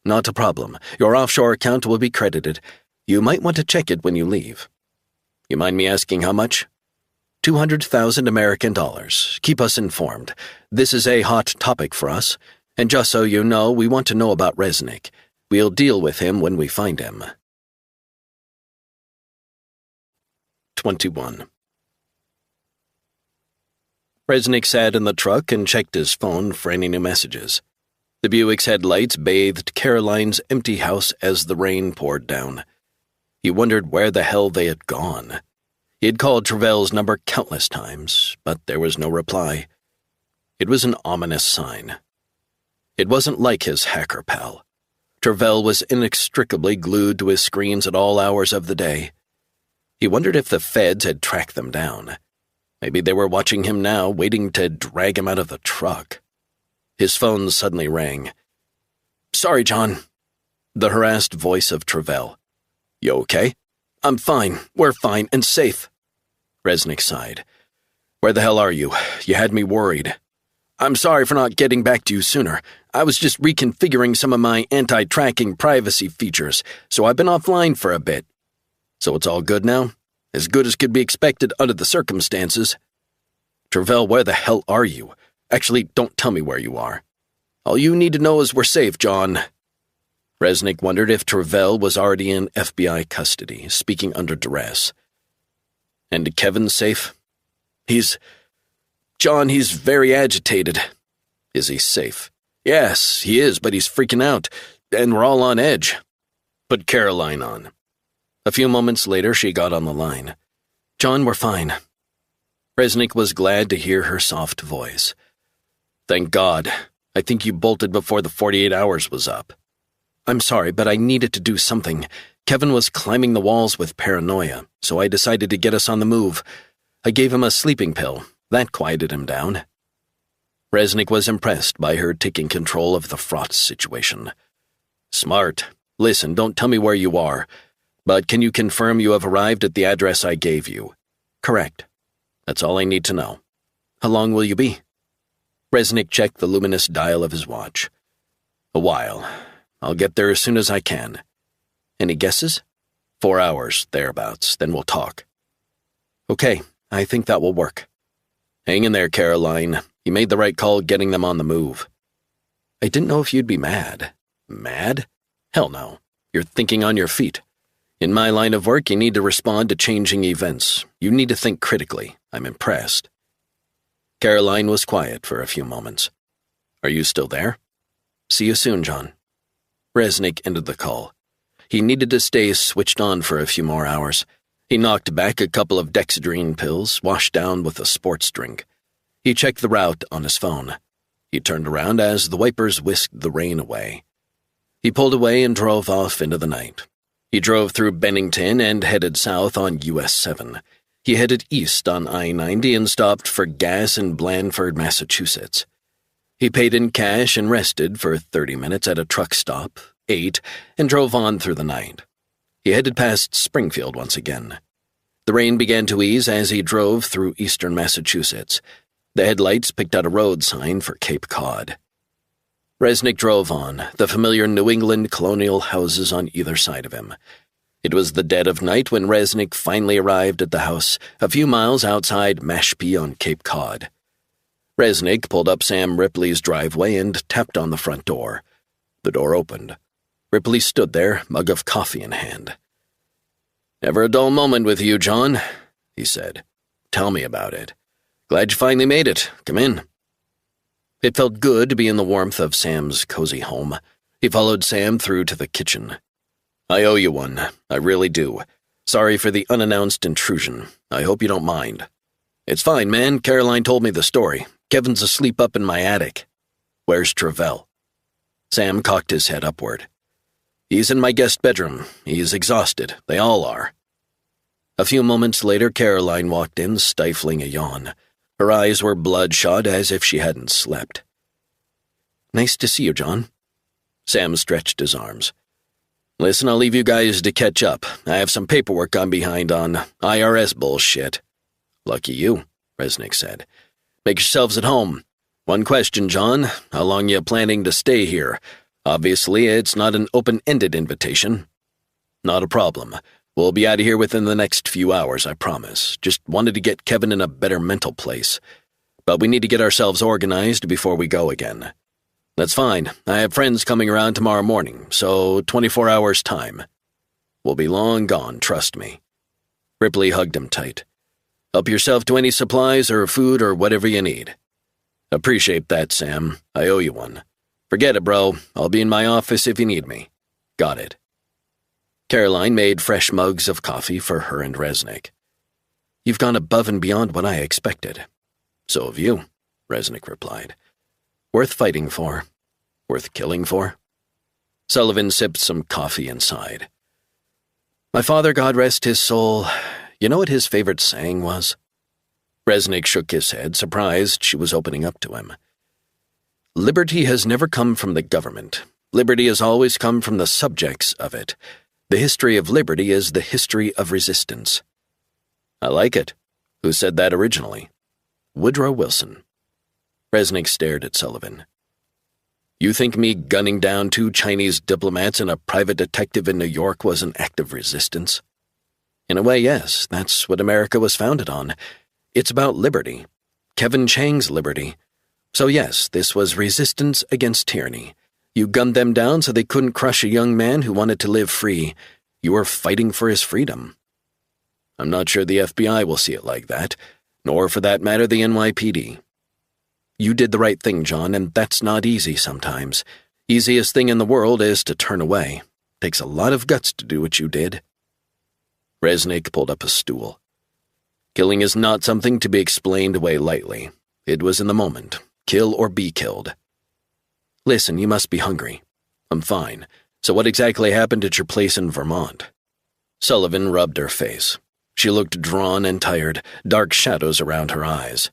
"Not a problem. Your offshore account will be credited. You might want to check it when you leave." "You mind me asking how much?" 200,000 American dollars. Keep us informed. This is a hot topic for us. And just so you know, we want to know about Resnick. We'll deal with him when we find him. 21. Resnick sat in the truck and checked his phone for any new messages. The Buick's headlights bathed Caroline's empty house as the rain poured down. He wondered where the hell they had gone. He had called Travell's number countless times, but there was no reply. It was an ominous sign. It wasn't like his hacker pal. Travell was inextricably glued to his screens at all hours of the day. He wondered if the feds had tracked them down. Maybe they were watching him now, waiting to drag him out of the truck. His phone suddenly rang. "Sorry, John." The harassed voice of Travell. "You okay?" "I'm fine. We're fine and safe." Resnick sighed. "Where the hell are you? You had me worried." "I'm sorry for not getting back to you sooner. I was just reconfiguring some of my anti-tracking privacy features, so I've been offline for a bit." "So it's all good now? As good as could be expected under the circumstances." "Travell, where the hell are you? Actually, don't tell me where you are." "All you need to know is we're safe, John." Resnick wondered if Travell was already in FBI custody, speaking under duress. "And Kevin's safe?" John, he's very agitated." "Is he safe?" "Yes, he is, but he's freaking out, and we're all on edge." "Put Caroline on." A few moments later, she got on the line. "John, we're fine." Resnick was glad to hear her soft voice. "Thank God. I think you bolted before the 48 hours was up." "I'm sorry, but I needed to do something. Kevin was climbing the walls with paranoia, so I decided to get us on the move. I gave him a sleeping pill. That quieted him down." Resnick was impressed by her taking control of the fraught situation. "Smart. Listen, don't tell me where you are, but can you confirm you have arrived at the address I gave you?" "Correct." "That's all I need to know." "How long will you be?" Resnick checked the luminous dial of his watch. "A while. I'll get there as soon as I can." "Any guesses?" 4 hours, thereabouts, then we'll talk." "Okay, I think that will work." "Hang in there, Caroline. You made the right call getting them on the move." "I didn't know if you'd be mad." Mad? Hell no. You're thinking on your feet. In my line of work, you need to respond to changing events. You need to think critically. I'm impressed. Caroline was quiet for a few moments. Are you still there? See you soon, John. Resnick ended the call. He needed to stay switched on for a few more hours. He knocked back a couple of dexedrine pills, washed down with a sports drink. He checked the route on his phone. He turned around as the wipers whisked the rain away. He pulled away and drove off into the night. He drove through Bennington and headed south on US 7. He headed east on I-90 and stopped for gas in Blandford, Massachusetts. He paid in cash and rested for 30 minutes at a truck stop, ate, and drove on through the night. He headed past Springfield once again. The rain began to ease as he drove through eastern Massachusetts. The headlights picked out a road sign for Cape Cod. Resnick drove on, the familiar New England colonial houses on either side of him. It was the dead of night when Resnick finally arrived at the house, a few miles outside Mashpee on Cape Cod. Resnick pulled up Sam Ripley's driveway and tapped on the front door. The door opened. Ripley stood there, mug of coffee in hand. "Never a dull moment with you, John," he said. "Tell me about it. Glad you finally made it. Come in." It felt good to be in the warmth of Sam's cozy home. He followed Sam through to the kitchen. "I owe you one. I really do. Sorry for the unannounced intrusion. I hope you don't mind." "It's fine, man. Caroline told me the story. Kevin's asleep up in my attic." "Where's Travell?" Sam cocked his head upward. "He's in my guest bedroom. He's exhausted. They all are." A few moments later, Caroline walked in, stifling a yawn. Her eyes were bloodshot as if she hadn't slept. "Nice to see you, John." Sam stretched his arms. "Listen, I'll leave you guys to catch up. I have some paperwork I'm behind on. IRS bullshit." "Lucky you," Resnick said. "Make yourselves at home. One question, John. How long you planning to stay here? Obviously, it's not an open-ended invitation." "Not a problem. We'll be out of here within the next few hours, I promise. Just wanted to get Kevin in a better mental place. But we need to get ourselves organized before we go again." "That's fine. I have friends coming around tomorrow morning, so 24 hours time. We'll be long gone, trust me." Ripley hugged him tight. "Help yourself to any supplies or food or whatever you need." "Appreciate that, Sam. I owe you one. Forget it, bro. I'll be in my office if you need me." "Got it." Caroline made fresh mugs of coffee for her and Resnick. "You've gone above and beyond what I expected." "So have you," Resnick replied. "Worth fighting for. Worth killing for." Sullivan sipped some coffee and sighed. "My father, God rest his soul, you know what his favorite saying was?" Resnick shook his head, surprised she was opening up to him. "Liberty has never come from the government. Liberty has always come from the subjects of it. The history of liberty is the history of resistance." "I like it. Who said that originally?" "Woodrow Wilson." Resnick stared at Sullivan. "You think me gunning down 2 Chinese diplomats and a private detective in New York was an act of resistance?" "In a way, yes. That's what America was founded on. It's about liberty. Kevin Chang's liberty. So yes, this was resistance against tyranny. You gunned them down so they couldn't crush a young man who wanted to live free. You were fighting for his freedom." "I'm not sure the FBI will see it like that, nor for that matter the NYPD. You did the right thing, John, and that's not easy sometimes. Easiest thing in the world is to turn away. Takes a lot of guts to do what you did." Resnick pulled up a stool. "Killing is not something to be explained away lightly. It was in the moment. Kill or be killed." "Listen, you must be hungry." "I'm fine. So what exactly happened at your place in Vermont?" Sullivan rubbed her face. She looked drawn and tired, dark shadows around her eyes.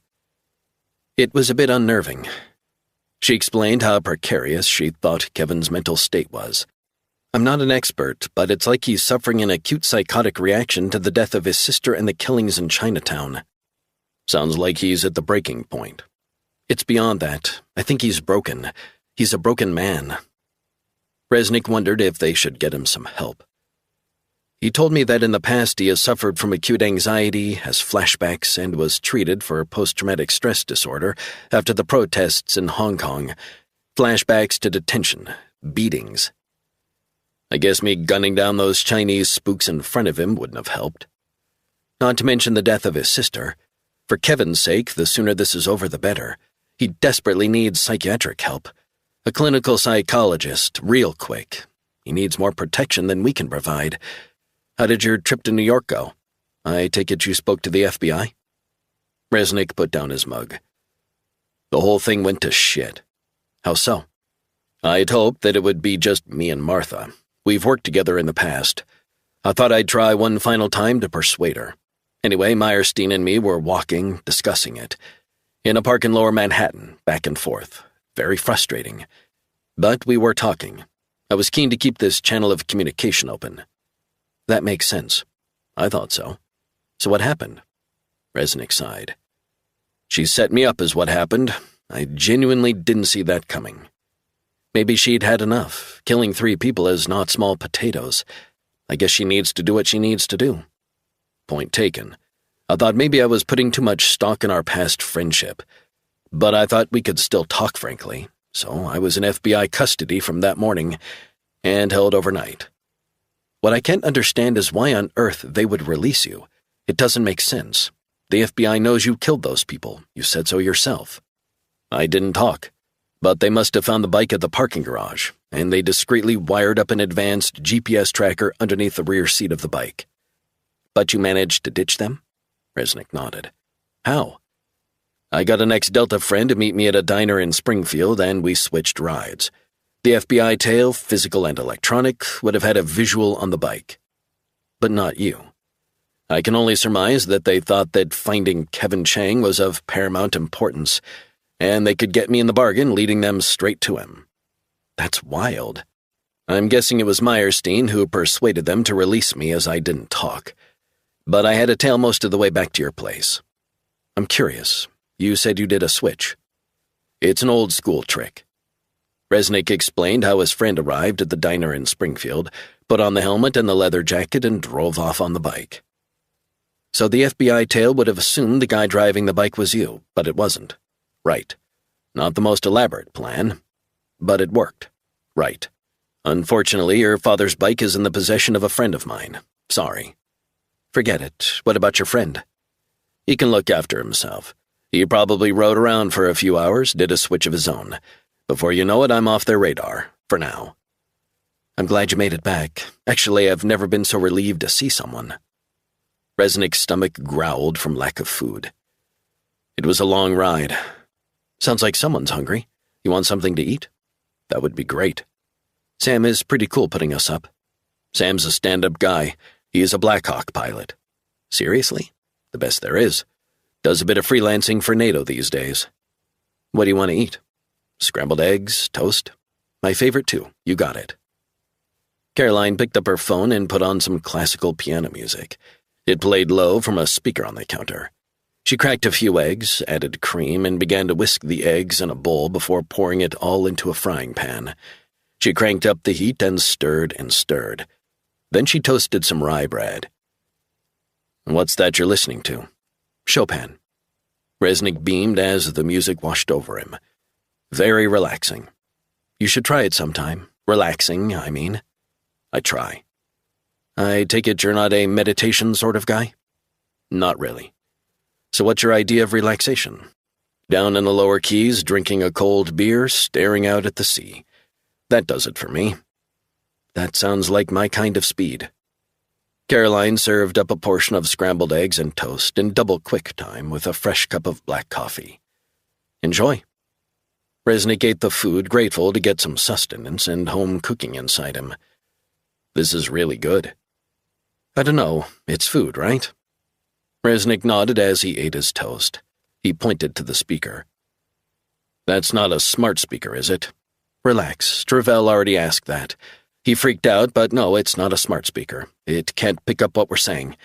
"It was a bit unnerving." She explained how precarious she thought Kevin's mental state was. "I'm not an expert, but it's like he's suffering an acute psychotic reaction to the death of his sister and the killings in Chinatown. Sounds like he's at the breaking point." "It's beyond that. I think he's broken. He's a broken man." Resnick wondered if they should get him some help. "He told me that in the past he has suffered from acute anxiety, has flashbacks, and was treated for post-traumatic stress disorder after the protests in Hong Kong. Flashbacks to detention. beatings. I guess me gunning down those Chinese spooks in front of him wouldn't have helped. Not to mention the death of his sister. For Kevin's sake, the sooner this is over, the better. He desperately needs psychiatric help. A clinical psychologist, real quick. He needs more protection than we can provide. How did your trip to New York go? I take it you spoke to the FBI? Resnick put down his mug. The whole thing went to shit. How so? I'd hoped that it would be just me and Martha. We've worked together in the past. I thought I'd try one final time to persuade her. Anyway, Meyerstein and me were walking, discussing it. In a park in Lower Manhattan, back and forth. Very frustrating. But we were talking. I was keen to keep this channel of communication open. That makes sense. I thought so. So what happened? Resnick sighed. She set me up is what happened. I genuinely didn't see that coming. Maybe she'd had enough. Killing 3 people is not small potatoes. I guess she needs to do what she needs to do. Point taken. I thought maybe I was putting too much stock in our past friendship. But I thought we could still talk frankly, so I was in FBI custody from that morning and held overnight. What I can't understand is why on earth they would release you. It doesn't make sense. The FBI knows you killed those people. You said so yourself. I didn't talk, but they must have found the bike at the parking garage, and they discreetly wired up an advanced GPS tracker underneath the rear seat of the bike. But you managed to ditch them? Resnick nodded. How? I got an ex-Delta friend to meet me at a diner in Springfield, and we switched rides. The FBI tail, physical and electronic, would have had a visual on the bike. But not you. I can only surmise that they thought that finding Kevin Chang was of paramount importance, and they could get me in the bargain, leading them straight to him. That's wild. I'm guessing it was Meyerstein who persuaded them to release me as I didn't talk. But I had to tail most of the way back to your place. I'm curious. You said you did a switch. It's an old-school trick. Resnick explained how his friend arrived at the diner in Springfield, put on the helmet and the leather jacket, and drove off on the bike. So the FBI tail would have assumed the guy driving the bike was you, but it wasn't. Right. Not the most elaborate plan, but it worked. Right. Unfortunately, your father's bike is in the possession of a friend of mine. Sorry. Forget it. What about your friend? He can look after himself. He probably rode around for a few hours, did a switch of his own. Before you know it, I'm off their radar, for now. I'm glad you made it back. Actually, I've never been so relieved to see someone. Resnick's stomach growled from lack of food. It was a long ride. Sounds like someone's hungry. You want something to eat? That would be great. Sam is pretty cool putting us up. Sam's a stand-up guy. He is a Black Hawk pilot. Seriously? The best there is. Does a bit of freelancing for NATO these days. What do you want to eat? Scrambled eggs, toast? My favorite too. You got it. Caroline picked up her phone and put on some classical piano music. It played low from a speaker on the counter. She cracked a few eggs, added cream, and began to whisk the eggs in a bowl before pouring it all into a frying pan. She cranked up the heat and stirred and stirred. Then she toasted some rye bread. What's that you're listening to? Chopin. Resnick beamed as the music washed over him. Very relaxing. You should try it sometime. Relaxing, I mean. I try. I take it you're not a meditation sort of guy? Not really. So what's your idea of relaxation? Down in the lower keys, drinking a cold beer, staring out at the sea. That does it for me. That sounds like my kind of speed. Caroline served up a portion of scrambled eggs and toast in double quick time with a fresh cup of black coffee. Enjoy. Resnick ate the food, grateful to get some sustenance and home cooking inside him. This is really good. I don't know, it's food, right? Resnick nodded as he ate his toast. He pointed to the speaker. That's not a smart speaker, is it? Relax, Travell already asked that. He freaked out, but no, it's not a smart speaker. It can't pick up what we're saying.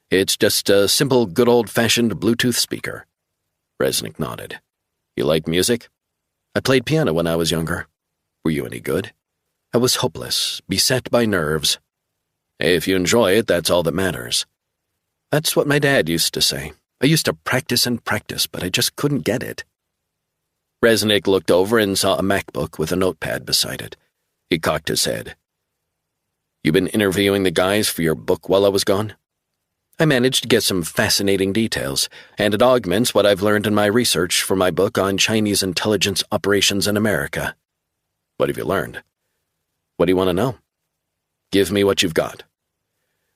It's just a simple, good old-fashioned Bluetooth speaker. Resnick nodded. You like music? I played piano when I was younger. Were you any good? I was hopeless, beset by nerves. If you enjoy it, that's all that matters. That's what my dad used to say. I used to practice and practice, but I just couldn't get it. Resnick looked over and saw a MacBook with a notepad beside it. He cocked his head. You been interviewing the guys for your book while I was gone? I managed to get some fascinating details, and it augments what I've learned in my research for my book on Chinese intelligence operations in America. What have you learned? What do you want to know? Give me what you've got.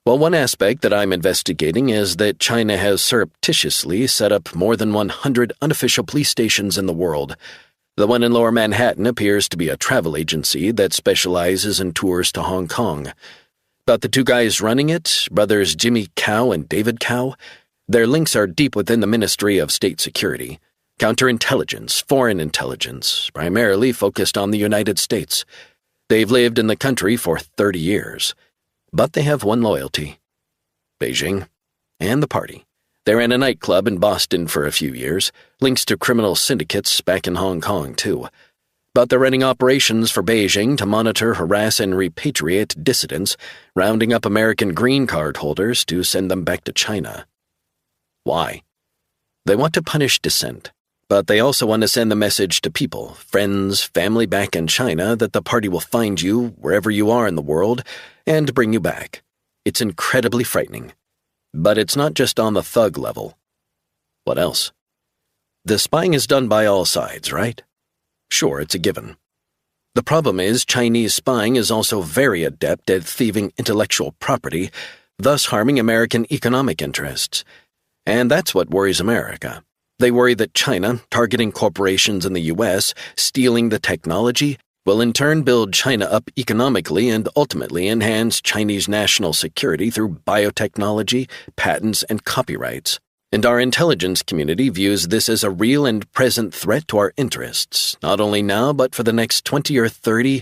Well, one aspect that I'm investigating is that China has surreptitiously set up more than 100 unofficial police stations in the world. The one in Lower Manhattan appears to be a travel agency that specializes in tours to Hong Kong. But the two guys running it, brothers Jimmy Cao and David Cao, their links are deep within the Ministry of State Security, counterintelligence, foreign intelligence, primarily focused on the United States. They've lived in the country for 30 years. But they have one loyalty: Beijing and the party. They ran a nightclub in Boston for a few years, links to criminal syndicates back in Hong Kong, too. But they're running operations for Beijing to monitor, harass, and repatriate dissidents, rounding up American green card holders to send them back to China. Why? They want to punish dissent, but they also want to send the message to people, friends, family back in China that the party will find you wherever you are in the world and bring you back. It's incredibly frightening. But it's not just on the thug level. What else? The spying is done by all sides, right? Sure, it's a given. The problem is Chinese spying is also very adept at thieving intellectual property, thus harming American economic interests. And that's what worries America. They worry that China, targeting corporations in the U.S., stealing the technology, will in turn build China up economically and ultimately enhance Chinese national security through biotechnology, patents, and copyrights. And our intelligence community views this as a real and present threat to our interests, not only now but for the next 20 or 30,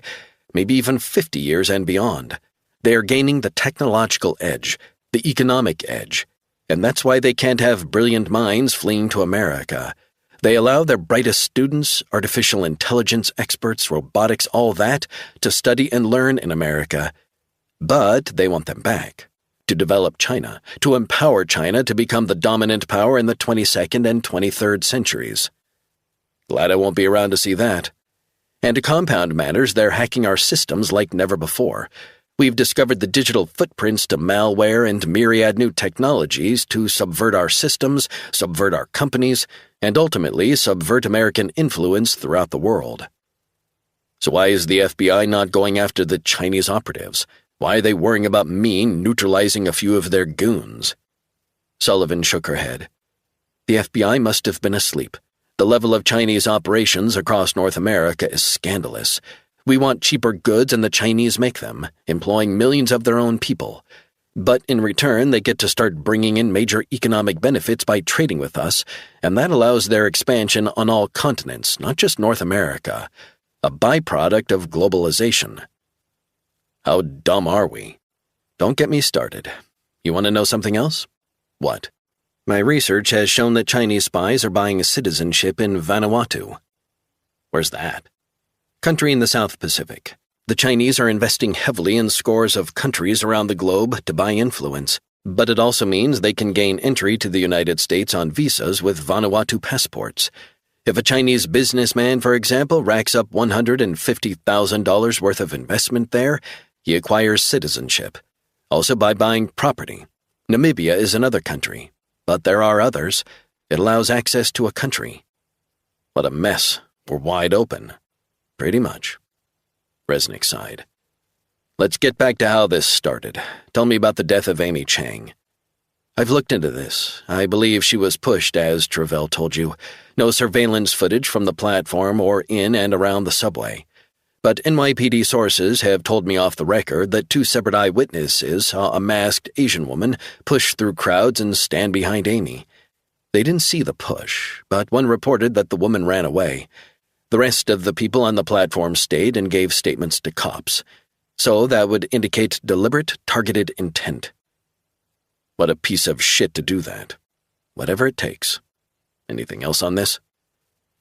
maybe even 50 years and beyond. They are gaining the technological edge, the economic edge, and that's why they can't have brilliant minds fleeing to America. They allow their brightest students, artificial intelligence experts, robotics, all that, to study and learn in America. But they want them back, to develop China, to empower China to become the dominant power in the 22nd and 23rd centuries. Glad I won't be around to see that. And to compound matters, they're hacking our systems like never before. We've discovered the digital footprints to malware and myriad new technologies to subvert our systems, subvert our companies, and ultimately subvert American influence throughout the world. So why is the FBI not going after the Chinese operatives? Why are they worrying about me neutralizing a few of their goons? Sullivan shook her head. The FBI must have been asleep. The level of Chinese operations across North America is scandalous. We want cheaper goods and the Chinese make them, employing millions of their own people. But in return, they get to start bringing in major economic benefits by trading with us, and that allows their expansion on all continents, not just North America, a byproduct of globalization. How dumb are we? Don't get me started. You want to know something else? What? My research has shown that Chinese spies are buying citizenship in Vanuatu. Where's that? Country in the South Pacific. The Chinese are investing heavily in scores of countries around the globe to buy influence, but it also means they can gain entry to the United States on visas with Vanuatu passports. If a Chinese businessman, for example, racks up $150,000 worth of investment there, he acquires citizenship, also by buying property. Namibia is another country, but there are others. It allows access to a country. What a mess. We're wide open. Pretty much. Resnick sighed. Let's get back to how this started. Tell me about the death of Amy Chang. I've looked into this. I believe she was pushed, as Travell told you. No surveillance footage from the platform or in and around the subway. But NYPD sources have told me off the record that 2 separate eyewitnesses saw a masked Asian woman push through crowds and stand behind Amy. They didn't see the push, but one reported that the woman ran away. The rest of the people on the platform stayed and gave statements to cops. So that would indicate deliberate, targeted intent. What a piece of shit to do that. Whatever it takes. Anything else on this?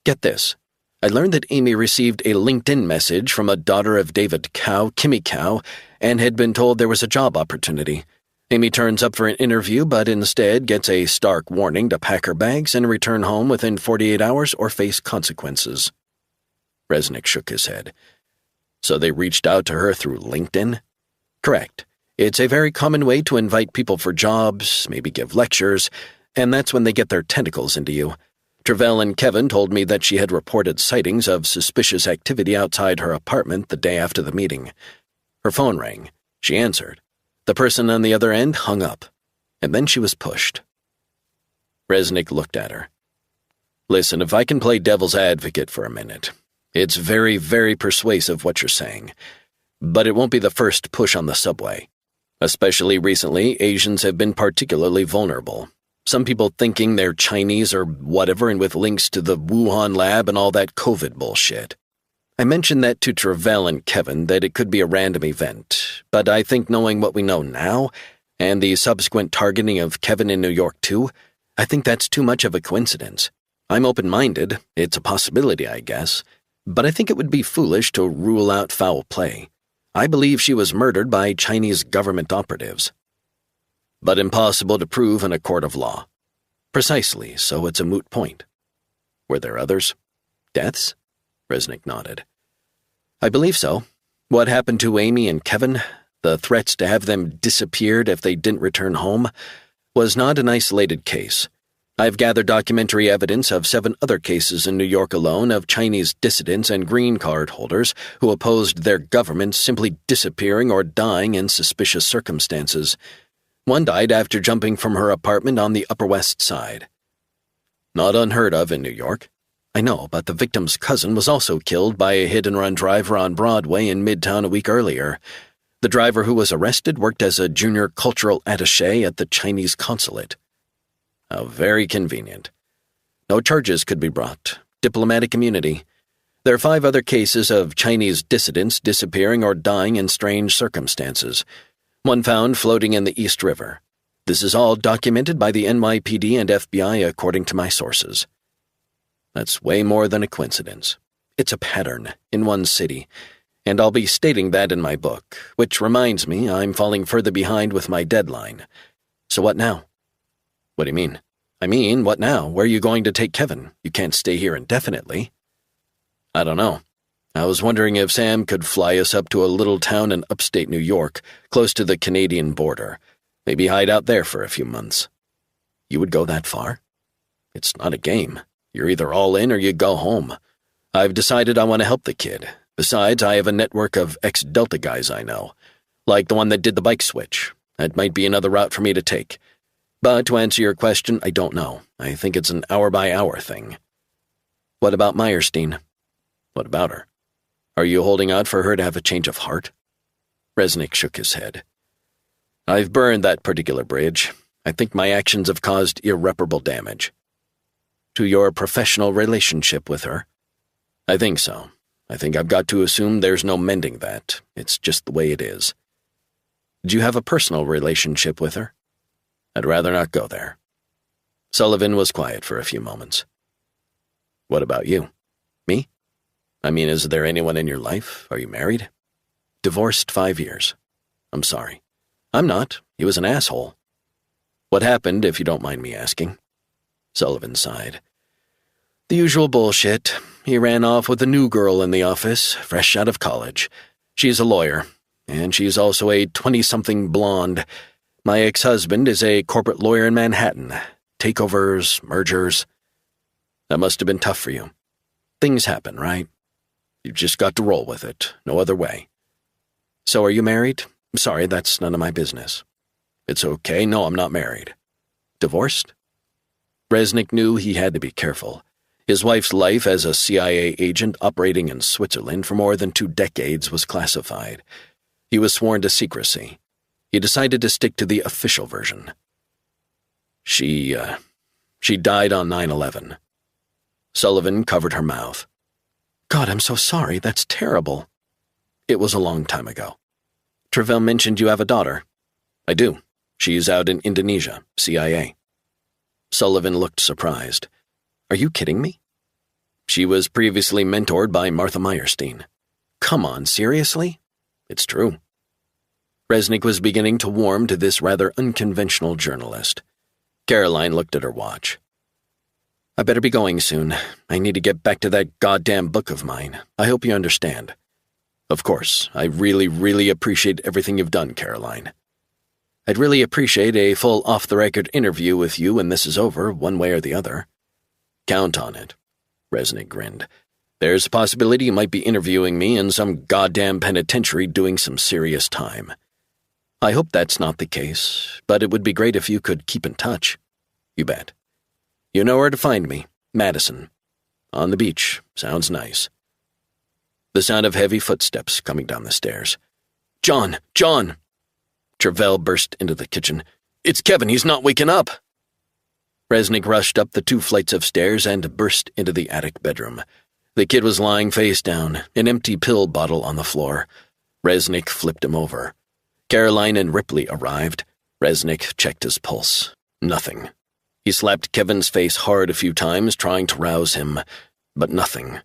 Get this. I learned that Amy received a LinkedIn message from a daughter of David Cao, Kimmy Cao, and had been told there was a job opportunity. Amy turns up for an interview, but instead gets a stark warning to pack her bags and return home within 48 hours or face consequences. Resnick shook his head. So they reached out to her through LinkedIn? Correct. It's a very common way to invite people for jobs, maybe give lectures, and that's when they get their tentacles into you. Travell and Kevin told me that she had reported sightings of suspicious activity outside her apartment the day after the meeting. Her phone rang. She answered. The person on the other end hung up, and then she was pushed. Resnick looked at her. Listen, if I can play devil's advocate for a minute, it's very, very persuasive what you're saying, but it won't be the first push on the subway. Especially recently, Asians have been particularly vulnerable. Some people thinking they're Chinese or whatever, and with links to the Wuhan lab and all that COVID bullshit. I mentioned that to Travell and Kevin, that it could be a random event, but I think knowing what we know now, and the subsequent targeting of Kevin in New York too, I think that's too much of a coincidence. I'm open-minded, it's a possibility, I guess, but I think it would be foolish to rule out foul play. I believe she was murdered by Chinese government operatives. But impossible to prove in a court of law. Precisely, so it's a moot point. Were there others? Deaths? Resnick nodded. I believe so. What happened to Amy and Kevin, the threats to have them disappeared if they didn't return home, was not an isolated case. I've gathered documentary evidence of 7 other cases in New York alone of Chinese dissidents and green card holders who opposed their government simply disappearing or dying in suspicious circumstances. One died after jumping from her apartment on the Upper West Side. Not unheard of in New York. I know, but the victim's cousin was also killed by a hit-and-run driver on Broadway in Midtown a week earlier. The driver who was arrested worked as a junior cultural attaché at the Chinese consulate. How very convenient. No charges could be brought. Diplomatic immunity. There are 5 other cases of Chinese dissidents disappearing or dying in strange circumstances. One found floating in the East River. This is all documented by the NYPD and FBI according to my sources. That's way more than a coincidence. It's a pattern in one city, and I'll be stating that in my book, which reminds me I'm falling further behind with my deadline. So what now? What do you mean? I mean, what now? Where are you going to take Kevin? You can't stay here indefinitely. I don't know. I was wondering if Sam could fly us up to a little town in upstate New York, close to the Canadian border. Maybe hide out there for a few months. You would go that far? It's not a game. You're either all in or you go home. I've decided I want to help the kid. Besides, I have a network of ex-Delta guys I know, like the one that did the bike switch. That might be another route for me to take. But to answer your question, I don't know. I think it's an hour-by-hour thing. What about Meyerstein? What about her? Are you holding out for her to have a change of heart? Resnick shook his head. I've burned that particular bridge. I think my actions have caused irreparable damage. To your professional relationship with her? I think so. I think I've got to assume there's no mending that. It's just the way it is. Do you have a personal relationship with her? I'd rather not go there. Sullivan was quiet for a few moments. What about you? Me? I mean, is there anyone in your life? Are you married? Divorced 5 years. I'm sorry. I'm not. He was an asshole. What happened, if you don't mind me asking? Sullivan sighed. The usual bullshit. He ran off with a new girl in the office, fresh out of college. She's a lawyer, and she's also a 20-something blonde. My ex-husband is a corporate lawyer in Manhattan. Takeovers, mergers. That must have been tough for you. Things happen, right? You've just got to roll with it. No other way. So are you married? Sorry, that's none of my business. It's okay. No, I'm not married. Divorced? Resnick knew he had to be careful. His wife's life as a CIA agent operating in Switzerland for more than 2 decades was classified. He was sworn to secrecy. He decided to stick to the official version. She died on 9/11. Sullivan covered her mouth. God, I'm so sorry. That's terrible. It was a long time ago. Travell mentioned you have a daughter. I do. She's out in Indonesia, CIA. Sullivan looked surprised. Are you kidding me? She was previously mentored by Martha Meyerstein. Come on, seriously? It's true. Resnick was beginning to warm to this rather unconventional journalist. Caroline looked at her watch. I better be going soon. I need to get back to that goddamn book of mine. I hope you understand. Of course, I really appreciate everything you've done, Caroline. I'd really appreciate a full off-the-record interview with you when this is over, one way or the other. Count on it. Resnick grinned. There's a possibility you might be interviewing me in some goddamn penitentiary doing some serious time. I hope that's not the case, but it would be great if you could keep in touch. You bet. You know where to find me. Madison. On the beach. Sounds nice. The sound of heavy footsteps coming down the stairs. John! John! Travell burst into the kitchen. It's Kevin, he's not waking up! Resnick rushed up the 2 flights of stairs and burst into the attic bedroom. The kid was lying face down, an empty pill bottle on the floor. Resnick flipped him over. Caroline and Ripley arrived. Resnick checked his pulse. Nothing. He slapped Kevin's face hard a few times, trying to rouse him, but nothing.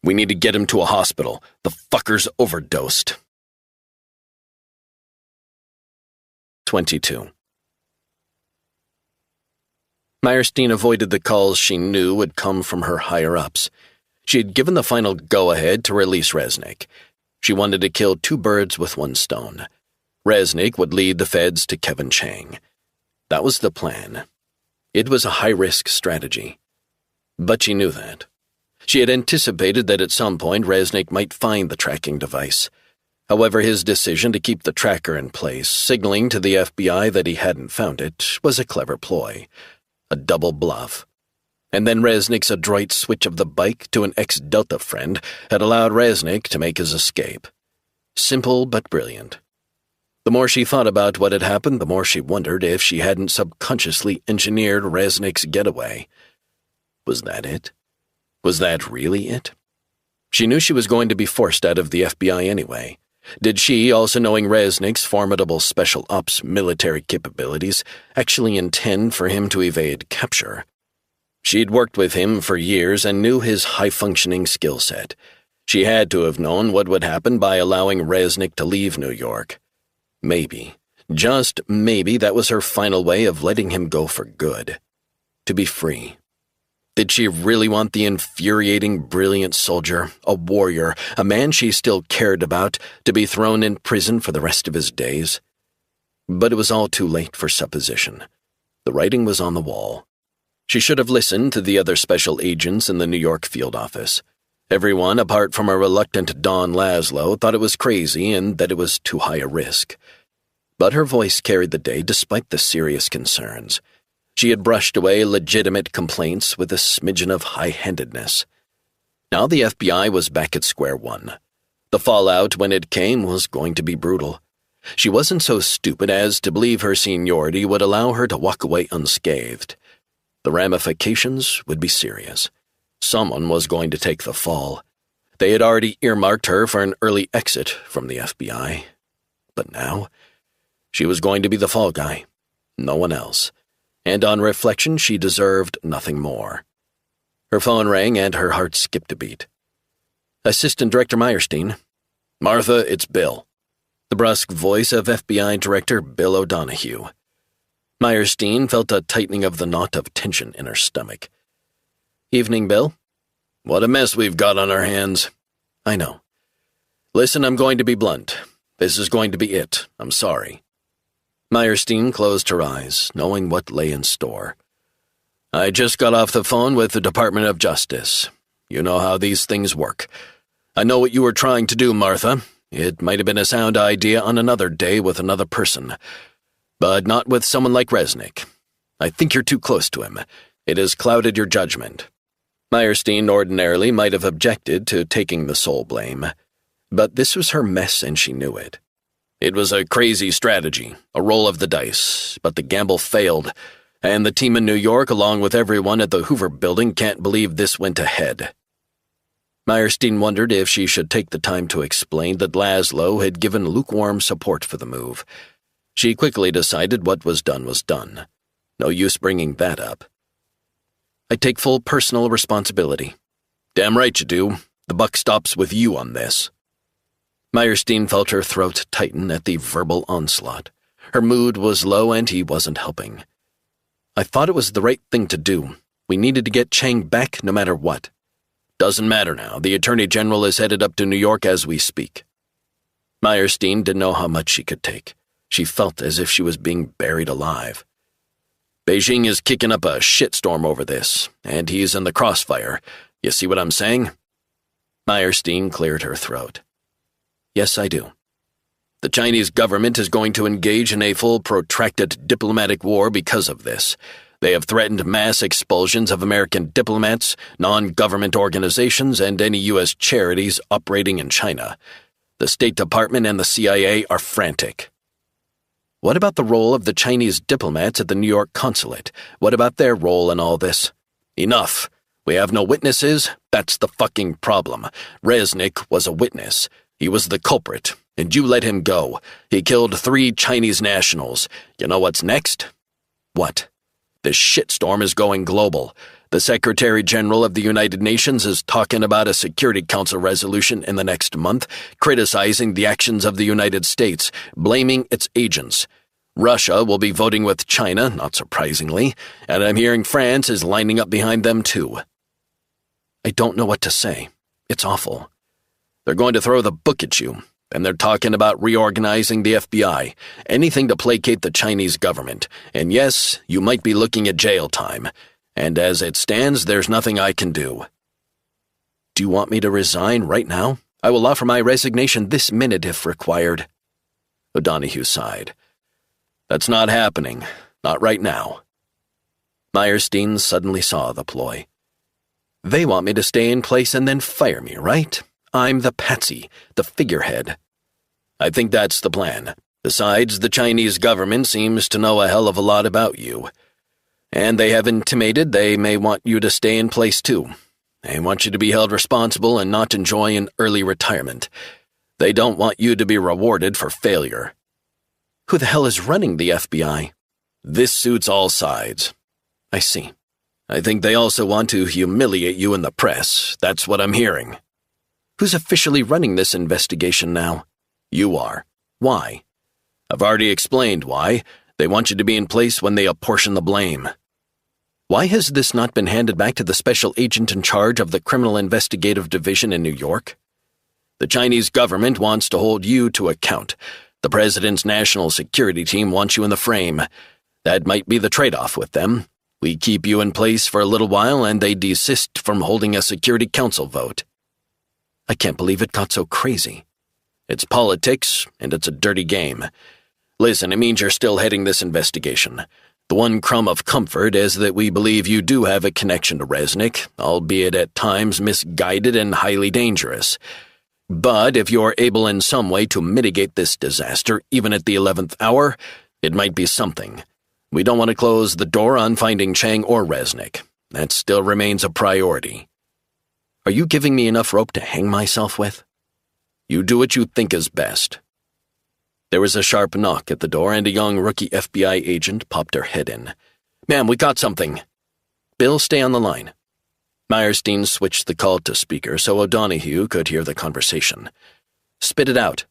We need to get him to a hospital. The fucker's overdosed. 22. Meyerstein avoided the calls she knew would come from her higher-ups. She had given the final go-ahead to release Resnick. She wanted to kill 2 birds with 1 stone. Resnick would lead the feds to Kevin Chang. That was the plan. It was a high-risk strategy. But she knew that. She had anticipated that at some point Resnick might find the tracking device. However, his decision to keep the tracker in place, signaling to the FBI that he hadn't found it, was a clever ploy. A double bluff. And then Resnick's adroit switch of the bike to an ex-Delta friend had allowed Resnick to make his escape. Simple but brilliant. The more she thought about what had happened, the more she wondered if she hadn't subconsciously engineered Resnick's getaway. Was that it? Was that really it? She knew she was going to be forced out of the FBI anyway. Did she, also knowing Resnick's formidable special ops military capabilities, actually intend for him to evade capture? She'd worked with him for years and knew his high-functioning skill set. She had to have known what would happen by allowing Resnick to leave New York. Maybe, just maybe, that was her final way of letting him go for good. To be free. Did she really want the infuriating, brilliant soldier, a warrior, a man she still cared about, to be thrown in prison for the rest of his days? But it was all too late for supposition. The writing was on the wall. She should have listened to the other special agents in the New York field office. Everyone, apart from a reluctant Don Laszlo, thought it was crazy and that it was too high a risk. But her voice carried the day despite the serious concerns. She had brushed away legitimate complaints with a smidgen of high-handedness. Now the FBI was back at square one. The fallout, when it came, was going to be brutal. She wasn't so stupid as to believe her seniority would allow her to walk away unscathed. The ramifications would be serious. Someone was going to take the fall. They had already earmarked her for an early exit from the FBI. But now, she was going to be the fall guy, no one else. And on reflection, she deserved nothing more. Her phone rang and her heart skipped a beat. Assistant Director Meyerstein. Martha, it's Bill. The brusque voice of FBI Director Bill O'Donohue. Meyerstein felt a tightening of the knot of tension in her stomach. Evening, Bill. What a mess we've got on our hands. I know. Listen, I'm going to be blunt. This is going to be it. I'm sorry. Meyerstein closed her eyes, knowing what lay in store. I just got off the phone with the Department of Justice. You know how these things work. I know what you were trying to do, Martha. It might have been a sound idea on another day with another person, but not with someone like Resnick. I think you're too close to him. It has clouded your judgment. Meyerstein ordinarily might have objected to taking the sole blame, but this was her mess and she knew it. It was a crazy strategy, a roll of the dice, but the gamble failed, and the team in New York, along with everyone at the Hoover Building, can't believe this went ahead. Meyerstein wondered if she should take the time to explain that Laszlo had given lukewarm support for the move. She quickly decided what was done was done. No use bringing that up. I take full personal responsibility. Damn right you do. The buck stops with you on this. Meyerstein felt her throat tighten at the verbal onslaught. Her mood was low and he wasn't helping. I thought it was the right thing to do. We needed to get Chang back no matter what. Doesn't matter now. The Attorney General is headed up to New York as we speak." Meyerstein didn't know how much she could take. She felt as if she was being buried alive. "Beijing is kicking up a shitstorm over this, and he's in the crossfire. You see what I'm saying?" Meyerstein cleared her throat. "Yes, I do." "The Chinese government is going to engage in a full, protracted diplomatic war because of this. They have threatened mass expulsions of American diplomats, non-government organizations, and any U.S. charities operating in China. The State Department and the CIA are frantic." "What about the role of the Chinese diplomats at the New York consulate? What about their role in all this?" "Enough. We have no witnesses. That's the fucking problem. Resnick was a witness. He was the culprit, and you let him go. He killed 3 Chinese nationals. You know what's next?" "What?" "This shitstorm is going global. The Secretary General of the United Nations is talking about a Security Council resolution in the next month, criticizing the actions of the United States, blaming its agents. Russia will be voting with China, not surprisingly, and I'm hearing France is lining up behind them too." "I don't know what to say. It's awful." "They're going to throw the book at you, and they're talking about reorganizing the FBI, anything to placate the Chinese government, and yes, you might be looking at jail time. And as it stands, there's nothing I can do." "Do you want me to resign right now? I will offer my resignation this minute if required." O'Donoghue sighed. "That's not happening. Not right now." Meyerstein suddenly saw the ploy. "They want me to stay in place and then fire me, right? I'm the patsy, the figurehead." "I think that's the plan. Besides, the Chinese government seems to know a hell of a lot about you. And they have intimated they may want you to stay in place too. They want you to be held responsible and not enjoy an early retirement. They don't want you to be rewarded for failure." "Who the hell is running the FBI?" "This suits all sides." "I see." "I think they also want to humiliate you in the press. That's what I'm hearing." "Who's officially running this investigation now?" "You are." "Why?" "I've already explained why. They want you to be in place when they apportion the blame." "Why has this not been handed back to the special agent in charge of the Criminal Investigative Division in New York?" "The Chinese government wants to hold you to account. The president's national security team wants you in the frame. That might be the trade-off with them. We keep you in place for a little while and they desist from holding a Security Council vote." "I can't believe it got so crazy." "It's politics, and it's a dirty game. Listen, it means you're still heading this investigation. The one crumb of comfort is that we believe you do have a connection to Resnick, albeit at times misguided and highly dangerous. But if you're able in some way to mitigate this disaster, even at the 11th hour, it might be something. We don't want to close the door on finding Chang or Resnick. That still remains a priority." "Are you giving me enough rope to hang myself with?" "You do what you think is best." There was a sharp knock at the door, and a young rookie FBI agent popped her head in. "Ma'am, we got something." "Bill, stay on the line." Meyerstein switched the call to speaker so O'Donoghue could hear the conversation. "Spit it out."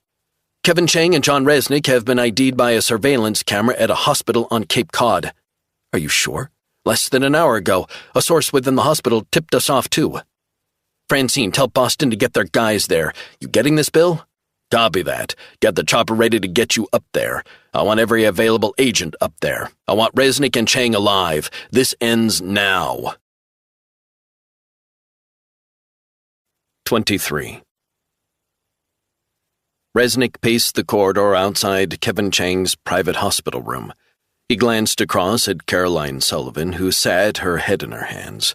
"Kevin Chang and John Resnick have been ID'd by a surveillance camera at a hospital on Cape Cod." "Are you sure?" "Less than an hour ago. A source within the hospital tipped us off, too." "Francine, tell Boston to get their guys there. You getting this, Bill?" "Copy that. Get the chopper ready to get you up there. I want every available agent up there. I want Resnick and Chang alive. This ends now." 23. Resnick paced the corridor outside Kevin Chang's private hospital room. He glanced across at Caroline Sullivan, who sat, her head in her hands.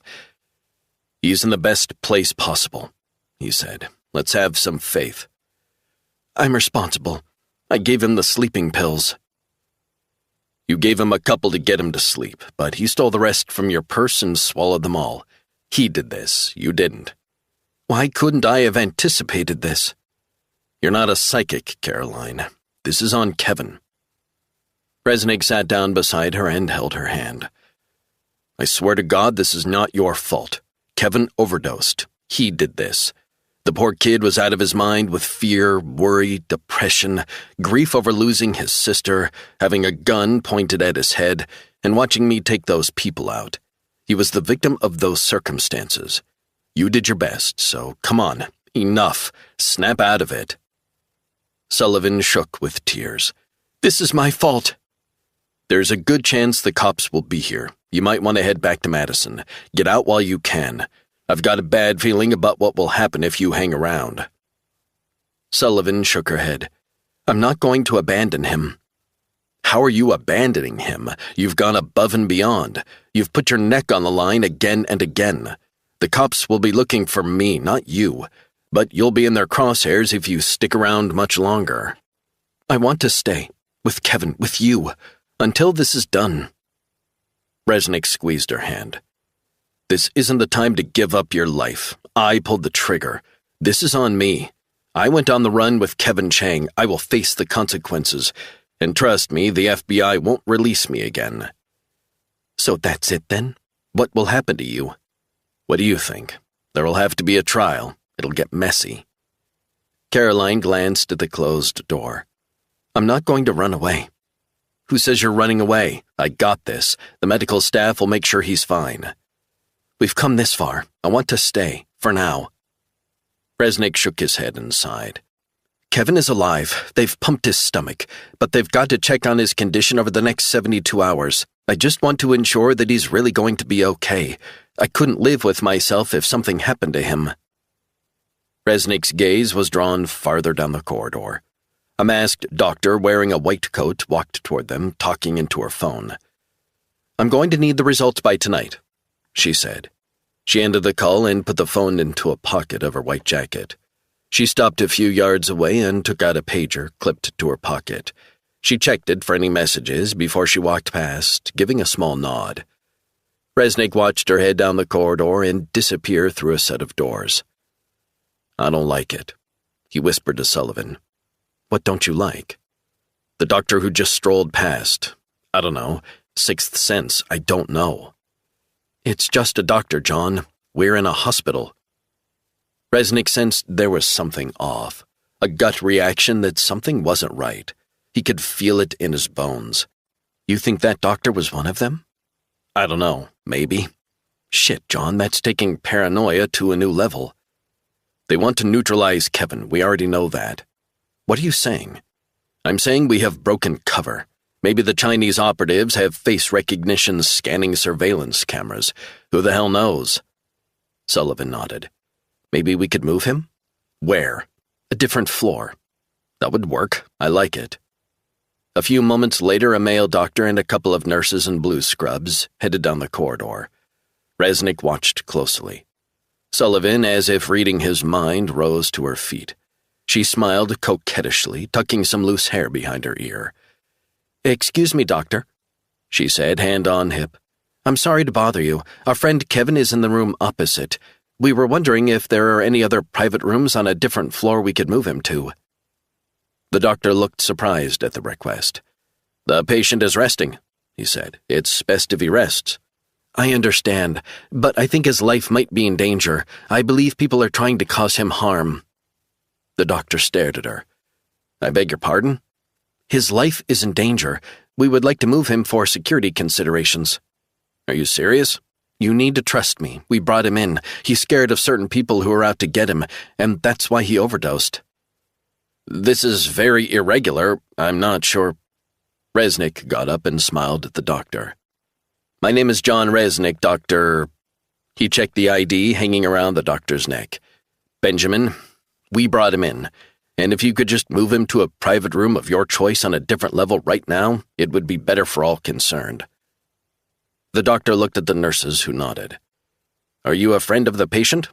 "He's in the best place possible," he said. "Let's have some faith." "I'm responsible. I gave him the sleeping pills." "You gave him a couple to get him to sleep, but he stole the rest from your purse and swallowed them all. He did this. You didn't." "Why couldn't I have anticipated this?" "You're not a psychic, Caroline. This is on Kevin." Resnick sat down beside her and held her hand. "I swear to God this is not your fault. Kevin overdosed. He did this. The poor kid was out of his mind with fear, worry, depression, grief over losing his sister, having a gun pointed at his head, and watching me take those people out. He was the victim of those circumstances. You did your best, so come on. Enough. Snap out of it." Sullivan shook with tears. "This is my fault." "There's a good chance the cops will be here. You might want to head back to Madison. Get out while you can. I've got a bad feeling about what will happen if you hang around." Sullivan shook her head. "I'm not going to abandon him." "How are you abandoning him? You've gone above and beyond. You've put your neck on the line again and again. The cops will be looking for me, not you. But you'll be in their crosshairs if you stick around much longer." "I want to stay. With Kevin, with you. Until this is done." Resnick squeezed her hand. "This isn't the time to give up your life. I pulled the trigger. This is on me. I went on the run with Kevin Chang. I will face the consequences. And trust me, the FBI won't release me again." "So that's it then? What will happen to you?" "What do you think? There will have to be a trial. It'll get messy." Caroline glanced at the closed door. "I'm not going to run away." "Who says you're running away? I got this. The medical staff will make sure he's fine." "We've come this far. I want to stay, for now." Resnick shook his head and sighed. "Kevin is alive. They've pumped his stomach, but they've got to check on his condition over the next 72 hours. I just want to ensure that he's really going to be okay. I couldn't live with myself if something happened to him." Resnick's gaze was drawn farther down the corridor. A masked doctor wearing a white coat walked toward them, talking into her phone. "I'm going to need the results by tonight," she said. She ended the call and put the phone into a pocket of her white jacket. She stopped a few yards away and took out a pager clipped to her pocket. She checked it for any messages before she walked past, giving a small nod. Resnick watched her head down the corridor and disappear through a set of doors. "I don't like it," he whispered to Sullivan. "What don't you like?" "The doctor who just strolled past. I don't know. Sixth sense, I don't know." "It's just a doctor, John. We're in a hospital." Resnick sensed there was something off, a gut reaction that something wasn't right. He could feel it in his bones. "You think that doctor was one of them?" "I don't know. Maybe." "Shit, John, that's taking paranoia to a new level." "They want to neutralize Kevin. We already know that." "What are you saying?" "I'm saying we have broken cover. Maybe the Chinese operatives have face recognition scanning surveillance cameras. Who the hell knows?" Sullivan nodded. "Maybe we could move him?" "Where?" "A different floor." "That would work. I like it." A few moments later, a male doctor and a couple of nurses in blue scrubs headed down the corridor. Resnick watched closely. Sullivan, as if reading his mind, rose to her feet. She smiled coquettishly, tucking some loose hair behind her ear. "Excuse me, doctor," she said, hand on hip. "I'm sorry to bother you. Our friend Kevin is in the room opposite. We were wondering if there are any other private rooms on a different floor we could move him to." The doctor looked surprised at the request. "The patient is resting," he said. "It's best if he rests." "I understand, but I think his life might be in danger. I believe people are trying to cause him harm." The doctor stared at her. "I beg your pardon?" "His life is in danger. We would like to move him for security considerations." "Are you serious?" "You need to trust me. We brought him in. He's scared of certain people who are out to get him, and that's why he overdosed." "This is very irregular. I'm not sure." Resnick got up and smiled at the doctor. "My name is John Resnick, Dr." He checked the ID hanging around the doctor's neck. "Benjamin, we brought him in, and if you could just move him to a private room of your choice on a different level right now, it would be better for all concerned." The doctor looked at the nurses, who nodded. "Are you a friend of the patient?"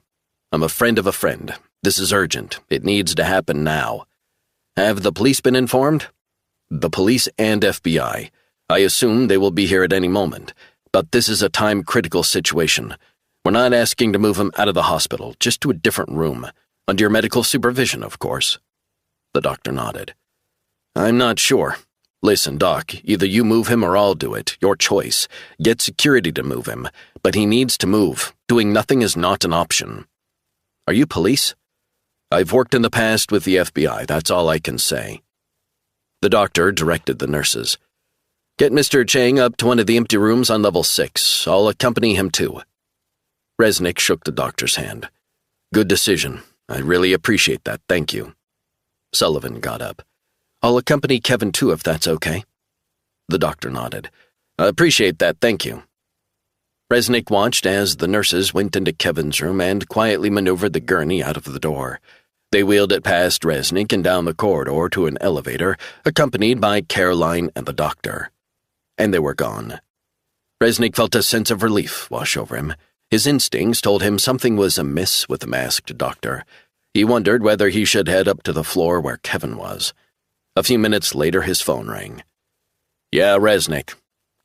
"I'm a friend of a friend. This is urgent. It needs to happen now." "Have the police been informed?" "The police and FBI. I assume they will be here at any moment, but this is a time-critical situation. We're not asking to move him out of the hospital, just to a different room, under your medical supervision, of course." The doctor nodded. "I'm not sure. Listen, Doc, either you move him or I'll do it. Your choice. Get security to move him, but he needs to move. Doing nothing is not an option." "Are you police?" "I've worked in the past with the FBI, that's all I can say." The doctor directed the nurses. "Get Mr. Chang up to one of the empty rooms on level 6. I'll accompany him too." Resnick shook the doctor's hand. Good decision. I really appreciate that, thank you. Sullivan got up. I'll accompany Kevin too if that's okay. The doctor nodded. I appreciate that, thank you. Resnick watched as the nurses went into Kevin's room and quietly maneuvered the gurney out of the door. They wheeled it past Resnick and down the corridor to an elevator, accompanied by Caroline and the doctor. And they were gone. Resnick felt a sense of relief wash over him. His instincts told him something was amiss with the masked doctor. He wondered whether he should head up to the floor where Kevin was. A few minutes later, his phone rang. Yeah, Resnick.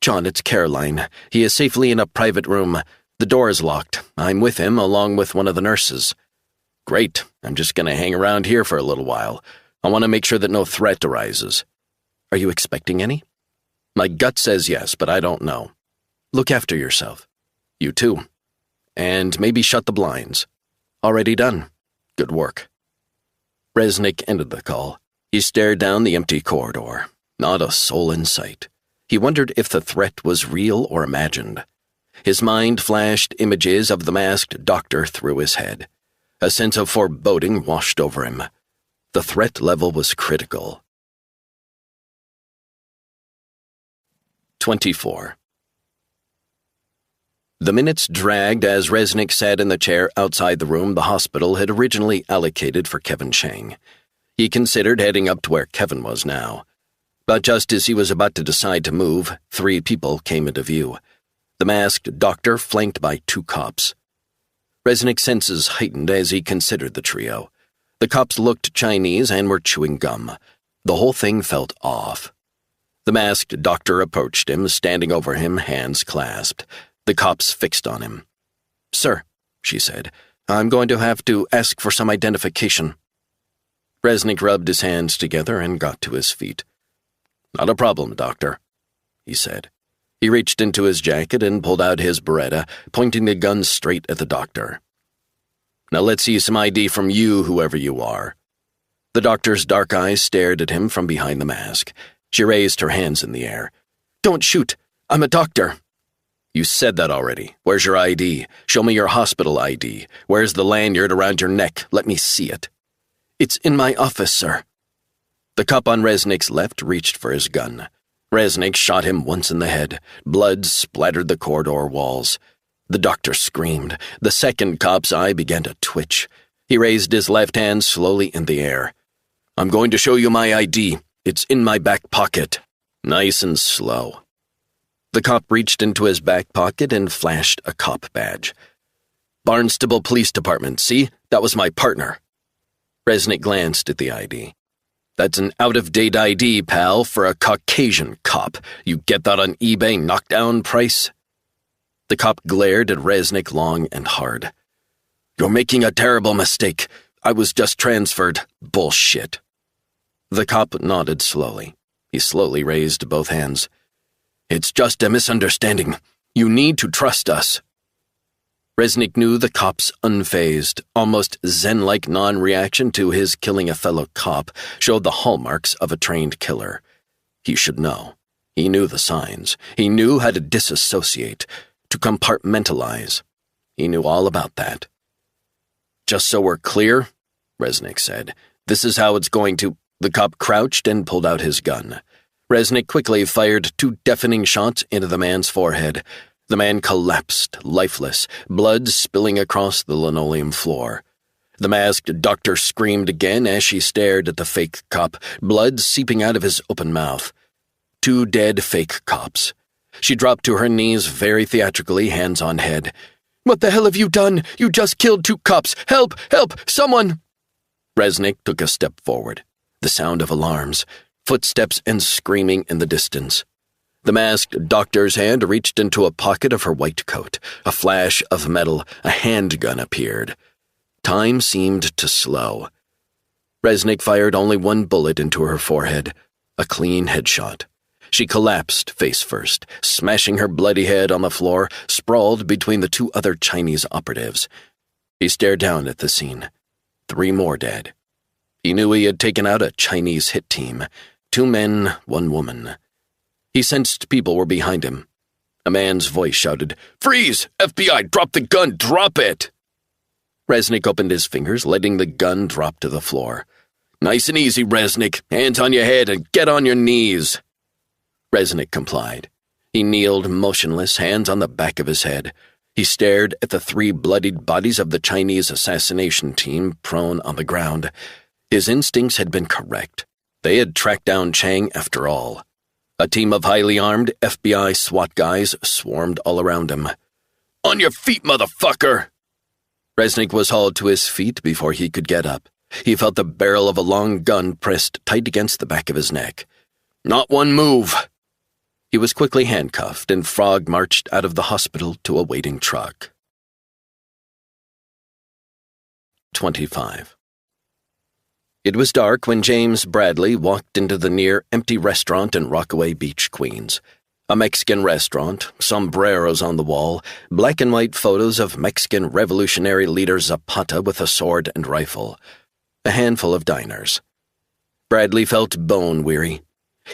John, it's Caroline. He is safely in a private room. The door is locked. I'm with him, along with one of the nurses. Great. I'm just going to hang around here for a little while. I want to make sure that no threat arises. Are you expecting any? My gut says yes, but I don't know. Look after yourself. You too. And maybe shut the blinds. Already done. Good work. Resnick ended the call. He stared down the empty corridor. Not a soul in sight. He wondered if the threat was real or imagined. His mind flashed images of the masked doctor through his head. A sense of foreboding washed over him. The threat level was critical. 24. The minutes dragged as Resnick sat in the chair outside the room the hospital had originally allocated for Kevin Chang. He considered heading up to where Kevin was now. But just as he was about to decide to move, 3 people came into view. The masked doctor flanked by 2 cops. Resnick's senses heightened as he considered the trio. The cops looked Chinese and were chewing gum. The whole thing felt off. The masked doctor approached him, standing over him, hands clasped. The cops fixed on him. Sir, she said, I'm going to have to ask for some identification. Resnick rubbed his hands together and got to his feet. Not a problem, doctor, he said. He reached into his jacket and pulled out his Beretta, pointing the gun straight at the doctor. Now let's see some ID from you, whoever you are. The doctor's dark eyes stared at him from behind the mask. She raised her hands in the air. Don't shoot. I'm a doctor. You said that already. Where's your ID? Show me your hospital ID. Where's the lanyard around your neck? Let me see it. It's in my office, sir. The cop on Resnick's left reached for his gun. Resnick shot him once in the head. Blood splattered the corridor walls. The doctor screamed. The second cop's eye began to twitch. He raised his left hand slowly in the air. I'm going to show you my ID. It's in my back pocket. Nice and slow. The cop reached into his back pocket and flashed a cop badge. Barnstable Police Department, see? That was my partner. Resnick glanced at the ID. That's an out-of-date ID, pal, for a Caucasian cop. You get that on eBay knockdown price? The cop glared at Resnick long and hard. You're making a terrible mistake. I was just transferred. Bullshit. The cop nodded slowly. He slowly raised both hands. It's just a misunderstanding. You need to trust us. Resnick knew the cop's unfazed, almost zen-like non-reaction to his killing a fellow cop showed the hallmarks of a trained killer. He should know. He knew the signs. He knew how to disassociate, to compartmentalize. He knew all about that. Just so we're clear, Resnick said, this is how it's going to... The cop crouched and pulled out his gun. Resnick quickly fired 2 deafening shots into the man's forehead. The man collapsed, lifeless, blood spilling across the linoleum floor. The masked doctor screamed again as she stared at the fake cop, blood seeping out of his open mouth. 2 dead fake cops. She dropped to her knees very theatrically, hands on head. What the hell have you done? You just killed 2 cops. Help! Help! Someone! Resnick took a step forward. The sound of alarms, footsteps and screaming in the distance. The masked doctor's hand reached into a pocket of her white coat. A flash of metal, a handgun appeared. Time seemed to slow. Resnick fired only 1 bullet into her forehead, a clean headshot. She collapsed face first, smashing her bloody head on the floor, sprawled between the 2 other Chinese operatives. He stared down at the scene. 3 more dead. He knew he had taken out a Chinese hit team. 2 men, 1 woman. He sensed people were behind him. A man's voice shouted, "Freeze! FBI, drop the gun! Drop it!" Resnick opened his fingers, letting the gun drop to the floor. "Nice and easy, Resnick. Hands on your head and get on your knees." Resnick complied. He kneeled motionless, hands on the back of his head. He stared at the 3 bloodied bodies of the Chinese assassination team prone on the ground. His instincts had been correct. They had tracked down Chang after all. A team of highly armed FBI SWAT guys swarmed all around him. "On your feet, motherfucker!" Resnick was hauled to his feet before he could get up. He felt the barrel of a long gun pressed tight against the back of his neck. "Not one move!" He was quickly handcuffed, and Frog marched out of the hospital to a waiting truck. 25. It was dark when James Bradley walked into the near-empty restaurant in Rockaway Beach, Queens. A Mexican restaurant, sombreros on the wall, black and white photos of Mexican revolutionary leader Zapata with a sword and rifle. A handful of diners. Bradley felt bone-weary.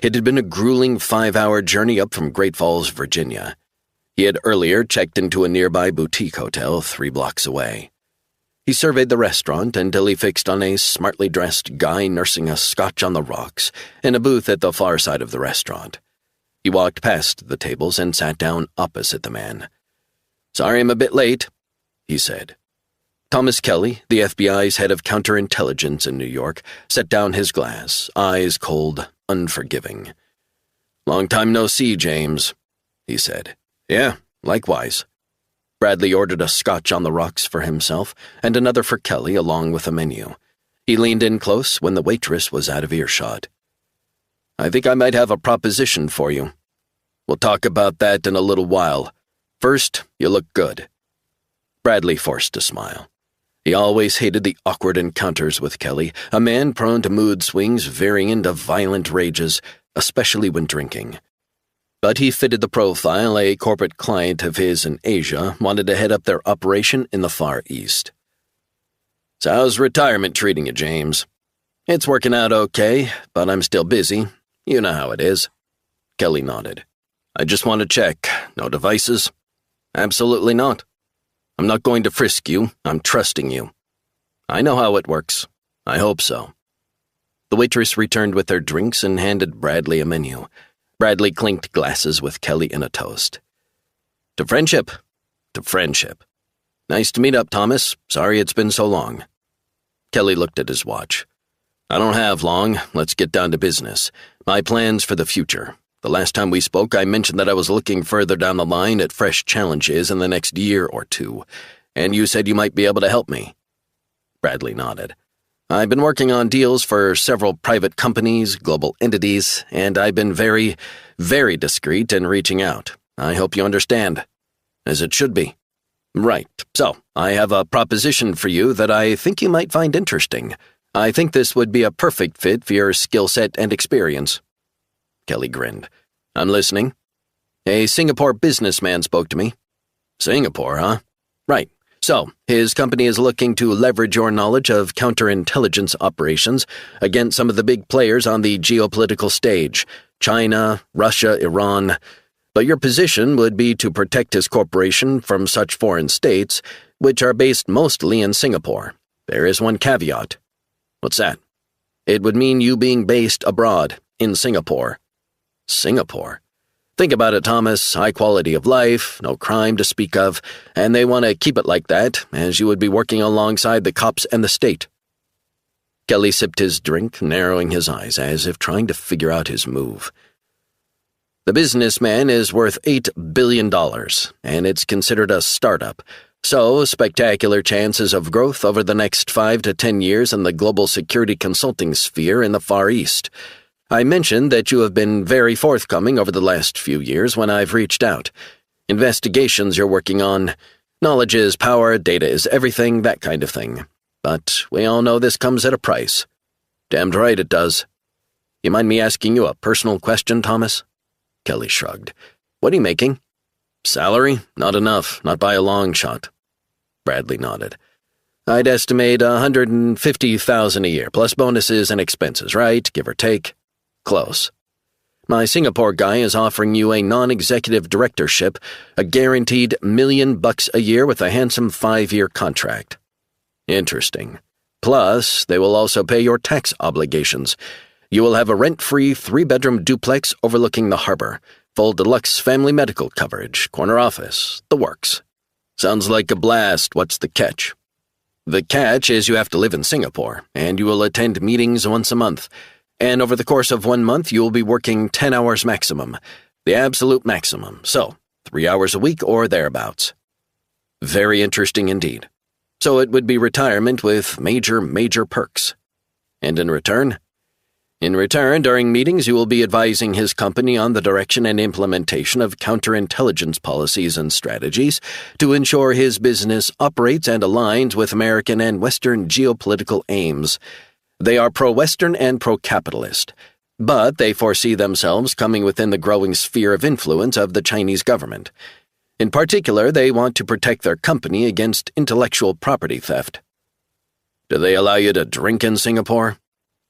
It had been a grueling 5-hour journey up from Great Falls, Virginia. He had earlier checked into a nearby boutique hotel 3 blocks away. He surveyed the restaurant until he fixed on a smartly dressed guy nursing a scotch on the rocks in a booth at the far side of the restaurant. He walked past the tables and sat down opposite the man. "Sorry I'm a bit late," he said. Thomas Kelly, the FBI's head of counterintelligence in New York, set down his glass, eyes cold, unforgiving. "Long time no see, James," he said. "Yeah, likewise." Bradley ordered a scotch on the rocks for himself and another for Kelly along with a menu. He leaned in close when the waitress was out of earshot. "I think I might have a proposition for you. We'll talk about that in a little while. First, you look good." Bradley forced a smile. He always hated the awkward encounters with Kelly, a man prone to mood swings veering into violent rages, especially when drinking. But he fitted the profile a corporate client of his in Asia wanted to head up their operation in the Far East. "So how's retirement treating you, James?" "It's working out okay, but I'm still busy. You know how it is." Kelly nodded. "I just want to check. No devices?" "Absolutely not. I'm not going to frisk you. I'm trusting you." "I know how it works. I hope so." The waitress returned with their drinks and handed Bradley a menu. Bradley clinked glasses with Kelly in a toast. "To friendship. To friendship. Nice to meet up, Thomas. Sorry it's been so long." Kelly looked at his watch. "I don't have long. Let's get down to business. My plans for the future. The last time we spoke, I mentioned that I was looking further down the line at fresh challenges in the next year or 2, and you said you might be able to help me." Bradley nodded. "I've been working on deals for several private companies, global entities, and I've been very, very discreet in reaching out. I hope you understand." "As it should be." "Right. So, I have a proposition for you that I think you might find interesting. I think this would be a perfect fit for your skill set and experience." Kelly grinned. "I'm listening." "A Singapore businessman spoke to me." "Singapore, huh?" "Right. So, his company is looking to leverage your knowledge of counterintelligence operations against some of the big players on the geopolitical stage, China, Russia, Iran. But your position would be to protect his corporation from such foreign states, which are based mostly in Singapore. There is one caveat." "What's that?" "It would mean you being based abroad, in Singapore." "Singapore? Think about it, Thomas. High quality of life, no crime to speak of, and they want to keep it like that, as you would be working alongside the cops and the state." Kelly sipped his drink, narrowing his eyes as if trying to figure out his move. "The businessman is worth $8 billion, and it's considered a startup, so spectacular chances of growth over the next 5 to 10 years in the global security consulting sphere in the Far East. I mentioned that you have been very forthcoming over the last few years when I've reached out. Investigations you're working on. Knowledge is power, data is everything, that kind of thing. But we all know this comes at a price." "Damned right it does." "You mind me asking you a personal question, Thomas?" Kelly shrugged. "What are you making?" "Salary? Not enough, not by a long shot." Bradley nodded. "I'd estimate $150,000 a year, plus bonuses and expenses, right? Give or take." "Close." My Singapore guy is offering you a non-executive directorship, a guaranteed $1 million a year with a handsome 5-year contract. Interesting. Plus, they will also pay your tax obligations. You will have a rent-free 3-bedroom duplex overlooking the harbor, full deluxe family medical coverage, corner office, the works. Sounds like a blast. What's the catch? The catch is you have to live in Singapore, and you will attend meetings once a month. And over the course of 1 month, you will be working 10 hours maximum, the absolute maximum, so 3 hours a week or thereabouts. Very interesting indeed. So it would be retirement with major perks. And in return? In return, during meetings, you will be advising his company on the direction and implementation of counterintelligence policies and strategies to ensure his business operates and aligns with American and Western geopolitical aims. They are pro-Western and pro-capitalist, but they foresee themselves coming within the growing sphere of influence of the Chinese government. In particular, they want to protect their company against intellectual property theft. Do they allow you to drink in Singapore?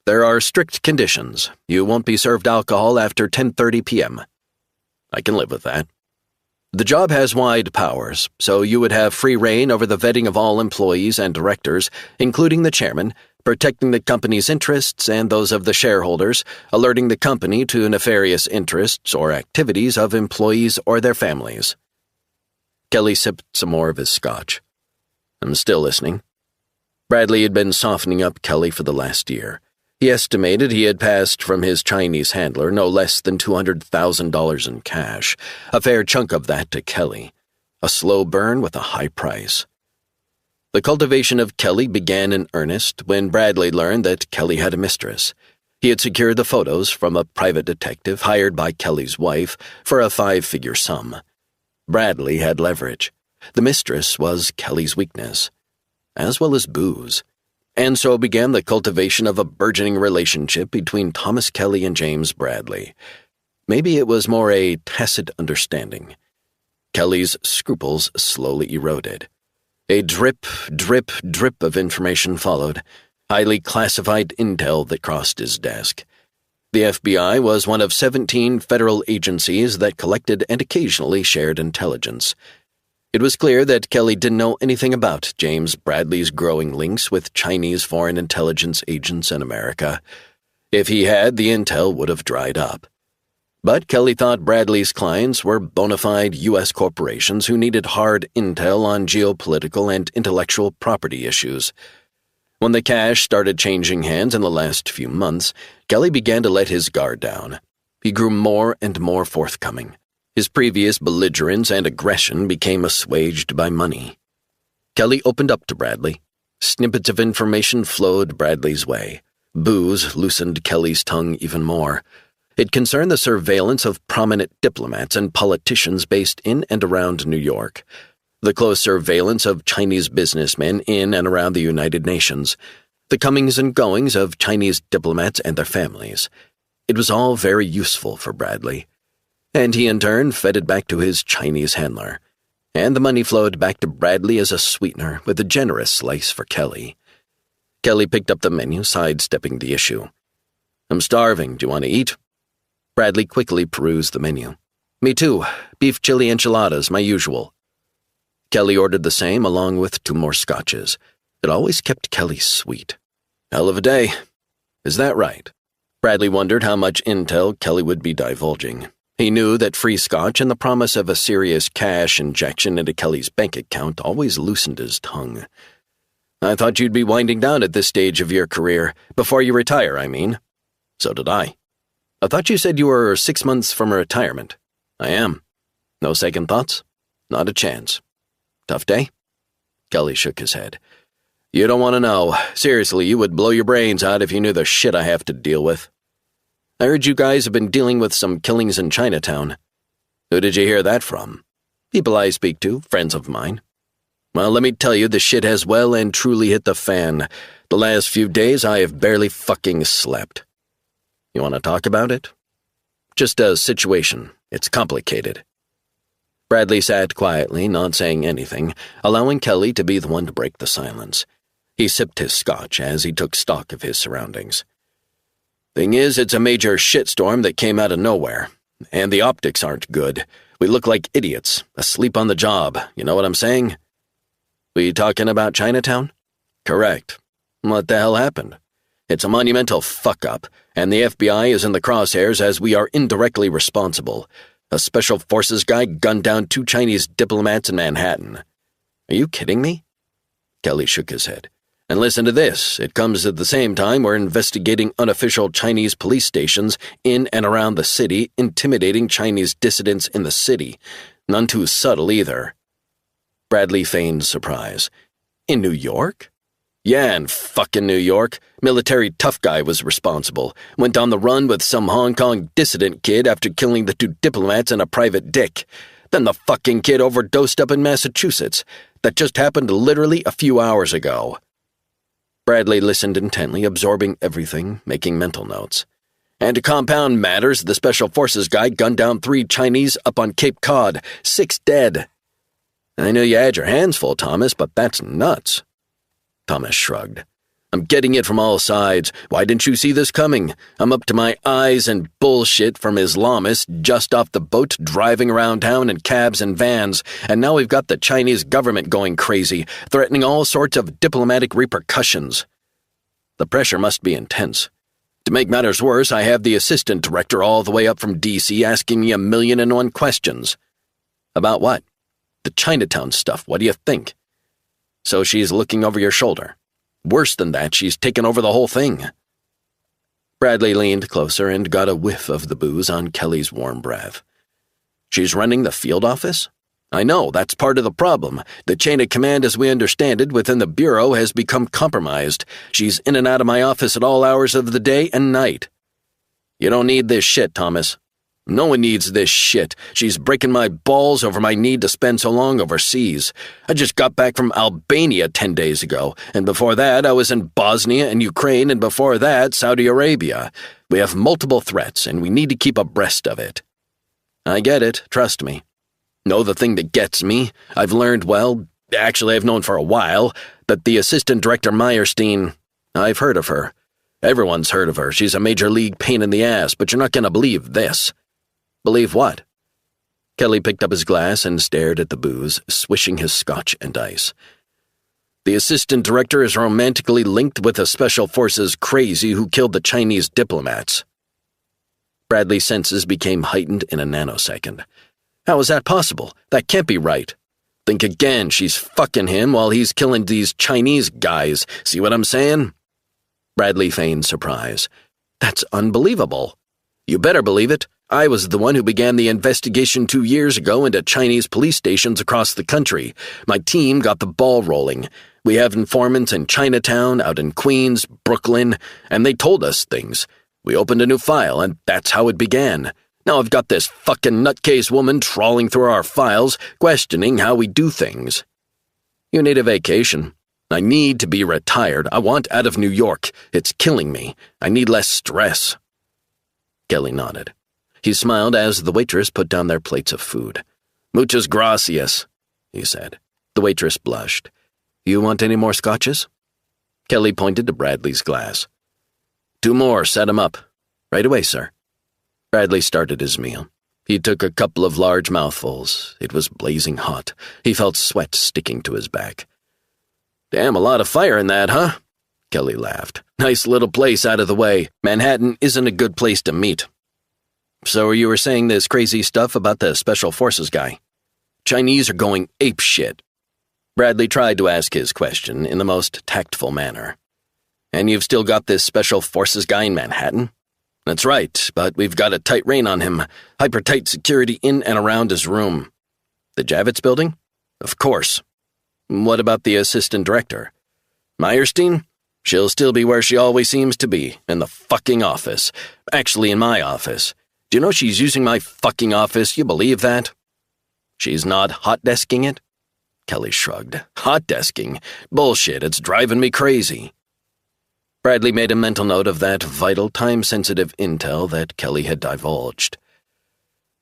There are strict conditions. You won't be served alcohol after 10:30 p.m. I can live with that. The job has wide powers, so you would have free rein over the vetting of all employees and directors, including the chairman, protecting the company's interests and those of the shareholders, alerting the company to nefarious interests or activities of employees or their families. Kelly sipped some more of his scotch. I'm still listening. Bradley had been softening up Kelly for the last year. He estimated he had passed from his Chinese handler no less than $200,000 in cash, a fair chunk of that to Kelly. A slow burn with a high price. The cultivation of Kelly began in earnest when Bradley learned that Kelly had a mistress. He had secured the photos from a private detective hired by Kelly's wife for a 5-figure sum. Bradley had leverage. The mistress was Kelly's weakness, as well as booze. And so began the cultivation of a burgeoning relationship between Thomas Kelly and James Bradley. Maybe it was more a tacit understanding. Kelly's scruples slowly eroded. A drip of information followed, highly classified intel that crossed his desk. The FBI was one of 17 federal agencies that collected and occasionally shared intelligence. It was clear that Kelly didn't know anything about James Bradley's growing links with Chinese foreign intelligence agents in America. If he had, the intel would have dried up. But Kelly thought Bradley's clients were bona fide U.S. corporations who needed hard intel on geopolitical and intellectual property issues. When the cash started changing hands in the last few months, Kelly began to let his guard down. He grew more and more forthcoming. His previous belligerence and aggression became assuaged by money. Kelly opened up to Bradley. Snippets of information flowed Bradley's way. Booze loosened Kelly's tongue even more. It concerned the surveillance of prominent diplomats and politicians based in and around New York, the close surveillance of Chinese businessmen in and around the United Nations, the comings and goings of Chinese diplomats and their families. It was all very useful for Bradley. And he in turn fed it back to his Chinese handler. And the money flowed back to Bradley as a sweetener with a generous slice for Kelly. Kelly picked up the menu, sidestepping the issue. I'm starving. Do you want to eat? Bradley quickly perused the menu. Me too. Beef chili enchiladas, my usual. Kelly ordered the same along with 2 more scotches. It always kept Kelly sweet. Hell of a day. Is that right? Bradley wondered how much intel Kelly would be divulging. He knew that free scotch and the promise of a serious cash injection into Kelly's bank account always loosened his tongue. I thought you'd be winding down at this stage of your career, before you retire, I mean. So did I. I thought you said you were 6 months from retirement. I am. No second thoughts? Not a chance. Tough day? Kelly shook his head. You don't want to know. Seriously, you would blow your brains out if you knew the shit I have to deal with. I heard you guys have been dealing with some killings in Chinatown. Who did you hear that from? People I speak to, friends of mine. Well, let me tell you, the shit has well and truly hit the fan. The last few days I have barely fucking slept. You want to talk about it? Just a situation. It's complicated. Bradley sat quietly, not saying anything, allowing Kelly to be the one to break the silence. He sipped his scotch as he took stock of his surroundings. Thing is, it's a major shitstorm that came out of nowhere, and the optics aren't good. We look like idiots, asleep on the job, you know what I'm saying? We talking about Chinatown? Correct. What the hell happened? It's a monumental fuck-up, and the FBI is in the crosshairs as we are indirectly responsible. A special forces guy gunned down 2 Chinese diplomats in Manhattan. Are you kidding me? Kelly shook his head. And listen to this. It comes at the same time we're investigating unofficial Chinese police stations in and around the city, intimidating Chinese dissidents in the city. None too subtle either. Bradley feigned surprise. In New York? Yeah, in fucking New York. Military tough guy was responsible. Went on the run with some Hong Kong dissident kid after killing the 2 diplomats and a private dick. Then the fucking kid overdosed up in Massachusetts. That just happened literally a few hours ago. Bradley listened intently, absorbing everything, making mental notes. And to compound matters, the Special Forces guy gunned down 3 Chinese up on Cape Cod, 6 dead. I know you had your hands full, Thomas, but that's nuts. Thomas shrugged. I'm getting it from all sides. Why didn't you see this coming? I'm up to my eyes in bullshit from Islamists just off the boat driving around town in cabs and vans, and now we've got the Chinese government going crazy, threatening all sorts of diplomatic repercussions. The pressure must be intense. To make matters worse, I have the assistant director all the way up from D.C. asking me 1,000,001 questions. About what? The Chinatown stuff, what do you think? So she's looking over your shoulder. Worse than that, she's taken over the whole thing. Bradley leaned closer and got a whiff of the booze on Kelly's warm breath. She's running the field office? I know, that's part of the problem. The chain of command as we understand it within the Bureau has become compromised. She's in and out of my office at all hours of the day and night. You don't need this shit, Thomas. No one needs this shit. She's breaking my balls over my need to spend so long overseas. I just got back from Albania 10 days ago, and before that I was in Bosnia and Ukraine, and before that Saudi Arabia. We have multiple threats, and we need to keep abreast of it. I get it, trust me. Know the thing that gets me? I've learned, well, actually I've known for a while, that the Assistant Director Meyerstein, I've heard of her. Everyone's heard of her. She's a major league pain in the ass, but you're not going to believe this. Believe what? Kelly picked up his glass and stared at the booze, swishing his scotch and ice. The assistant director is romantically linked with a special forces crazy who killed the Chinese diplomats. Bradley's senses became heightened in a nanosecond. How is that possible? That can't be right. Think again, she's fucking him while he's killing these Chinese guys. See what I'm saying? Bradley feigned surprise. That's unbelievable. You better believe it. I was the one who began the investigation 2 years ago into Chinese police stations across the country. My team got the ball rolling. We have informants in Chinatown, out in Queens, Brooklyn, and they told us things. We opened a new file, and that's how it began. Now I've got this fucking nutcase woman trawling through our files, questioning how we do things. You need a vacation. I need to be retired. I want out of New York. It's killing me. I need less stress. Kelly nodded. He smiled as the waitress put down their plates of food. Muchas gracias, he said. The waitress blushed. You want any more scotches? Kelly pointed to Bradley's glass. 2 more, set 'em up. Right away, sir. Bradley started his meal. He took a couple of large mouthfuls. It was blazing hot. He felt sweat sticking to his back. Damn, a lot of fire in that, huh? Kelly laughed. Nice little place out of the way. Manhattan isn't a good place to meet. So you were saying this crazy stuff about the Special Forces guy? Chinese are going apeshit. Bradley tried to ask his question in the most tactful manner. And you've still got this Special Forces guy in Manhattan? That's right, but we've got a tight rein on him. Hyper-tight security in and around his room. The Javits building? Of course. What about the assistant director? Meyerstein? She'll still be where she always seems to be, in the fucking office. Actually, in my office. Do you know she's using my fucking office? You believe that? She's not hot-desking it? Kelly shrugged. Hot-desking? Bullshit, it's driving me crazy. Bradley made a mental note of that vital, time-sensitive intel that Kelly had divulged.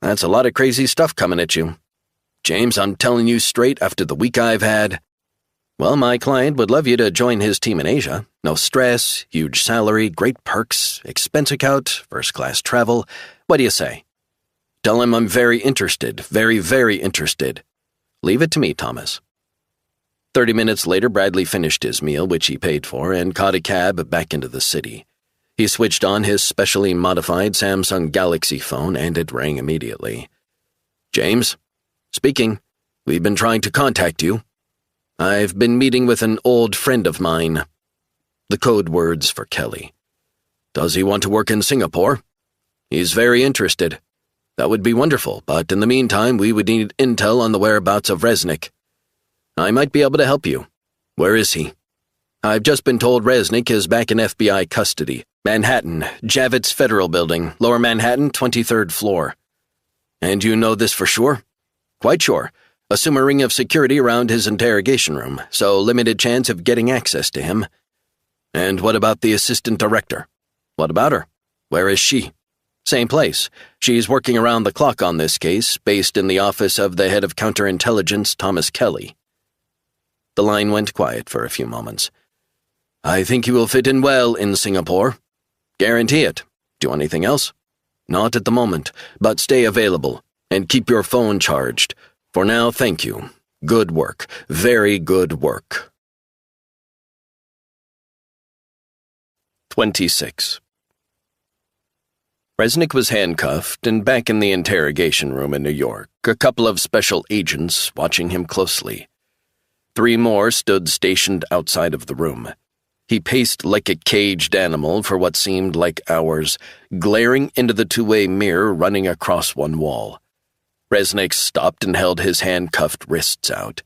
That's a lot of crazy stuff coming at you. James, I'm telling you straight after the week I've had. Well, my client would love you to join his team in Asia. No stress, huge salary, great perks, expense account, first-class travel. What do you say? Tell him I'm very interested, very, very interested. Leave it to me, Thomas. 30 minutes later, Bradley finished his meal, which he paid for, and caught a cab back into the city. He switched on his specially modified Samsung Galaxy phone, and it rang immediately. James? Speaking. We've been trying to contact you. I've been meeting with an old friend of mine. The code words for Kelly. Does he want to work in Singapore? He's very interested. That would be wonderful, but in the meantime, we would need intel on the whereabouts of Resnick. I might be able to help you. Where is he? I've just been told Resnick is back in FBI custody. Manhattan, Javits Federal Building, Lower Manhattan, 23rd floor. And you know this for sure? Quite sure. Assume a ring of security around his interrogation room, so limited chance of getting access to him. And what about the assistant director? What about her? Where is she? Same place. She's working around the clock on this case, based in the office of the head of counterintelligence, Thomas Kelly. The line went quiet for a few moments. I think you will fit in well in Singapore. Guarantee it. Do anything else? Not at the moment, but stay available, and keep your phone charged. For now, thank you. Good work. Very good work. 26. Resnick was handcuffed and back in the interrogation room in New York, a couple of special agents watching him closely. 3 more stood stationed outside of the room. He paced like a caged animal for what seemed like hours, glaring into the two-way mirror running across one wall. Resnick stopped and held his handcuffed wrists out.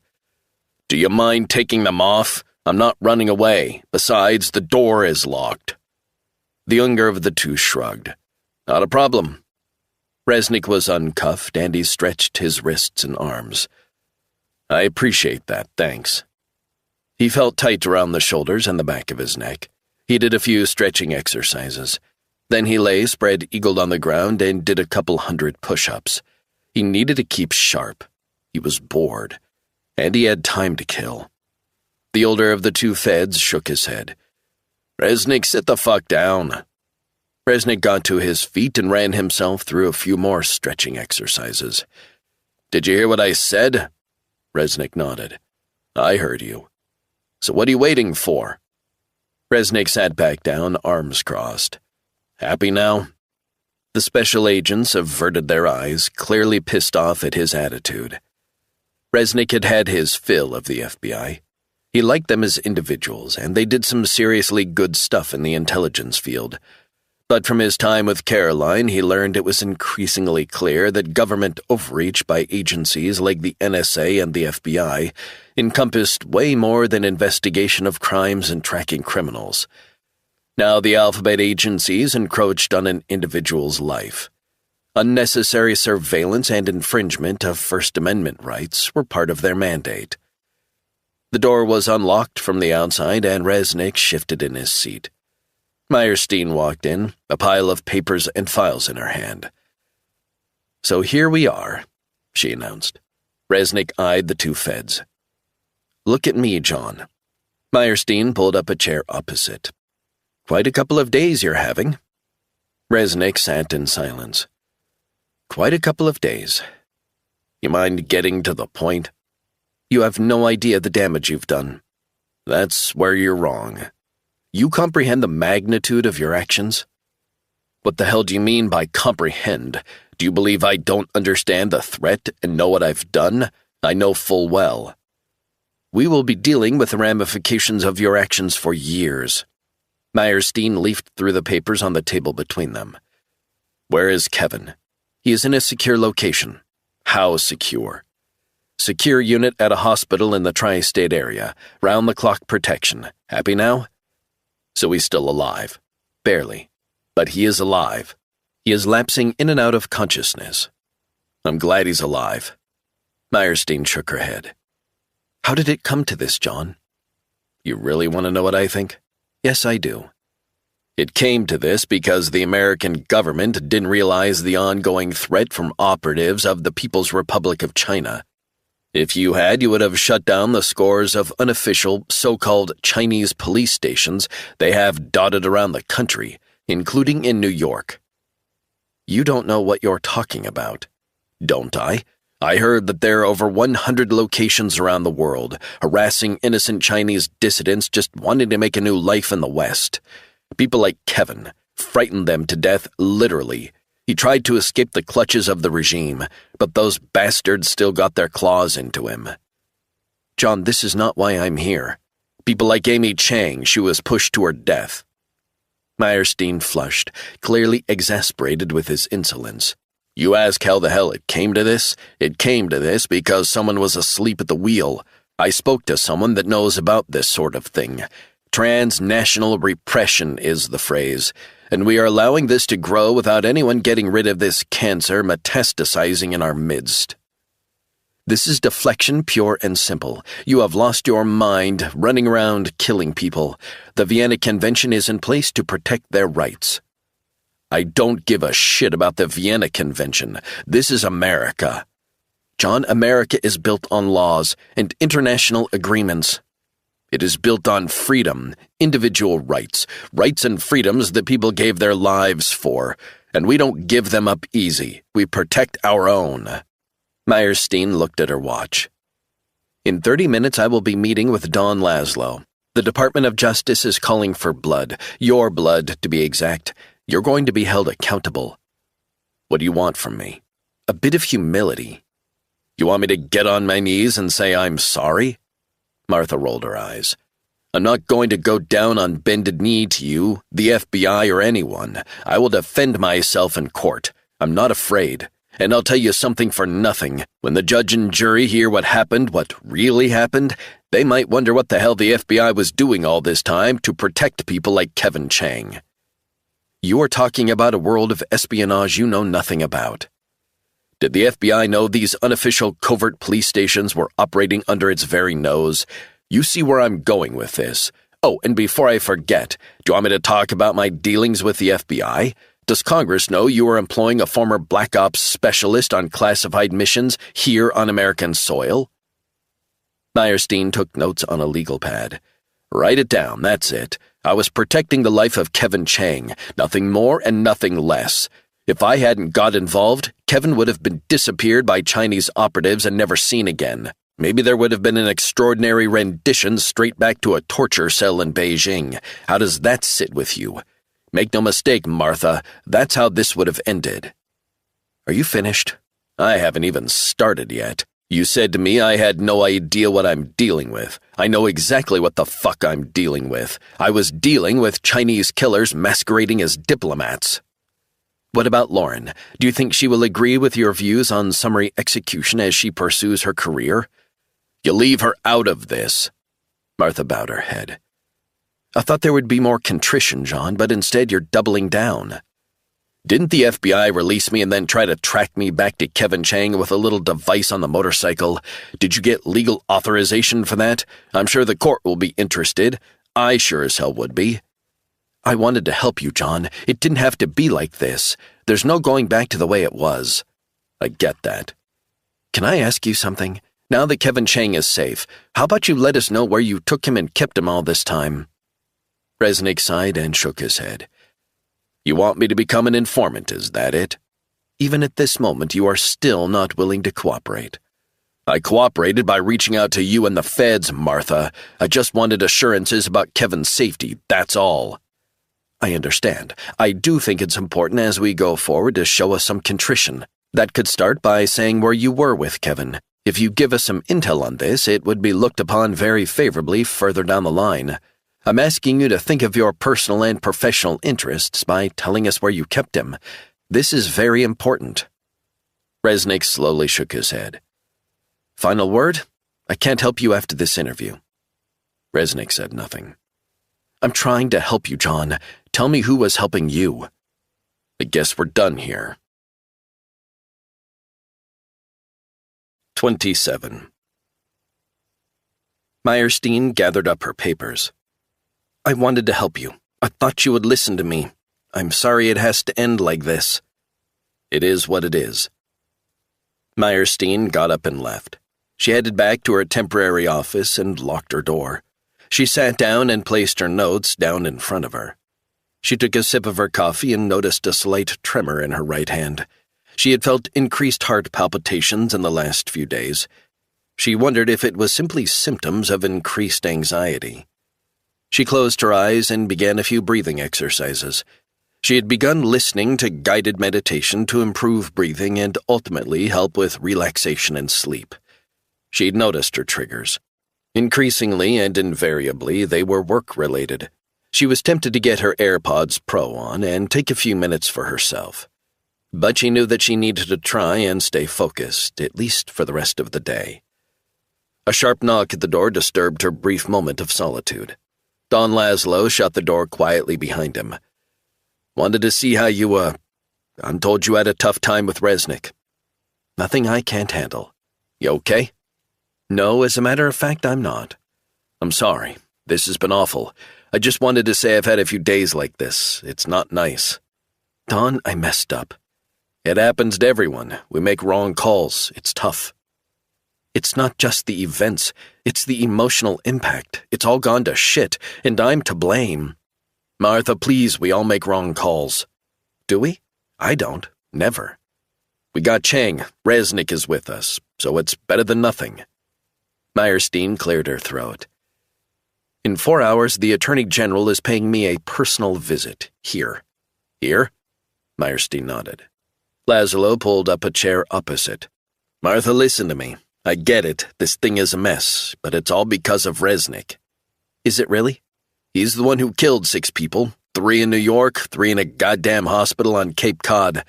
Do you mind taking them off? I'm not running away. Besides, the door is locked. The younger of the two shrugged. Not a problem. Resnick was uncuffed, and he stretched his wrists and arms. I appreciate that, thanks. He felt tight around the shoulders and the back of his neck. He did a few stretching exercises. Then he lay spread-eagled on the ground and did a couple 100 push-ups. He needed to keep sharp. He was bored. And he had time to kill. The older of the two feds shook his head. Resnick, sit the fuck down. Resnick got to his feet and ran himself through a few more stretching exercises. Did you hear what I said? Resnick nodded. I heard you. So what are you waiting for? Resnick sat back down, arms crossed. Happy now? The special agents averted their eyes, clearly pissed off at his attitude. Resnick had had his fill of the FBI. He liked them as individuals, and they did some seriously good stuff in the intelligence field. But from his time with Caroline, he learned it was increasingly clear that government overreach by agencies like the NSA and the FBI encompassed way more than investigation of crimes and tracking criminals. Now the alphabet agencies encroached on an individual's life. Unnecessary surveillance and infringement of First Amendment rights were part of their mandate. The door was unlocked from the outside, and Resnick shifted in his seat. Meyerstein walked in, a pile of papers and files in her hand. So here we are, she announced. Resnick eyed the two feds. Look at me, John. Meyerstein pulled up a chair opposite. Quite a couple of days you're having. Resnick sat in silence. Quite a couple of days. You mind getting to the point? You have no idea the damage you've done. That's where you're wrong. You comprehend the magnitude of your actions? What the hell do you mean by comprehend? Do you believe I don't understand the threat and know what I've done? I know full well. We will be dealing with the ramifications of your actions for years. Meyerstein leafed through the papers on the table between them. Where is Kevin? He is in a secure location. How secure? Secure unit at a hospital in the tri-state area. Round-the-clock protection. Happy now? So he's still alive. Barely. But he is alive. He is lapsing in and out of consciousness. I'm glad he's alive. Meyerstein shook her head. How did it come to this, John? You really want to know what I think? Yes, I do. It came to this because the American government didn't realize the ongoing threat from operatives of the People's Republic of China. If you had, you would have shut down the scores of unofficial, so-called Chinese police stations they have dotted around the country, including in New York. You don't know what you're talking about. Don't I? I heard that there are over 100 locations around the world, harassing innocent Chinese dissidents just wanting to make a new life in the West. People like Kevin frightened them to death, literally. He tried to escape the clutches of the regime, but those bastards still got their claws into him. John, this is not why I'm here. People like Amy Chang, she was pushed to her death. Meyerstein flushed, clearly exasperated with his insolence. You ask how the hell it came to this? It came to this because someone was asleep at the wheel. I spoke to someone that knows about this sort of thing. Transnational repression is the phrase, and we are allowing this to grow without anyone getting rid of this cancer metastasizing in our midst. This is deflection pure and simple. You have lost your mind, running around killing people. The Vienna Convention is in place to protect their rights. I don't give a shit about the Vienna Convention. This is America. John, America is built on laws and international agreements. It is built on freedom, individual rights, rights and freedoms that people gave their lives for, and we don't give them up easy. We protect our own. Meyerstein looked at her watch. In 30 minutes, I will be meeting with Don Laszlo. The Department of Justice is calling for blood, your blood, to be exact. You're going to be held accountable. What do you want from me? A bit of humility. You want me to get on my knees and say I'm sorry? Martha rolled her eyes. I'm not going to go down on bended knee to you, the FBI, or anyone. I will defend myself in court. I'm not afraid. And I'll tell you something for nothing. When the judge and jury hear what happened, what really happened, they might wonder what the hell the FBI was doing all this time to protect people like Kevin Chang. You are talking about a world of espionage you know nothing about. Did the FBI know these unofficial covert police stations were operating under its very nose? You see where I'm going with this. Oh, and before I forget, do you want me to talk about my dealings with the FBI? Does Congress know you are employing a former Black Ops specialist on classified missions here on American soil? Meyerstein took notes on a legal pad. Write it down, that's it. I was protecting the life of Kevin Chang, nothing more and nothing less. If I hadn't got involved, Kevin would have been disappeared by Chinese operatives and never seen again. Maybe there would have been an extraordinary rendition straight back to a torture cell in Beijing. How does that sit with you? Make no mistake, Martha, that's how this would have ended. Are you finished? I haven't even started yet. You said to me I had no idea what I'm dealing with. I know exactly what the fuck I'm dealing with. I was dealing with Chinese killers masquerading as diplomats. What about Lauren? Do you think she will agree with your views on summary execution as she pursues her career? You leave her out of this. Martha bowed her head. I thought there would be more contrition, John, but instead you're doubling down. Didn't the FBI release me and then try to track me back to Kevin Chang with a little device on the motorcycle? Did you get legal authorization for that? I'm sure the court will be interested. I sure as hell would be. I wanted to help you, John. It didn't have to be like this. There's no going back to the way it was. I get that. Can I ask you something? Now that Kevin Chang is safe, how about you let us know where you took him and kept him all this time? Resnick sighed and shook his head. You want me to become an informant, is that it? Even at this moment, you are still not willing to cooperate. I cooperated by reaching out to you and the feds, Martha. I just wanted assurances about Kevin's safety, that's all. I understand. I do think it's important as we go forward to show us some contrition. That could start by saying where you were with Kevin. If you give us some intel on this, it would be looked upon very favorably further down the line. I'm asking you to think of your personal and professional interests by telling us where you kept him. This is very important. Resnick slowly shook his head. Final word? I can't help you after this interview. Resnick said nothing. I'm trying to help you, John. Tell me who was helping you. I guess we're done here. 27. Meyerstein gathered up her papers. I wanted to help you. I thought you would listen to me. I'm sorry it has to end like this. It is what it is. Meyerstein got up and left. She headed back to her temporary office and locked her door. She sat down and placed her notes down in front of her. She took a sip of her coffee and noticed a slight tremor in her right hand. She had felt increased heart palpitations in the last few days. She wondered if it was simply symptoms of increased anxiety. She closed her eyes and began a few breathing exercises. She had begun listening to guided meditation to improve breathing and ultimately help with relaxation and sleep. She'd noticed her triggers. Increasingly and invariably, they were work-related. She was tempted to get her AirPods Pro on and take a few minutes for herself. But she knew that she needed to try and stay focused, at least for the rest of the day. A sharp knock at the door disturbed her brief moment of solitude. Don Laszlo shut the door quietly behind him. "Wanted to see how I'm told you had a tough time with Resnick." "Nothing I can't handle." "You okay?" "No, as a matter of fact, I'm not." "I'm sorry. This has been awful. I just wanted to say I've had a few days like this. It's not nice." "Don, I messed up." "It happens to everyone. We make wrong calls. It's tough." "It's not just the events. It's the emotional impact. It's all gone to shit, and I'm to blame." "Martha, please, we all make wrong calls." "Do we? I don't. Never." "We got Chang. Resnick is with us, so it's better than nothing." Meyerstein cleared her throat. "In 4 hours, the Attorney General is paying me a personal visit. Here." "Here?" Meyerstein nodded. Laszlo pulled up a chair opposite. "Martha, listen to me. I get it. This thing is a mess, but it's all because of Resnick." "Is it really?" "He's the one who killed 6 people, 3 in New York, 3 in a goddamn hospital on Cape Cod.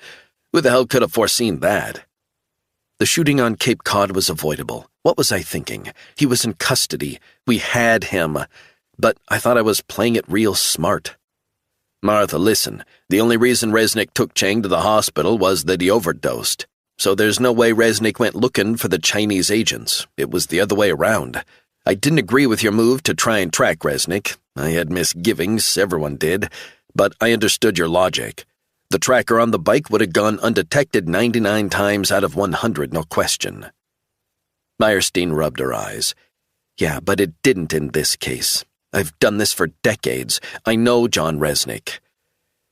Who the hell could have foreseen that?" "The shooting on Cape Cod was avoidable. What was I thinking? He was in custody. We had him. But I thought I was playing it real smart." "Martha, listen. The only reason Resnick took Chang to the hospital was that he overdosed. So there's no way Resnick went looking for the Chinese agents. It was the other way around. I didn't agree with your move to try and track Resnick. I had misgivings, everyone did, but I understood your logic. The tracker on the bike would have gone undetected 99 times out of 100, no question." Meyerstein rubbed her eyes. "Yeah, but it didn't in this case. I've done this for decades. I know John Resnick.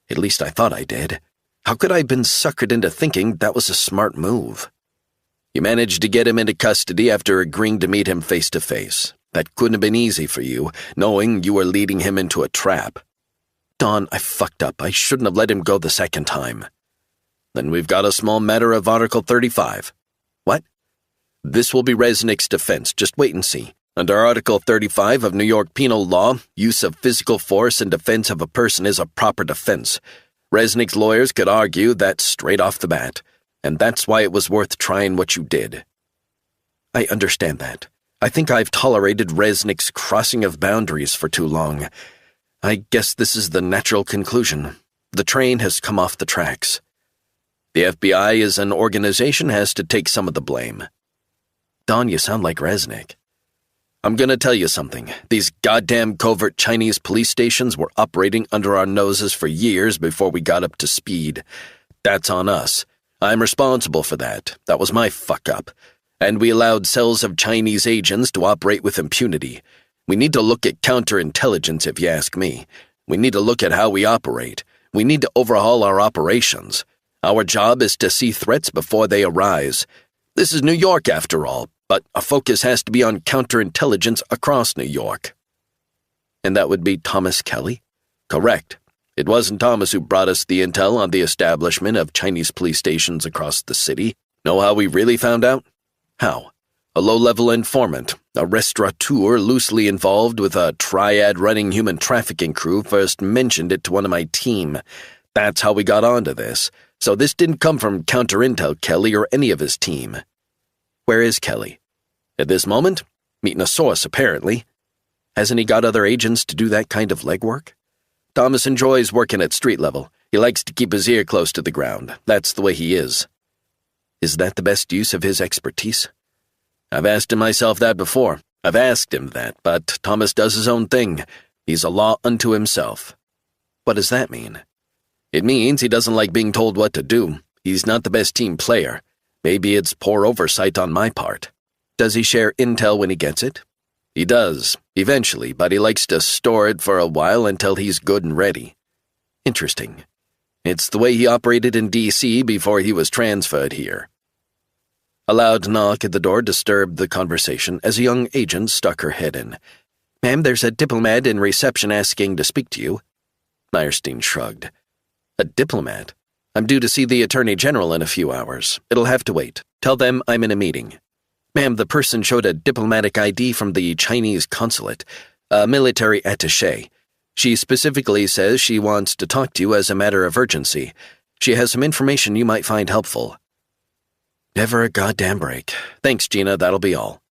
At least I thought I did. How could I have been suckered into thinking that was a smart move?" "You managed to get him into custody after agreeing to meet him face to face. That couldn't have been easy for you, knowing you were leading him into a trap." "Don, I fucked up. I shouldn't have let him go the second time." "Then we've got a small matter of Article 35. "What?" "This will be Resnick's defense. Just wait and see. Under Article 35 of New York Penal Law, use of physical force in defense of a person is a proper defense. Resnick's lawyers could argue that straight off the bat, and that's why it was worth trying what you did." "I understand that. I think I've tolerated Resnick's crossing of boundaries for too long. I guess this is the natural conclusion. The train has come off the tracks. The FBI as an organization has to take some of the blame." "Don, you sound like Resnick." "I'm gonna tell you something. These goddamn covert Chinese police stations were operating under our noses for years before we got up to speed. That's on us. I'm responsible for that. That was my fuck-up. And we allowed cells of Chinese agents to operate with impunity. We need to look at counterintelligence, if you ask me. We need to look at how we operate. We need to overhaul our operations. Our job is to see threats before they arise. This is New York, after all, but our focus has to be on counterintelligence across New York." "And that would be Thomas Kelly?" "Correct. It wasn't Thomas who brought us the intel on the establishment of Chinese police stations across the city. Know how we really found out?" "How?" "A low-level informant, a restaurateur loosely involved with a triad-running human trafficking crew, first mentioned it to one of my team. That's how we got onto this. So this didn't come from Counterintel Kelly or any of his team." "Where is Kelly?" "At this moment, meeting a source, apparently." "Hasn't he got other agents to do that kind of legwork?" "Thomas enjoys working at street level. He likes to keep his ear close to the ground. That's the way he is." "Is that the best use of his expertise?" "I've asked him myself that before. I've asked him that, but Thomas does his own thing. He's a law unto himself." "What does that mean?" "It means he doesn't like being told what to do. He's not the best team player. Maybe it's poor oversight on my part." Does he share intel when he gets it? He does, eventually, but he likes to store it for a while until he's good and ready. Interesting. It's the way he operated in D.C. before he was transferred here. A loud knock at the door disturbed the conversation as a young agent stuck her head in. "Ma'am, there's a diplomat in reception asking to speak to you." Meyerstein shrugged. "A diplomat? I'm due to see the Attorney General in a few hours. It'll have to wait. Tell them I'm in a meeting." "Ma'am, the person showed a diplomatic ID from the Chinese consulate, a military attaché. She specifically says she wants to talk to you as a matter of urgency. She has some information you might find helpful." Never a goddamn break. Thanks, Gina, that'll be all.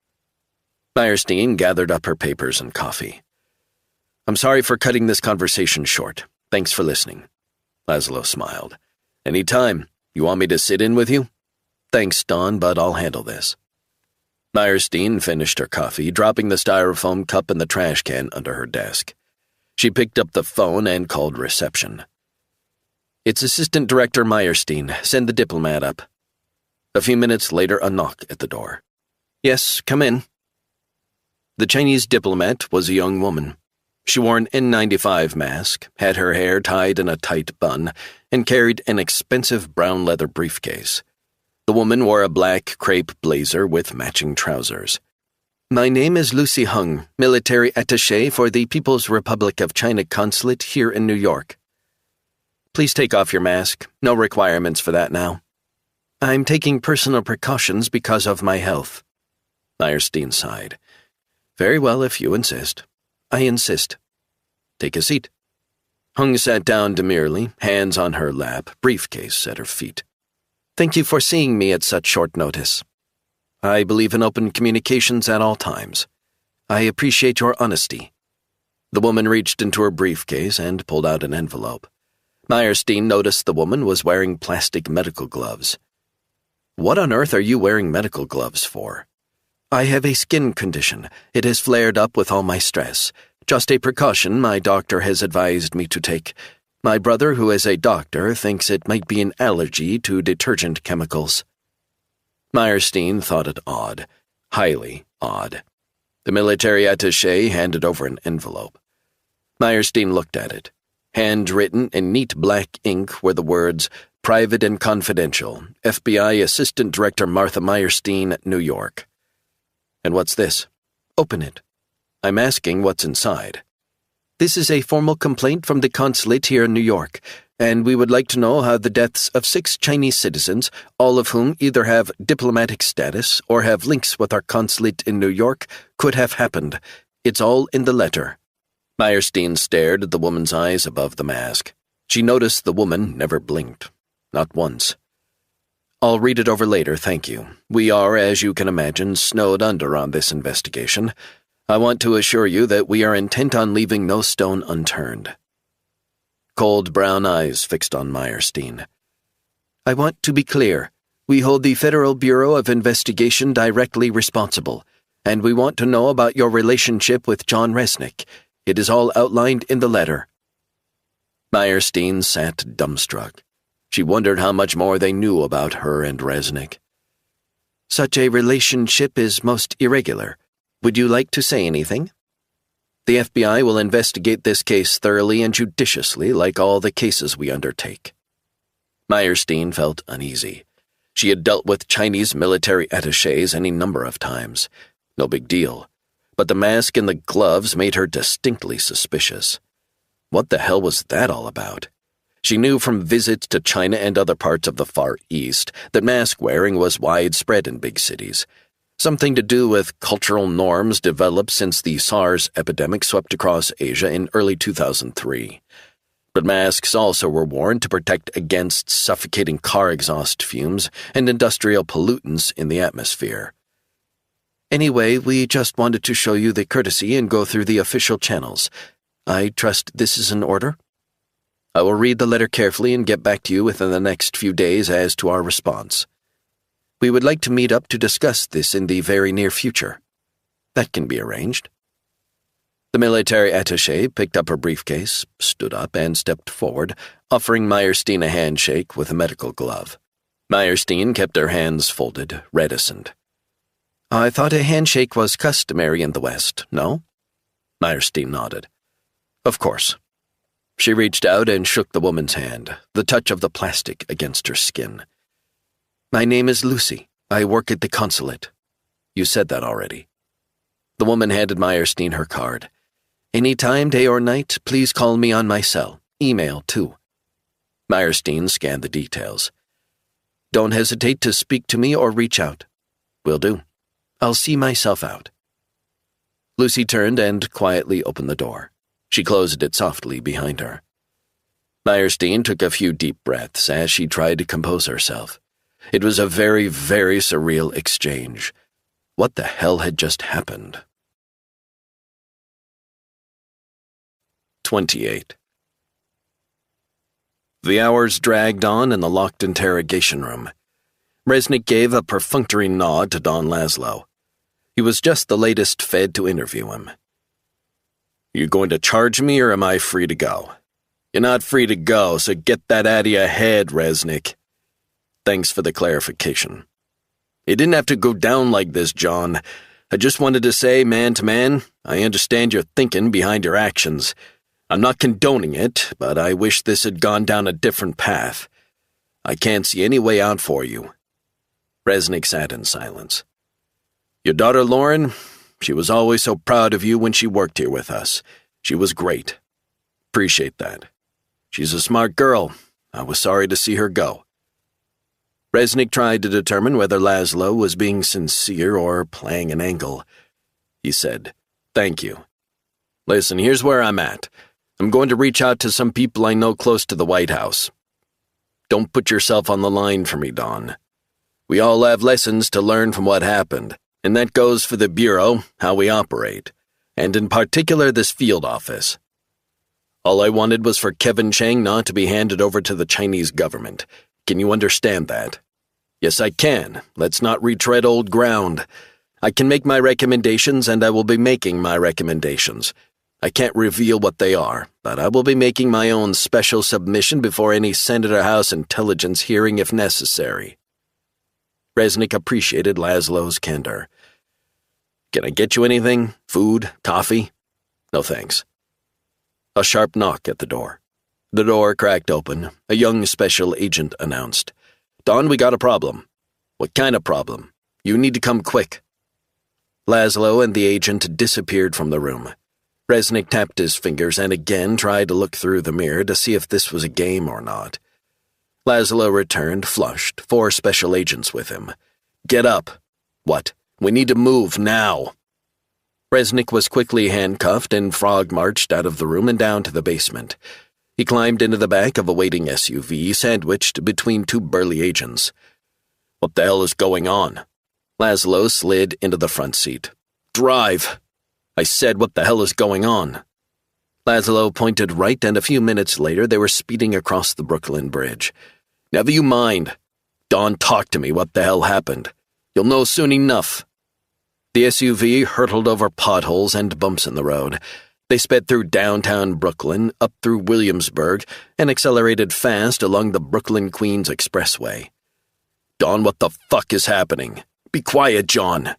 Meyerstein gathered up her papers and coffee. "I'm sorry for cutting this conversation short. Thanks for listening." Laszlo smiled. "Any time. You want me to sit in with you?" "Thanks, Don, but I'll handle this." Meyerstein finished her coffee, dropping the styrofoam cup in the trash can under her desk. She picked up the phone and called reception. "It's Assistant Director Meyerstein. Send the diplomat up." A few minutes later, a knock at the door. "Yes, come in." The Chinese diplomat was a young woman. She wore an N95 mask, had her hair tied in a tight bun, and carried an expensive brown leather briefcase. The woman wore a black crepe blazer with matching trousers. "My name is Lucy Hung, military attaché for the People's Republic of China Consulate here in New York." "Please take off your mask. No requirements for that now." "I'm taking personal precautions because of my health." Meyerstein sighed. "Very well, if you insist." "I insist." "Take a seat." Hung sat down demurely, hands on her lap, briefcase at her feet. "Thank you for seeing me at such short notice. I believe in open communications at all times. I appreciate your honesty." The woman reached into her briefcase and pulled out an envelope. Meyerstein noticed the woman was wearing plastic medical gloves. "What on earth are you wearing medical gloves for?" "I have a skin condition. It has flared up with all my stress. Just a precaution my doctor has advised me to take. My brother, who is a doctor, thinks it might be an allergy to detergent chemicals." Meyerstein thought it odd. Highly odd. The military attaché handed over an envelope. Meyerstein looked at it. Handwritten in neat black ink were the words, "Private and Confidential, FBI Assistant Director Martha Meyerstein, New York." "And what's this?" "Open it." "I'm asking what's inside." "This is a formal complaint from the consulate here in New York, and we would like to know how the deaths of 6 Chinese citizens, all of whom either have diplomatic status or have links with our consulate in New York, could have happened. It's all in the letter." Meyerstein stared at the woman's eyes above the mask. She noticed the woman never blinked. Not once. "I'll read it over later, thank you. We are, as you can imagine, snowed under on this investigation. I want to assure you that we are intent on leaving no stone unturned." Cold brown eyes fixed on Meyerstein. "I want to be clear. We hold the Federal Bureau of Investigation directly responsible, and we want to know about your relationship with John Resnick. It is all outlined in the letter." Meyerstein sat dumbstruck. She wondered how much more they knew about her and Resnick. "Such a relationship is most irregular. Would you like to say anything?" "The FBI will investigate this case thoroughly and judiciously, like all the cases we undertake." Meyerstein felt uneasy. She had dealt with Chinese military attachés any number of times. No big deal. But the mask and the gloves made her distinctly suspicious. What the hell was that all about? She knew from visits to China and other parts of the Far East that mask-wearing was widespread in big cities. Something to do with cultural norms developed since the SARS epidemic swept across Asia in early 2003. But masks also were worn to protect against suffocating car exhaust fumes and industrial pollutants in the atmosphere. "Anyway, we just wanted to show you the courtesy and go through the official channels. I trust this is in order?" "I will read the letter carefully and get back to you within the next few days as to our response. We would like to meet up to discuss this in the very near future." "That can be arranged." The military attaché picked up her briefcase, stood up, and stepped forward, offering Meyerstein a handshake with a medical glove. Meyerstein kept her hands folded, reticent. I thought a handshake was customary in the West, no? Meyerstein nodded. Of course. She reached out and shook the woman's hand, the touch of the plastic against her skin. My name is Lucy. I work at the consulate. You said that already. The woman handed Meyerstein her card. Any time, day or night, please call me on my cell. Email, too. Meyerstein scanned the details. Don't hesitate to speak to me or reach out. Will do. I'll see myself out. Lucy turned and quietly opened the door. She closed it softly behind her. Meyerstein took a few deep breaths as she tried to compose herself. It was a very, very surreal exchange. What the hell had just happened? 28. The hours dragged on in the locked interrogation room. Resnick gave a perfunctory nod to Don Laszlo. He was just the latest Fed to interview him. You going to charge me or am I free to go? You're not free to go, so get that out of your head, Resnick. Thanks for the clarification. It didn't have to go down like this, John. I just wanted to say, man to man, I understand your thinking behind your actions. I'm not condoning it, but I wish this had gone down a different path. I can't see any way out for you. Resnick sat in silence. Your daughter Lauren, she was always so proud of you when she worked here with us. She was great. Appreciate that. She's a smart girl. I was sorry to see her go. Resnick tried to determine whether Laszlo was being sincere or playing an angle. He said, Thank you. Listen, here's where I'm at. I'm going to reach out to some people I know close to the White House. Don't put yourself on the line for me, Don. We all have lessons to learn from what happened, and that goes for the Bureau, how we operate, and in particular this field office. All I wanted was for Kevin Chang not to be handed over to the Chinese government. Can you understand that? Yes, I can. Let's not retread old ground. I can make my recommendations, and I will be making my recommendations. I can't reveal what they are, but I will be making my own special submission before any Senator House Intelligence hearing if necessary. Resnick appreciated Laszlo's candor. Can I get you anything? Food? Coffee? No thanks. A sharp knock at the door. The door cracked open. A young special agent announced, Don, we got a problem. What kind of problem? You need to come quick. Laszlo and the agent disappeared from the room. Resnick tapped his fingers and again tried to look through the mirror to see if this was a game or not. Laszlo returned, flushed, 4 special agents with him. Get up. What? We need to move now. Resnick was quickly handcuffed and frog-marched out of the room and down to the basement. He climbed into the back of a waiting SUV, sandwiched between 2 burly agents. What the hell is going on? Laszlo slid into the front seat. Drive! I said, what the hell is going on? Laszlo pointed right, and a few minutes later they were speeding across the Brooklyn Bridge. Never you mind. Don, talk to me. What the hell happened? You'll know soon enough. The SUV hurtled over potholes and bumps in the road. They sped through downtown Brooklyn, up through Williamsburg, and accelerated fast along the Brooklyn-Queens Expressway. Don, what the fuck is happening? Be quiet, John.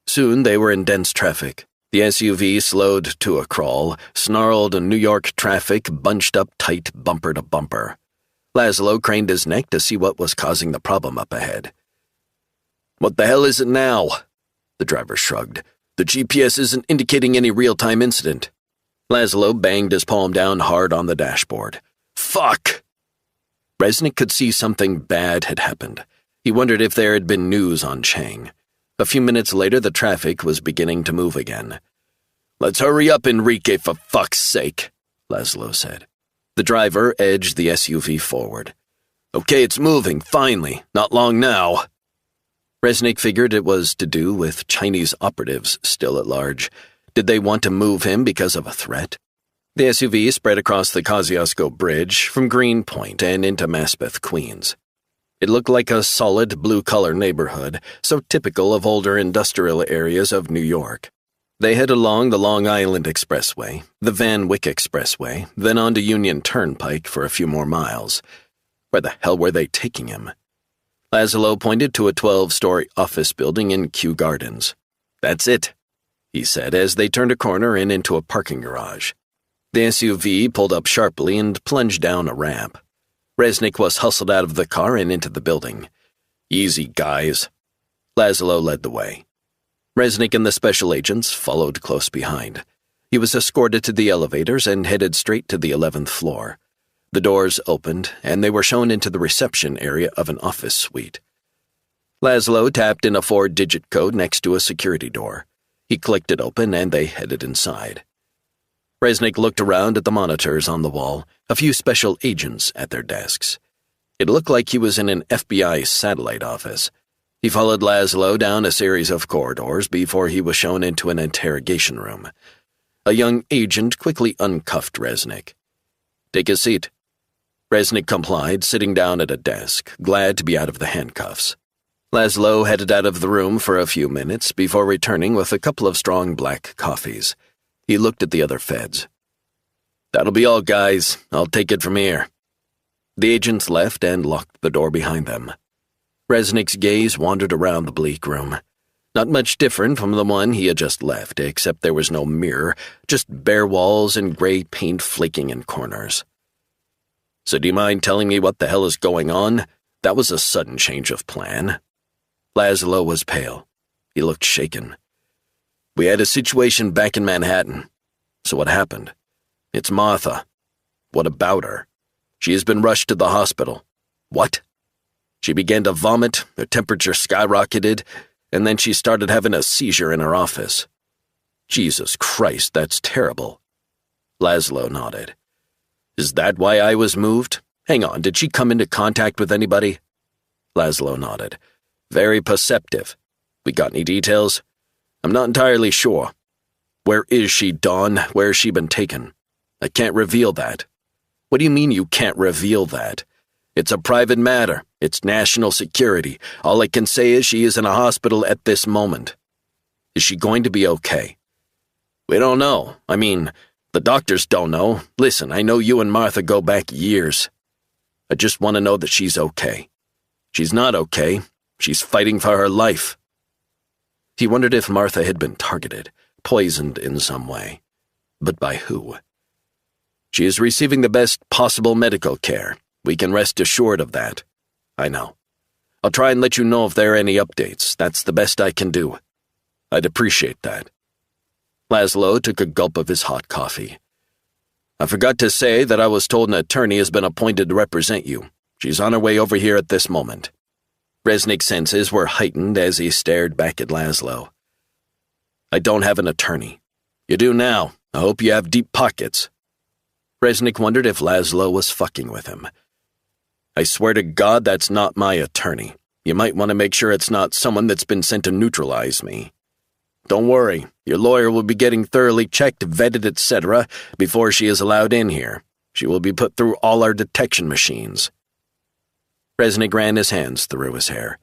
Soon they were in dense traffic. The SUV slowed to a crawl, snarled New York traffic bunched up tight bumper to bumper. Laszlo craned his neck to see what was causing the problem up ahead. What the hell is it now? The driver shrugged. The GPS isn't indicating any real-time incident. Laszlo banged his palm down hard on the dashboard. Fuck! Resnick could see something bad had happened. He wondered if there had been news on Chang. A few minutes later, the traffic was beginning to move again. Let's hurry up, Enrique, for fuck's sake, Laszlo said. The driver edged the SUV forward. Okay, it's moving, finally. Not long now. Resnick figured it was to do with Chinese operatives still at large. Did they want to move him because of a threat? The SUV spread across the Kosciuszko Bridge from Greenpoint and into Maspeth, Queens. It looked like a solid blue-collar neighborhood, so typical of older industrial areas of New York. They headed along the Long Island Expressway, the Van Wyck Expressway, then onto Union Turnpike for a few more miles. Where the hell were they taking him? Laszlo pointed to a 12-story office building in Kew Gardens. "That's it," he said as they turned a corner and into a parking garage. The SUV pulled up sharply and plunged down a ramp. Resnick was hustled out of the car and into the building. "Easy, guys." Laszlo led the way. Resnick and the special agents followed close behind. He was escorted to the elevators and headed straight to the 11th floor. The doors opened, and they were shown into the reception area of an office suite. Laszlo tapped in a 4-digit code next to a security door. He clicked it open, and they headed inside. Resnick looked around at the monitors on the wall, a few special agents at their desks. It looked like he was in an FBI satellite office. He followed Laszlo down a series of corridors before he was shown into an interrogation room. A young agent quickly uncuffed Resnick. "Take a seat." Resnick complied, sitting down at a desk, glad to be out of the handcuffs. Laszlo headed out of the room for a few minutes before returning with a couple of strong black coffees. He looked at the other feds. "That'll be all, guys. I'll take it from here." The agents left and locked the door behind them. Resnick's gaze wandered around the bleak room. Not much different from the one he had just left, except there was no mirror, just bare walls and gray paint flaking in corners. "So do you mind telling me what the hell is going on? That was a sudden change of plan." Laszlo was pale. He looked shaken. "We had a situation back in Manhattan. So what happened? It's Martha. What about her? She has been rushed to the hospital." "What?" "She began to vomit, her temperature skyrocketed, and then she started having a seizure in her office." "Jesus Christ, that's terrible." Laszlo nodded. "Is that why I was moved? Hang on, did she come into contact with anybody?" Laszlo nodded. "Very perceptive. We got any details?" "I'm not entirely sure." "Where is she, Dawn? Where has she been taken?" "I can't reveal that." "What do you mean you can't reveal that?" "It's a private matter. It's national security. All I can say is she is in a hospital at this moment." "Is she going to be okay?" "We don't know. I mean, the doctors don't know. Listen, I know you and Martha go back years. I just want to know that she's okay. She's not okay. She's fighting for her life." He wondered if Martha had been targeted, poisoned in some way. But by who? "She is receiving the best possible medical care. We can rest assured of that." "I know. I'll try and let you know if there are any updates. That's the best I can do." "I'd appreciate that." Laszlo took a gulp of his hot coffee. "I forgot to say that I was told an attorney has been appointed to represent you. She's on her way over here at this moment." Resnick's senses were heightened as he stared back at Laszlo. "I don't have an attorney." "You do now. I hope you have deep pockets." Resnick wondered if Laszlo was fucking with him. "I swear to God that's not my attorney. You might want to make sure it's not someone that's been sent to neutralize me." "Don't worry, your lawyer will be getting thoroughly checked, vetted, etc. before she is allowed in here. She will be put through all our detection machines." Resnick ran his hands through his hair.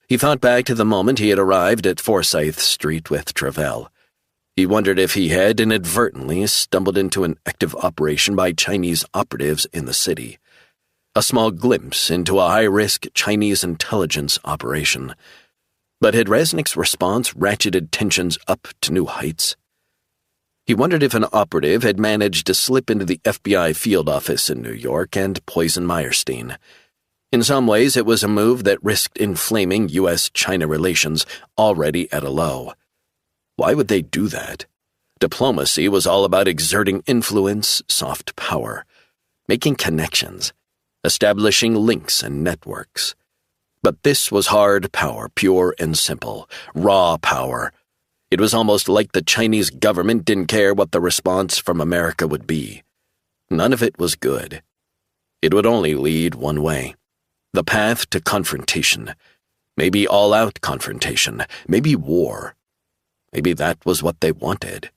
He thought back to the moment he had arrived at Forsyth Street with Travell. He wondered if he had inadvertently stumbled into an active operation by Chinese operatives in the city. A small glimpse into a high-risk Chinese intelligence operation. But had Resnick's response ratcheted tensions up to new heights? He wondered if an operative had managed to slip into the FBI field office in New York and poison Meyerstein. In some ways, it was a move that risked inflaming U.S.-China relations already at a low. Why would they do that? Diplomacy was all about exerting influence, soft power, making connections, establishing links and networks. But this was hard power, pure and simple, raw power. It was almost like the Chinese government didn't care what the response from America would be. None of it was good. It would only lead one way. The path to confrontation. Maybe all-out confrontation. Maybe war. Maybe that was what they wanted.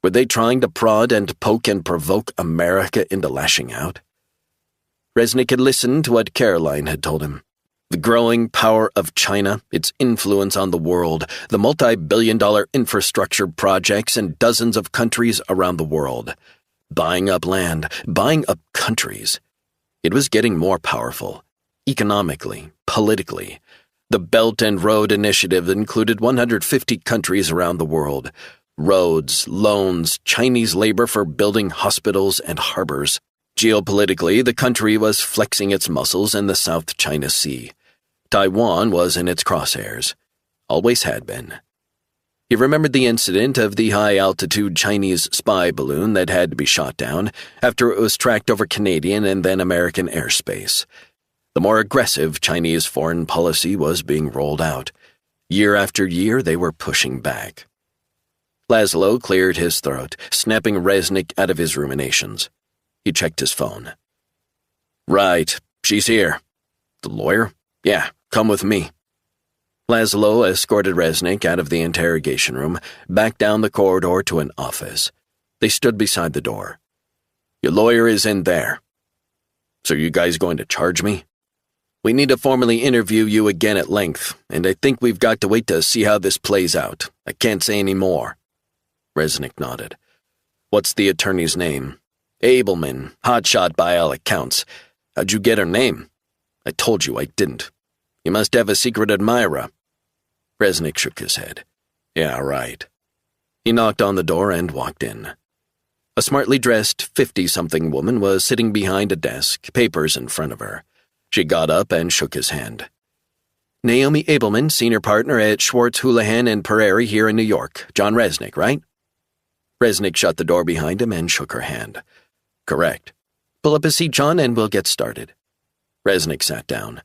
Were they trying to prod and poke and provoke America into lashing out? Resnick had listened to what Caroline had told him. The growing power of China, its influence on the world, the multi-billion-dollar infrastructure projects in dozens of countries around the world. Buying up land, buying up countries. It was getting more powerful. economically, politically. The Belt and Road Initiative included 150 countries around the world. Roads, loans, Chinese labor for building hospitals and harbors. Geopolitically, the country was flexing its muscles in the South China Sea. Taiwan was in its crosshairs. Always had been. He remembered the incident of the high-altitude Chinese spy balloon that had to be shot down after it was tracked over Canadian and then American airspace. The more aggressive Chinese foreign policy was being rolled out. Year after year, they were pushing back. Laszlo cleared his throat, snapping Resnick out of his ruminations. He checked his phone. Right, she's here. The lawyer? Yeah, come with me. Laszlo escorted Resnick out of the interrogation room, back down the corridor to an office. They stood beside the door. Your lawyer is in there. So you guys going to charge me? We need to formally interview you again at length, and I think we've got to wait to see how this plays out. I can't say any more. Resnick nodded. What's the attorney's name? Abelman, hotshot by all accounts. How'd you get her name? I told you I didn't. You must have a secret admirer. Resnick shook his head. Yeah, right. He knocked on the door and walked in. A smartly dressed 50-something woman was sitting behind a desk, papers in front of her. She got up and shook his hand. Naomi Abelman, senior partner at Schwartz, Houlihan & Pereira here in New York. John Resnick, right? Resnick shut the door behind him and shook her hand. Correct. Pull up a seat, John, and we'll get started. Resnick sat down.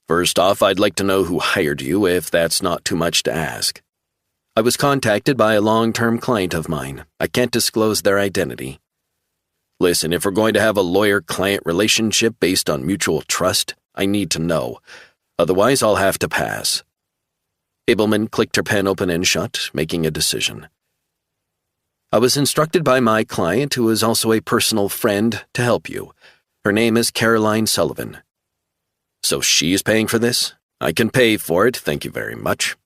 First off, I'd like to know who hired you, if that's not too much to ask. I was contacted by a long-term client of mine. I can't disclose their identity. Listen, if we're going to have a lawyer-client relationship based on mutual trust, I need to know. Otherwise, I'll have to pass. Abelman clicked her pen open and shut, making a decision. I was instructed by my client, who is also a personal friend, to help you. Her name is Caroline Sullivan. So she's paying for this? I can pay for it, thank you very much.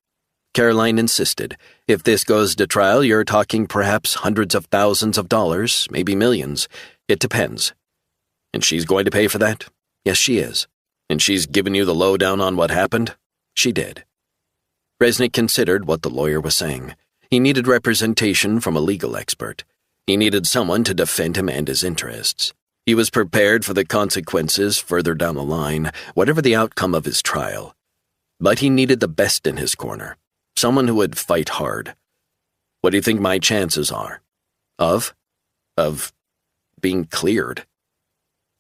Caroline insisted. If this goes to trial, you're talking perhaps hundreds of thousands of dollars, maybe millions. It depends. And she's going to pay for that? Yes, she is. And she's given you the lowdown on what happened? She did. Resnick considered what the lawyer was saying. He needed representation from a legal expert. He needed someone to defend him and his interests. He was prepared for the consequences further down the line, whatever the outcome of his trial. But he needed the best in his corner. Someone who would fight hard. What do you think my chances are? Of being cleared?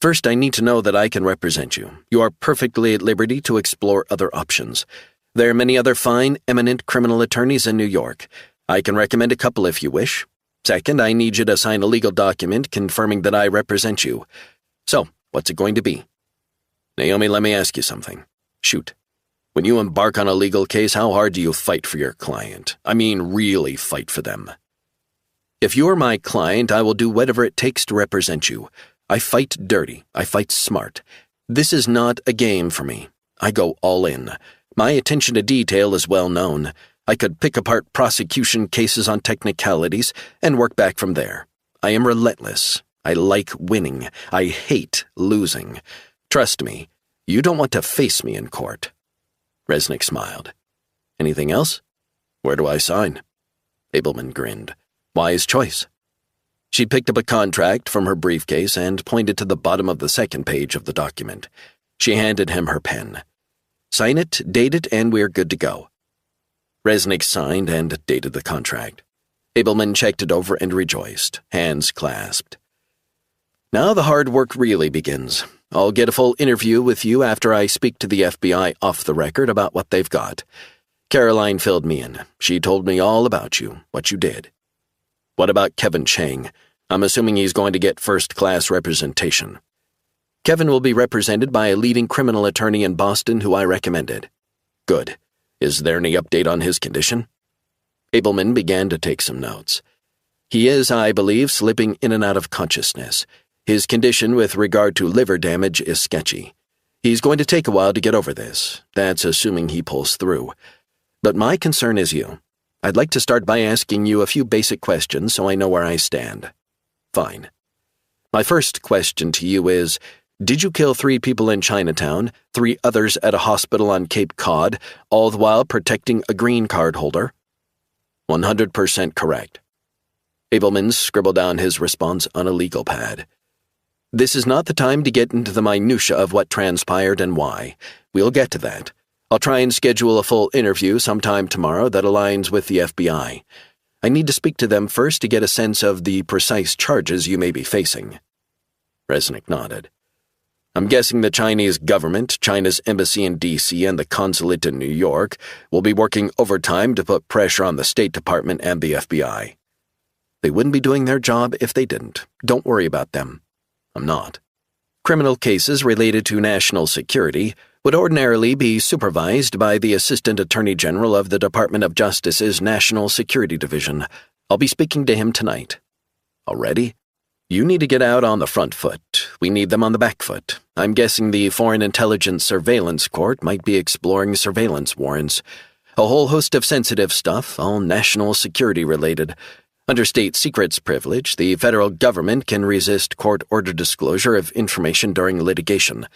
First, I need to know that I can represent you. You are perfectly at liberty to explore other options. There are many other fine, eminent criminal attorneys in New York. I can recommend a couple if you wish. Second, I need you to sign a legal document confirming that I represent you. So, what's it going to be? Naomi, let me ask you something. Shoot. When you embark on a legal case, how hard do you fight for your client? I mean, really fight for them. If you're my client, I will do whatever it takes to represent you. I fight dirty. I fight smart. This is not a game for me. I go all in. My attention to detail is well known. I could pick apart prosecution cases on technicalities and work back from there. I am relentless. I like winning. I hate losing. Trust me, you don't want to face me in court. Resnick smiled. Anything else? Where do I sign? Abelman grinned. Wise choice. She picked up a contract from her briefcase and pointed to the bottom of the second page of the document. She handed him her pen. Sign it, date it, and we're good to go. Resnick signed and dated the contract. Abelman checked it over and rejoiced, hands clasped. Now the hard work really begins. I'll get a full interview with you after I speak to the FBI off the record about what they've got. Caroline filled me in. She told me all about you, what you did. What about Kevin Chang? I'm assuming he's going to get first-class representation. Kevin will be represented by a leading criminal attorney in Boston who I recommended. Good. Is there any update on his condition? Abelman began to take some notes. He is, I believe, slipping in and out of consciousness. His condition with regard to liver damage is sketchy. He's going to take a while to get over this. That's assuming he pulls through. But my concern is you. I'd like to start by asking you a few basic questions so I know where I stand. Fine. My first question to you is, Did you kill 3 people in Chinatown, 3 others at a hospital on Cape Cod, all the while protecting a green card holder? 100% correct. Abelman scribbled down his response on a legal pad. This is not the time to get into the minutiae of what transpired and why. We'll get to that. I'll try and schedule a full interview sometime tomorrow that aligns with the FBI. I need to speak to them first to get a sense of the precise charges you may be facing. Resnick nodded. I'm guessing the Chinese government, China's embassy in D.C., and the consulate in New York will be working overtime to put pressure on the State Department and the FBI. They wouldn't be doing their job if they didn't. Don't worry about them. I'm not. Criminal cases related to national security would ordinarily be supervised by the Assistant Attorney General of the Department of Justice's National Security Division. I'll be speaking to him tonight. Already? You need to get out on the front foot. We need them on the back foot. I'm guessing the Foreign Intelligence Surveillance Court might be exploring surveillance warrants. A whole host of sensitive stuff, all national security related. Under state secrets privilege, the federal government can resist court-ordered disclosure of information during litigation.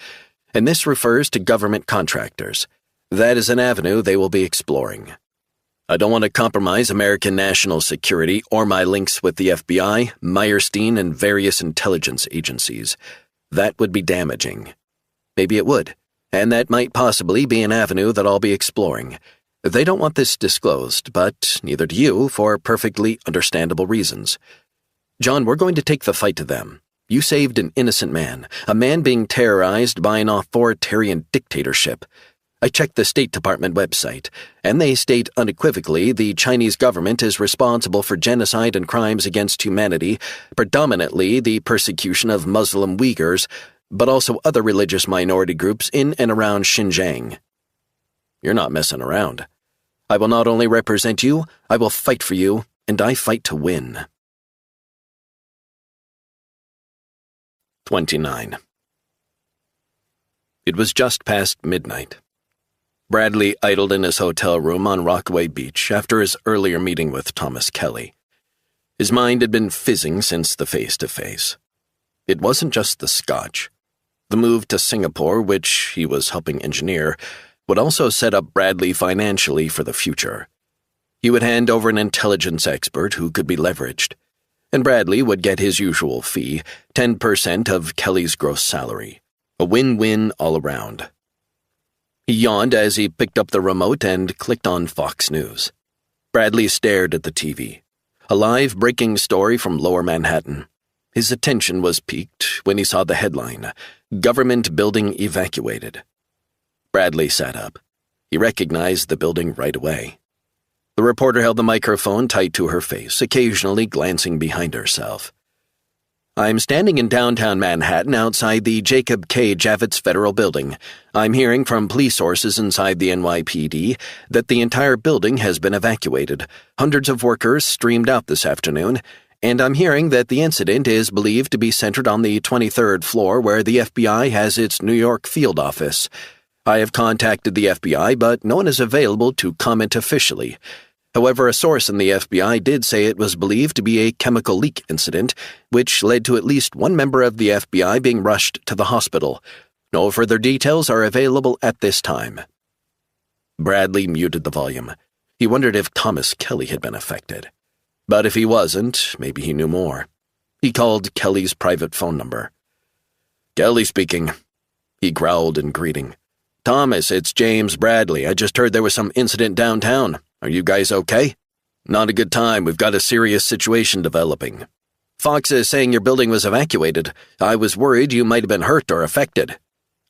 And this refers to government contractors. That is an avenue they will be exploring. I don't want to compromise American national security or my links with the FBI, Meyerstein, and various intelligence agencies. That would be damaging. Maybe it would, and that might possibly be an avenue that I'll be exploring. They don't want this disclosed, but neither do you, for perfectly understandable reasons. John, we're going to take the fight to them. You saved an innocent man, a man being terrorized by an authoritarian dictatorship. I checked the State Department website, and they state unequivocally the Chinese government is responsible for genocide and crimes against humanity, predominantly the persecution of Muslim Uyghurs, but also other religious minority groups in and around Xinjiang. You're not messing around. I will not only represent you, I will fight for you, and I fight to win. 29. It was just past midnight. Bradley idled in his hotel room on Rockaway Beach after his earlier meeting with Thomas Kelly. His mind had been fizzing since the face-to-face. It wasn't just the scotch. The move to Singapore, which he was helping engineer, would also set up Bradley financially for the future. He would hand over an intelligence expert who could be leveraged, and Bradley would get his usual fee, 10% of Kelly's gross salary. A win-win all around. He yawned as he picked up the remote and clicked on Fox News. Bradley stared at the TV. A live breaking story from Lower Manhattan. His attention was piqued when he saw the headline, Government Building Evacuated. Bradley sat up. He recognized the building right away. The reporter held the microphone tight to her face, occasionally glancing behind herself. I'm standing in downtown Manhattan outside the Jacob K. Javits Federal Building. I'm hearing from police sources inside the NYPD that the entire building has been evacuated. Hundreds of workers streamed out this afternoon, and I'm hearing that the incident is believed to be centered on the 23rd floor where the FBI has its New York field office. I have contacted the FBI, but no one is available to comment officially. However, a source in the FBI did say it was believed to be a chemical leak incident, which led to at least one member of the FBI being rushed to the hospital. No further details are available at this time. Bradley muted the volume. He wondered if Thomas Kelly had been affected. But if he wasn't, maybe he knew more. He called Kelly's private phone number. Kelly speaking. He growled in greeting. Thomas, it's James Bradley. I just heard there was some incident downtown. Are you guys okay? Not a good time. We've got a serious situation developing. Fox is saying your building was evacuated. I was worried you might have been hurt or affected.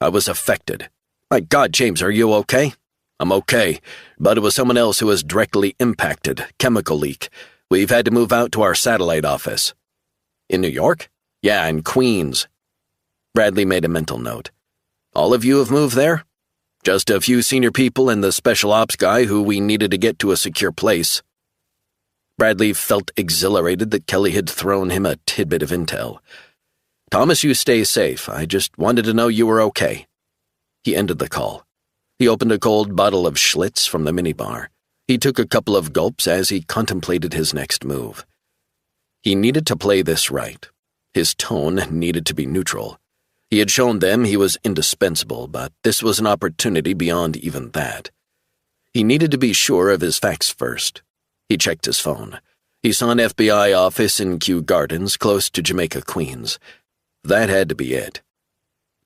I was affected. My God, James, are you okay? I'm okay, but it was someone else who was directly impacted. Chemical leak. We've had to move out to our satellite office. In New York? Yeah, in Queens. Bradley made a mental note. All of you have moved there? Just a few senior people and the special ops guy who we needed to get to a secure place. Bradley felt exhilarated that Kelly had thrown him a tidbit of intel. Thomas, you stay safe. I just wanted to know you were okay. He ended the call. He opened a cold bottle of Schlitz from the minibar. He took a couple of gulps as he contemplated his next move. He needed to play this right. His tone needed to be neutral. He had shown them he was indispensable, but this was an opportunity beyond even that. He needed to be sure of his facts first. He checked his phone. He saw an FBI office in Kew Gardens, close to Jamaica, Queens. That had to be it.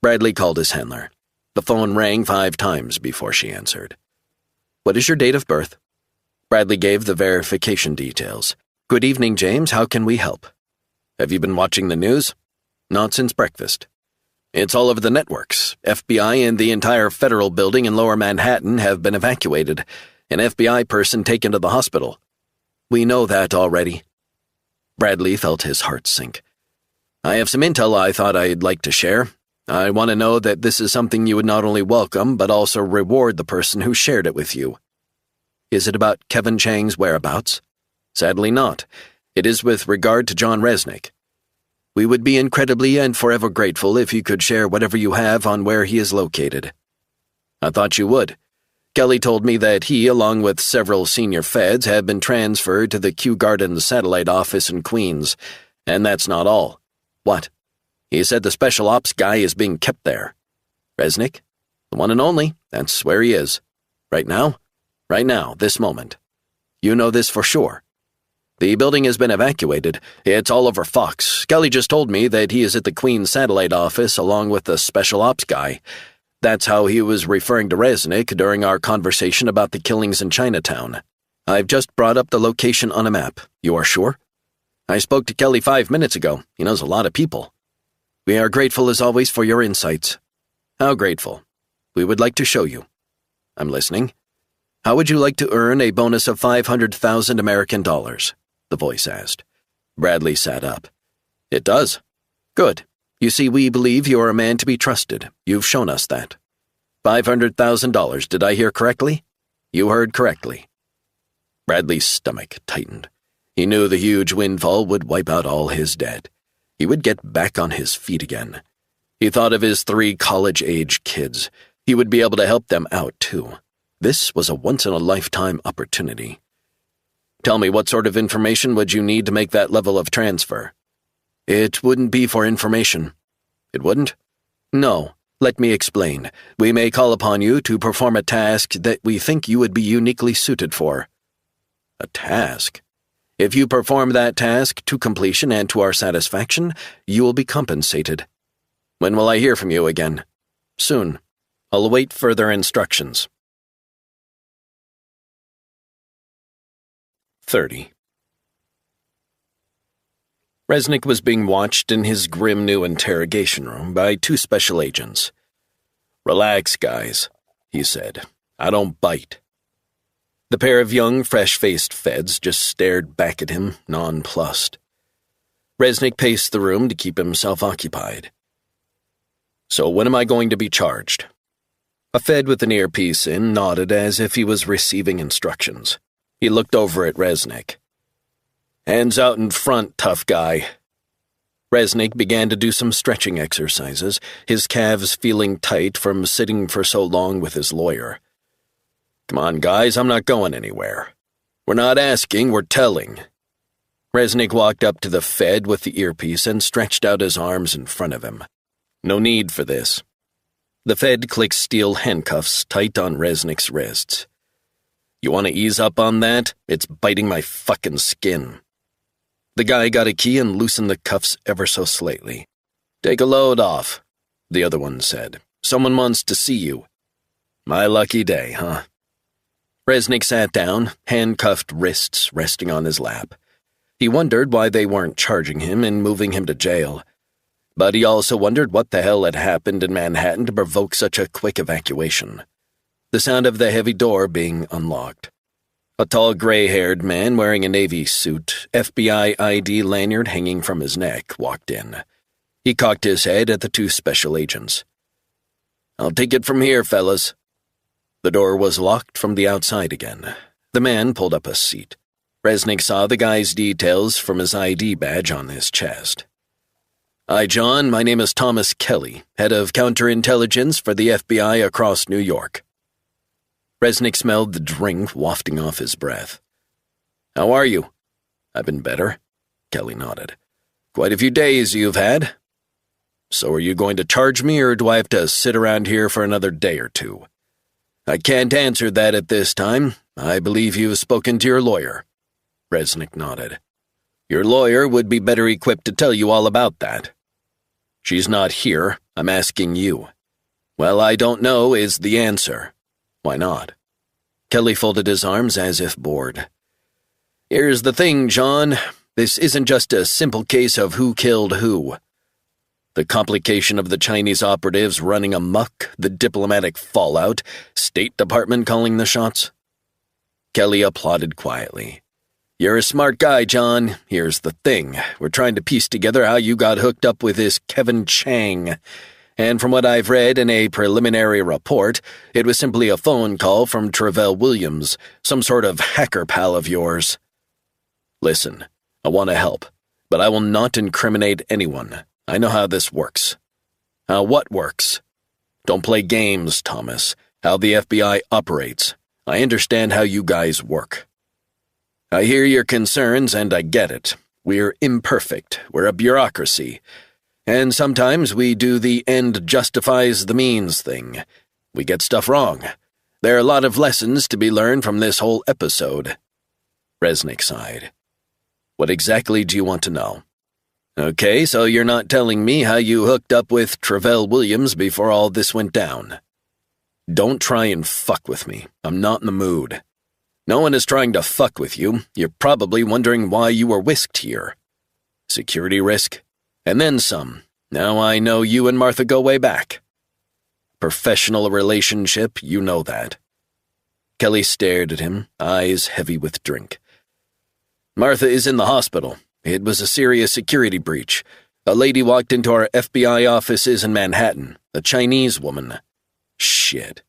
Bradley called his handler. The phone rang 5 times before she answered. "What is your date of birth?" Bradley gave the verification details. "Good evening, James. How can we help?" "Have you been watching the news?" "Not since breakfast." "It's all over the networks. FBI and the entire federal building in Lower Manhattan have been evacuated. An FBI person taken to the hospital." "We know that already." Bradley felt his heart sink. "I have some intel I thought I'd like to share. I want to know that this is something you would not only welcome, but also reward the person who shared it with you." "Is it about Kevin Chang's whereabouts?" "Sadly not. It is with regard to John Resnick. We would be incredibly and forever grateful if you could share whatever you have on where he is located." "I thought you would. Kelly told me that he, along with several senior feds, have been transferred to the Kew Gardens satellite office in Queens. And that's not all." "What?" "He said the special ops guy is being kept there." "Resnick?" "The one and only. That's where he is." "Right now?" "Right now, this moment." "You know this for sure?" "The building has been evacuated. It's all over Fox. Kelly just told me that he is at the Queens satellite office along with the special ops guy. That's how he was referring to Resnick during our conversation about the killings in Chinatown. I've just brought up the location on a map. You are sure?" "I spoke to Kelly 5 minutes ago. He knows a lot of people." "We are grateful as always for your insights." "How grateful?" "We would like to show you." "I'm listening." "How would you like to earn a bonus of 500,000 American dollars? The voice asked. Bradley sat up. "It does." "Good. You see, we believe you are a man to be trusted. You've shown us that." $500,000, did I hear correctly? "You heard correctly." Bradley's stomach tightened. He knew the huge windfall would wipe out all his debt. He would get back on his feet again. He thought of his 3 college-age kids. He would be able to help them out, too. This was a once-in-a-lifetime opportunity. "Tell me, what sort of information would you need to make that level of transfer?" "It wouldn't be for information." "It wouldn't?" "No. Let me explain. We may call upon you to perform a task that we think you would be uniquely suited for." "A task?" "If you perform that task to completion and to our satisfaction, you will be compensated." "When will I hear from you again?" "Soon. I'll await further instructions." 30. Resnick was being watched in his grim new interrogation room by 2 special agents. "Relax, guys," he said. "I don't bite." The pair of young, fresh-faced feds just stared back at him, nonplussed. Resnick paced the room to keep himself occupied. "So when am I going to be charged?" A fed with an earpiece in nodded as if he was receiving instructions. He looked over at Resnick. "Hands out in front, tough guy." Resnick began to do some stretching exercises, his calves feeling tight from sitting for so long with his lawyer. "Come on, guys, I'm not going anywhere. We're not asking, we're telling." Resnick walked up to the fed with the earpiece and stretched out his arms in front of him. "No need for this." The fed clicked steel handcuffs tight on Resnick's wrists. "You want to ease up on that? It's biting my fucking skin." The guy got a key and loosened the cuffs ever so slightly. "Take a load off," the other one said. "Someone wants to see you." "My lucky day, huh?" Resnick sat down, handcuffed wrists resting on his lap. He wondered why they weren't charging him and moving him to jail. But he also wondered what the hell had happened in Manhattan to provoke such a quick evacuation. The sound of the heavy door being unlocked. A tall, gray-haired man wearing a navy suit, FBI ID lanyard hanging from his neck, walked in. He cocked his head at the 2 special agents. "I'll take it from here, fellas." The door was locked from the outside again. The man pulled up a seat. Resnick saw the guy's details from his ID badge on his chest. "Hi, John. My name is Thomas Kelly, head of counterintelligence for the FBI across New York." Resnick smelled the drink wafting off his breath. "How are you?" "I've been better." Kelly nodded. "Quite a few days you've had." So are you going to charge me, or do I have to sit around here for another day or two? I can't answer that at this time. I believe you have spoken to your lawyer. Resnick nodded. Your lawyer would be better equipped to tell you all about that. She's not here. I'm asking you. Well, I don't know is the answer. Why not? Kelly folded his arms as if bored. Here's the thing, John. This isn't just a simple case of who killed who. The complication of the Chinese operatives running amok, the diplomatic fallout, State Department calling the shots. Kelly applauded quietly. You're a smart guy, John. Here's the thing. We're trying to piece together how you got hooked up with this Kevin Chang. And from what I've read in a preliminary report, it was simply a phone call from Travell Williams, some sort of hacker pal of yours. Listen, I want to help, but I will not incriminate anyone. I know how this works. How what works? Don't play games, Thomas. How the FBI operates. I understand how you guys work. I hear your concerns, and I get it. We're imperfect. We're a bureaucracy. And sometimes we do the end justifies the means thing. We get stuff wrong. There are a lot of lessons to be learned from this whole episode. Resnick sighed. What exactly do you want to know? Okay, so you're not telling me how you hooked up with Travell Williams before all this went down. Don't try and fuck with me. I'm not in the mood. No one is trying to fuck with you. You're probably wondering why you were whisked here. Security risk? And then some. Now I know you and Martha go way back. Professional relationship, you know that. Kelly stared at him, eyes heavy with drink. Martha is in the hospital. It was a serious security breach. A lady walked into our FBI offices in Manhattan, a Chinese woman. Shit.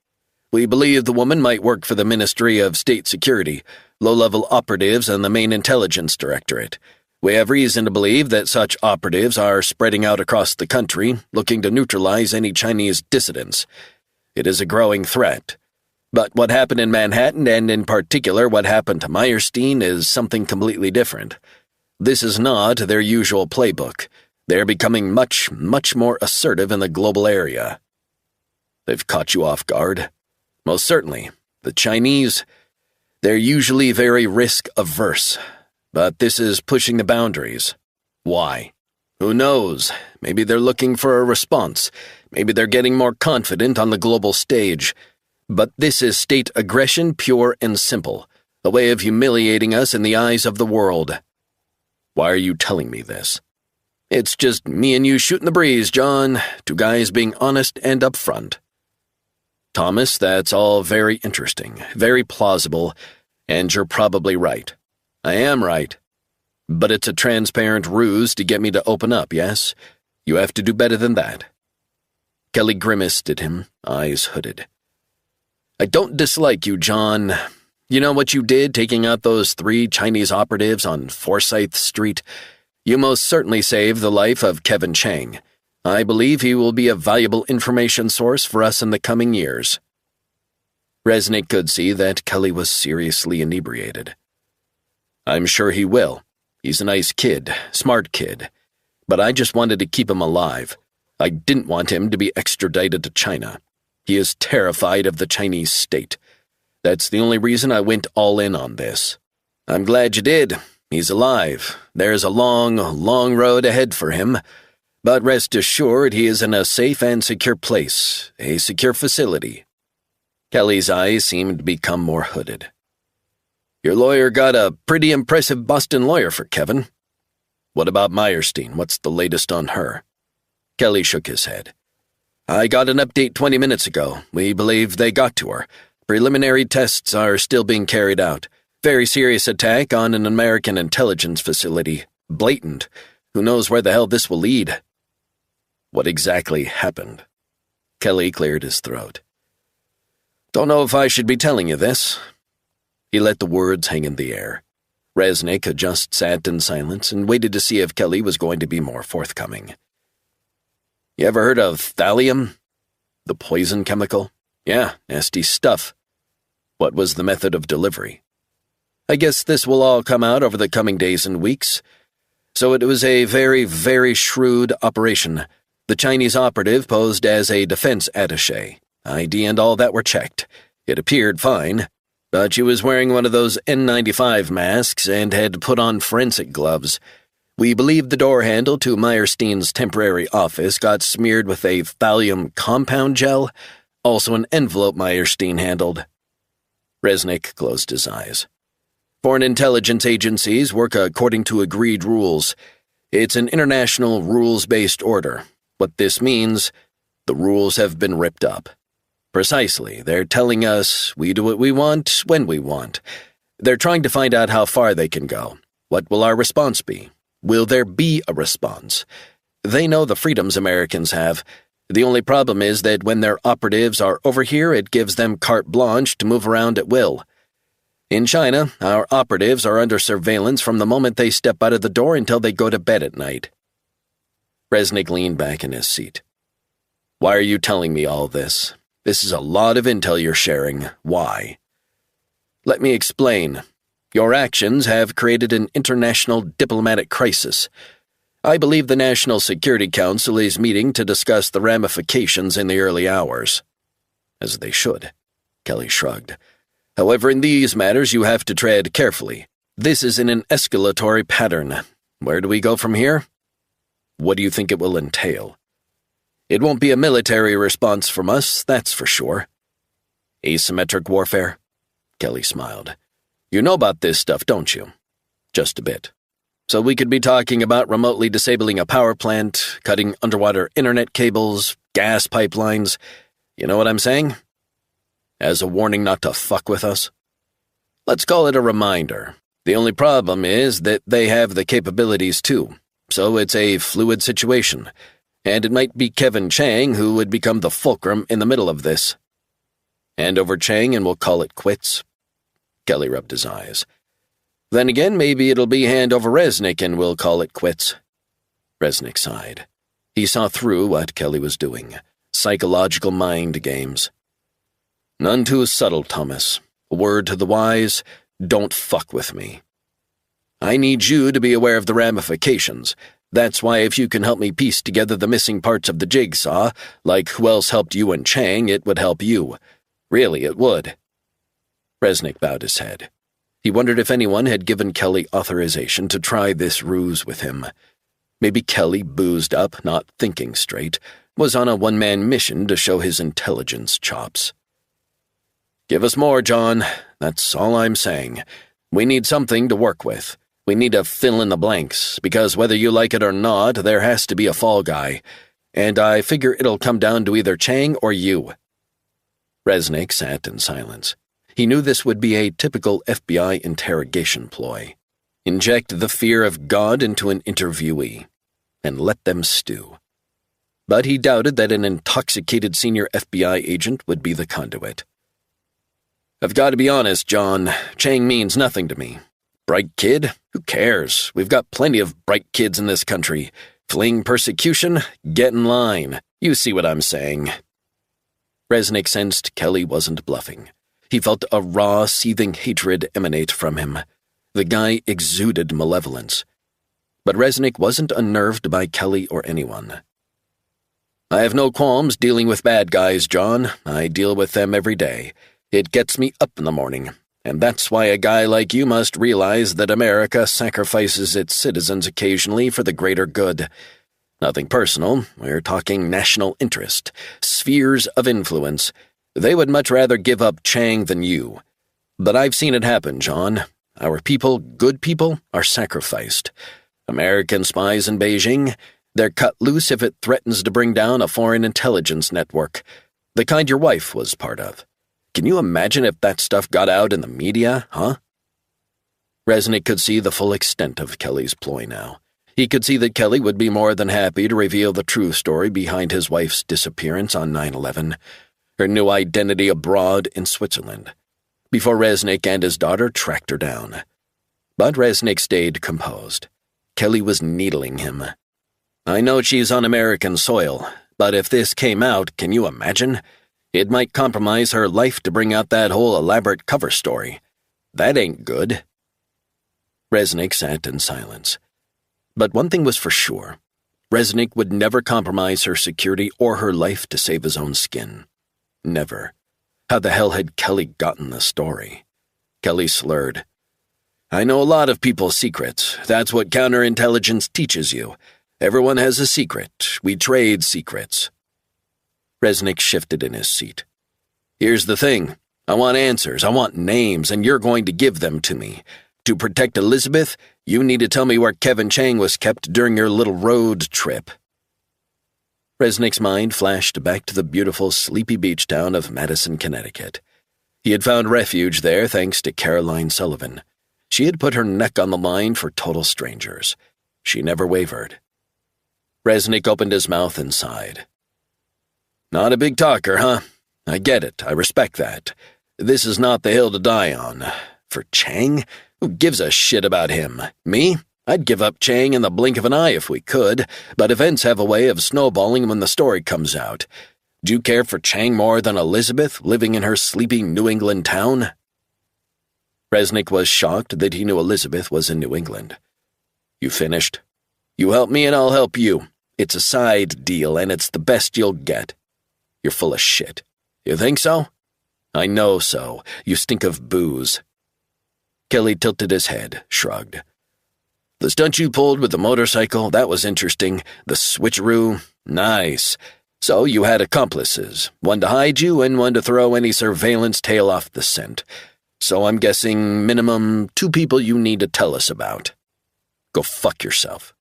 We believe the woman might work for the Ministry of State Security, low-level operatives, and the main intelligence directorate. We have reason to believe that such operatives are spreading out across the country, looking to neutralize any Chinese dissidents. It is a growing threat. But what happened in Manhattan, and in particular what happened to Meyerstein, is something completely different. This is not their usual playbook. They're becoming much, much more assertive in the global area. They've caught you off guard? Most certainly. The Chinese, they're usually very risk-averse. But this is pushing the boundaries. Why? Who knows? Maybe they're looking for a response. Maybe they're getting more confident on the global stage. But this is state aggression, pure and simple. A way of humiliating us in the eyes of the world. Why are you telling me this? It's just me and you shooting the breeze, John. Two guys being honest and upfront. Thomas, that's all very interesting, very plausible, and you're probably right. I am right. But it's a transparent ruse to get me to open up, yes? You have to do better than that. Kelly grimaced at him, eyes hooded. I don't dislike you, John. You know what you did, taking out those 3 Chinese operatives on Forsyth Street? You most certainly saved the life of Kevin Chang. I believe he will be a valuable information source for us in the coming years. Resnick could see that Kelly was seriously inebriated. I'm sure he will. He's a nice kid, smart kid. But I just wanted to keep him alive. I didn't want him to be extradited to China. He is terrified of the Chinese state. That's the only reason I went all in on this. I'm glad you did. He's alive. There's a long, long road ahead for him. But rest assured he is in a safe and secure place, a secure facility. Kelly's eyes seemed to become more hooded. Your lawyer got a pretty impressive Boston lawyer for Kevin. What about Meyerstein? What's the latest on her? Kelly shook his head. I got an update 20 minutes ago. We believe they got to her. Preliminary tests are still being carried out. Very serious attack on an American intelligence facility. Blatant. Who knows where the hell this will lead? What exactly happened? Kelly cleared his throat. Don't know if I should be telling you this. He let the words hang in the air. Resnick had just sat in silence and waited to see if Kelly was going to be more forthcoming. You ever heard of thallium? The poison chemical? Yeah, nasty stuff. What was the method of delivery? I guess this will all come out over the coming days and weeks. So it was a very, very shrewd operation. The Chinese operative posed as a defense attaché. ID and all that were checked. It appeared fine, but she was wearing one of those N95 masks and had put on forensic gloves. We believe the door handle to Meyerstein's temporary office got smeared with a thallium compound gel, also an envelope Meyerstein handled. Resnick closed his eyes. Foreign intelligence agencies work according to agreed rules. It's an international rules-based order. What this means, the rules have been ripped up. Precisely, they're telling us we do what we want when we want. They're trying to find out how far they can go. What will our response be? Will there be a response? They know the freedoms Americans have. The only problem is that when their operatives are over here, it gives them carte blanche to move around at will. In China, our operatives are under surveillance from the moment they step out of the door until they go to bed at night. Resnick leaned back in his seat. Why are you telling me all this? This is a lot of intel you're sharing. Why? Let me explain. Your actions have created an international diplomatic crisis. I believe the National Security Council is meeting to discuss the ramifications in the early hours. As they should. Kelly shrugged. However, in these matters you have to tread carefully. This is in an escalatory pattern. Where do we go from here? What do you think it will entail? It won't be a military response from us, that's for sure. Asymmetric warfare? Kelly smiled. You know about this stuff, don't you? Just a bit. So we could be talking about remotely disabling a power plant, cutting underwater internet cables, gas pipelines. You know what I'm saying? As a warning not to fuck with us? Let's call it a reminder. The only problem is that they have the capabilities too, so it's a fluid situation, and it might be Kevin Chang who would become the fulcrum in the middle of this. Hand over Chang and we'll call it quits. Kelly rubbed his eyes. Then again, maybe it'll be hand over Resnick and we'll call it quits. Resnick sighed. He saw through what Kelly was doing. Psychological mind games. None too subtle, Thomas. A word to the wise, don't fuck with me. I need you to be aware of the ramifications. That's why if you can help me piece together the missing parts of the jigsaw, like who else helped you and Chang, it would help you. Really, it would. Resnick bowed his head. He wondered if anyone had given Kelly authorization to try this ruse with him. Maybe Kelly, boozed up, not thinking straight, was on a one-man mission to show his intelligence chops. Give us more, John. That's all I'm saying. We need something to work with. We need to fill in the blanks, because whether you like it or not, there has to be a fall guy. And I figure it'll come down to either Chang or you. Resnick sat in silence. He knew this would be a typical FBI interrogation ploy. Inject the fear of God into an interviewee, and let them stew. But he doubted that an intoxicated senior FBI agent would be the conduit. I've got to be honest, John. Chang means nothing to me. Bright kid? Who cares? We've got plenty of bright kids in this country. Fleeing persecution? Get in line. You see what I'm saying. Resnick sensed Kelly wasn't bluffing. He felt a raw, seething hatred emanate from him. The guy exuded malevolence. But Resnick wasn't unnerved by Kelly or anyone. I have no qualms dealing with bad guys, John. I deal with them every day. It gets me up in the morning, and that's why a guy like you must realize that America sacrifices its citizens occasionally for the greater good. Nothing personal, we're talking national interest, spheres of influence. They would much rather give up Chang than you. But I've seen it happen, John. Our people, good people, are sacrificed. American spies in Beijing, they're cut loose if it threatens to bring down a foreign intelligence network, the kind your wife was part of. Can you imagine if that stuff got out in the media, huh? Resnick could see the full extent of Kelly's ploy now. He could see that Kelly would be more than happy to reveal the true story behind his wife's disappearance on 9/11, her new identity abroad in Switzerland, before Resnick and his daughter tracked her down. But Resnick stayed composed. Kelly was needling him. I know she's on American soil, but if this came out, can you imagine? It might compromise her life to bring out that whole elaborate cover story. That ain't good. Resnick sat in silence. But one thing was for sure. Resnick would never compromise her security or her life to save his own skin. Never. How the hell had Kelly gotten the story? Kelly slurred. I know a lot of people's secrets. That's what counterintelligence teaches you. Everyone has a secret. We trade secrets. Resnick shifted in his seat. Here's the thing. I want answers. I want names, and you're going to give them to me. To protect Elizabeth, you need to tell me where Kevin Chang was kept during your little road trip. Resnick's mind flashed back to the beautiful, sleepy beach town of Madison, Connecticut. He had found refuge there thanks to Caroline Sullivan. She had put her neck on the line for total strangers. She never wavered. Resnick opened his mouth and sighed. Not a big talker, huh? I get it. I respect that. This is not the hill to die on. For Chang? Who gives a shit about him? Me? I'd give up Chang in the blink of an eye if we could, but events have a way of snowballing when the story comes out. Do you care for Chang more than Elizabeth, living in her sleepy New England town? Resnick was shocked that he knew Elizabeth was in New England. You finished? You help me and I'll help you. It's a side deal and it's the best you'll get. You're full of shit. You think so? I know so. You stink of booze. Kelly tilted his head, shrugged. The stunt you pulled with the motorcycle, that was interesting. The switcheroo, nice. So you had accomplices, one to hide you and one to throw any surveillance tail off the scent. So I'm guessing minimum 2 people you need to tell us about. Go fuck yourself,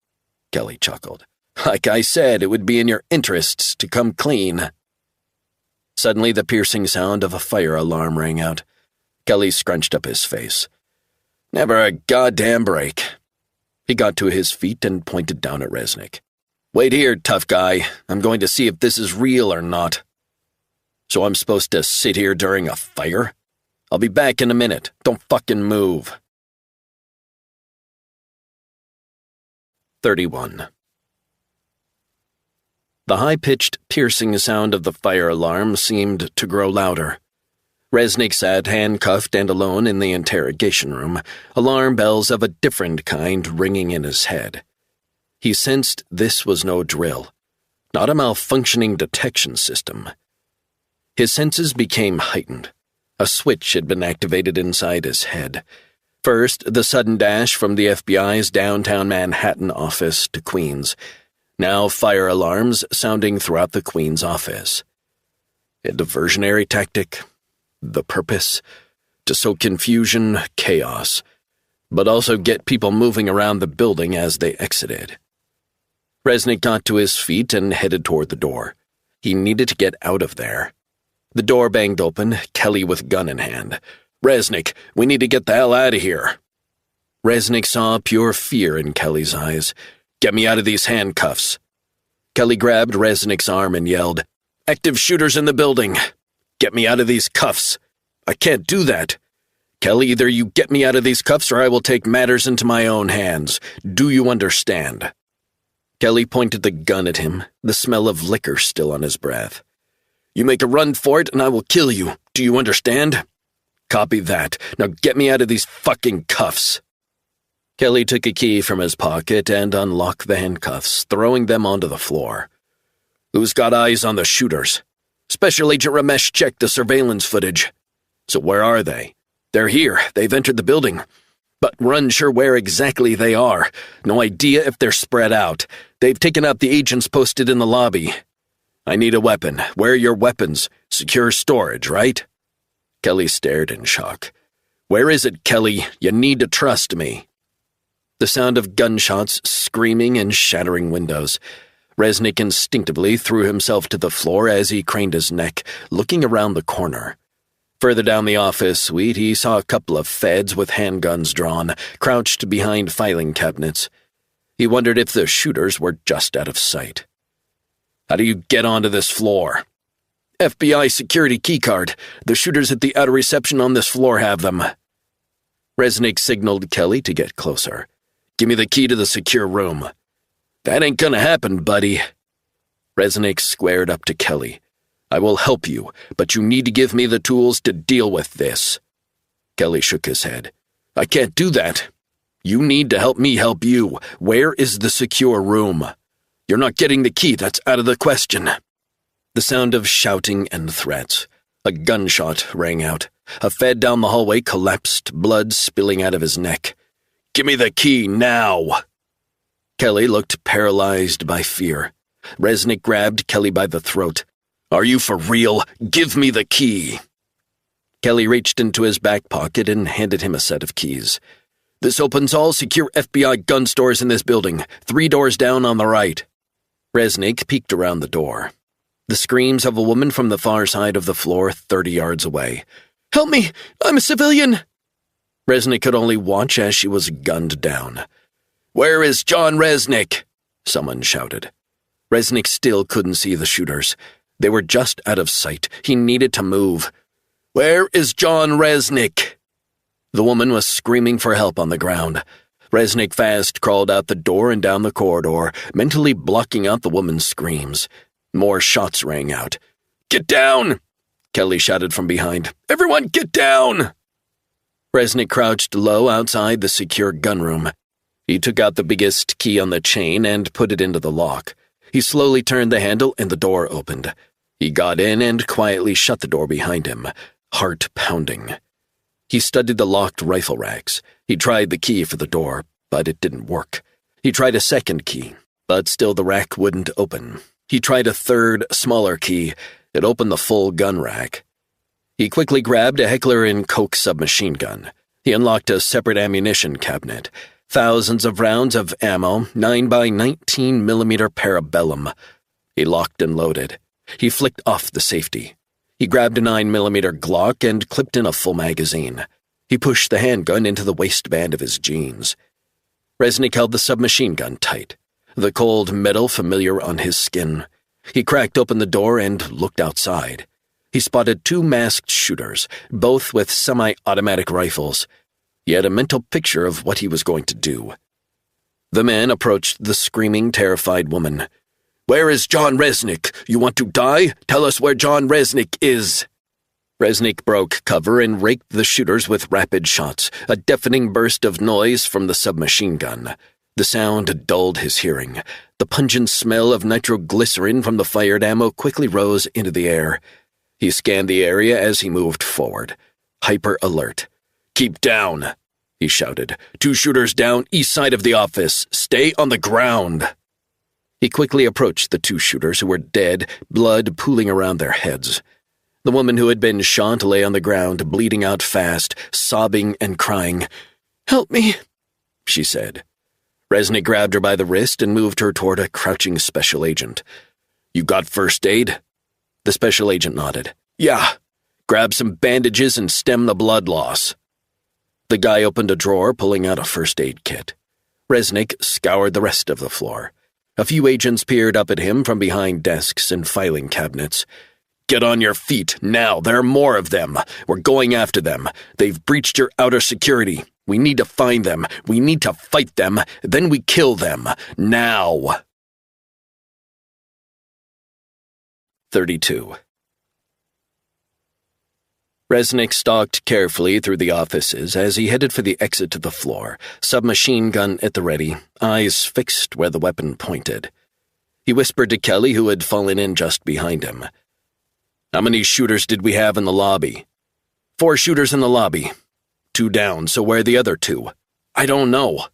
Kelly chuckled. Like I said, it would be in your interests to come clean. Suddenly the piercing sound of a fire alarm rang out. Kelly scrunched up his face. Never a goddamn break. He got to his feet and pointed down at Resnick. Wait here, tough guy. I'm going to see if this is real or not. So I'm supposed to sit here during a fire? I'll be back in a minute. Don't fucking move. 31. The high-pitched, piercing sound of the fire alarm seemed to grow louder. Resnick sat handcuffed and alone in the interrogation room, alarm bells of a different kind ringing in his head. He sensed this was no drill, not a malfunctioning detection system. His senses became heightened. A switch had been activated inside his head. First, the sudden dash from the FBI's downtown Manhattan office to Queens. Now fire alarms sounding throughout the Queens office. A diversionary tactic? The purpose? To sow confusion, chaos, but also get people moving around the building as they exited. Resnick got to his feet and headed toward the door. He needed to get out of there. The door banged open, Kelly with gun in hand. Resnick, we need to get the hell out of here. Resnick saw pure fear in Kelly's eyes. Get me out of these handcuffs. Kelly grabbed Resnick's arm and yelled, Active shooters in the building. Get me out of these cuffs. I can't do that. Kelly, either you get me out of these cuffs or I will take matters into my own hands. Do you understand? Kelly pointed the gun at him, the smell of liquor still on his breath. You make a run for it and I will kill you. Do you understand? Copy that. Now get me out of these fucking cuffs. Kelly took a key from his pocket and unlocked the handcuffs, throwing them onto the floor. Who's got eyes on the shooters? Special Agent Ramesh checked the surveillance footage. So where are they? They're here. They've entered the building. But we're unsure where exactly they are. No idea if they're spread out. They've taken out the agents posted in the lobby. I need a weapon. Where are your weapons? Secure storage, right? Kelly stared in shock. Where is it, Kelly? You need to trust me. The sound of gunshots, screaming, and shattering windows. Resnick instinctively threw himself to the floor as he craned his neck, looking around the corner. Further down the office suite, he saw a couple of feds with handguns drawn, crouched behind filing cabinets. He wondered if the shooters were just out of sight. How do you get onto this floor? FBI security keycard. The shooters at the outer reception on this floor have them. Resnick signaled Kelly to get closer. Give me the key to the secure room. That ain't gonna happen, buddy. Resnick squared up to Kelly. I will help you, but you need to give me the tools to deal with this. Kelly shook his head. I can't do that. You need to help me help you. Where is the secure room? You're not getting the key, that's out of the question." The sound of shouting and threats. A gunshot rang out. A Fed down the hallway collapsed, blood spilling out of his neck. "Give me the key, now!" Kelly looked paralyzed by fear. Resnick grabbed Kelly by the throat. "Are you for real? Give me the key!" Kelly reached into his back pocket and handed him a set of keys. "This opens all secure FBI gun stores in this building, 3 doors down on the right." Resnick peeked around the door. The screams of a woman from the far side of the floor 30 yards away. "Help me! I'm a civilian!" Resnick could only watch as she was gunned down. "Where is John Resnick?" someone shouted. Resnick still couldn't see the shooters. They were just out of sight. He needed to move. "Where is John Resnick?" The woman was screaming for help on the ground. Resnick fast crawled out the door and down the corridor, mentally blocking out the woman's screams. More shots rang out. "Get down!" Kelly shouted from behind. "Everyone get down!" Resnick crouched low outside the secure gunroom. He took out the biggest key on the chain and put it into the lock. He slowly turned the handle and the door opened. He got in and quietly shut the door behind him, heart pounding. He studied the locked rifle racks. He tried the key for the door, but it didn't work. He tried a second key, but still the rack wouldn't open. He tried a third, smaller key. It opened the full gun rack. He quickly grabbed a Heckler & Koch submachine gun. He unlocked a separate ammunition cabinet. Thousands of rounds of ammo, 9x19mm parabellum. He locked and loaded. He flicked off the safety. He grabbed a 9mm Glock and clipped in a full magazine. He pushed the handgun into the waistband of his jeans. Resnick held the submachine gun tight, the cold metal familiar on his skin. He cracked open the door and looked outside. He spotted 2 masked shooters, both with semi-automatic rifles. He had a mental picture of what he was going to do. The man approached the screaming, terrified woman. "Where is John Resnick? You want to die? Tell us where John Resnick is." Resnick broke cover and raked the shooters with rapid shots, a deafening burst of noise from the submachine gun. The sound dulled his hearing. The pungent smell of nitroglycerin from the fired ammo quickly rose into the air. He scanned the area as he moved forward, hyper alert. "Keep down," he shouted. "2 shooters down east side of the office. Stay on the ground." He quickly approached the 2 shooters who were dead, blood pooling around their heads. The woman who had been shot lay on the ground, bleeding out fast, sobbing and crying. "Help me," she said. Resnick grabbed her by the wrist and moved her toward a crouching special agent. "You got first aid?" The special agent nodded. "Yeah. Grab some bandages and stem the blood loss." The guy opened a drawer, pulling out a first aid kit. Resnick scoured the rest of the floor. A few agents peered up at him from behind desks and filing cabinets. "Get on your feet, now. There are more of them. We're going after them. They've breached your outer security. We need to find them. We need to fight them. Then we kill them. Now." 32. Resnick stalked carefully through the offices as he headed for the exit to the floor, submachine gun at the ready, eyes fixed where the weapon pointed. He whispered to Kelly, who had fallen in just behind him. "How many shooters did we have in the lobby?" 4 shooters in the lobby. 2 down, so where are the other 2? "I don't know."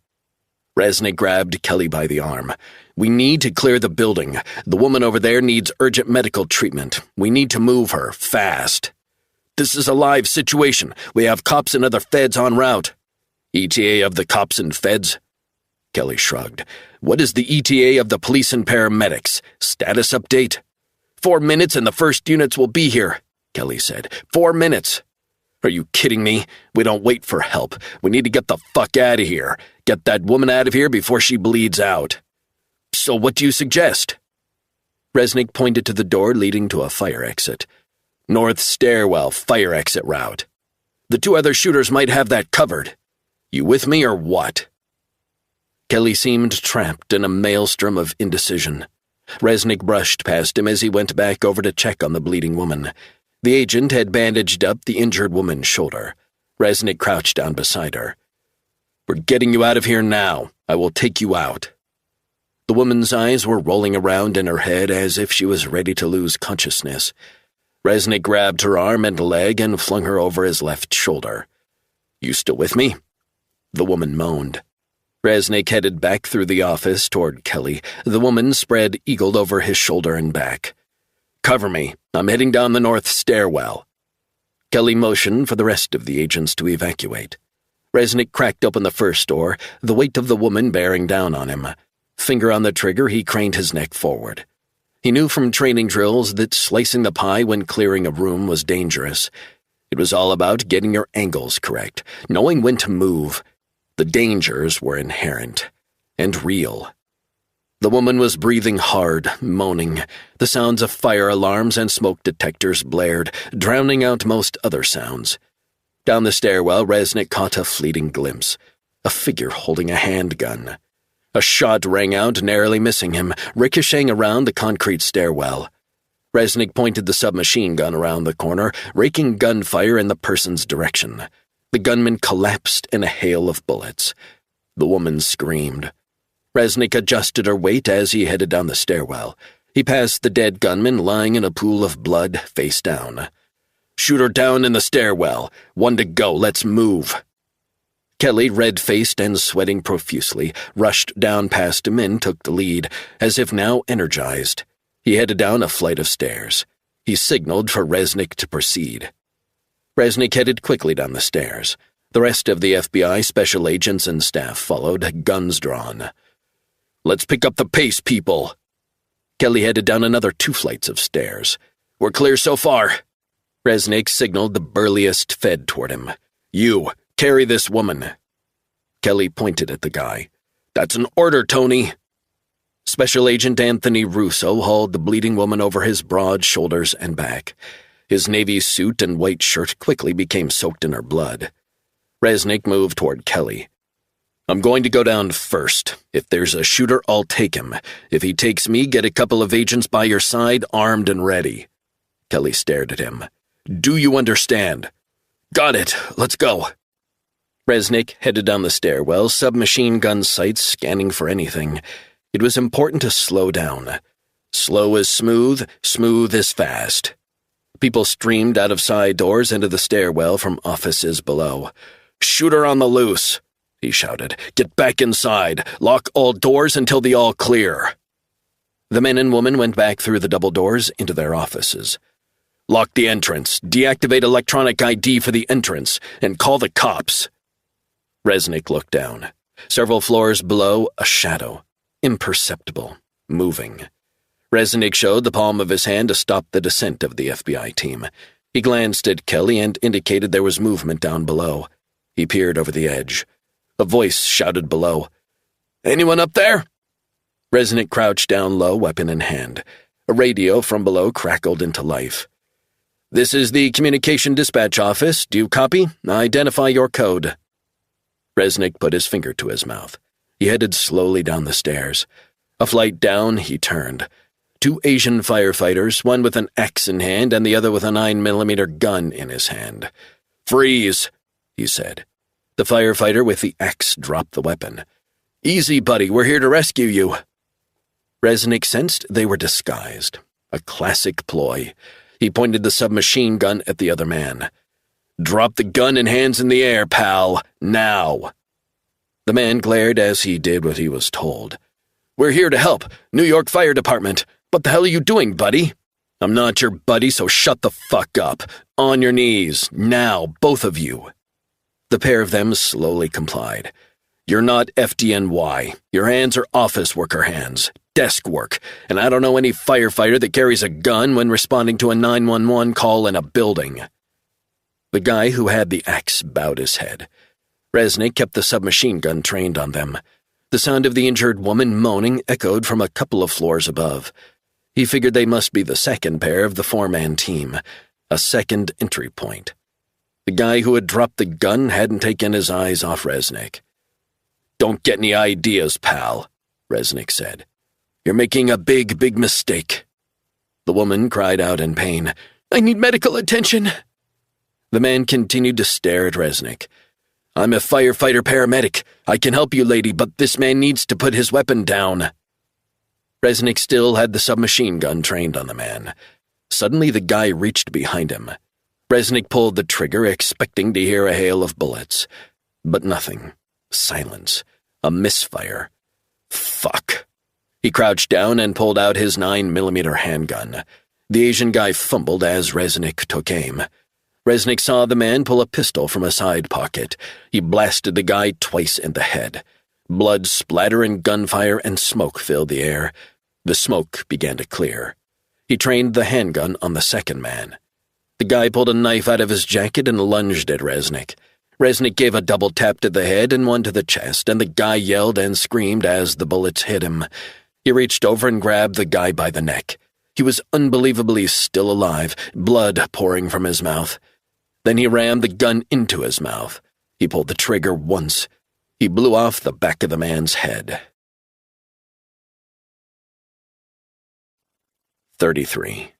Resnick grabbed Kelly by the arm. "We need to clear the building. The woman over there needs urgent medical treatment. We need to move her, fast." "This is a live situation. We have cops and other feds en route." "ETA of the cops and feds?" Kelly shrugged. "What is the ETA of the police and paramedics? Status update?" 4 minutes and the first units will be here," Kelly said. 4 minutes. "Are you kidding me? We don't wait for help. We need to get the fuck out of here. Get that woman out of here before she bleeds out." "So what do you suggest?" Resnick pointed to the door leading to a fire exit. "North stairwell, fire exit route. The 2 other shooters might have that covered. You with me or what?" Kelly seemed trapped in a maelstrom of indecision. Resnick brushed past him as he went back over to check on the bleeding woman. The agent had bandaged up the injured woman's shoulder. Resnick crouched down beside her. "We're getting you out of here now. I will take you out." The woman's eyes were rolling around in her head as if she was ready to lose consciousness. Resnick grabbed her arm and leg and flung her over his left shoulder. "You still with me?" The woman moaned. Resnick headed back through the office toward Kelly. The woman spread-eagled over his shoulder and back. "Cover me. I'm heading down the north stairwell." Kelly motioned for the rest of the agents to evacuate. Resnick cracked open the first door, the weight of the woman bearing down on him. Finger on the trigger, he craned his neck forward. He knew from training drills that slicing the pie when clearing a room was dangerous. It was all about getting your angles correct, knowing when to move. The dangers were inherent and real. The woman was breathing hard, moaning. The sounds of fire alarms and smoke detectors blared, drowning out most other sounds. Down the stairwell, Resnick caught a fleeting glimpse. A figure holding a handgun. A shot rang out, narrowly missing him, ricocheting around the concrete stairwell. Resnick pointed the submachine gun around the corner, raking gunfire in the person's direction. The gunman collapsed in a hail of bullets. The woman screamed. Resnick adjusted her weight as he headed down the stairwell. He passed the dead gunman lying in a pool of blood, face down. "Shoot her down in the stairwell. 1 to go, let's move." Kelly, red-faced and sweating profusely, rushed down past him and took the lead, as if now energized. He headed down a flight of stairs. He signaled for Resnick to proceed. Resnick headed quickly down the stairs. The rest of the FBI special agents and staff followed, guns drawn. "Let's pick up the pace, people." Kelly headed down another 2 flights of stairs. "We're clear so far." Resnick signaled the burliest Fed toward him. "You, carry this woman." Kelly pointed at the guy. "That's an order, Tony." Special Agent Anthony Russo hauled the bleeding woman over his broad shoulders and back. His navy suit and white shirt quickly became soaked in her blood. Resnick moved toward Kelly. "I'm going to go down first. If there's a shooter, I'll take him. If he takes me, get a couple of agents by your side, armed and ready." Kelly stared at him. "Do you understand?" "Got it. Let's go." Resnick headed down the stairwell, submachine gun sights scanning for anything. It was important to slow down. Slow is smooth, smooth is fast. People streamed out of side doors into the stairwell from offices below. "Shooter on the loose," he shouted. "Get back inside. Lock all doors until the all clear." The men and woman went back through the double doors into their offices. "Lock the entrance, deactivate electronic ID for the entrance, and call the cops." Resnick looked down. Several floors below, a shadow. Imperceptible. Moving. Resnick showed the palm of his hand to stop the descent of the FBI team. He glanced at Kelly and indicated there was movement down below. He peered over the edge. A voice shouted below. "Anyone up there?" Resnick crouched down low, weapon in hand. A radio from below crackled into life. "This is the Communication Dispatch Office. Do you copy? Identify your code." Resnick put his finger to his mouth. He headed slowly down the stairs. A flight down, he turned. 2 Asian firefighters, one with an axe in hand and the other with a 9mm gun in his hand. "Freeze," he said. The firefighter with the axe dropped the weapon. "Easy, buddy, we're here to rescue you." Resnick sensed they were disguised. A classic ploy. He pointed the submachine gun at the other man. "Drop the gun and hands in the air, pal. Now." The man glared as he did what he was told. "We're here to help. New York Fire Department. What the hell are you doing, buddy?" "I'm not your buddy, so shut the fuck up. On your knees. Now, both of you." The pair of them slowly complied. "You're not FDNY. Your hands are office worker hands. Desk work. And I don't know any firefighter that carries a gun when responding to a 911 call in a building." The guy who had the axe bowed his head. Resnick kept the submachine gun trained on them. The sound of the injured woman moaning echoed from a couple of floors above. He figured they must be the second pair of the 4-man team, a second entry point. The guy who had dropped the gun hadn't taken his eyes off Resnick. "Don't get any ideas, pal," Resnick said. "You're making a big, big mistake." The woman cried out in pain. "I need medical attention." The man continued to stare at Resnick. "I'm a firefighter paramedic. I can help you, lady, but this man needs to put his weapon down." Resnick still had the submachine gun trained on the man. Suddenly, the guy reached behind him. Resnick pulled the trigger, expecting to hear a hail of bullets. But nothing. Silence. A misfire. Fuck. He crouched down and pulled out his 9mm handgun. The Asian guy fumbled as Resnick took aim. Resnick saw the man pull a pistol from a side pocket. He blasted the guy twice in the head. Blood splatter and gunfire and smoke filled the air. The smoke began to clear. He trained the handgun on the second man. The guy pulled a knife out of his jacket and lunged at Resnick. Resnick gave a double tap to the head and one to the chest, and the guy yelled and screamed as the bullets hit him. He reached over and grabbed the guy by the neck. He was unbelievably still alive, blood pouring from his mouth. Then he rammed the gun into his mouth. He pulled the trigger once. He blew off the back of the man's head. 33.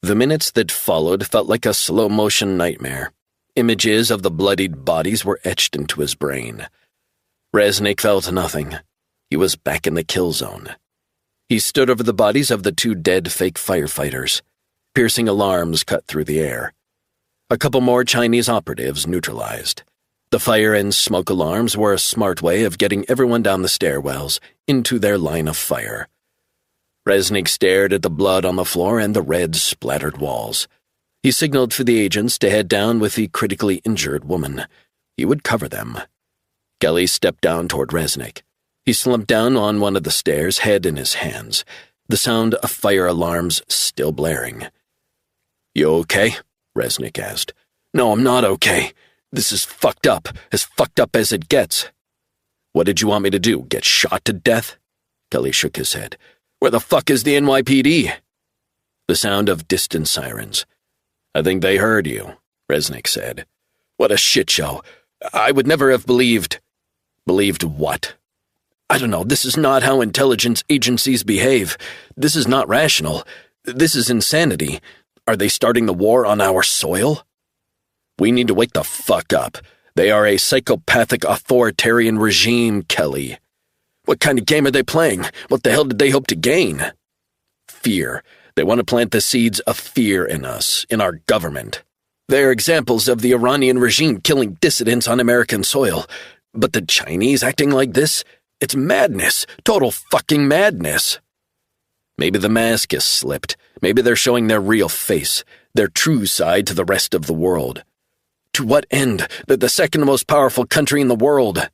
The minutes that followed felt like a slow-motion nightmare. Images of the bloodied bodies were etched into his brain. Resnick felt nothing. He was back in the kill zone. He stood over the bodies of the 2 dead fake firefighters. Piercing alarms cut through the air. A couple more Chinese operatives neutralized. The fire and smoke alarms were a smart way of getting everyone down the stairwells into their line of fire. Resnick stared at the blood on the floor and the red, splattered walls. He signaled for the agents to head down with the critically injured woman. He would cover them. Kelly stepped down toward Resnick. He slumped down on one of the stairs, head in his hands, the sound of fire alarms still blaring. "You okay?" Resnick asked. "No, I'm not okay. This is fucked up as it gets." "What did you want me to do, get shot to death?" Kelly shook his head. "Where the fuck is the NYPD?" The sound of distant sirens. "I think they heard you," Resnick said. "What a shit show. I would never have believed." "Believed what?" "I don't know. This is not how intelligence agencies behave. This is not rational. This is insanity. Are they starting the war on our soil?" "We need to wake the fuck up. They are a psychopathic authoritarian regime, Kelly." "What kind of game are they playing? What the hell did they hope to gain?" "Fear. They want to plant the seeds of fear in us, in our government. They are examples of the Iranian regime killing dissidents on American soil. But the Chinese acting like this? It's madness. Total fucking madness." "Maybe the mask has slipped. Maybe they're showing their real face, their true side to the rest of the world." "To what end? They're the second most powerful country in the world."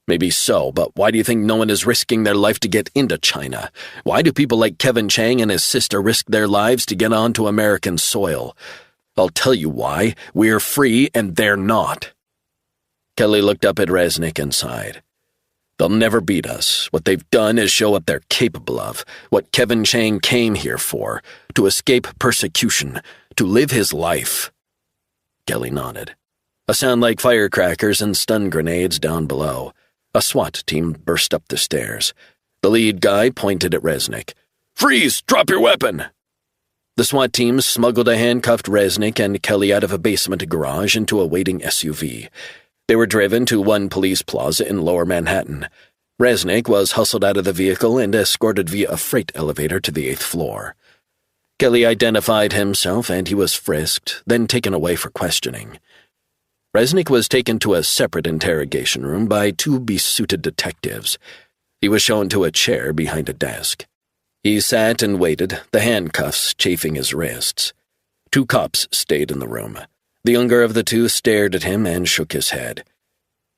"Maybe so, but why do you think no one is risking their life to get into China? Why do people like Kevin Chang and his sister risk their lives to get onto American soil? I'll tell you why. We're free and they're not." Kelly looked up at Resnick and sighed. "They'll never beat us. What they've done is show what they're capable of, what Kevin Chang came here for, to escape persecution, to live his life." Kelly nodded. A sound like firecrackers and stun grenades down below. A SWAT team burst up the stairs. The lead guy pointed at Resnick. "Freeze! Drop your weapon!" The SWAT team smuggled a handcuffed Resnick and Kelly out of a basement garage into a waiting SUV. They were driven to one police plaza in Lower Manhattan. Resnick was hustled out of the vehicle and escorted via a freight elevator to the 8th floor. Kelly identified himself and he was frisked, then taken away for questioning. Resnick was taken to a separate interrogation room by 2 besuited detectives. He was shown to a chair behind a desk. He sat and waited, the handcuffs chafing his wrists. 2 cops stayed in the room. The younger of the 2 stared at him and shook his head.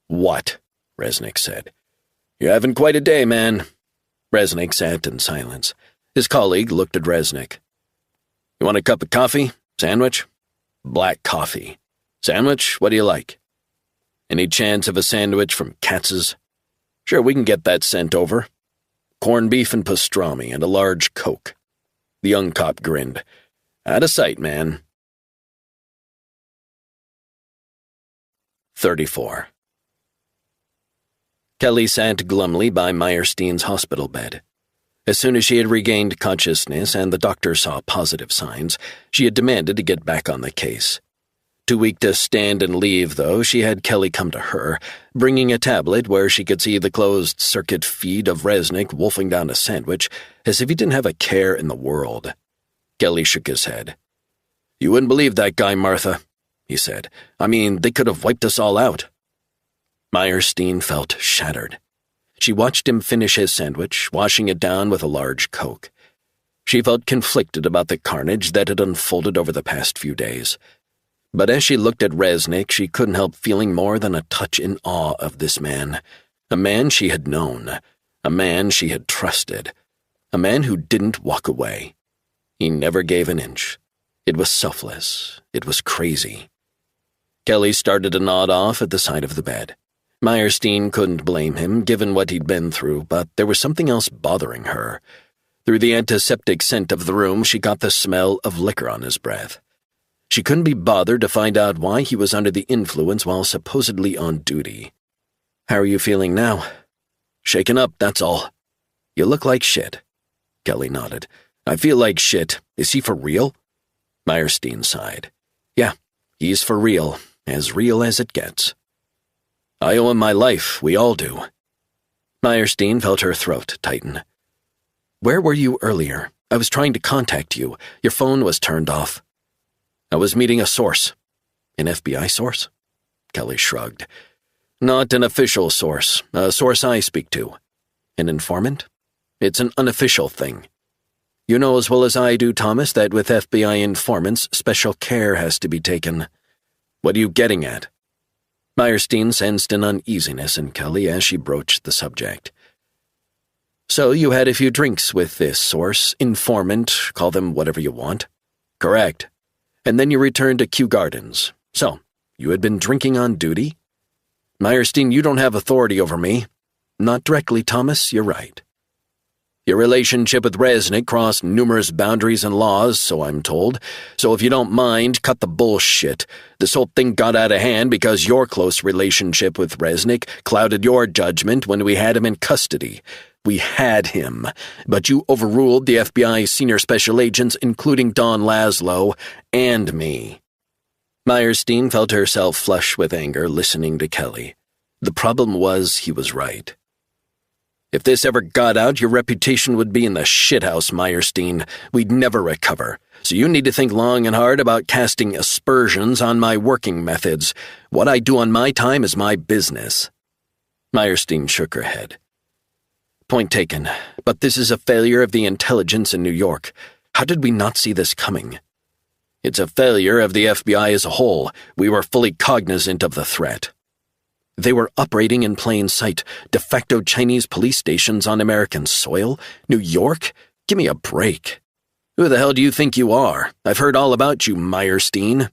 "What?" Resnick said. "You're having quite a day, man." Resnick sat in silence. His colleague looked at Resnick. "You want a cup of coffee? Sandwich?" "Black coffee. Sandwich? What do you like?" "Any chance of a sandwich from Katz's?" "Sure, we can get that sent over. Corned beef and pastrami and a large Coke." The young cop grinned. "Out of sight, man." 34. Kelly sat glumly by Meyerstein's hospital bed. As soon as she had regained consciousness and the doctor saw positive signs, she had demanded to get back on the case. Too weak to stand and leave, though, she had Kelly come to her, bringing a tablet where she could see the closed-circuit feed of Resnick wolfing down a sandwich, as if he didn't have a care in the world. Kelly shook his head. "You wouldn't believe that guy, Martha," he said. "I mean, they could have wiped us all out." Meyerstein felt shattered. She watched him finish his sandwich, washing it down with a large Coke. She felt conflicted about the carnage that had unfolded over the past few days. But as she looked at Resnick, she couldn't help feeling more than a touch in awe of this man. A man she had known. A man she had trusted. A man who didn't walk away. He never gave an inch. It was selfless. It was crazy. Kelly started to nod off at the side of the bed. Meyerstein couldn't blame him, given what he'd been through, but there was something else bothering her. Through the antiseptic scent of the room, she got the smell of liquor on his breath. She couldn't be bothered to find out why he was under the influence while supposedly on duty. "How are you feeling now?" "Shaken up, that's all." "You look like shit." Kelly nodded. "I feel like shit. Is he for real?" Meyerstein sighed. "Yeah, he's for real as it gets." "I owe him my life, we all do." Meyerstein felt her throat tighten. "Where were you earlier? I was trying to contact you. Your phone was turned off." "I was meeting a source." "An FBI source?" Kelly shrugged. "Not an official source, a source I speak to." "An informant?" "It's an unofficial thing. You know as well as I do, Thomas, that with FBI informants, special care has to be taken." "What are you getting at?" Meyerstein sensed an uneasiness in Kelly as she broached the subject. "So you had a few drinks with this source, informant, call them whatever you want." "Correct. And then you returned to Kew Gardens. So, you had been drinking on duty?" "Meyerstein, you don't have authority over me." "Not directly, Thomas, you're right." "Your relationship with Resnick crossed numerous boundaries and laws, so I'm told. So if you don't mind, cut the bullshit. This whole thing got out of hand because your close relationship with Resnick clouded your judgment when we had him in custody. We had him, but you overruled the FBI senior special agents, including Don Laszlo, and me." Meyerstein felt herself flush with anger listening to Kelly. The problem was he was right. "If this ever got out, your reputation would be in the shithouse, Meyerstein. We'd never recover. So you need to think long and hard about casting aspersions on my working methods. What I do on my time is my business." Meyerstein shook her head. "Point taken, but this is a failure of the intelligence in New York. How did we not see this coming?" "It's a failure of the FBI as a whole. We were fully cognizant of the threat." "They were operating in plain sight, de facto Chinese police stations on American soil? New York? Give me a break." "Who the hell do you think you are? I've heard all about you, Meyerstein."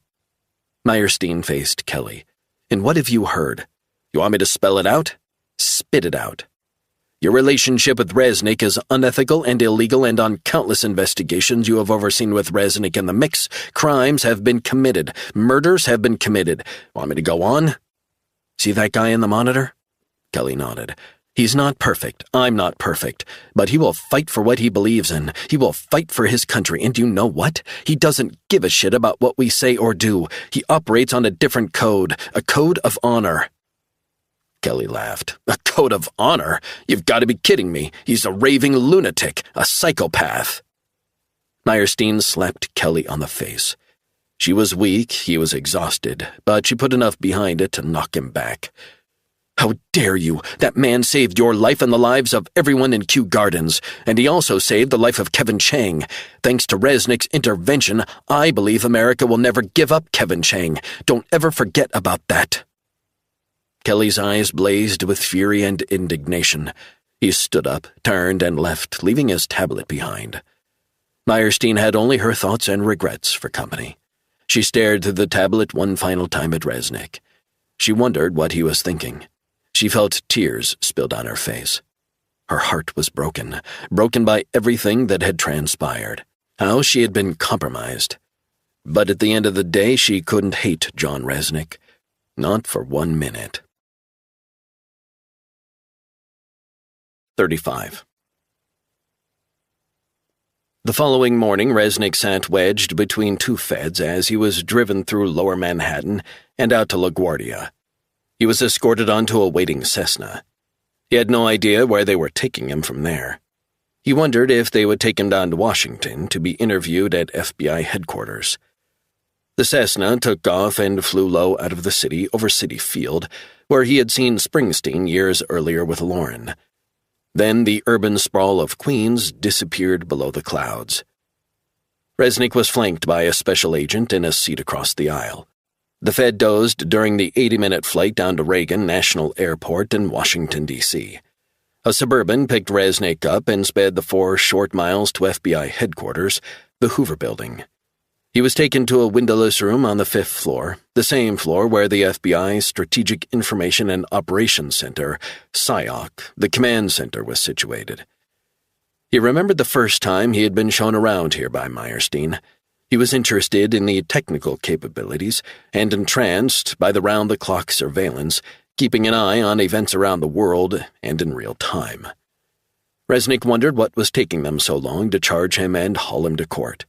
Meyerstein faced Kelly. "And what have you heard? You want me to spell it out?" "Spit it out." "Your relationship with Resnick is unethical and illegal, and on countless investigations you have overseen with Resnick in the mix, crimes have been committed. Murders have been committed. Want me to go on?" "See that guy in the monitor?" Kelly nodded. "He's not perfect. I'm not perfect. But he will fight for what he believes in. He will fight for his country. And you know what? He doesn't give a shit about what we say or do. He operates on a different code, a code of honor." Kelly laughed. "A code of honor? You've got to be kidding me. He's a raving lunatic, a psychopath." Meyerstein slapped Kelly on the face. She was weak, he was exhausted, but she put enough behind it to knock him back. "How dare you? That man saved your life and the lives of everyone in Kew Gardens, and he also saved the life of Kevin Chang. Thanks to Resnick's intervention, I believe America will never give up Kevin Chang. Don't ever forget about that." Kelly's eyes blazed with fury and indignation. He stood up, turned, and left, leaving his tablet behind. Meyerstein had only her thoughts and regrets for company. She stared through the tablet one final time at Resnick. She wondered what he was thinking. She felt tears spilled on her face. Her heart was broken by everything that had transpired, how she had been compromised. But at the end of the day, she couldn't hate John Resnick. Not for 1 minute. 35. The following morning, Resnick sat wedged between two feds as he was driven through lower Manhattan and out to LaGuardia. He was escorted onto a waiting Cessna. He had no idea where they were taking him from there. He wondered if they would take him down to Washington to be interviewed at FBI headquarters. The Cessna took off and flew low out of the city over Citi Field, where he had seen Springsteen years earlier with Lauren. Then the urban sprawl of Queens disappeared below the clouds. Resnick was flanked by a special agent in a seat across the aisle. The Fed dozed during the 80-minute flight down to Reagan National Airport in Washington, D.C. A Suburban picked Resnick up and sped the 4 short miles to FBI headquarters, the Hoover Building. He was taken to a windowless room on the 5th floor, the same floor where the FBI's Strategic Information and Operations Center, SIOC, the command center, was situated. He remembered the first time he had been shown around here by Meyerstein. He was interested in the technical capabilities and entranced by the round-the-clock surveillance, keeping an eye on events around the world and in real time. Resnick wondered what was taking them so long to charge him and haul him to court.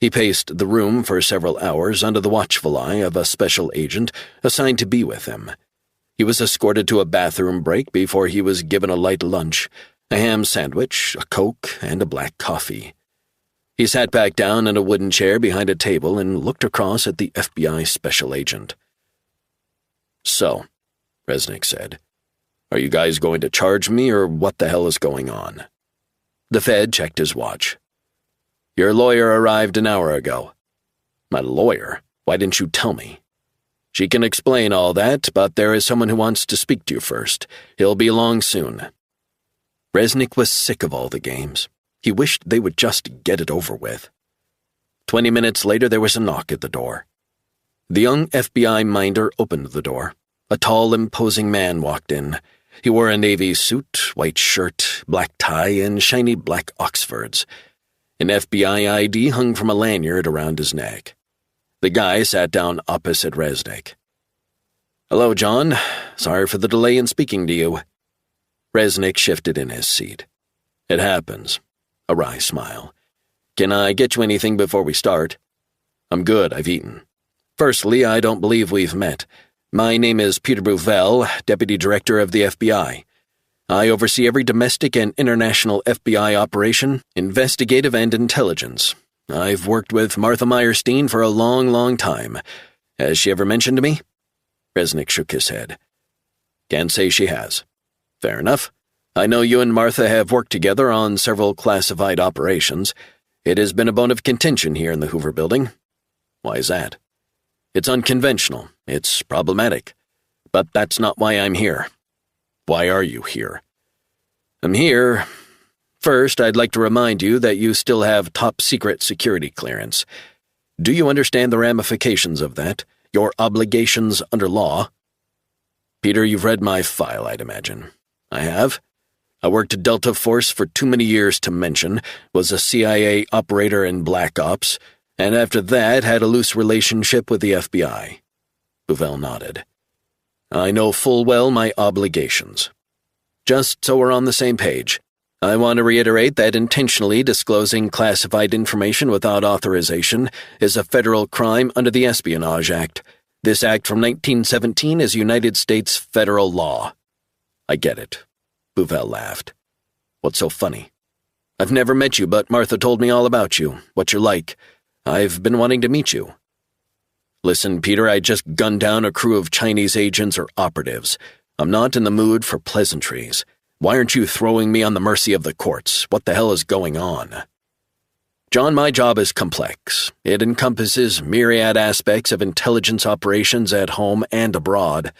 He paced the room for several hours under the watchful eye of a special agent assigned to be with him. He was escorted to a bathroom break before he was given a light lunch, a ham sandwich, a Coke, and a black coffee. He sat back down in a wooden chair behind a table and looked across at the FBI special agent. "So," Resnick said, "are you guys going to charge me, or what the hell is going on?" The Fed checked his watch. "Your lawyer arrived an hour ago." "My lawyer? Why didn't you tell me?" "She can explain all that, but there is someone who wants to speak to you first. He'll be along soon." Resnick was sick of all the games. He wished they would just get it over with. 20 minutes later, there was a knock at the door. The young FBI minder opened the door. A tall, imposing man walked in. He wore a navy suit, white shirt, black tie, and shiny black Oxfords. An FBI ID hung from a lanyard around his neck. The guy sat down opposite Resnick. "Hello, John. Sorry for the delay in speaking to you." Resnick shifted in his seat. "It happens." A wry smile. "Can I get you anything before we start?" "I'm good, I've eaten. Firstly, I don't believe we've met. My name is Peter Bouvel, Deputy Director of the FBI. I oversee every domestic and international FBI operation, investigative and intelligence. I've worked with Martha Meyerstein for a long, long time. Has she ever mentioned to me?" Resnick shook his head. "Can't say she has." "Fair enough. I know you and Martha have worked together on several classified operations. It has been a bone of contention here in the Hoover Building." "Why is that?" "It's unconventional. It's problematic. But that's not why I'm here." "Why are you here?" "I'm here. First, I'd like to remind you that you still have top-secret security clearance. Do you understand the ramifications of that? Your obligations under law?" "Peter, you've read my file, I'd imagine." "I have. I worked at Delta Force for too many years to mention, was a CIA operator in Black Ops, and after that had a loose relationship with the FBI. Bouvel nodded. "I know full well my obligations. Just so we're on the same page, I want to reiterate that intentionally disclosing classified information without authorization is a federal crime under the Espionage Act. This act from 1917 is United States federal law." "I get it." Bouvel laughed. "What's so funny?" "I've never met you, but Martha told me all about you, what you're like. I've been wanting to meet you." "Listen, Peter, I just gunned down a crew of Chinese agents or operatives. I'm not in the mood for pleasantries. Why aren't you throwing me on the mercy of the courts? What the hell is going on?" "John, my job is complex. It encompasses myriad aspects of intelligence operations at home and abroad.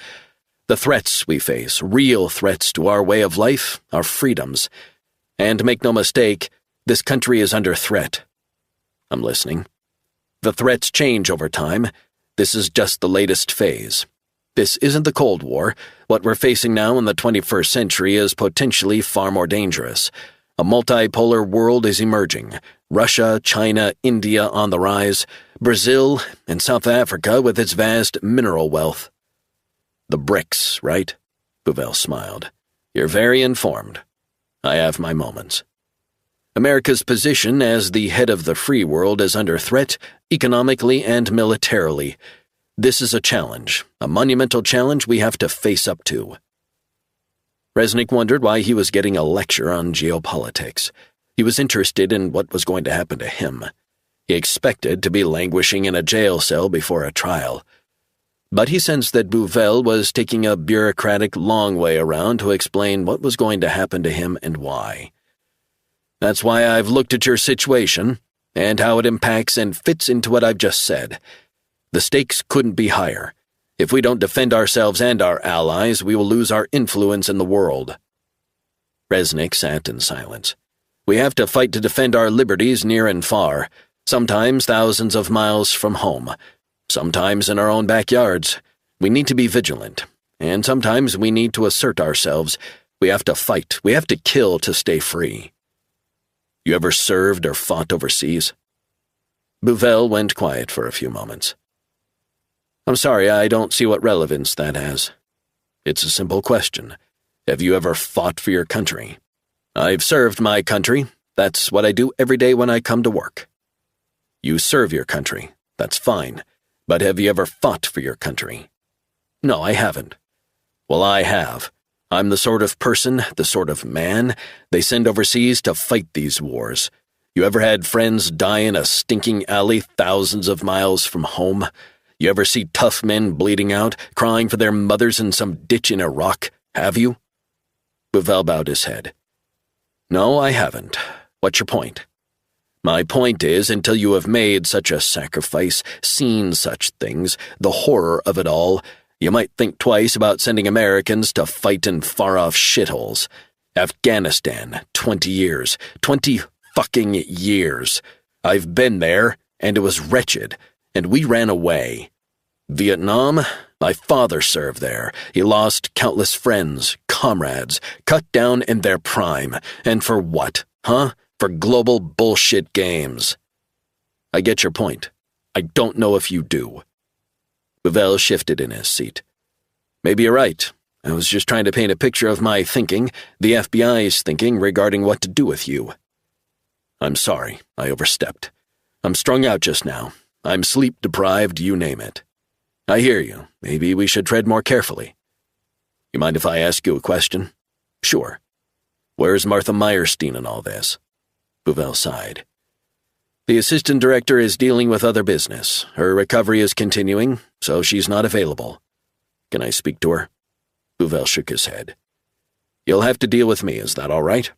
The threats we face, real threats to our way of life, our freedoms. And make no mistake, this country is under threat." "I'm listening." "The threats change over time. This is just the latest phase. This isn't the Cold War. What we're facing now in the 21st century is potentially far more dangerous. A multipolar world is emerging. Russia, China, India on the rise, Brazil, and South Africa with its vast mineral wealth. The BRICS, right? Bouvel smiled. You're very informed. I have my moments. America's position as the head of the free world is under threat, economically and militarily. This is a challenge, a monumental challenge we have to face up to." Resnick wondered why he was getting a lecture on geopolitics. He was interested in what was going to happen to him. He expected to be languishing in a jail cell before a trial. But he sensed that Bouvel was taking a bureaucratic long way around to explain what was going to happen to him and why. "That's why I've looked at your situation, and how it impacts and fits into what I've just said. The stakes couldn't be higher. If we don't defend ourselves and our allies, we will lose our influence in the world." Resnick sat in silence. "We have to fight to defend our liberties near and far, sometimes thousands of miles from home, sometimes in our own backyards. We need to be vigilant, and sometimes we need to assert ourselves. We have to fight, we have to kill to stay free." "You ever served or fought overseas?" Bouvel went quiet for a few moments. "I'm sorry, I don't see what relevance that has." "It's a simple question. Have you ever fought for your country?" "I've served my country. That's what I do every day when I come to work." "You serve your country. That's fine. But have you ever fought for your country?" "No, I haven't." "Well, I have. I'm the sort of person, the sort of man they send overseas to fight these wars. You ever had friends die in a stinking alley thousands of miles from home? You ever see tough men bleeding out, crying for their mothers in some ditch in Iraq? Have you?" Bouvel bowed his head. "No, I haven't. What's your point?" "My point is, until you have made such a sacrifice, seen such things, the horror of it all, you might think twice about sending Americans to fight in far-off shitholes. Afghanistan, 20 years. 20 fucking years. I've been there, and it was wretched, and we ran away. Vietnam, my father served there. He lost countless friends, comrades, cut down in their prime. And for what, huh? For global bullshit games." "I get your point. I don't know if you do." Bouvel shifted in his seat. "Maybe you're right. I was just trying to paint a picture of my thinking, the FBI's thinking regarding what to do with you." "I'm sorry, I overstepped. I'm strung out just now. I'm sleep-deprived, you name it." "I hear you. Maybe we should tread more carefully." "You mind if I ask you a question?" "Sure." "Where's Martha Meyerstein in all this?" Bouvel sighed. "The assistant director is dealing with other business. Her recovery is continuing, so she's not available." "Can I speak to her?" Bouvel shook his head. "You'll have to deal with me, is that all right?"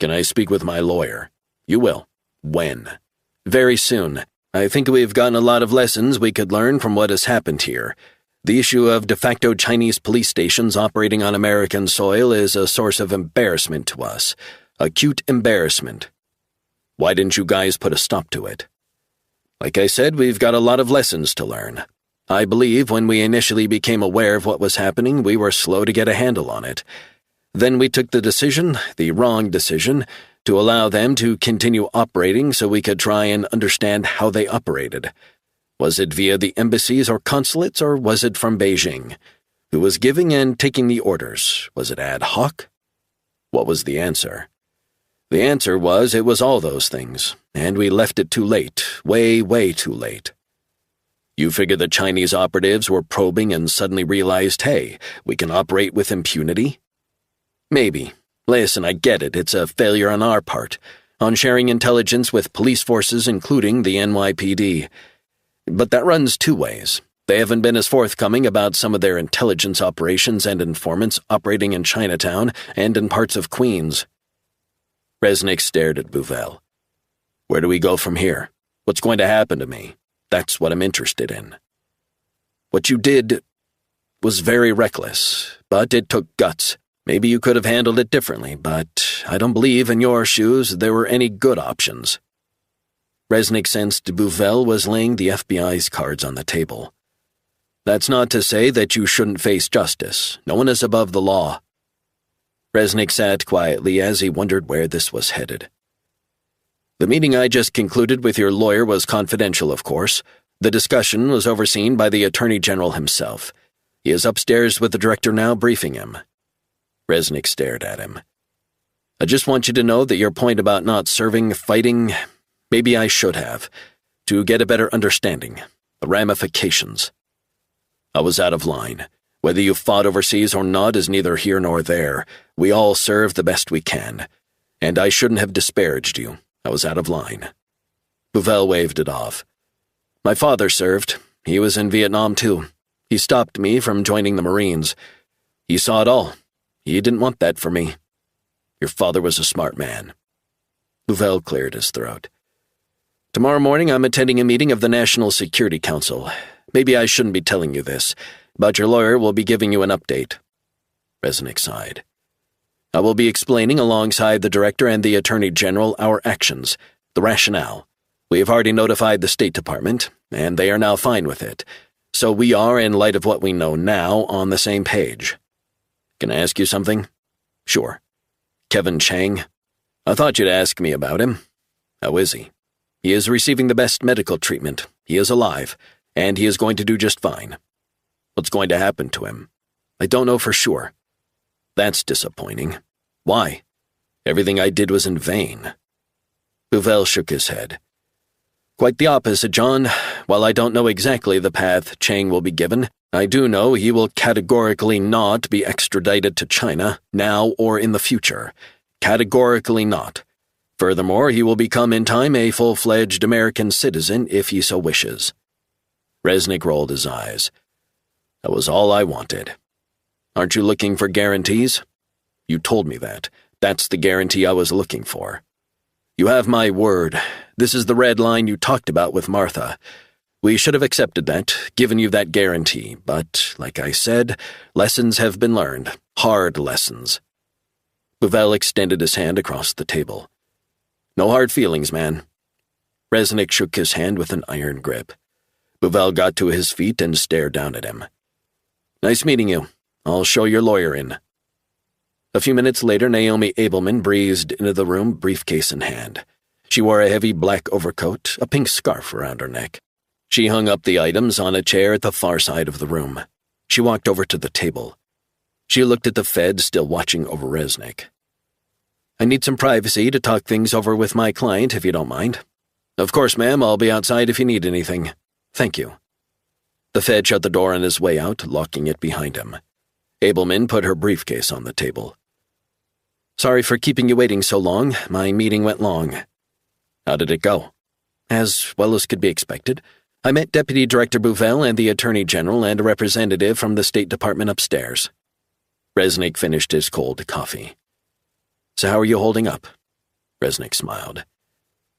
"Can I speak with my lawyer?" "You will." "When?" "Very soon. I think we've gotten a lot of lessons we could learn from what has happened here. The issue of de facto Chinese police stations operating on American soil is a source of embarrassment to us. Acute embarrassment. Why didn't you guys put a stop to it?" "Like I said, we've got a lot of lessons to learn. I believe when we initially became aware of what was happening, we were slow to get a handle on it. Then we took the decision, the wrong decision, to allow them to continue operating so we could try and understand how they operated. Was it via the embassies or consulates, or was it from Beijing? Who was giving and taking the orders? Was it ad hoc?" "What was the answer?" "The answer was it was all those things, and we left it too late, way, way too late." "You figure the Chinese operatives were probing and suddenly realized, hey, we can operate with impunity?" "Maybe. Listen, I get it. It's a failure on our part, on sharing intelligence with police forces, including the NYPD. But that runs two ways. They haven't been as forthcoming about some of their intelligence operations and informants operating in Chinatown and in parts of Queens." Resnick stared at Bouvel. "Where do we go from here? What's going to happen to me? That's what I'm interested in." "What you did was very reckless, but it took guts. Maybe you could have handled it differently, but I don't believe in your shoes there were any good options." Resnick sensed Bouvel was laying the FBI's cards on the table. "That's not to say that you shouldn't face justice. No one is above the law." Resnick sat quietly as he wondered where this was headed. "The meeting I just concluded with your lawyer was confidential, of course. The discussion was overseen by the Attorney General himself. He is upstairs with the director now briefing him." Resnick stared at him. I just want you to know that your point about not fighting, maybe I should have, to get a better understanding, the ramifications. I was out of line. Whether you fought overseas or not is neither here nor there. We all serve the best we can. And I shouldn't have disparaged you. I was out of line. Bouvel waved it off. My father served. He was in Vietnam too. He stopped me from joining the Marines. He saw it all. He didn't want that for me. Your father was a smart man. Bouvel cleared his throat. Tomorrow morning I'm attending a meeting of the National Security Council. Maybe I shouldn't be telling you this, but your lawyer will be giving you an update. Resnick sighed. I will be explaining alongside the Director and the Attorney General our actions, the rationale. We have already notified the State Department, and they are now fine with it. So we are, in light of what we know now, on the same page. Can I ask you something? Sure. Kevin Chang. I thought you'd ask me about him. How is he? He is receiving the best medical treatment. He is alive, and he is going to do just fine. What's going to happen to him? I don't know for sure. That's disappointing. Why? Everything I did was in vain. Bouvel shook his head. Quite the opposite, John. While I don't know exactly the path Chang will be given, I do know he will categorically not be extradited to China, now or in the future. Categorically not. Furthermore, he will become in time a full-fledged American citizen if he so wishes. Resnick rolled his eyes. That was all I wanted. Aren't you looking for guarantees? You told me that. That's the guarantee I was looking for. You have my word. This is the red line you talked about with Martha. We should have accepted that, given you that guarantee, but, like I said, lessons have been learned. Hard lessons. Bouvel extended his hand across the table. No hard feelings, man. Resnick shook his hand with an iron grip. Bouvel got to his feet and stared down at him. Nice meeting you. I'll show your lawyer in. A few minutes later, Naomi Abelman breezed into the room, briefcase in hand. She wore a heavy black overcoat, a pink scarf around her neck. She hung up the items on a chair at the far side of the room. She walked over to the table. She looked at the Fed still watching over Resnick. I need some privacy to talk things over with my client, if you don't mind. Of course, ma'am, I'll be outside if you need anything. Thank you. The Fed shut the door on his way out, locking it behind him. Abelman put her briefcase on the table. Sorry for keeping you waiting so long. My meeting went long. How did it go? As well as could be expected. I met Deputy Director Bouvel and the Attorney General and a representative from the State Department upstairs. Resnick finished his cold coffee. So how are you holding up? Resnick smiled.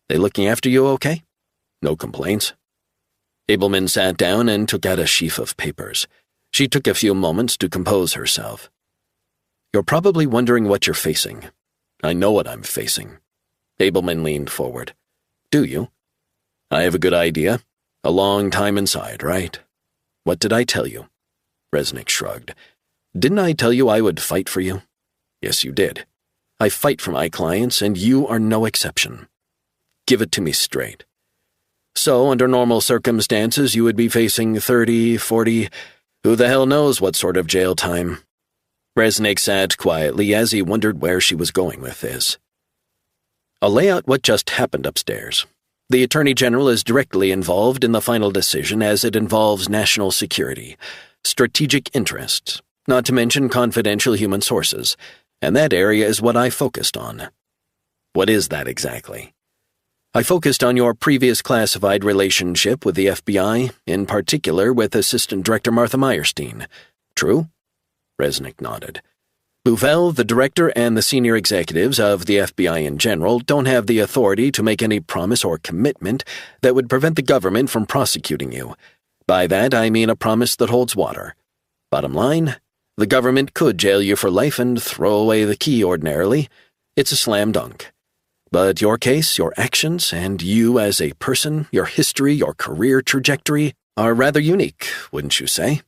They looking after you okay? No complaints? Abelman sat down and took out a sheaf of papers. She took a few moments to compose herself. You're probably wondering what you're facing. I know what I'm facing. Abelman leaned forward. Do you? I have a good idea. A long time inside, right? What did I tell you? Resnick shrugged. Didn't I tell you I would fight for you? Yes, you did. I fight for my clients, and you are no exception. Give it to me straight. So, under normal circumstances, you would be facing 30, 40, who the hell knows what sort of jail time. Resnick sat quietly as he wondered where she was going with this. I'll lay out what just happened upstairs. The Attorney General is directly involved in the final decision as it involves national security, strategic interests, not to mention confidential human sources, and that area is what I focused on. What is that exactly? I focused on your previous classified relationship with the FBI, in particular with Assistant Director Martha Meyerstein. True? Resnick nodded. Bouvel, the director, and the senior executives of the FBI in general don't have the authority to make any promise or commitment that would prevent the government from prosecuting you. By that, I mean a promise that holds water. Bottom line, the government could jail you for life and throw away the key ordinarily. It's a slam dunk. But your case, your actions, and you as a person, your history, your career trajectory, are rather unique, wouldn't you say?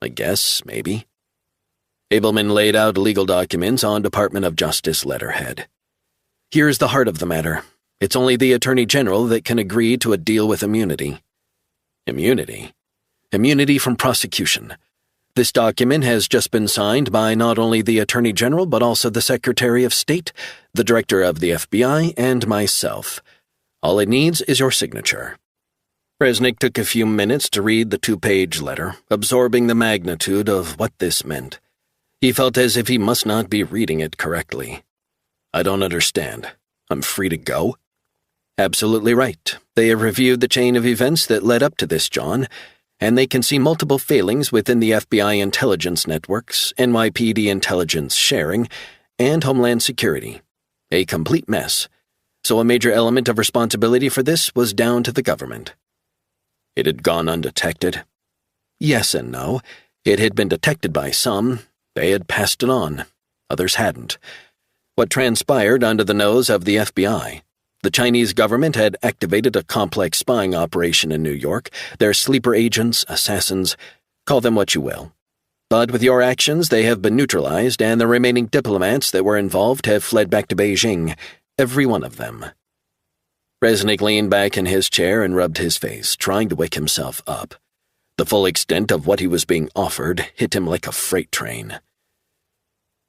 I guess, maybe. Abelman laid out legal documents on Department of Justice letterhead. Here's the heart of the matter. It's only the Attorney General that can agree to a deal with immunity. Immunity? Immunity from prosecution. This document has just been signed by not only the Attorney General but also the Secretary of State, the Director of the FBI, and myself. All it needs is your signature." Resnick took a few minutes to read the 2-page letter, absorbing the magnitude of what this meant. He felt as if he must not be reading it correctly. "I don't understand. I'm free to go?" "Absolutely right. They have reviewed the chain of events that led up to this, John, and they can see multiple failings within the FBI intelligence networks, NYPD intelligence sharing, and Homeland Security. A complete mess. So a major element of responsibility for this was down to the government." "It had gone undetected?" "Yes and no. It had been detected by some. They had passed it on. Others hadn't. What transpired under the nose of the FBI? The Chinese government had activated a complex spying operation in New York, their sleeper agents, assassins, call them what you will. But with your actions, they have been neutralized, and the remaining diplomats that were involved have fled back to Beijing, every one of them." Resnick leaned back in his chair and rubbed his face, trying to wake himself up. The full extent of what he was being offered hit him like a freight train.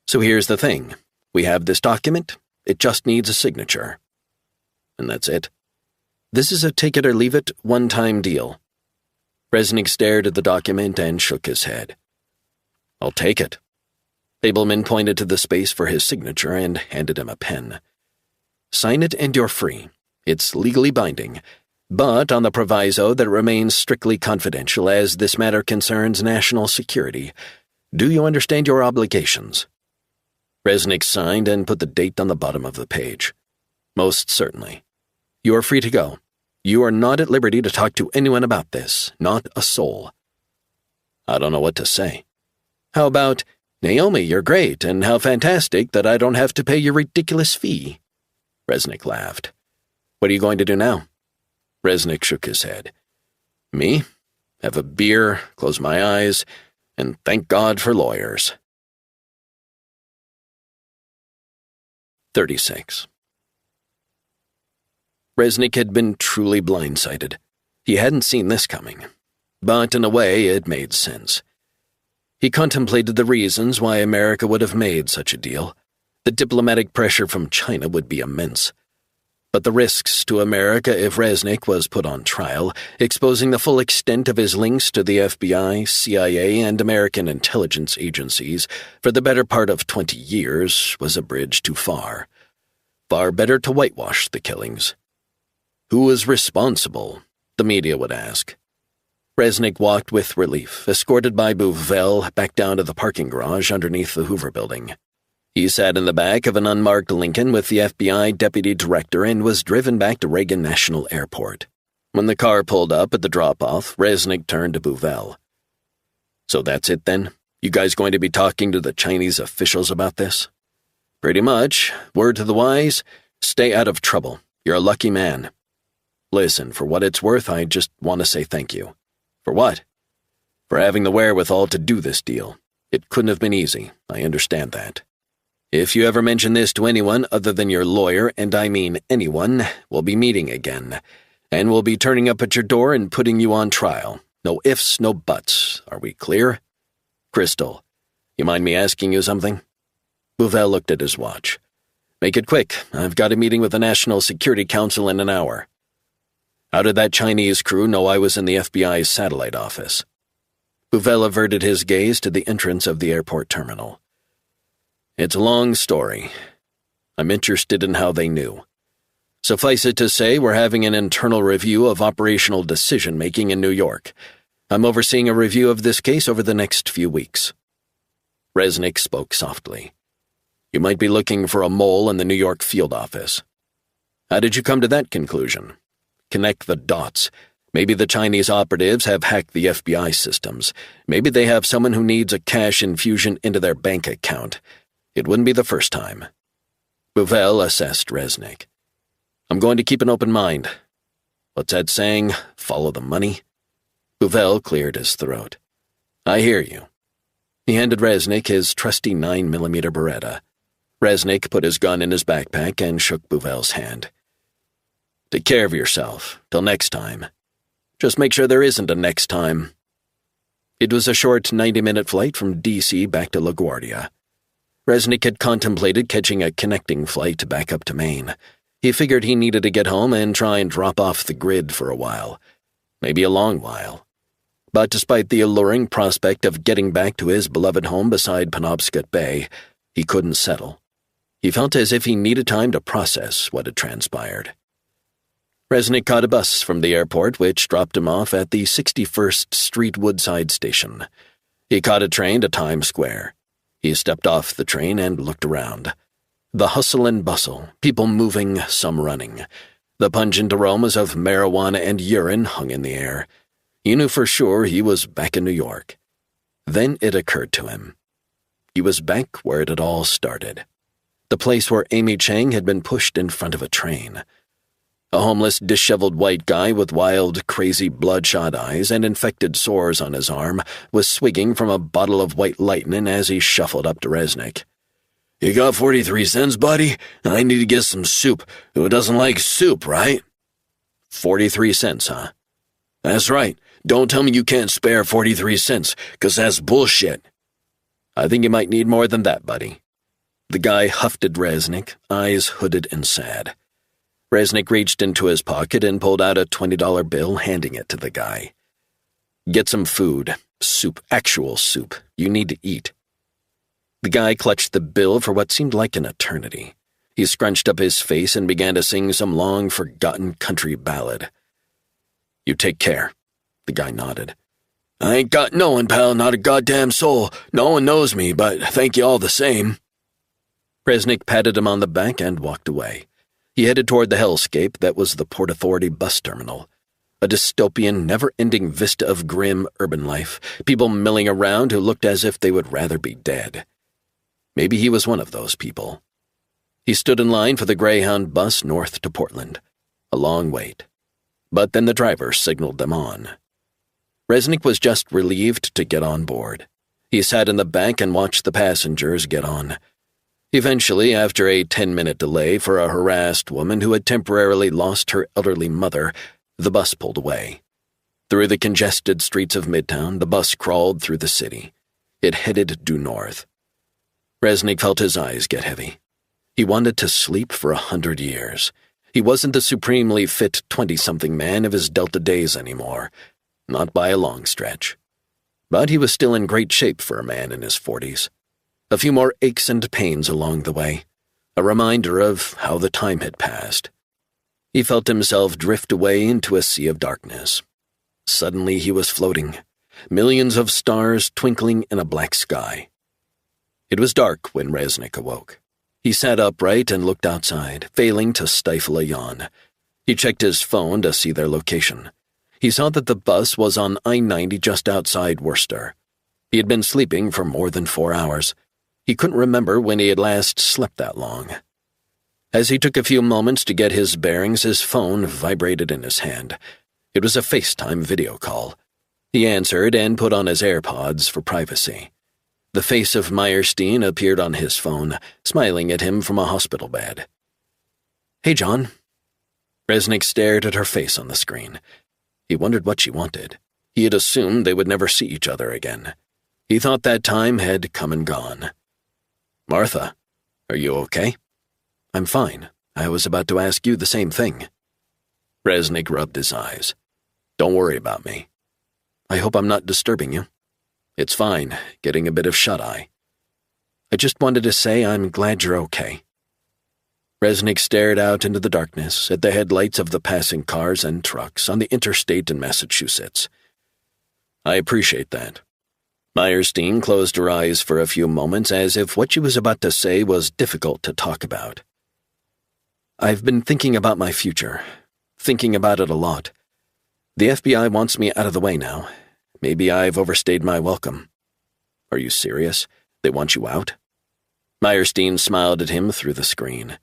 "So here's the thing. We have this document. It just needs a signature." "And that's it?" "This is a take-it-or-leave-it, one-time deal." Resnick stared at the document and shook his head. "I'll take it." Abelman pointed to the space for his signature and handed him a pen. "Sign it and you're free. It's legally binding, but on the proviso that it remains strictly confidential as this matter concerns national security. Do you understand your obligations?" Resnick signed and put the date on the bottom of the page. "Most certainly. You are free to go. You are not at liberty to talk to anyone about this, not a soul." "I don't know what to say." "How about, 'Naomi, you're great, and how fantastic that I don't have to pay your ridiculous fee?'" Resnick laughed. "What are you going to do now?" Resnick shook his head. "Me? Have a beer, close my eyes, and thank God for lawyers." 36. Resnick had been truly blindsided. He hadn't seen this coming. But in a way, it made sense. He contemplated the reasons why America would have made such a deal. The diplomatic pressure from China would be immense. But the risks to America if Resnick was put on trial, exposing the full extent of his links to the FBI, CIA, and American intelligence agencies for the better part of 20 years, was a bridge too far. Far better to whitewash the killings. Who was responsible? The media would ask. Resnick walked with relief, escorted by Bouvel back down to the parking garage underneath the Hoover Building. He sat in the back of an unmarked Lincoln with the FBI deputy director and was driven back to Reagan National Airport. When the car pulled up at the drop-off, Resnick turned to Bouvel. "So that's it then? You guys going to be talking to the Chinese officials about this?" "Pretty much. Word to the wise, stay out of trouble. You're a lucky man." "Listen, for what it's worth, I just want to say thank you." "For what?" "For having the wherewithal to do this deal. It couldn't have been easy, I understand that. If you ever mention this to anyone other than your lawyer, and I mean anyone, we'll be meeting again, and we'll be turning up at your door and putting you on trial. No ifs, no buts. Are we clear?" "Crystal, you mind me asking you something?" Bouvel looked at his watch. "Make it quick. I've got a meeting with the National Security Council in an hour." "How did that Chinese crew know I was in the FBI's satellite office?" Bouvel averted his gaze to the entrance of the airport terminal. "It's a long story. I'm interested in how they knew. Suffice it to say, we're having an internal review of operational decision-making in New York. I'm overseeing a review of this case over the next few weeks." Resnick spoke softly. "You might be looking for a mole in the New York field office. How did you come to that conclusion? Connect the dots. Maybe the Chinese operatives have hacked the FBI systems. Maybe they have someone who needs a cash infusion into their bank account. It wouldn't be the first time." Bouvel assessed Resnick. "I'm going to keep an open mind. What's that saying? Follow the money?" Bouvel cleared his throat. "I hear you." He handed Resnick his trusty 9mm Beretta. Resnick put his gun in his backpack and shook Bouvel's hand. "Take care of yourself. Till next time. Just make sure there isn't a next time." It was a short 90-minute flight from D.C. back to LaGuardia. Resnick had contemplated catching a connecting flight back up to Maine. He figured he needed to get home and try and drop off the grid for a while. Maybe a long while. But despite the alluring prospect of getting back to his beloved home beside Penobscot Bay, he couldn't settle. He felt as if he needed time to process what had transpired. Resnick caught a bus from the airport, which dropped him off at the 61st Street Woodside station. He caught a train to Times Square. He stepped off the train and looked around. The hustle and bustle, people moving, some running. The pungent aromas of marijuana and urine hung in the air. He knew for sure he was back in New York. Then it occurred to him. He was back where it had all started. The place where Amy Chang had been pushed in front of a train. A homeless, disheveled white guy with wild, crazy bloodshot eyes and infected sores on his arm was swigging from a bottle of white lightning as he shuffled up to Resnick. "You got 43 cents, buddy? I need to get some soup. Who doesn't like soup, right?" 43 cents, huh? That's right. Don't tell me you can't spare 43 cents, 'cause that's bullshit. I think you might need more than that, buddy. The guy huffed at Resnick, eyes hooded and sad. Resnick reached into his pocket and pulled out a $20 bill, handing it to the guy. "Get some food. Soup. Actual soup. You need to eat." The guy clutched the bill for what seemed like an eternity. He scrunched up his face and began to sing some long-forgotten country ballad. "You take care." The guy nodded. "I ain't got no one, pal, not a goddamn soul. No one knows me, but thank you all the same." Resnick patted him on the back and walked away. He headed toward the hellscape that was the Port Authority bus terminal. A dystopian, never-ending vista of grim urban life, people milling around who looked as if they would rather be dead. Maybe he was one of those people. He stood in line for the Greyhound bus north to Portland. A long wait. But then the driver signaled them on. Resnick was just relieved to get on board. He sat in the back and watched the passengers get on. Eventually, after a 10-minute delay for a harassed woman who had temporarily lost her elderly mother, the bus pulled away. Through the congested streets of Midtown, the bus crawled through the city. It headed due north. Resnick felt his eyes get heavy. He wanted to sleep for 100 years. He wasn't the supremely fit 20-something man of his Delta days anymore. Not by a long stretch. But he was still in great shape for a man in his 40s. A few more aches and pains along the way. A reminder of how the time had passed. He felt himself drift away into a sea of darkness. Suddenly he was floating. Millions of stars twinkling in a black sky. It was dark when Resnick awoke. He sat upright and looked outside, failing to stifle a yawn. He checked his phone to see their location. He saw that the bus was on I-90 just outside Worcester. He had been sleeping for more than 4 hours. He couldn't remember when he had last slept that long. As he took a few moments to get his bearings, his phone vibrated in his hand. It was a FaceTime video call. He answered and put on his AirPods for privacy. The face of Meyerstein appeared on his phone, smiling at him from a hospital bed. "Hey, John." Resnick stared at her face on the screen. He wondered what she wanted. He had assumed they would never see each other again. He thought that time had come and gone. "Martha, are you okay?" "I'm fine. I was about to ask you the same thing." Resnick rubbed his eyes. "Don't worry about me." "I hope I'm not disturbing you." "It's fine, getting a bit of shut-eye." "I just wanted to say I'm glad you're okay." Resnick stared out into the darkness at the headlights of the passing cars and trucks on the interstate in Massachusetts. "I appreciate that." Meyerstein closed her eyes for a few moments as if what she was about to say was difficult to talk about. "I've been thinking about my future, thinking about it a lot. The FBI wants me out of the way now. Maybe I've overstayed my welcome." "Are you serious? They want you out?" Meyerstein smiled at him through the screen.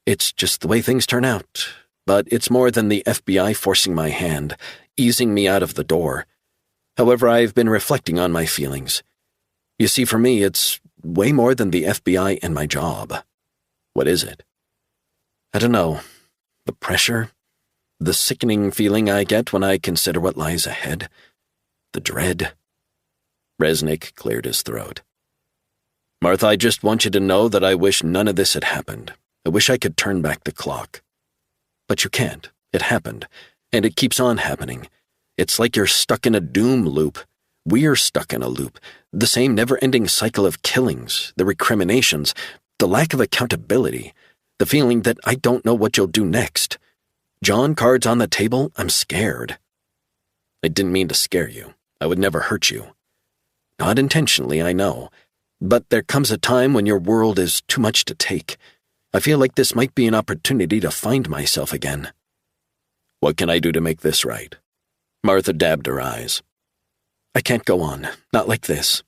"It's just the way things turn out. But it's more than the FBI forcing my hand, easing me out of the door. However, I've been reflecting on my feelings. You see, for me, it's way more than the FBI and my job." "What is it?" "I don't know. The pressure, the sickening feeling I get when I consider what lies ahead, the dread. Resnick cleared his throat. Martha, I just want you to know that I wish none of this had happened. I wish I could turn back the clock. But you can't. It happened. And it keeps on happening. It's like you're stuck in a doom loop. We're stuck in a loop. The same never-ending cycle of killings, the recriminations, the lack of accountability, the feeling that I don't know what you'll do next. John, cards on the table, I'm scared. I didn't mean to scare you. I would never hurt you. Not intentionally, I know. But there comes a time when your world is too much to take. I feel like this might be an opportunity to find myself again. What can I do to make this right? Martha dabbed her eyes. I can't go on. Not like this.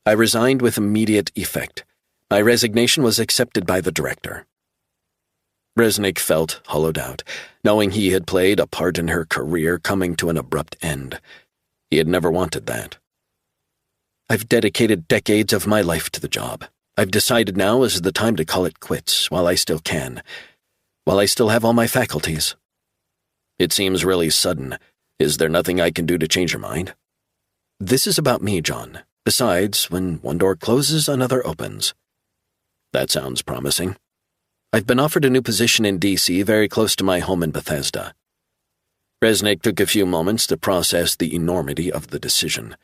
I resigned with immediate effect. My resignation was accepted by the director. Resnick felt hollowed out, knowing he had played a part in her career coming to an abrupt end. He had never wanted that. I've dedicated decades of my life to the job. I've decided now is the time to call it quits while I still can, while I still have all my faculties. It seems really sudden. Is there nothing I can do to change your mind? This is about me, John. Besides, when one door closes, another opens. That sounds promising. I've been offered a new position in D.C. very close to my home in Bethesda. Resnick took a few moments to process the enormity of the decision.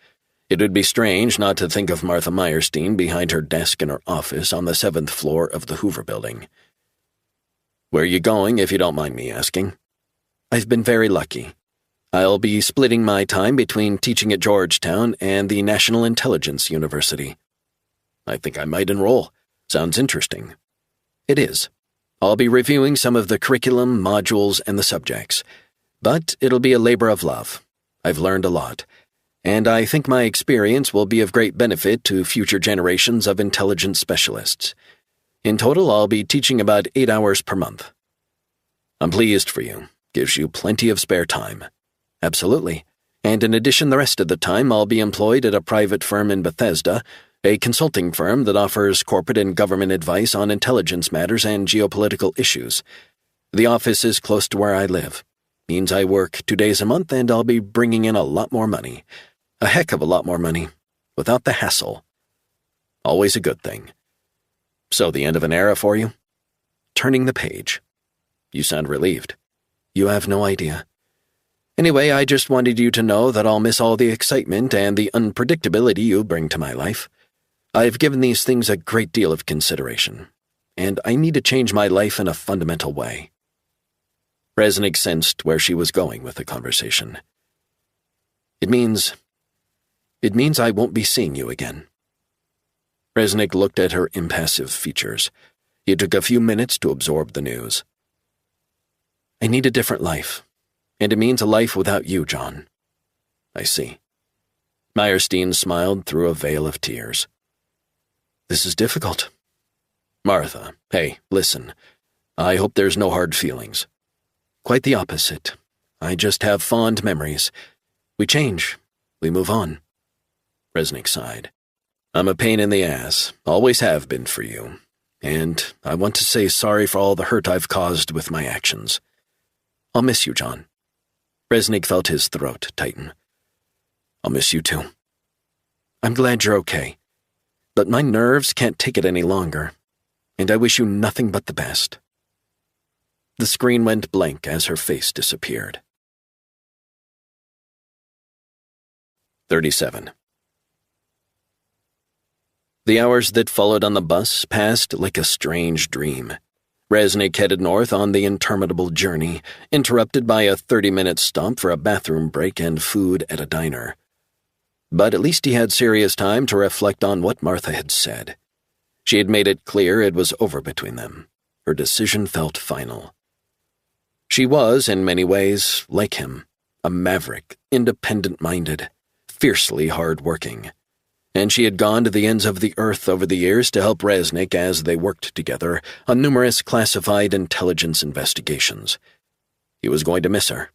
It would be strange not to think of Martha Meyerstein behind her desk in her office on the 7th floor of the Hoover Building. Where are you going, if you don't mind me asking? I've been very lucky. I'll be splitting my time between teaching at Georgetown and the National Intelligence University. I think I might enroll. Sounds interesting. It is. I'll be reviewing some of the curriculum, modules, and the subjects. But it'll be a labor of love. I've learned a lot. And I think my experience will be of great benefit to future generations of intelligence specialists. In total, I'll be teaching about 8 hours per month. I'm pleased for you. Gives you plenty of spare time. Absolutely. And in addition, the rest of the time, I'll be employed at a private firm in Bethesda, a consulting firm that offers corporate and government advice on intelligence matters and geopolitical issues. The office is close to where I live. Means I work 2 days a month, and I'll be bringing in a lot more money. A heck of a lot more money, without the hassle. Always a good thing. So the end of an era for you? Turning the page. You sound relieved. You have no idea. Anyway, I just wanted you to know that I'll miss all the excitement and the unpredictability you bring to my life. I've given these things a great deal of consideration, and I need to change my life in a fundamental way. Resnick sensed where she was going with the conversation. It means I won't be seeing you again. Resnick looked at her impassive features. It took a few minutes to absorb the news. I need a different life, and it means a life without you, John. I see. Meyerstein smiled through a veil of tears. This is difficult. Martha, hey, listen. I hope there's no hard feelings. Quite the opposite. I just have fond memories. We change. We move on. Resnick sighed. I'm a pain in the ass. Always have been for you. And I want to say sorry for all the hurt I've caused with my actions. I'll miss you, John. Resnick felt his throat tighten. I'll miss you too. I'm glad you're okay. But my nerves can't take it any longer. And I wish you nothing but the best. The screen went blank as her face disappeared. 37. The hours that followed on the bus passed like a strange dream. Resnick headed north on the interminable journey, interrupted by a 30-minute stop for a bathroom break and food at a diner. But at least he had serious time to reflect on what Martha had said. She had made it clear it was over between them. Her decision felt final. She was, in many ways, like him, a maverick, independent-minded, fiercely hard-working. And she had gone to the ends of the earth over the years to help Resnick as they worked together on numerous classified intelligence investigations. He was going to miss her.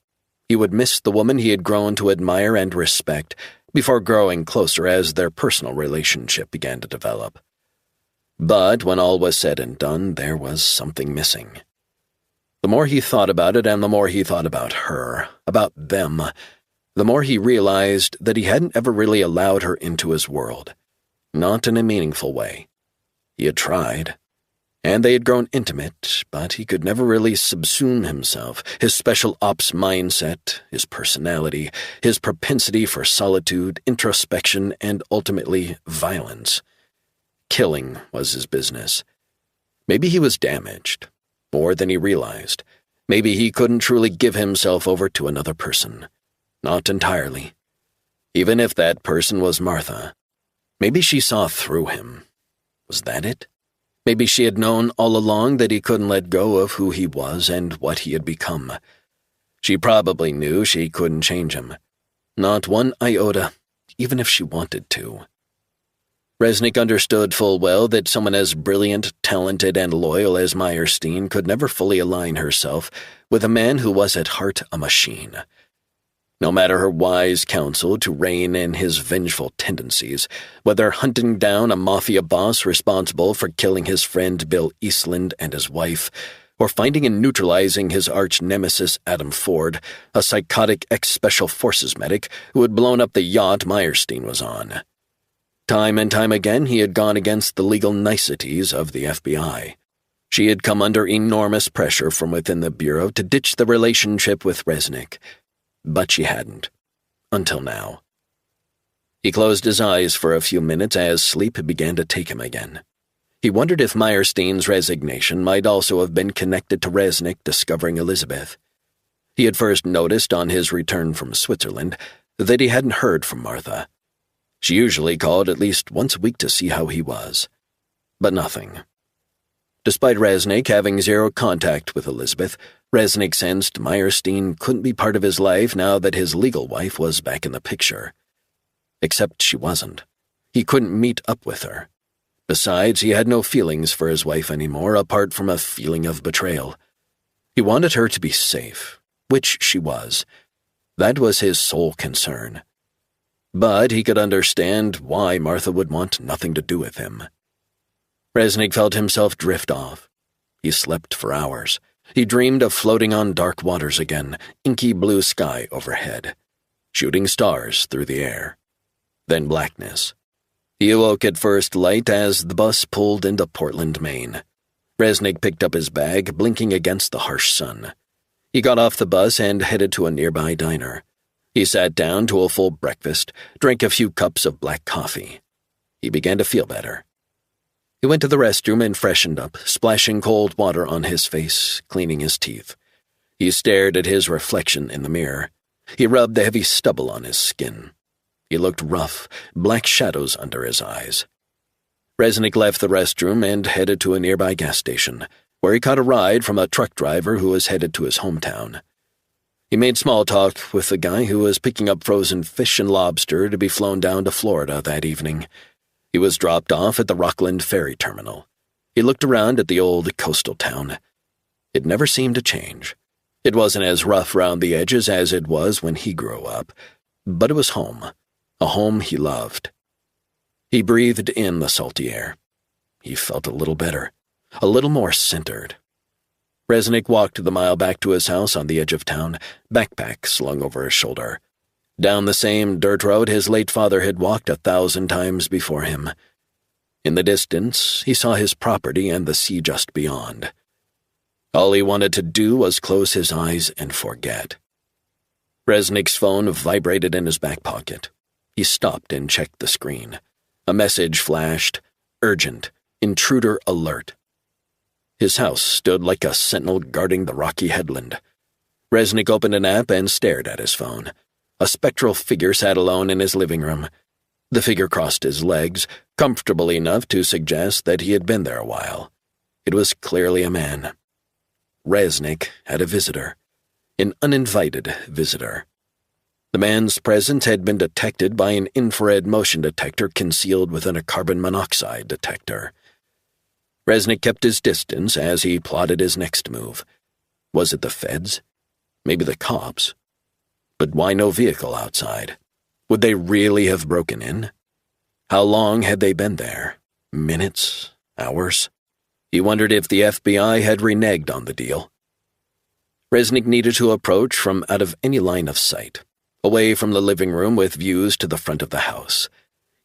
He would miss the woman he had grown to admire and respect before growing closer as their personal relationship began to develop. But when all was said and done, there was something missing. The more he thought about it and the more he thought about her, about them, the more he realized that he hadn't ever really allowed her into his world, not in a meaningful way. He had tried, and they had grown intimate, but he could never really subsume himself, his special ops mindset, his personality, his propensity for solitude, introspection, and ultimately violence. Killing was his business. Maybe he was damaged, more than he realized. Maybe he couldn't truly give himself over to another person. Not entirely. Even if that person was Martha. Maybe she saw through him. Was that it? Maybe she had known all along that he couldn't let go of who he was and what he had become. She probably knew she couldn't change him. Not one iota, even if she wanted to. Resnick understood full well that someone as brilliant, talented, and loyal as Meyerstein could never fully align herself with a man who was at heart a machine. No matter her wise counsel to rein in his vengeful tendencies, whether hunting down a mafia boss responsible for killing his friend Bill Eastland and his wife, or finding and neutralizing his arch-nemesis Adam Ford, a psychotic ex-Special Forces medic who had blown up the yacht Meyerstein was on. Time and time again he had gone against the legal niceties of the FBI. She had come under enormous pressure from within the Bureau to ditch the relationship with Resnick. But she hadn't. Until now. He closed his eyes for a few minutes as sleep began to take him again. He wondered if Meyerstein's resignation might also have been connected to Resnick discovering Elizabeth. He had first noticed on his return from Switzerland that he hadn't heard from Martha. She usually called at least once a week to see how he was. But nothing. Despite Resnick having zero contact with Elizabeth, Resnick sensed Meyerstein couldn't be part of his life now that his legal wife was back in the picture. Except she wasn't. He couldn't meet up with her. Besides, he had no feelings for his wife anymore, apart from a feeling of betrayal. He wanted her to be safe, which she was. That was his sole concern. But he could understand why Martha would want nothing to do with him. Resnick felt himself drift off. He slept for hours. He dreamed of floating on dark waters again, inky blue sky overhead, shooting stars through the air. Then blackness. He awoke at first light as the bus pulled into Portland, Maine. Resnick picked up his bag, blinking against the harsh sun. He got off the bus and headed to a nearby diner. He sat down to a full breakfast, drank a few cups of black coffee. He began to feel better. He went to the restroom and freshened up, splashing cold water on his face, cleaning his teeth. He stared at his reflection in the mirror. He rubbed the heavy stubble on his skin. He looked rough, black shadows under his eyes. Resnick left the restroom and headed to a nearby gas station, where he caught a ride from a truck driver who was headed to his hometown. He made small talk with the guy who was picking up frozen fish and lobster to be flown down to Florida that evening. He was dropped off at the Rockland Ferry Terminal. He looked around at the old coastal town. It never seemed to change. It wasn't as rough round the edges as it was when he grew up, but it was home, a home he loved. He breathed in the salty air. He felt a little better, a little more centered. Resnick walked the mile back to his house on the edge of town, backpack slung over his shoulder. Down the same dirt road his late father had walked 1,000 times before him. In the distance, he saw his property and the sea just beyond. All he wanted to do was close his eyes and forget. Resnick's phone vibrated in his back pocket. He stopped and checked the screen. A message flashed, urgent, intruder alert. His house stood like a sentinel guarding the rocky headland. Resnick opened an app and stared at his phone. A spectral figure sat alone in his living room. The figure crossed his legs, comfortable enough to suggest that he had been there a while. It was clearly a man. Resnick had a visitor. An uninvited visitor. The man's presence had been detected by an infrared motion detector concealed within a carbon monoxide detector. Resnick kept his distance as he plotted his next move. Was it the feds? Maybe the cops? But why no vehicle outside? Would they really have broken in? How long had they been there? Minutes? Hours? He wondered if the FBI had reneged on the deal. Resnick needed to approach from out of any line of sight. away from the living room with views to the front of the house.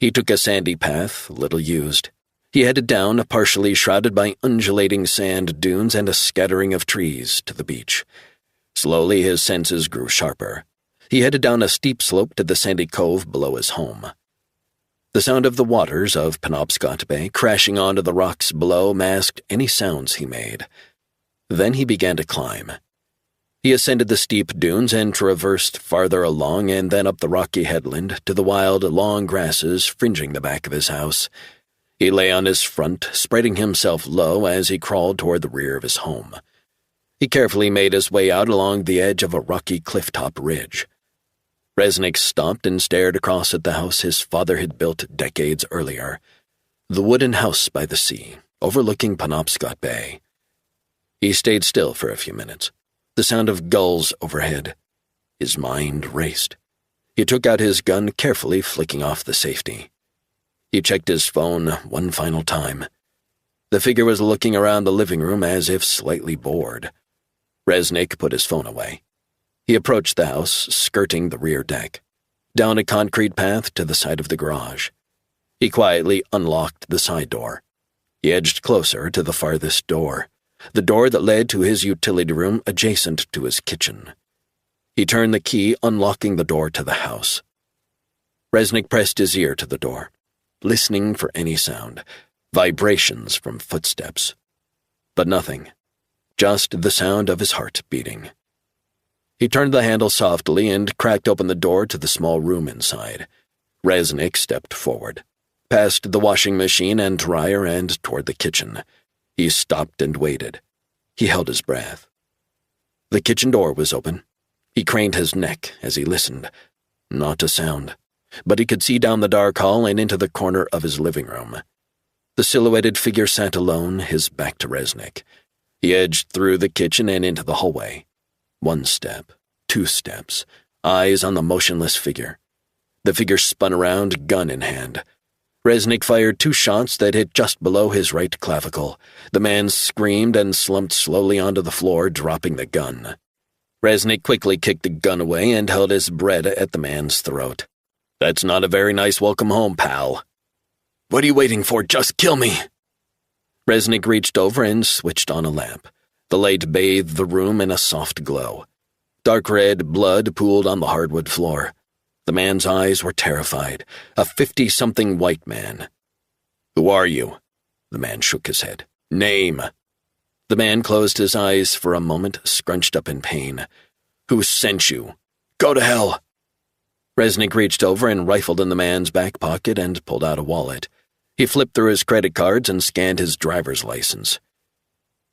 He took a sandy path, little used. He headed down, partially shrouded by undulating sand dunes and a scattering of trees, to the beach. Slowly his senses grew sharper. He headed down a steep slope to the sandy cove below his home. The sound of the waters of Penobscot Bay crashing onto the rocks below masked any sounds he made. Then he began to climb. He ascended the steep dunes and traversed farther along and then up the rocky headland to the wild, long grasses fringing the back of his house. He lay on his front, spreading himself low as he crawled toward the rear of his home. He carefully made his way out along the edge of a rocky clifftop ridge. Resnick stopped and stared across at the house his father had built decades earlier, the wooden house by the sea, overlooking Penobscot Bay. He stayed still for a few minutes, the sound of gulls overhead. His mind raced. He took out his gun, carefully flicking off the safety. He checked his phone one final time. The figure was looking around the living room as if slightly bored. Resnick put his phone away. He approached the house, skirting the rear deck, down a concrete path to the side of the garage. He quietly unlocked the side door. He edged closer to the farthest door, the door that led to his utility room adjacent to his kitchen. He turned the key, unlocking the door to the house. Resnick pressed his ear to the door, listening for any sound, vibrations from footsteps. But nothing, just the sound of his heart beating. He turned the handle softly and cracked open the door to the small room inside. Resnick stepped forward, past the washing machine and dryer and toward the kitchen. He stopped and waited. He held his breath. The kitchen door was open. He craned his neck as he listened. Not a sound, but he could see down the dark hall and into the corner of his living room. The silhouetted figure sat alone, his back to Resnick. He edged through the kitchen and into the hallway. 1 step, 2 steps, eyes on the motionless figure. The figure spun around, gun in hand. Resnick fired 2 shots that hit just below his right clavicle. The man screamed and slumped slowly onto the floor, dropping the gun. Resnick quickly kicked the gun away and held his breath at the man's throat. "That's not a very nice welcome home, pal." "What are you waiting for? Just kill me!" Resnick reached over and switched on a lamp. The light bathed the room in a soft glow. Dark red blood pooled on the hardwood floor. The man's eyes were terrified, a 50-something white man. "Who are you?" The man shook his head. "Name." The man closed his eyes for a moment, scrunched up in pain. "Who sent you?" "Go to hell." Resnick reached over and rifled in the man's back pocket and pulled out a wallet. He flipped through his credit cards and scanned his driver's license.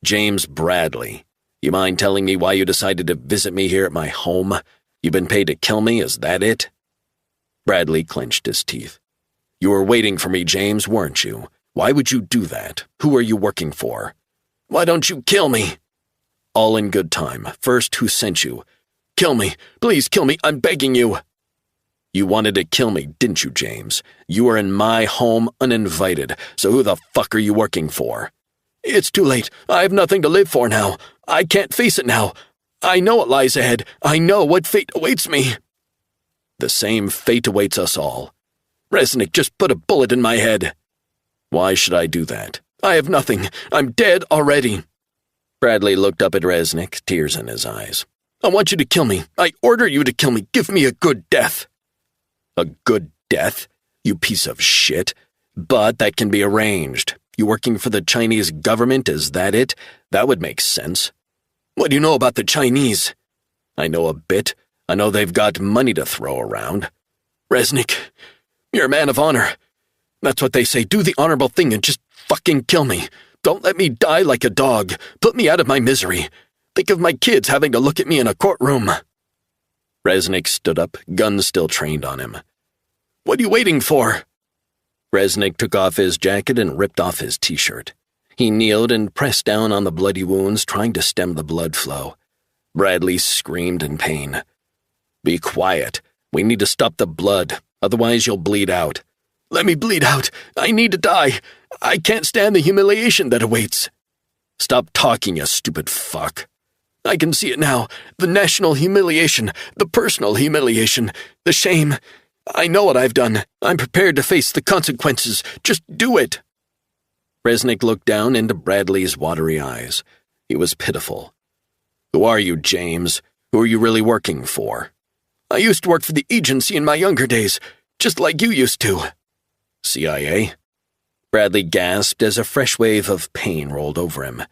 "James Bradley, you mind telling me why you decided to visit me here at my home? You've been paid to kill me, is that it?" Bradley clenched his teeth. "You were waiting for me, James, weren't you? Why would you do that? Who are you working for?" "Why don't you kill me?" "All in good time. First, who sent you?" "Kill me. Please kill me. I'm begging you." "You wanted to kill me, didn't you, James? You were in my home uninvited, so who the fuck are you working for?" "It's too late. I have nothing to live for now. I can't face it now. I know what lies ahead. I know what fate awaits me." "The same fate awaits us all." "Resnick, just put a bullet in my head." "Why should I do that?" "I have nothing. I'm dead already." Bradley looked up at Resnick, tears in his eyes. "I want you to kill me. I order you to kill me. Give me a good death." "A good death? You piece of shit. But that can be arranged. You working for the Chinese government, is that it? That would make sense." "What do you know about the Chinese?" "I know a bit. I know they've got money to throw around." "Resnick, you're a man of honor. That's what they say. Do the honorable thing and just fucking kill me. Don't let me die like a dog. Put me out of my misery. Think of my kids having to look at me in a courtroom." Resnick stood up, gun still trained on him. "What are you waiting for?" Resnick took off his jacket and ripped off his t-shirt. He kneeled and pressed down on the bloody wounds, trying to stem the blood flow. Bradley screamed in pain. "Be quiet. We need to stop the blood, otherwise you'll bleed out." "Let me bleed out. I need to die. I can't stand the humiliation that awaits." "Stop talking, you stupid fuck." I can see it now. The national humiliation, the personal humiliation, the shame. I know what I've done. I'm prepared to face the consequences. Just do it." Resnick looked down into Bradley's watery eyes. He was pitiful. "Who are you, James? Who are you really working for?" "I used to work for the agency in my younger days, just like you used to." "CIA?" Bradley gasped as a fresh wave of pain rolled over him.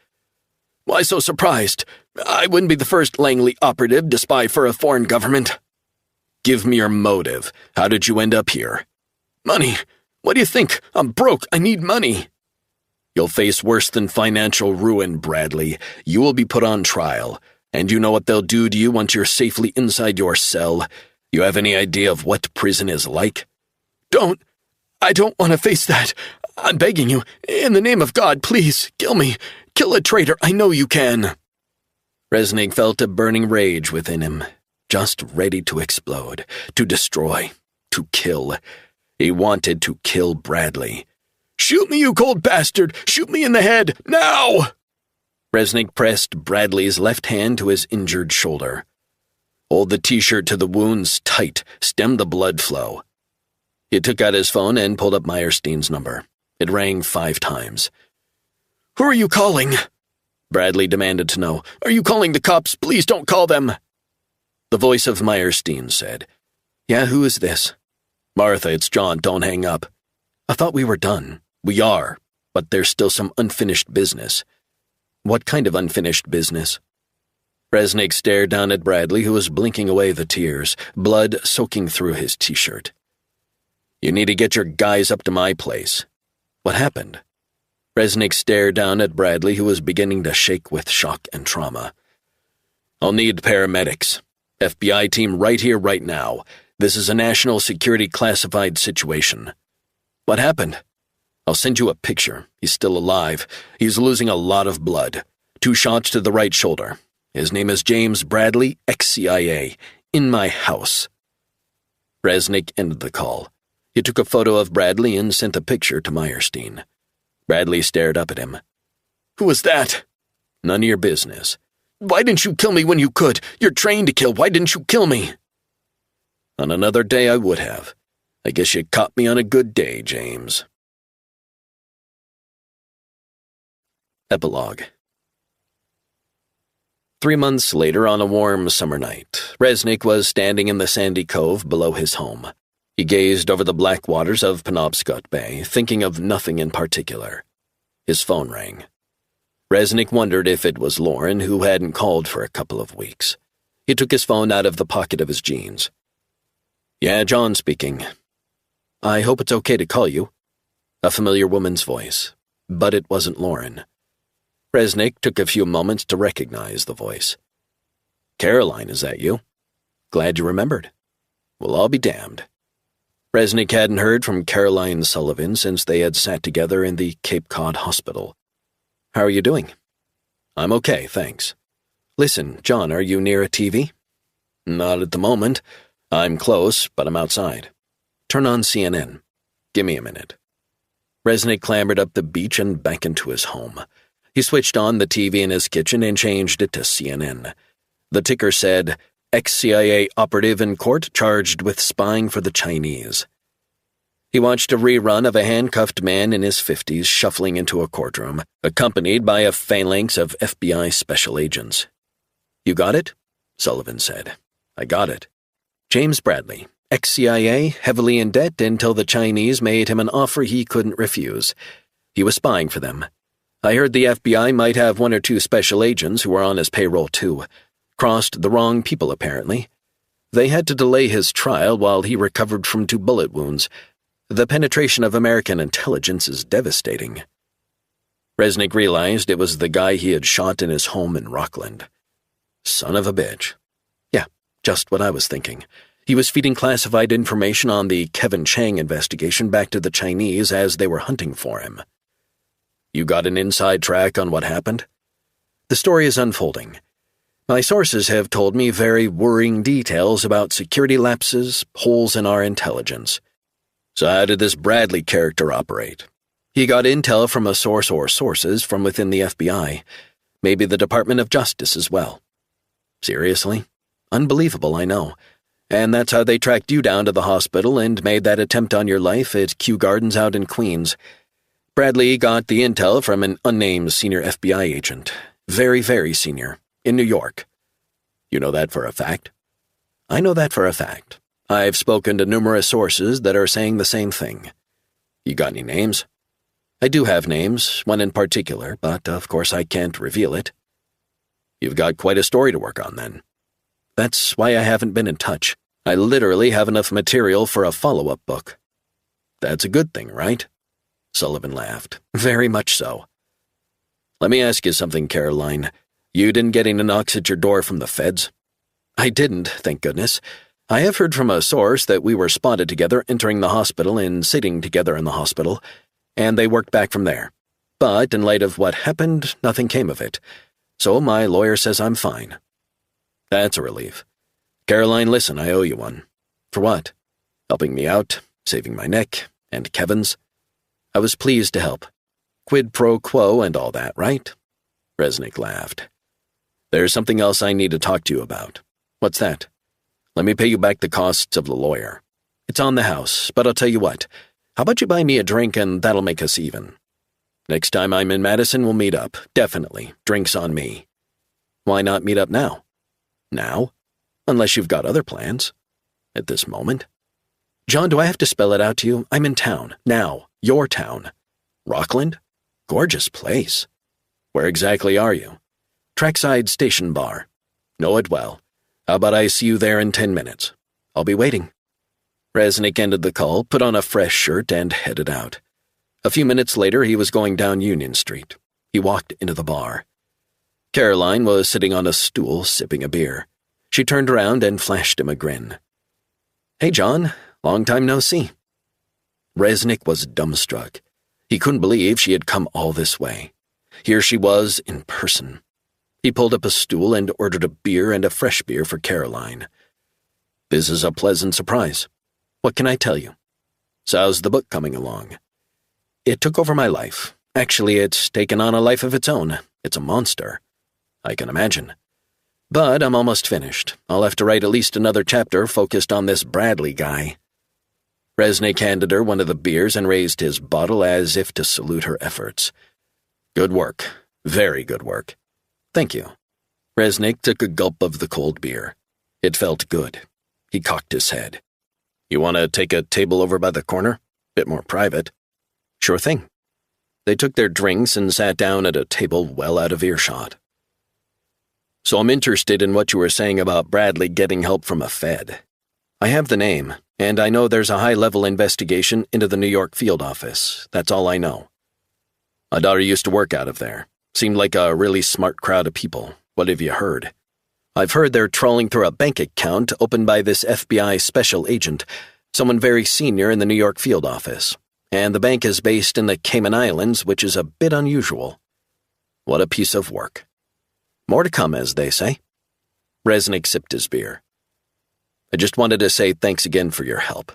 "Why so surprised? I wouldn't be the first Langley operative to spy for a foreign government." "Give me your motive. How did you end up here?" "Money. What do you think? I'm broke. I need money." "You'll face worse than financial ruin, Bradley. You will be put on trial. And you know what they'll do to you once you're safely inside your cell? You have any idea of what prison is like?" I don't want to face that. I'm begging you, in the name of God, please, kill me. Kill a traitor, I know you can." Resnick felt a burning rage within him, just ready to explode, to destroy, to kill. He wanted to kill Bradley. "Shoot me, you cold bastard! Shoot me in the head, now!" Resnick pressed Bradley's left hand to his injured shoulder. "Hold the t-shirt to the wounds tight, stem the blood flow." He took out his phone and pulled up Meyerstein's number. It rang 5 times. "Who are you calling?" Bradley demanded to know. "Are you calling the cops? Please don't call them." The voice of Meyerstein said, "Yeah, who is this?" "Martha, it's John. Don't hang up." "I thought we were done." "We are, but there's still some unfinished business." "What kind of unfinished business?" Resnick stared down at Bradley, who was blinking away the tears, blood soaking through his t-shirt. "You need to get your guys up to my place." "What happened?" Resnick stared down at Bradley, who was beginning to shake with shock and trauma. "I'll need paramedics. FBI team right here, right now. This is a national security classified situation." "What happened?" "I'll send you a picture. He's still alive. He's losing a lot of blood. 2 shots to the right shoulder. His name is James Bradley, ex-CIA. In my house." Resnick ended the call. He took a photo of Bradley and sent a picture to Meyerstein. Bradley stared up at him. "Who was that?" "None of your business." "Why didn't you kill me when you could? You're trained to kill. Why didn't you kill me?" "On another day I would have. I guess you caught me on a good day, James." Epilogue. 3 months later, on a warm summer night, Resnick was standing in the sandy cove below his home. He gazed over the black waters of Penobscot Bay, thinking of nothing in particular. His phone rang. Resnick wondered if it was Lauren, who hadn't called for a couple of weeks. He took his phone out of the pocket of his jeans. "Yeah, John speaking." "I hope it's okay to call you." A familiar woman's voice, but it wasn't Lauren. Resnick took a few moments to recognize the voice. "Caroline, is that you? Glad you remembered." "Well, I'll be damned." Resnick hadn't heard from Caroline Sullivan since they had sat together in the Cape Cod hospital. "How are you doing?" "I'm okay, thanks." "Listen, John, are you near a TV?" "Not at the moment. I'm close, but I'm outside." "Turn on CNN. Give me a minute." Resnick clambered up the beach and back into his home. He switched on the TV in his kitchen and changed it to CNN. The ticker said, "Ex-CIA operative in court charged with spying for the Chinese." He watched a rerun of a handcuffed man in his 50s shuffling into a courtroom, accompanied by a phalanx of FBI special agents. "You got it?" Sullivan said. "I got it. James Bradley, ex-CIA, heavily in debt until the Chinese made him an offer he couldn't refuse. He was spying for them. I heard the FBI might have 1 or 2 special agents who were on his payroll too. Crossed the wrong people, apparently. They had to delay his trial while he recovered from 2 bullet wounds. The penetration of American intelligence is devastating." Resnick realized it was the guy he had shot in his home in Rockland. Son of a bitch. Yeah, just what I was thinking. He was feeding classified information on the Kevin Chang investigation back to the Chinese as they were hunting for him. "You got an inside track on what happened?" "The story is unfolding. My sources have told me very worrying details about security lapses, holes in our intelligence." "So how did this Bradley character operate?" "He got intel from a source or sources from within the FBI, maybe the Department of Justice as well. Seriously? Unbelievable, I know. And that's how they tracked you down to the hospital and made that attempt on your life at Kew Gardens out in Queens. Bradley got the intel from an unnamed senior FBI agent. Very, very senior. In New York. You know that for a fact? I know that for a fact. I've spoken to numerous sources that are saying the same thing. You got any names? I do have names, one in particular, but of course I can't reveal it. You've got quite a story to work on then. That's why I haven't been in touch. I literally have enough material for a follow-up book. That's a good thing, right? Sullivan laughed. Very much so. Let me ask you something, Caroline. You didn't get any knocks at your door from the feds? I didn't, thank goodness. I have heard from a source that we were spotted together entering the hospital and sitting together in the hospital, and they worked back from there. But in light of what happened, nothing came of it. So my lawyer says I'm fine. That's a relief. Caroline, listen, I owe you one. For what? Helping me out, saving my neck, and Kevin's. I was pleased to help. Quid pro quo and all that, right? Resnick laughed. There's something else I need to talk to you about. What's that? Let me pay you back the costs of the lawyer. It's on the house, but I'll tell you what. How about you buy me a drink and that'll make us even? Next time I'm in Madison, we'll meet up. Definitely. Drinks on me. Why not meet up now? Now? Unless you've got other plans. At this moment? John, do I have to spell it out to you? I'm in town. Now. Your town. Rockland? Gorgeous place. Where exactly are you? Trackside Station Bar. Know it well. How about I see you there in 10 minutes? I'll be waiting. Resnick ended the call, put on a fresh shirt, and headed out. A few minutes later, he was going down Union Street. He walked into the bar. Caroline was sitting on a stool, sipping a beer. She turned around and flashed him a grin. Hey, John. Long time no see. Resnick was dumbstruck. He couldn't believe she had come all this way. Here she was in person. He pulled up a stool and ordered a beer and a fresh beer for Caroline. This is a pleasant surprise. What can I tell you? So how's the book coming along? It took over my life. Actually, it's taken on a life of its own. It's a monster. I can imagine. But I'm almost finished. I'll have to write at least another chapter focused on this Bradley guy. Resnick handed her one of the beers and raised his bottle as if to salute her efforts. Good work. Very good work. Thank you. Resnick took a gulp of the cold beer. It felt good. He cocked his head. You want to take a table over by the corner? Bit more private. Sure thing. They took their drinks and sat down at a table well out of earshot. So I'm interested in what you were saying about Bradley getting help from a Fed. I have the name, and I know there's a high-level investigation into the New York field office. That's all I know. My daughter used to work out of there. Seemed like a really smart crowd of people. What have you heard? I've heard they're trawling through a bank account opened by this FBI special agent, someone very senior in the New York field office. And the bank is based in the Cayman Islands, which is a bit unusual. What a piece of work. More to come, as they say. Resnick sipped his beer. I just wanted to say thanks again for your help.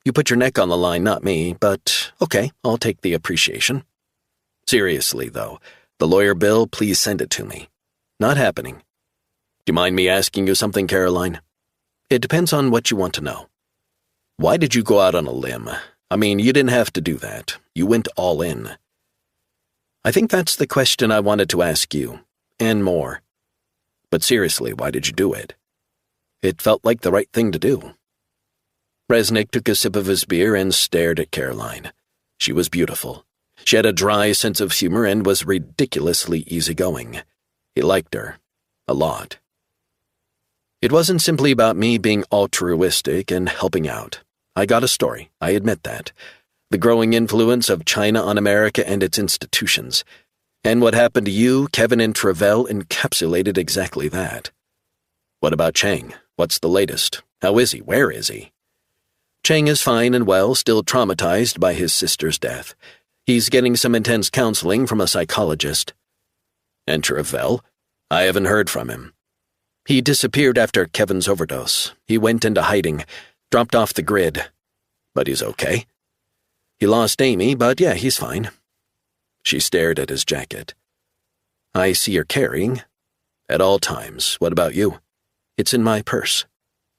You put your neck on the line, not me, but okay, I'll take the appreciation. Seriously, though, the lawyer bill, please send it to me. Not happening. Do you mind me asking you something, Caroline? It depends on what you want to know. Why did you go out on a limb? I mean, you didn't have to do that. You went all in. I think that's the question I wanted to ask you, and more. But seriously, why did you do it? It felt like the right thing to do. Resnick took a sip of his beer and stared at Caroline. She was beautiful. She had a dry sense of humor and was ridiculously easygoing. He liked her. A lot. It wasn't simply about me being altruistic and helping out. I got a story, I admit that. The growing influence of China on America and its institutions. And what happened to you, Kevin, and Travell encapsulated exactly that. What about Chang? What's the latest? How is he? Where is he? Chang is fine and well, still traumatized by his sister's death. He's getting some intense counseling from a psychologist. And Travell? I haven't heard from him. He disappeared after Kevin's overdose. He went into hiding, dropped off the grid. But he's okay. He lost Amy, but yeah, he's fine. She stared at his jacket. I see you're carrying. At all times. What about you? It's in my purse.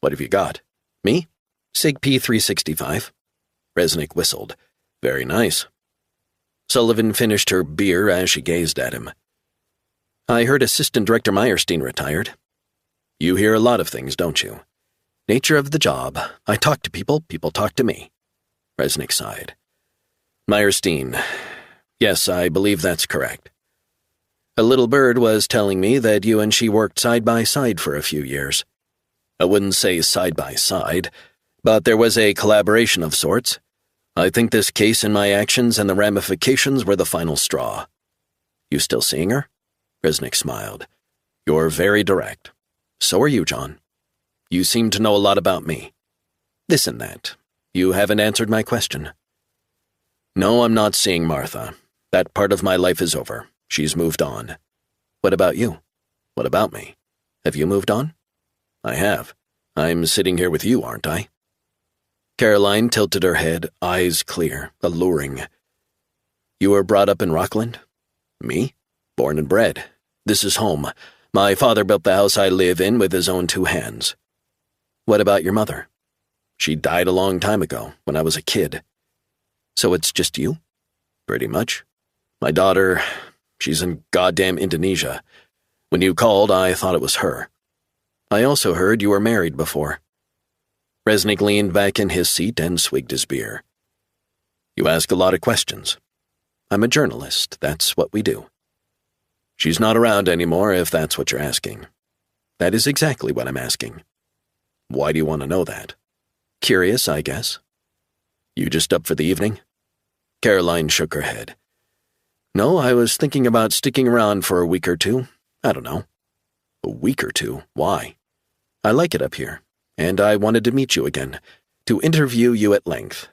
What have you got? Me? Sig P365. Resnick whistled. Very nice. Sullivan finished her beer as she gazed at him. I heard Assistant Director Meyerstein retired. You hear a lot of things, don't you? Nature of the job. I talk to people, people talk to me. Resnick sighed. Meyerstein. Yes, I believe that's correct. A little bird was telling me that you and she worked side by side for a few years. I wouldn't say side by side, but there was a collaboration of sorts. I think this case and my actions and the ramifications were the final straw. You still seeing her? Resnick smiled. You're very direct. So are you, John. You seem to know a lot about me. This and that. You haven't answered my question. No, I'm not seeing Martha. That part of my life is over. She's moved on. What about you? What about me? Have you moved on? I have. I'm sitting here with you, aren't I? Caroline tilted her head, eyes clear, alluring. You were brought up in Rockland? Me? Born and bred. This is home. My father built the house I live in with his own 2 hands. What about your mother? She died a long time ago, when I was a kid. So it's just you? Pretty much. My daughter, she's in goddamn Indonesia. When you called, I thought it was her. I also heard you were married before. Resnick leaned back in his seat and swigged his beer. You ask a lot of questions. I'm a journalist, that's what we do. She's not around anymore, if that's what you're asking. That is exactly what I'm asking. Why do you want to know that? Curious, I guess. You just up for the evening? Caroline shook her head. No, I was thinking about sticking around for a week or two. I don't know. A week or two? Why? I like it up here, and I wanted to meet you again, to interview you at length.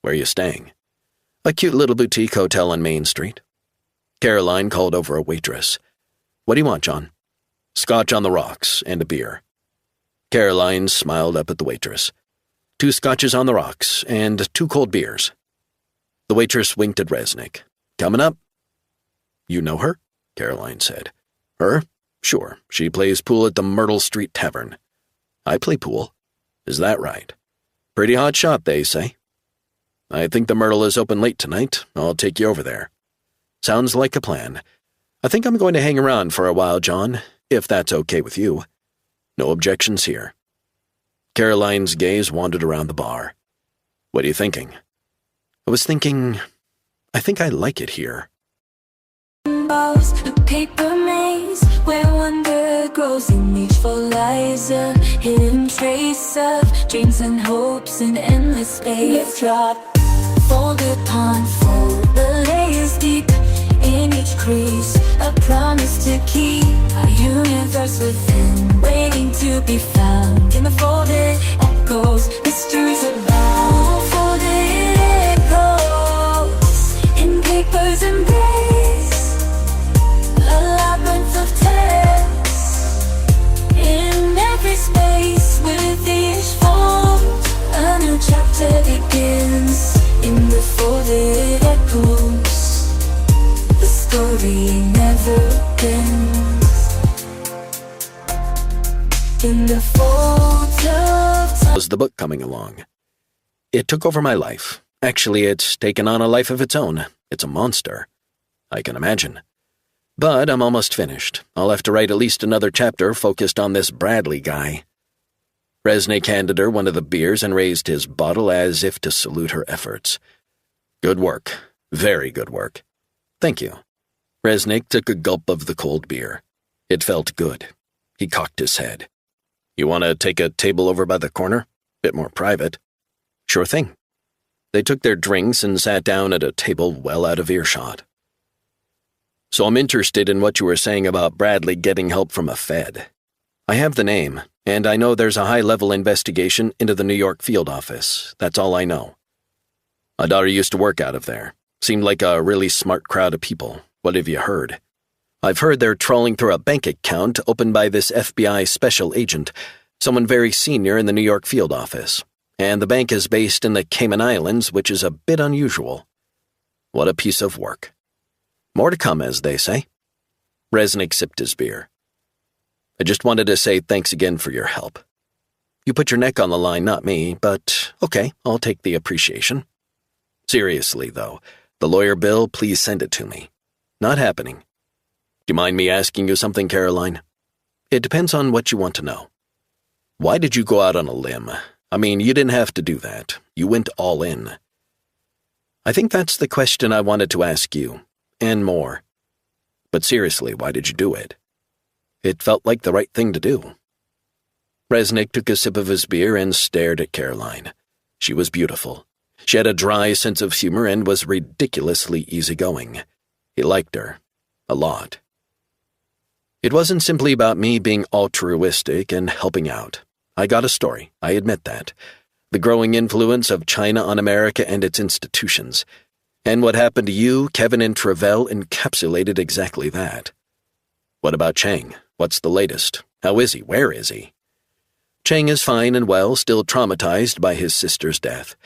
Where are you staying? A cute little boutique hotel on Main Street. Caroline called over a waitress. What do you want, John? Scotch on the rocks and a beer. Caroline smiled up at the waitress. 2 scotches on the rocks and 2 cold beers. The waitress winked at Resnick. Coming up? You know her? Caroline said. Her? Sure, she plays pool at the Myrtle Street Tavern. I play pool. Is that right? Pretty hot shot, they say. I think the Myrtle is open late tonight. I'll take you over there. Sounds like a plan. I think I'm going to hang around for a while, John, if that's okay with you. No objections here. Caroline's gaze wandered around the bar. What are you thinking? I was thinking, I think I like it here. A paper maze where wonder grows in each lies a hidden trace of dreams and hopes in endless space. Drop, fold upon fold, the layers deep in each crease. A promise to keep a universe within, waiting to be found in the folded echoes. Mysteries abound, folded echoes in paper's embrace. A labyrinth of text in every space. With each fold, a new chapter begins in the folded echoes. The story never ends. In the folds of time. Was the book coming along? It took over my life. Actually, it's taken on a life of its own. It's a monster. I can imagine. But I'm almost finished. I'll have to write at least another chapter focused on this Bradley guy. Resnick handed her one of the beers and raised his bottle as if to salute her efforts. Good work. Very good work. Thank you. Resnick took a gulp of the cold beer. It felt good. He cocked his head. You want to take a table over by the corner? Bit more private. Sure thing. They took their drinks and sat down at a table well out of earshot. So I'm interested in what you were saying about Bradley getting help from a Fed. I have the name, and I know there's a high-level investigation into the New York field office. That's all I know. My daughter used to work out of there. Seemed like a really smart crowd of people. What have you heard? I've heard they're trawling through a bank account opened by this FBI special agent, someone very senior in the New York field office. And the bank is based in the Cayman Islands, which is a bit unusual. What a piece of work. More to come, as they say. Resnick sipped his beer. I just wanted to say thanks again for your help. You put your neck on the line, not me, but okay, I'll take the appreciation. Seriously, though, the lawyer bill, please send it to me. Not happening. Do you mind me asking you something, Caroline? It depends on what you want to know. Why did you go out on a limb? I mean, you didn't have to do that. You went all in. I think that's the question I wanted to ask you, and more. But seriously, why did you do it? It felt like the right thing to do. Resnick took a sip of his beer and stared at Caroline. She was beautiful. She had a dry sense of humor and was ridiculously easygoing. He liked her. A lot. It wasn't simply about me being altruistic and helping out. I got a story, I admit that. The growing influence of China on America and its institutions. And what happened to you, Kevin, and Travell encapsulated exactly that. What about Chang? What's the latest? How is he? Where is he? Chang is fine and well, still traumatized by his sister's death.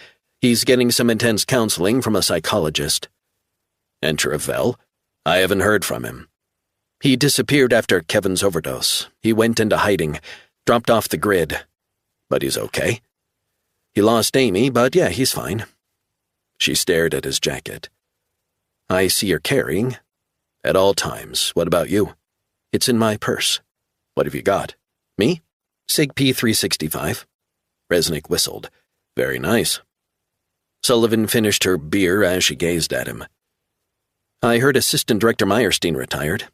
He's getting some intense counseling from a psychologist. And Travell? I haven't heard from him. He disappeared after Kevin's overdose. He went into hiding, dropped off the grid. But he's okay. He lost Amy, but yeah, he's fine. She stared at his jacket. I see you're carrying. At all times. What about you? It's in my purse. What have you got? Me? Sig P365. Resnick whistled. Very nice. Sullivan finished her beer as she gazed at him. I heard Assistant Director Meyerstein retired.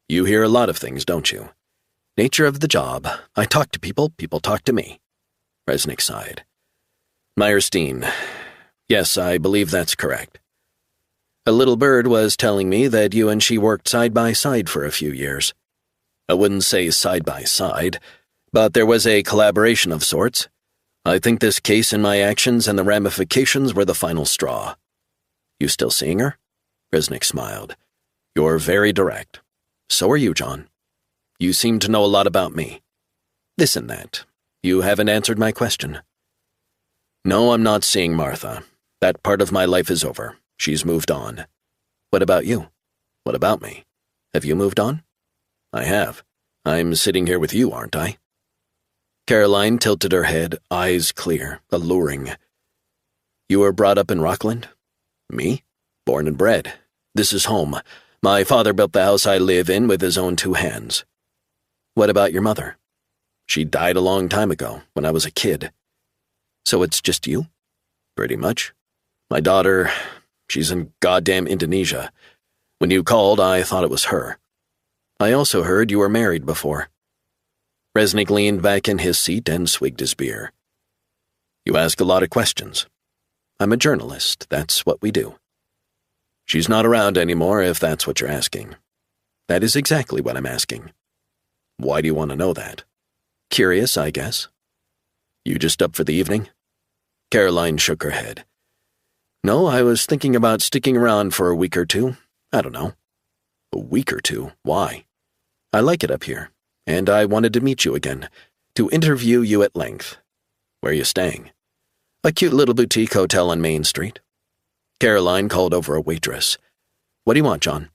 You hear a lot of things, don't you? Nature of the job. I talk to people, people talk to me. Resnick sighed. Meyerstein. Yes, I believe that's correct. A little bird was telling me that you and she worked side by side for a few years. I wouldn't say side by side, but there was a collaboration of sorts. I think this case and my actions and the ramifications were the final straw. You still seeing her? Resnick smiled. You're very direct. So are you, John. You seem to know a lot about me. This and that. You haven't answered my question. No, I'm not seeing Martha. That part of my life is over. She's moved on. What about you? What about me? Have you moved on? I have. I'm sitting here with you, aren't I? Caroline tilted her head, eyes clear, alluring. You were brought up in Rockland? Me? Born and bred. This is home. My father built the house I live in with his own 2 hands. What about your mother? She died a long time ago, when I was a kid. So it's just you? Pretty much. My daughter, she's in goddamn Indonesia. When you called, I thought it was her. I also heard you were married before. Resnick leaned back in his seat and swigged his beer. You ask a lot of questions. I'm a journalist, that's what we do. She's not around anymore, if that's what you're asking. That is exactly what I'm asking. Why do you want to know that? Curious, I guess. You just up for the evening? Caroline shook her head. No, I was thinking about sticking around for a week or two. I don't know. A week or two? Why? I like it up here, and I wanted to meet you again, to interview you at length. Where are you staying? A cute little boutique hotel on Main Street. Caroline called over a waitress. What do you want, John?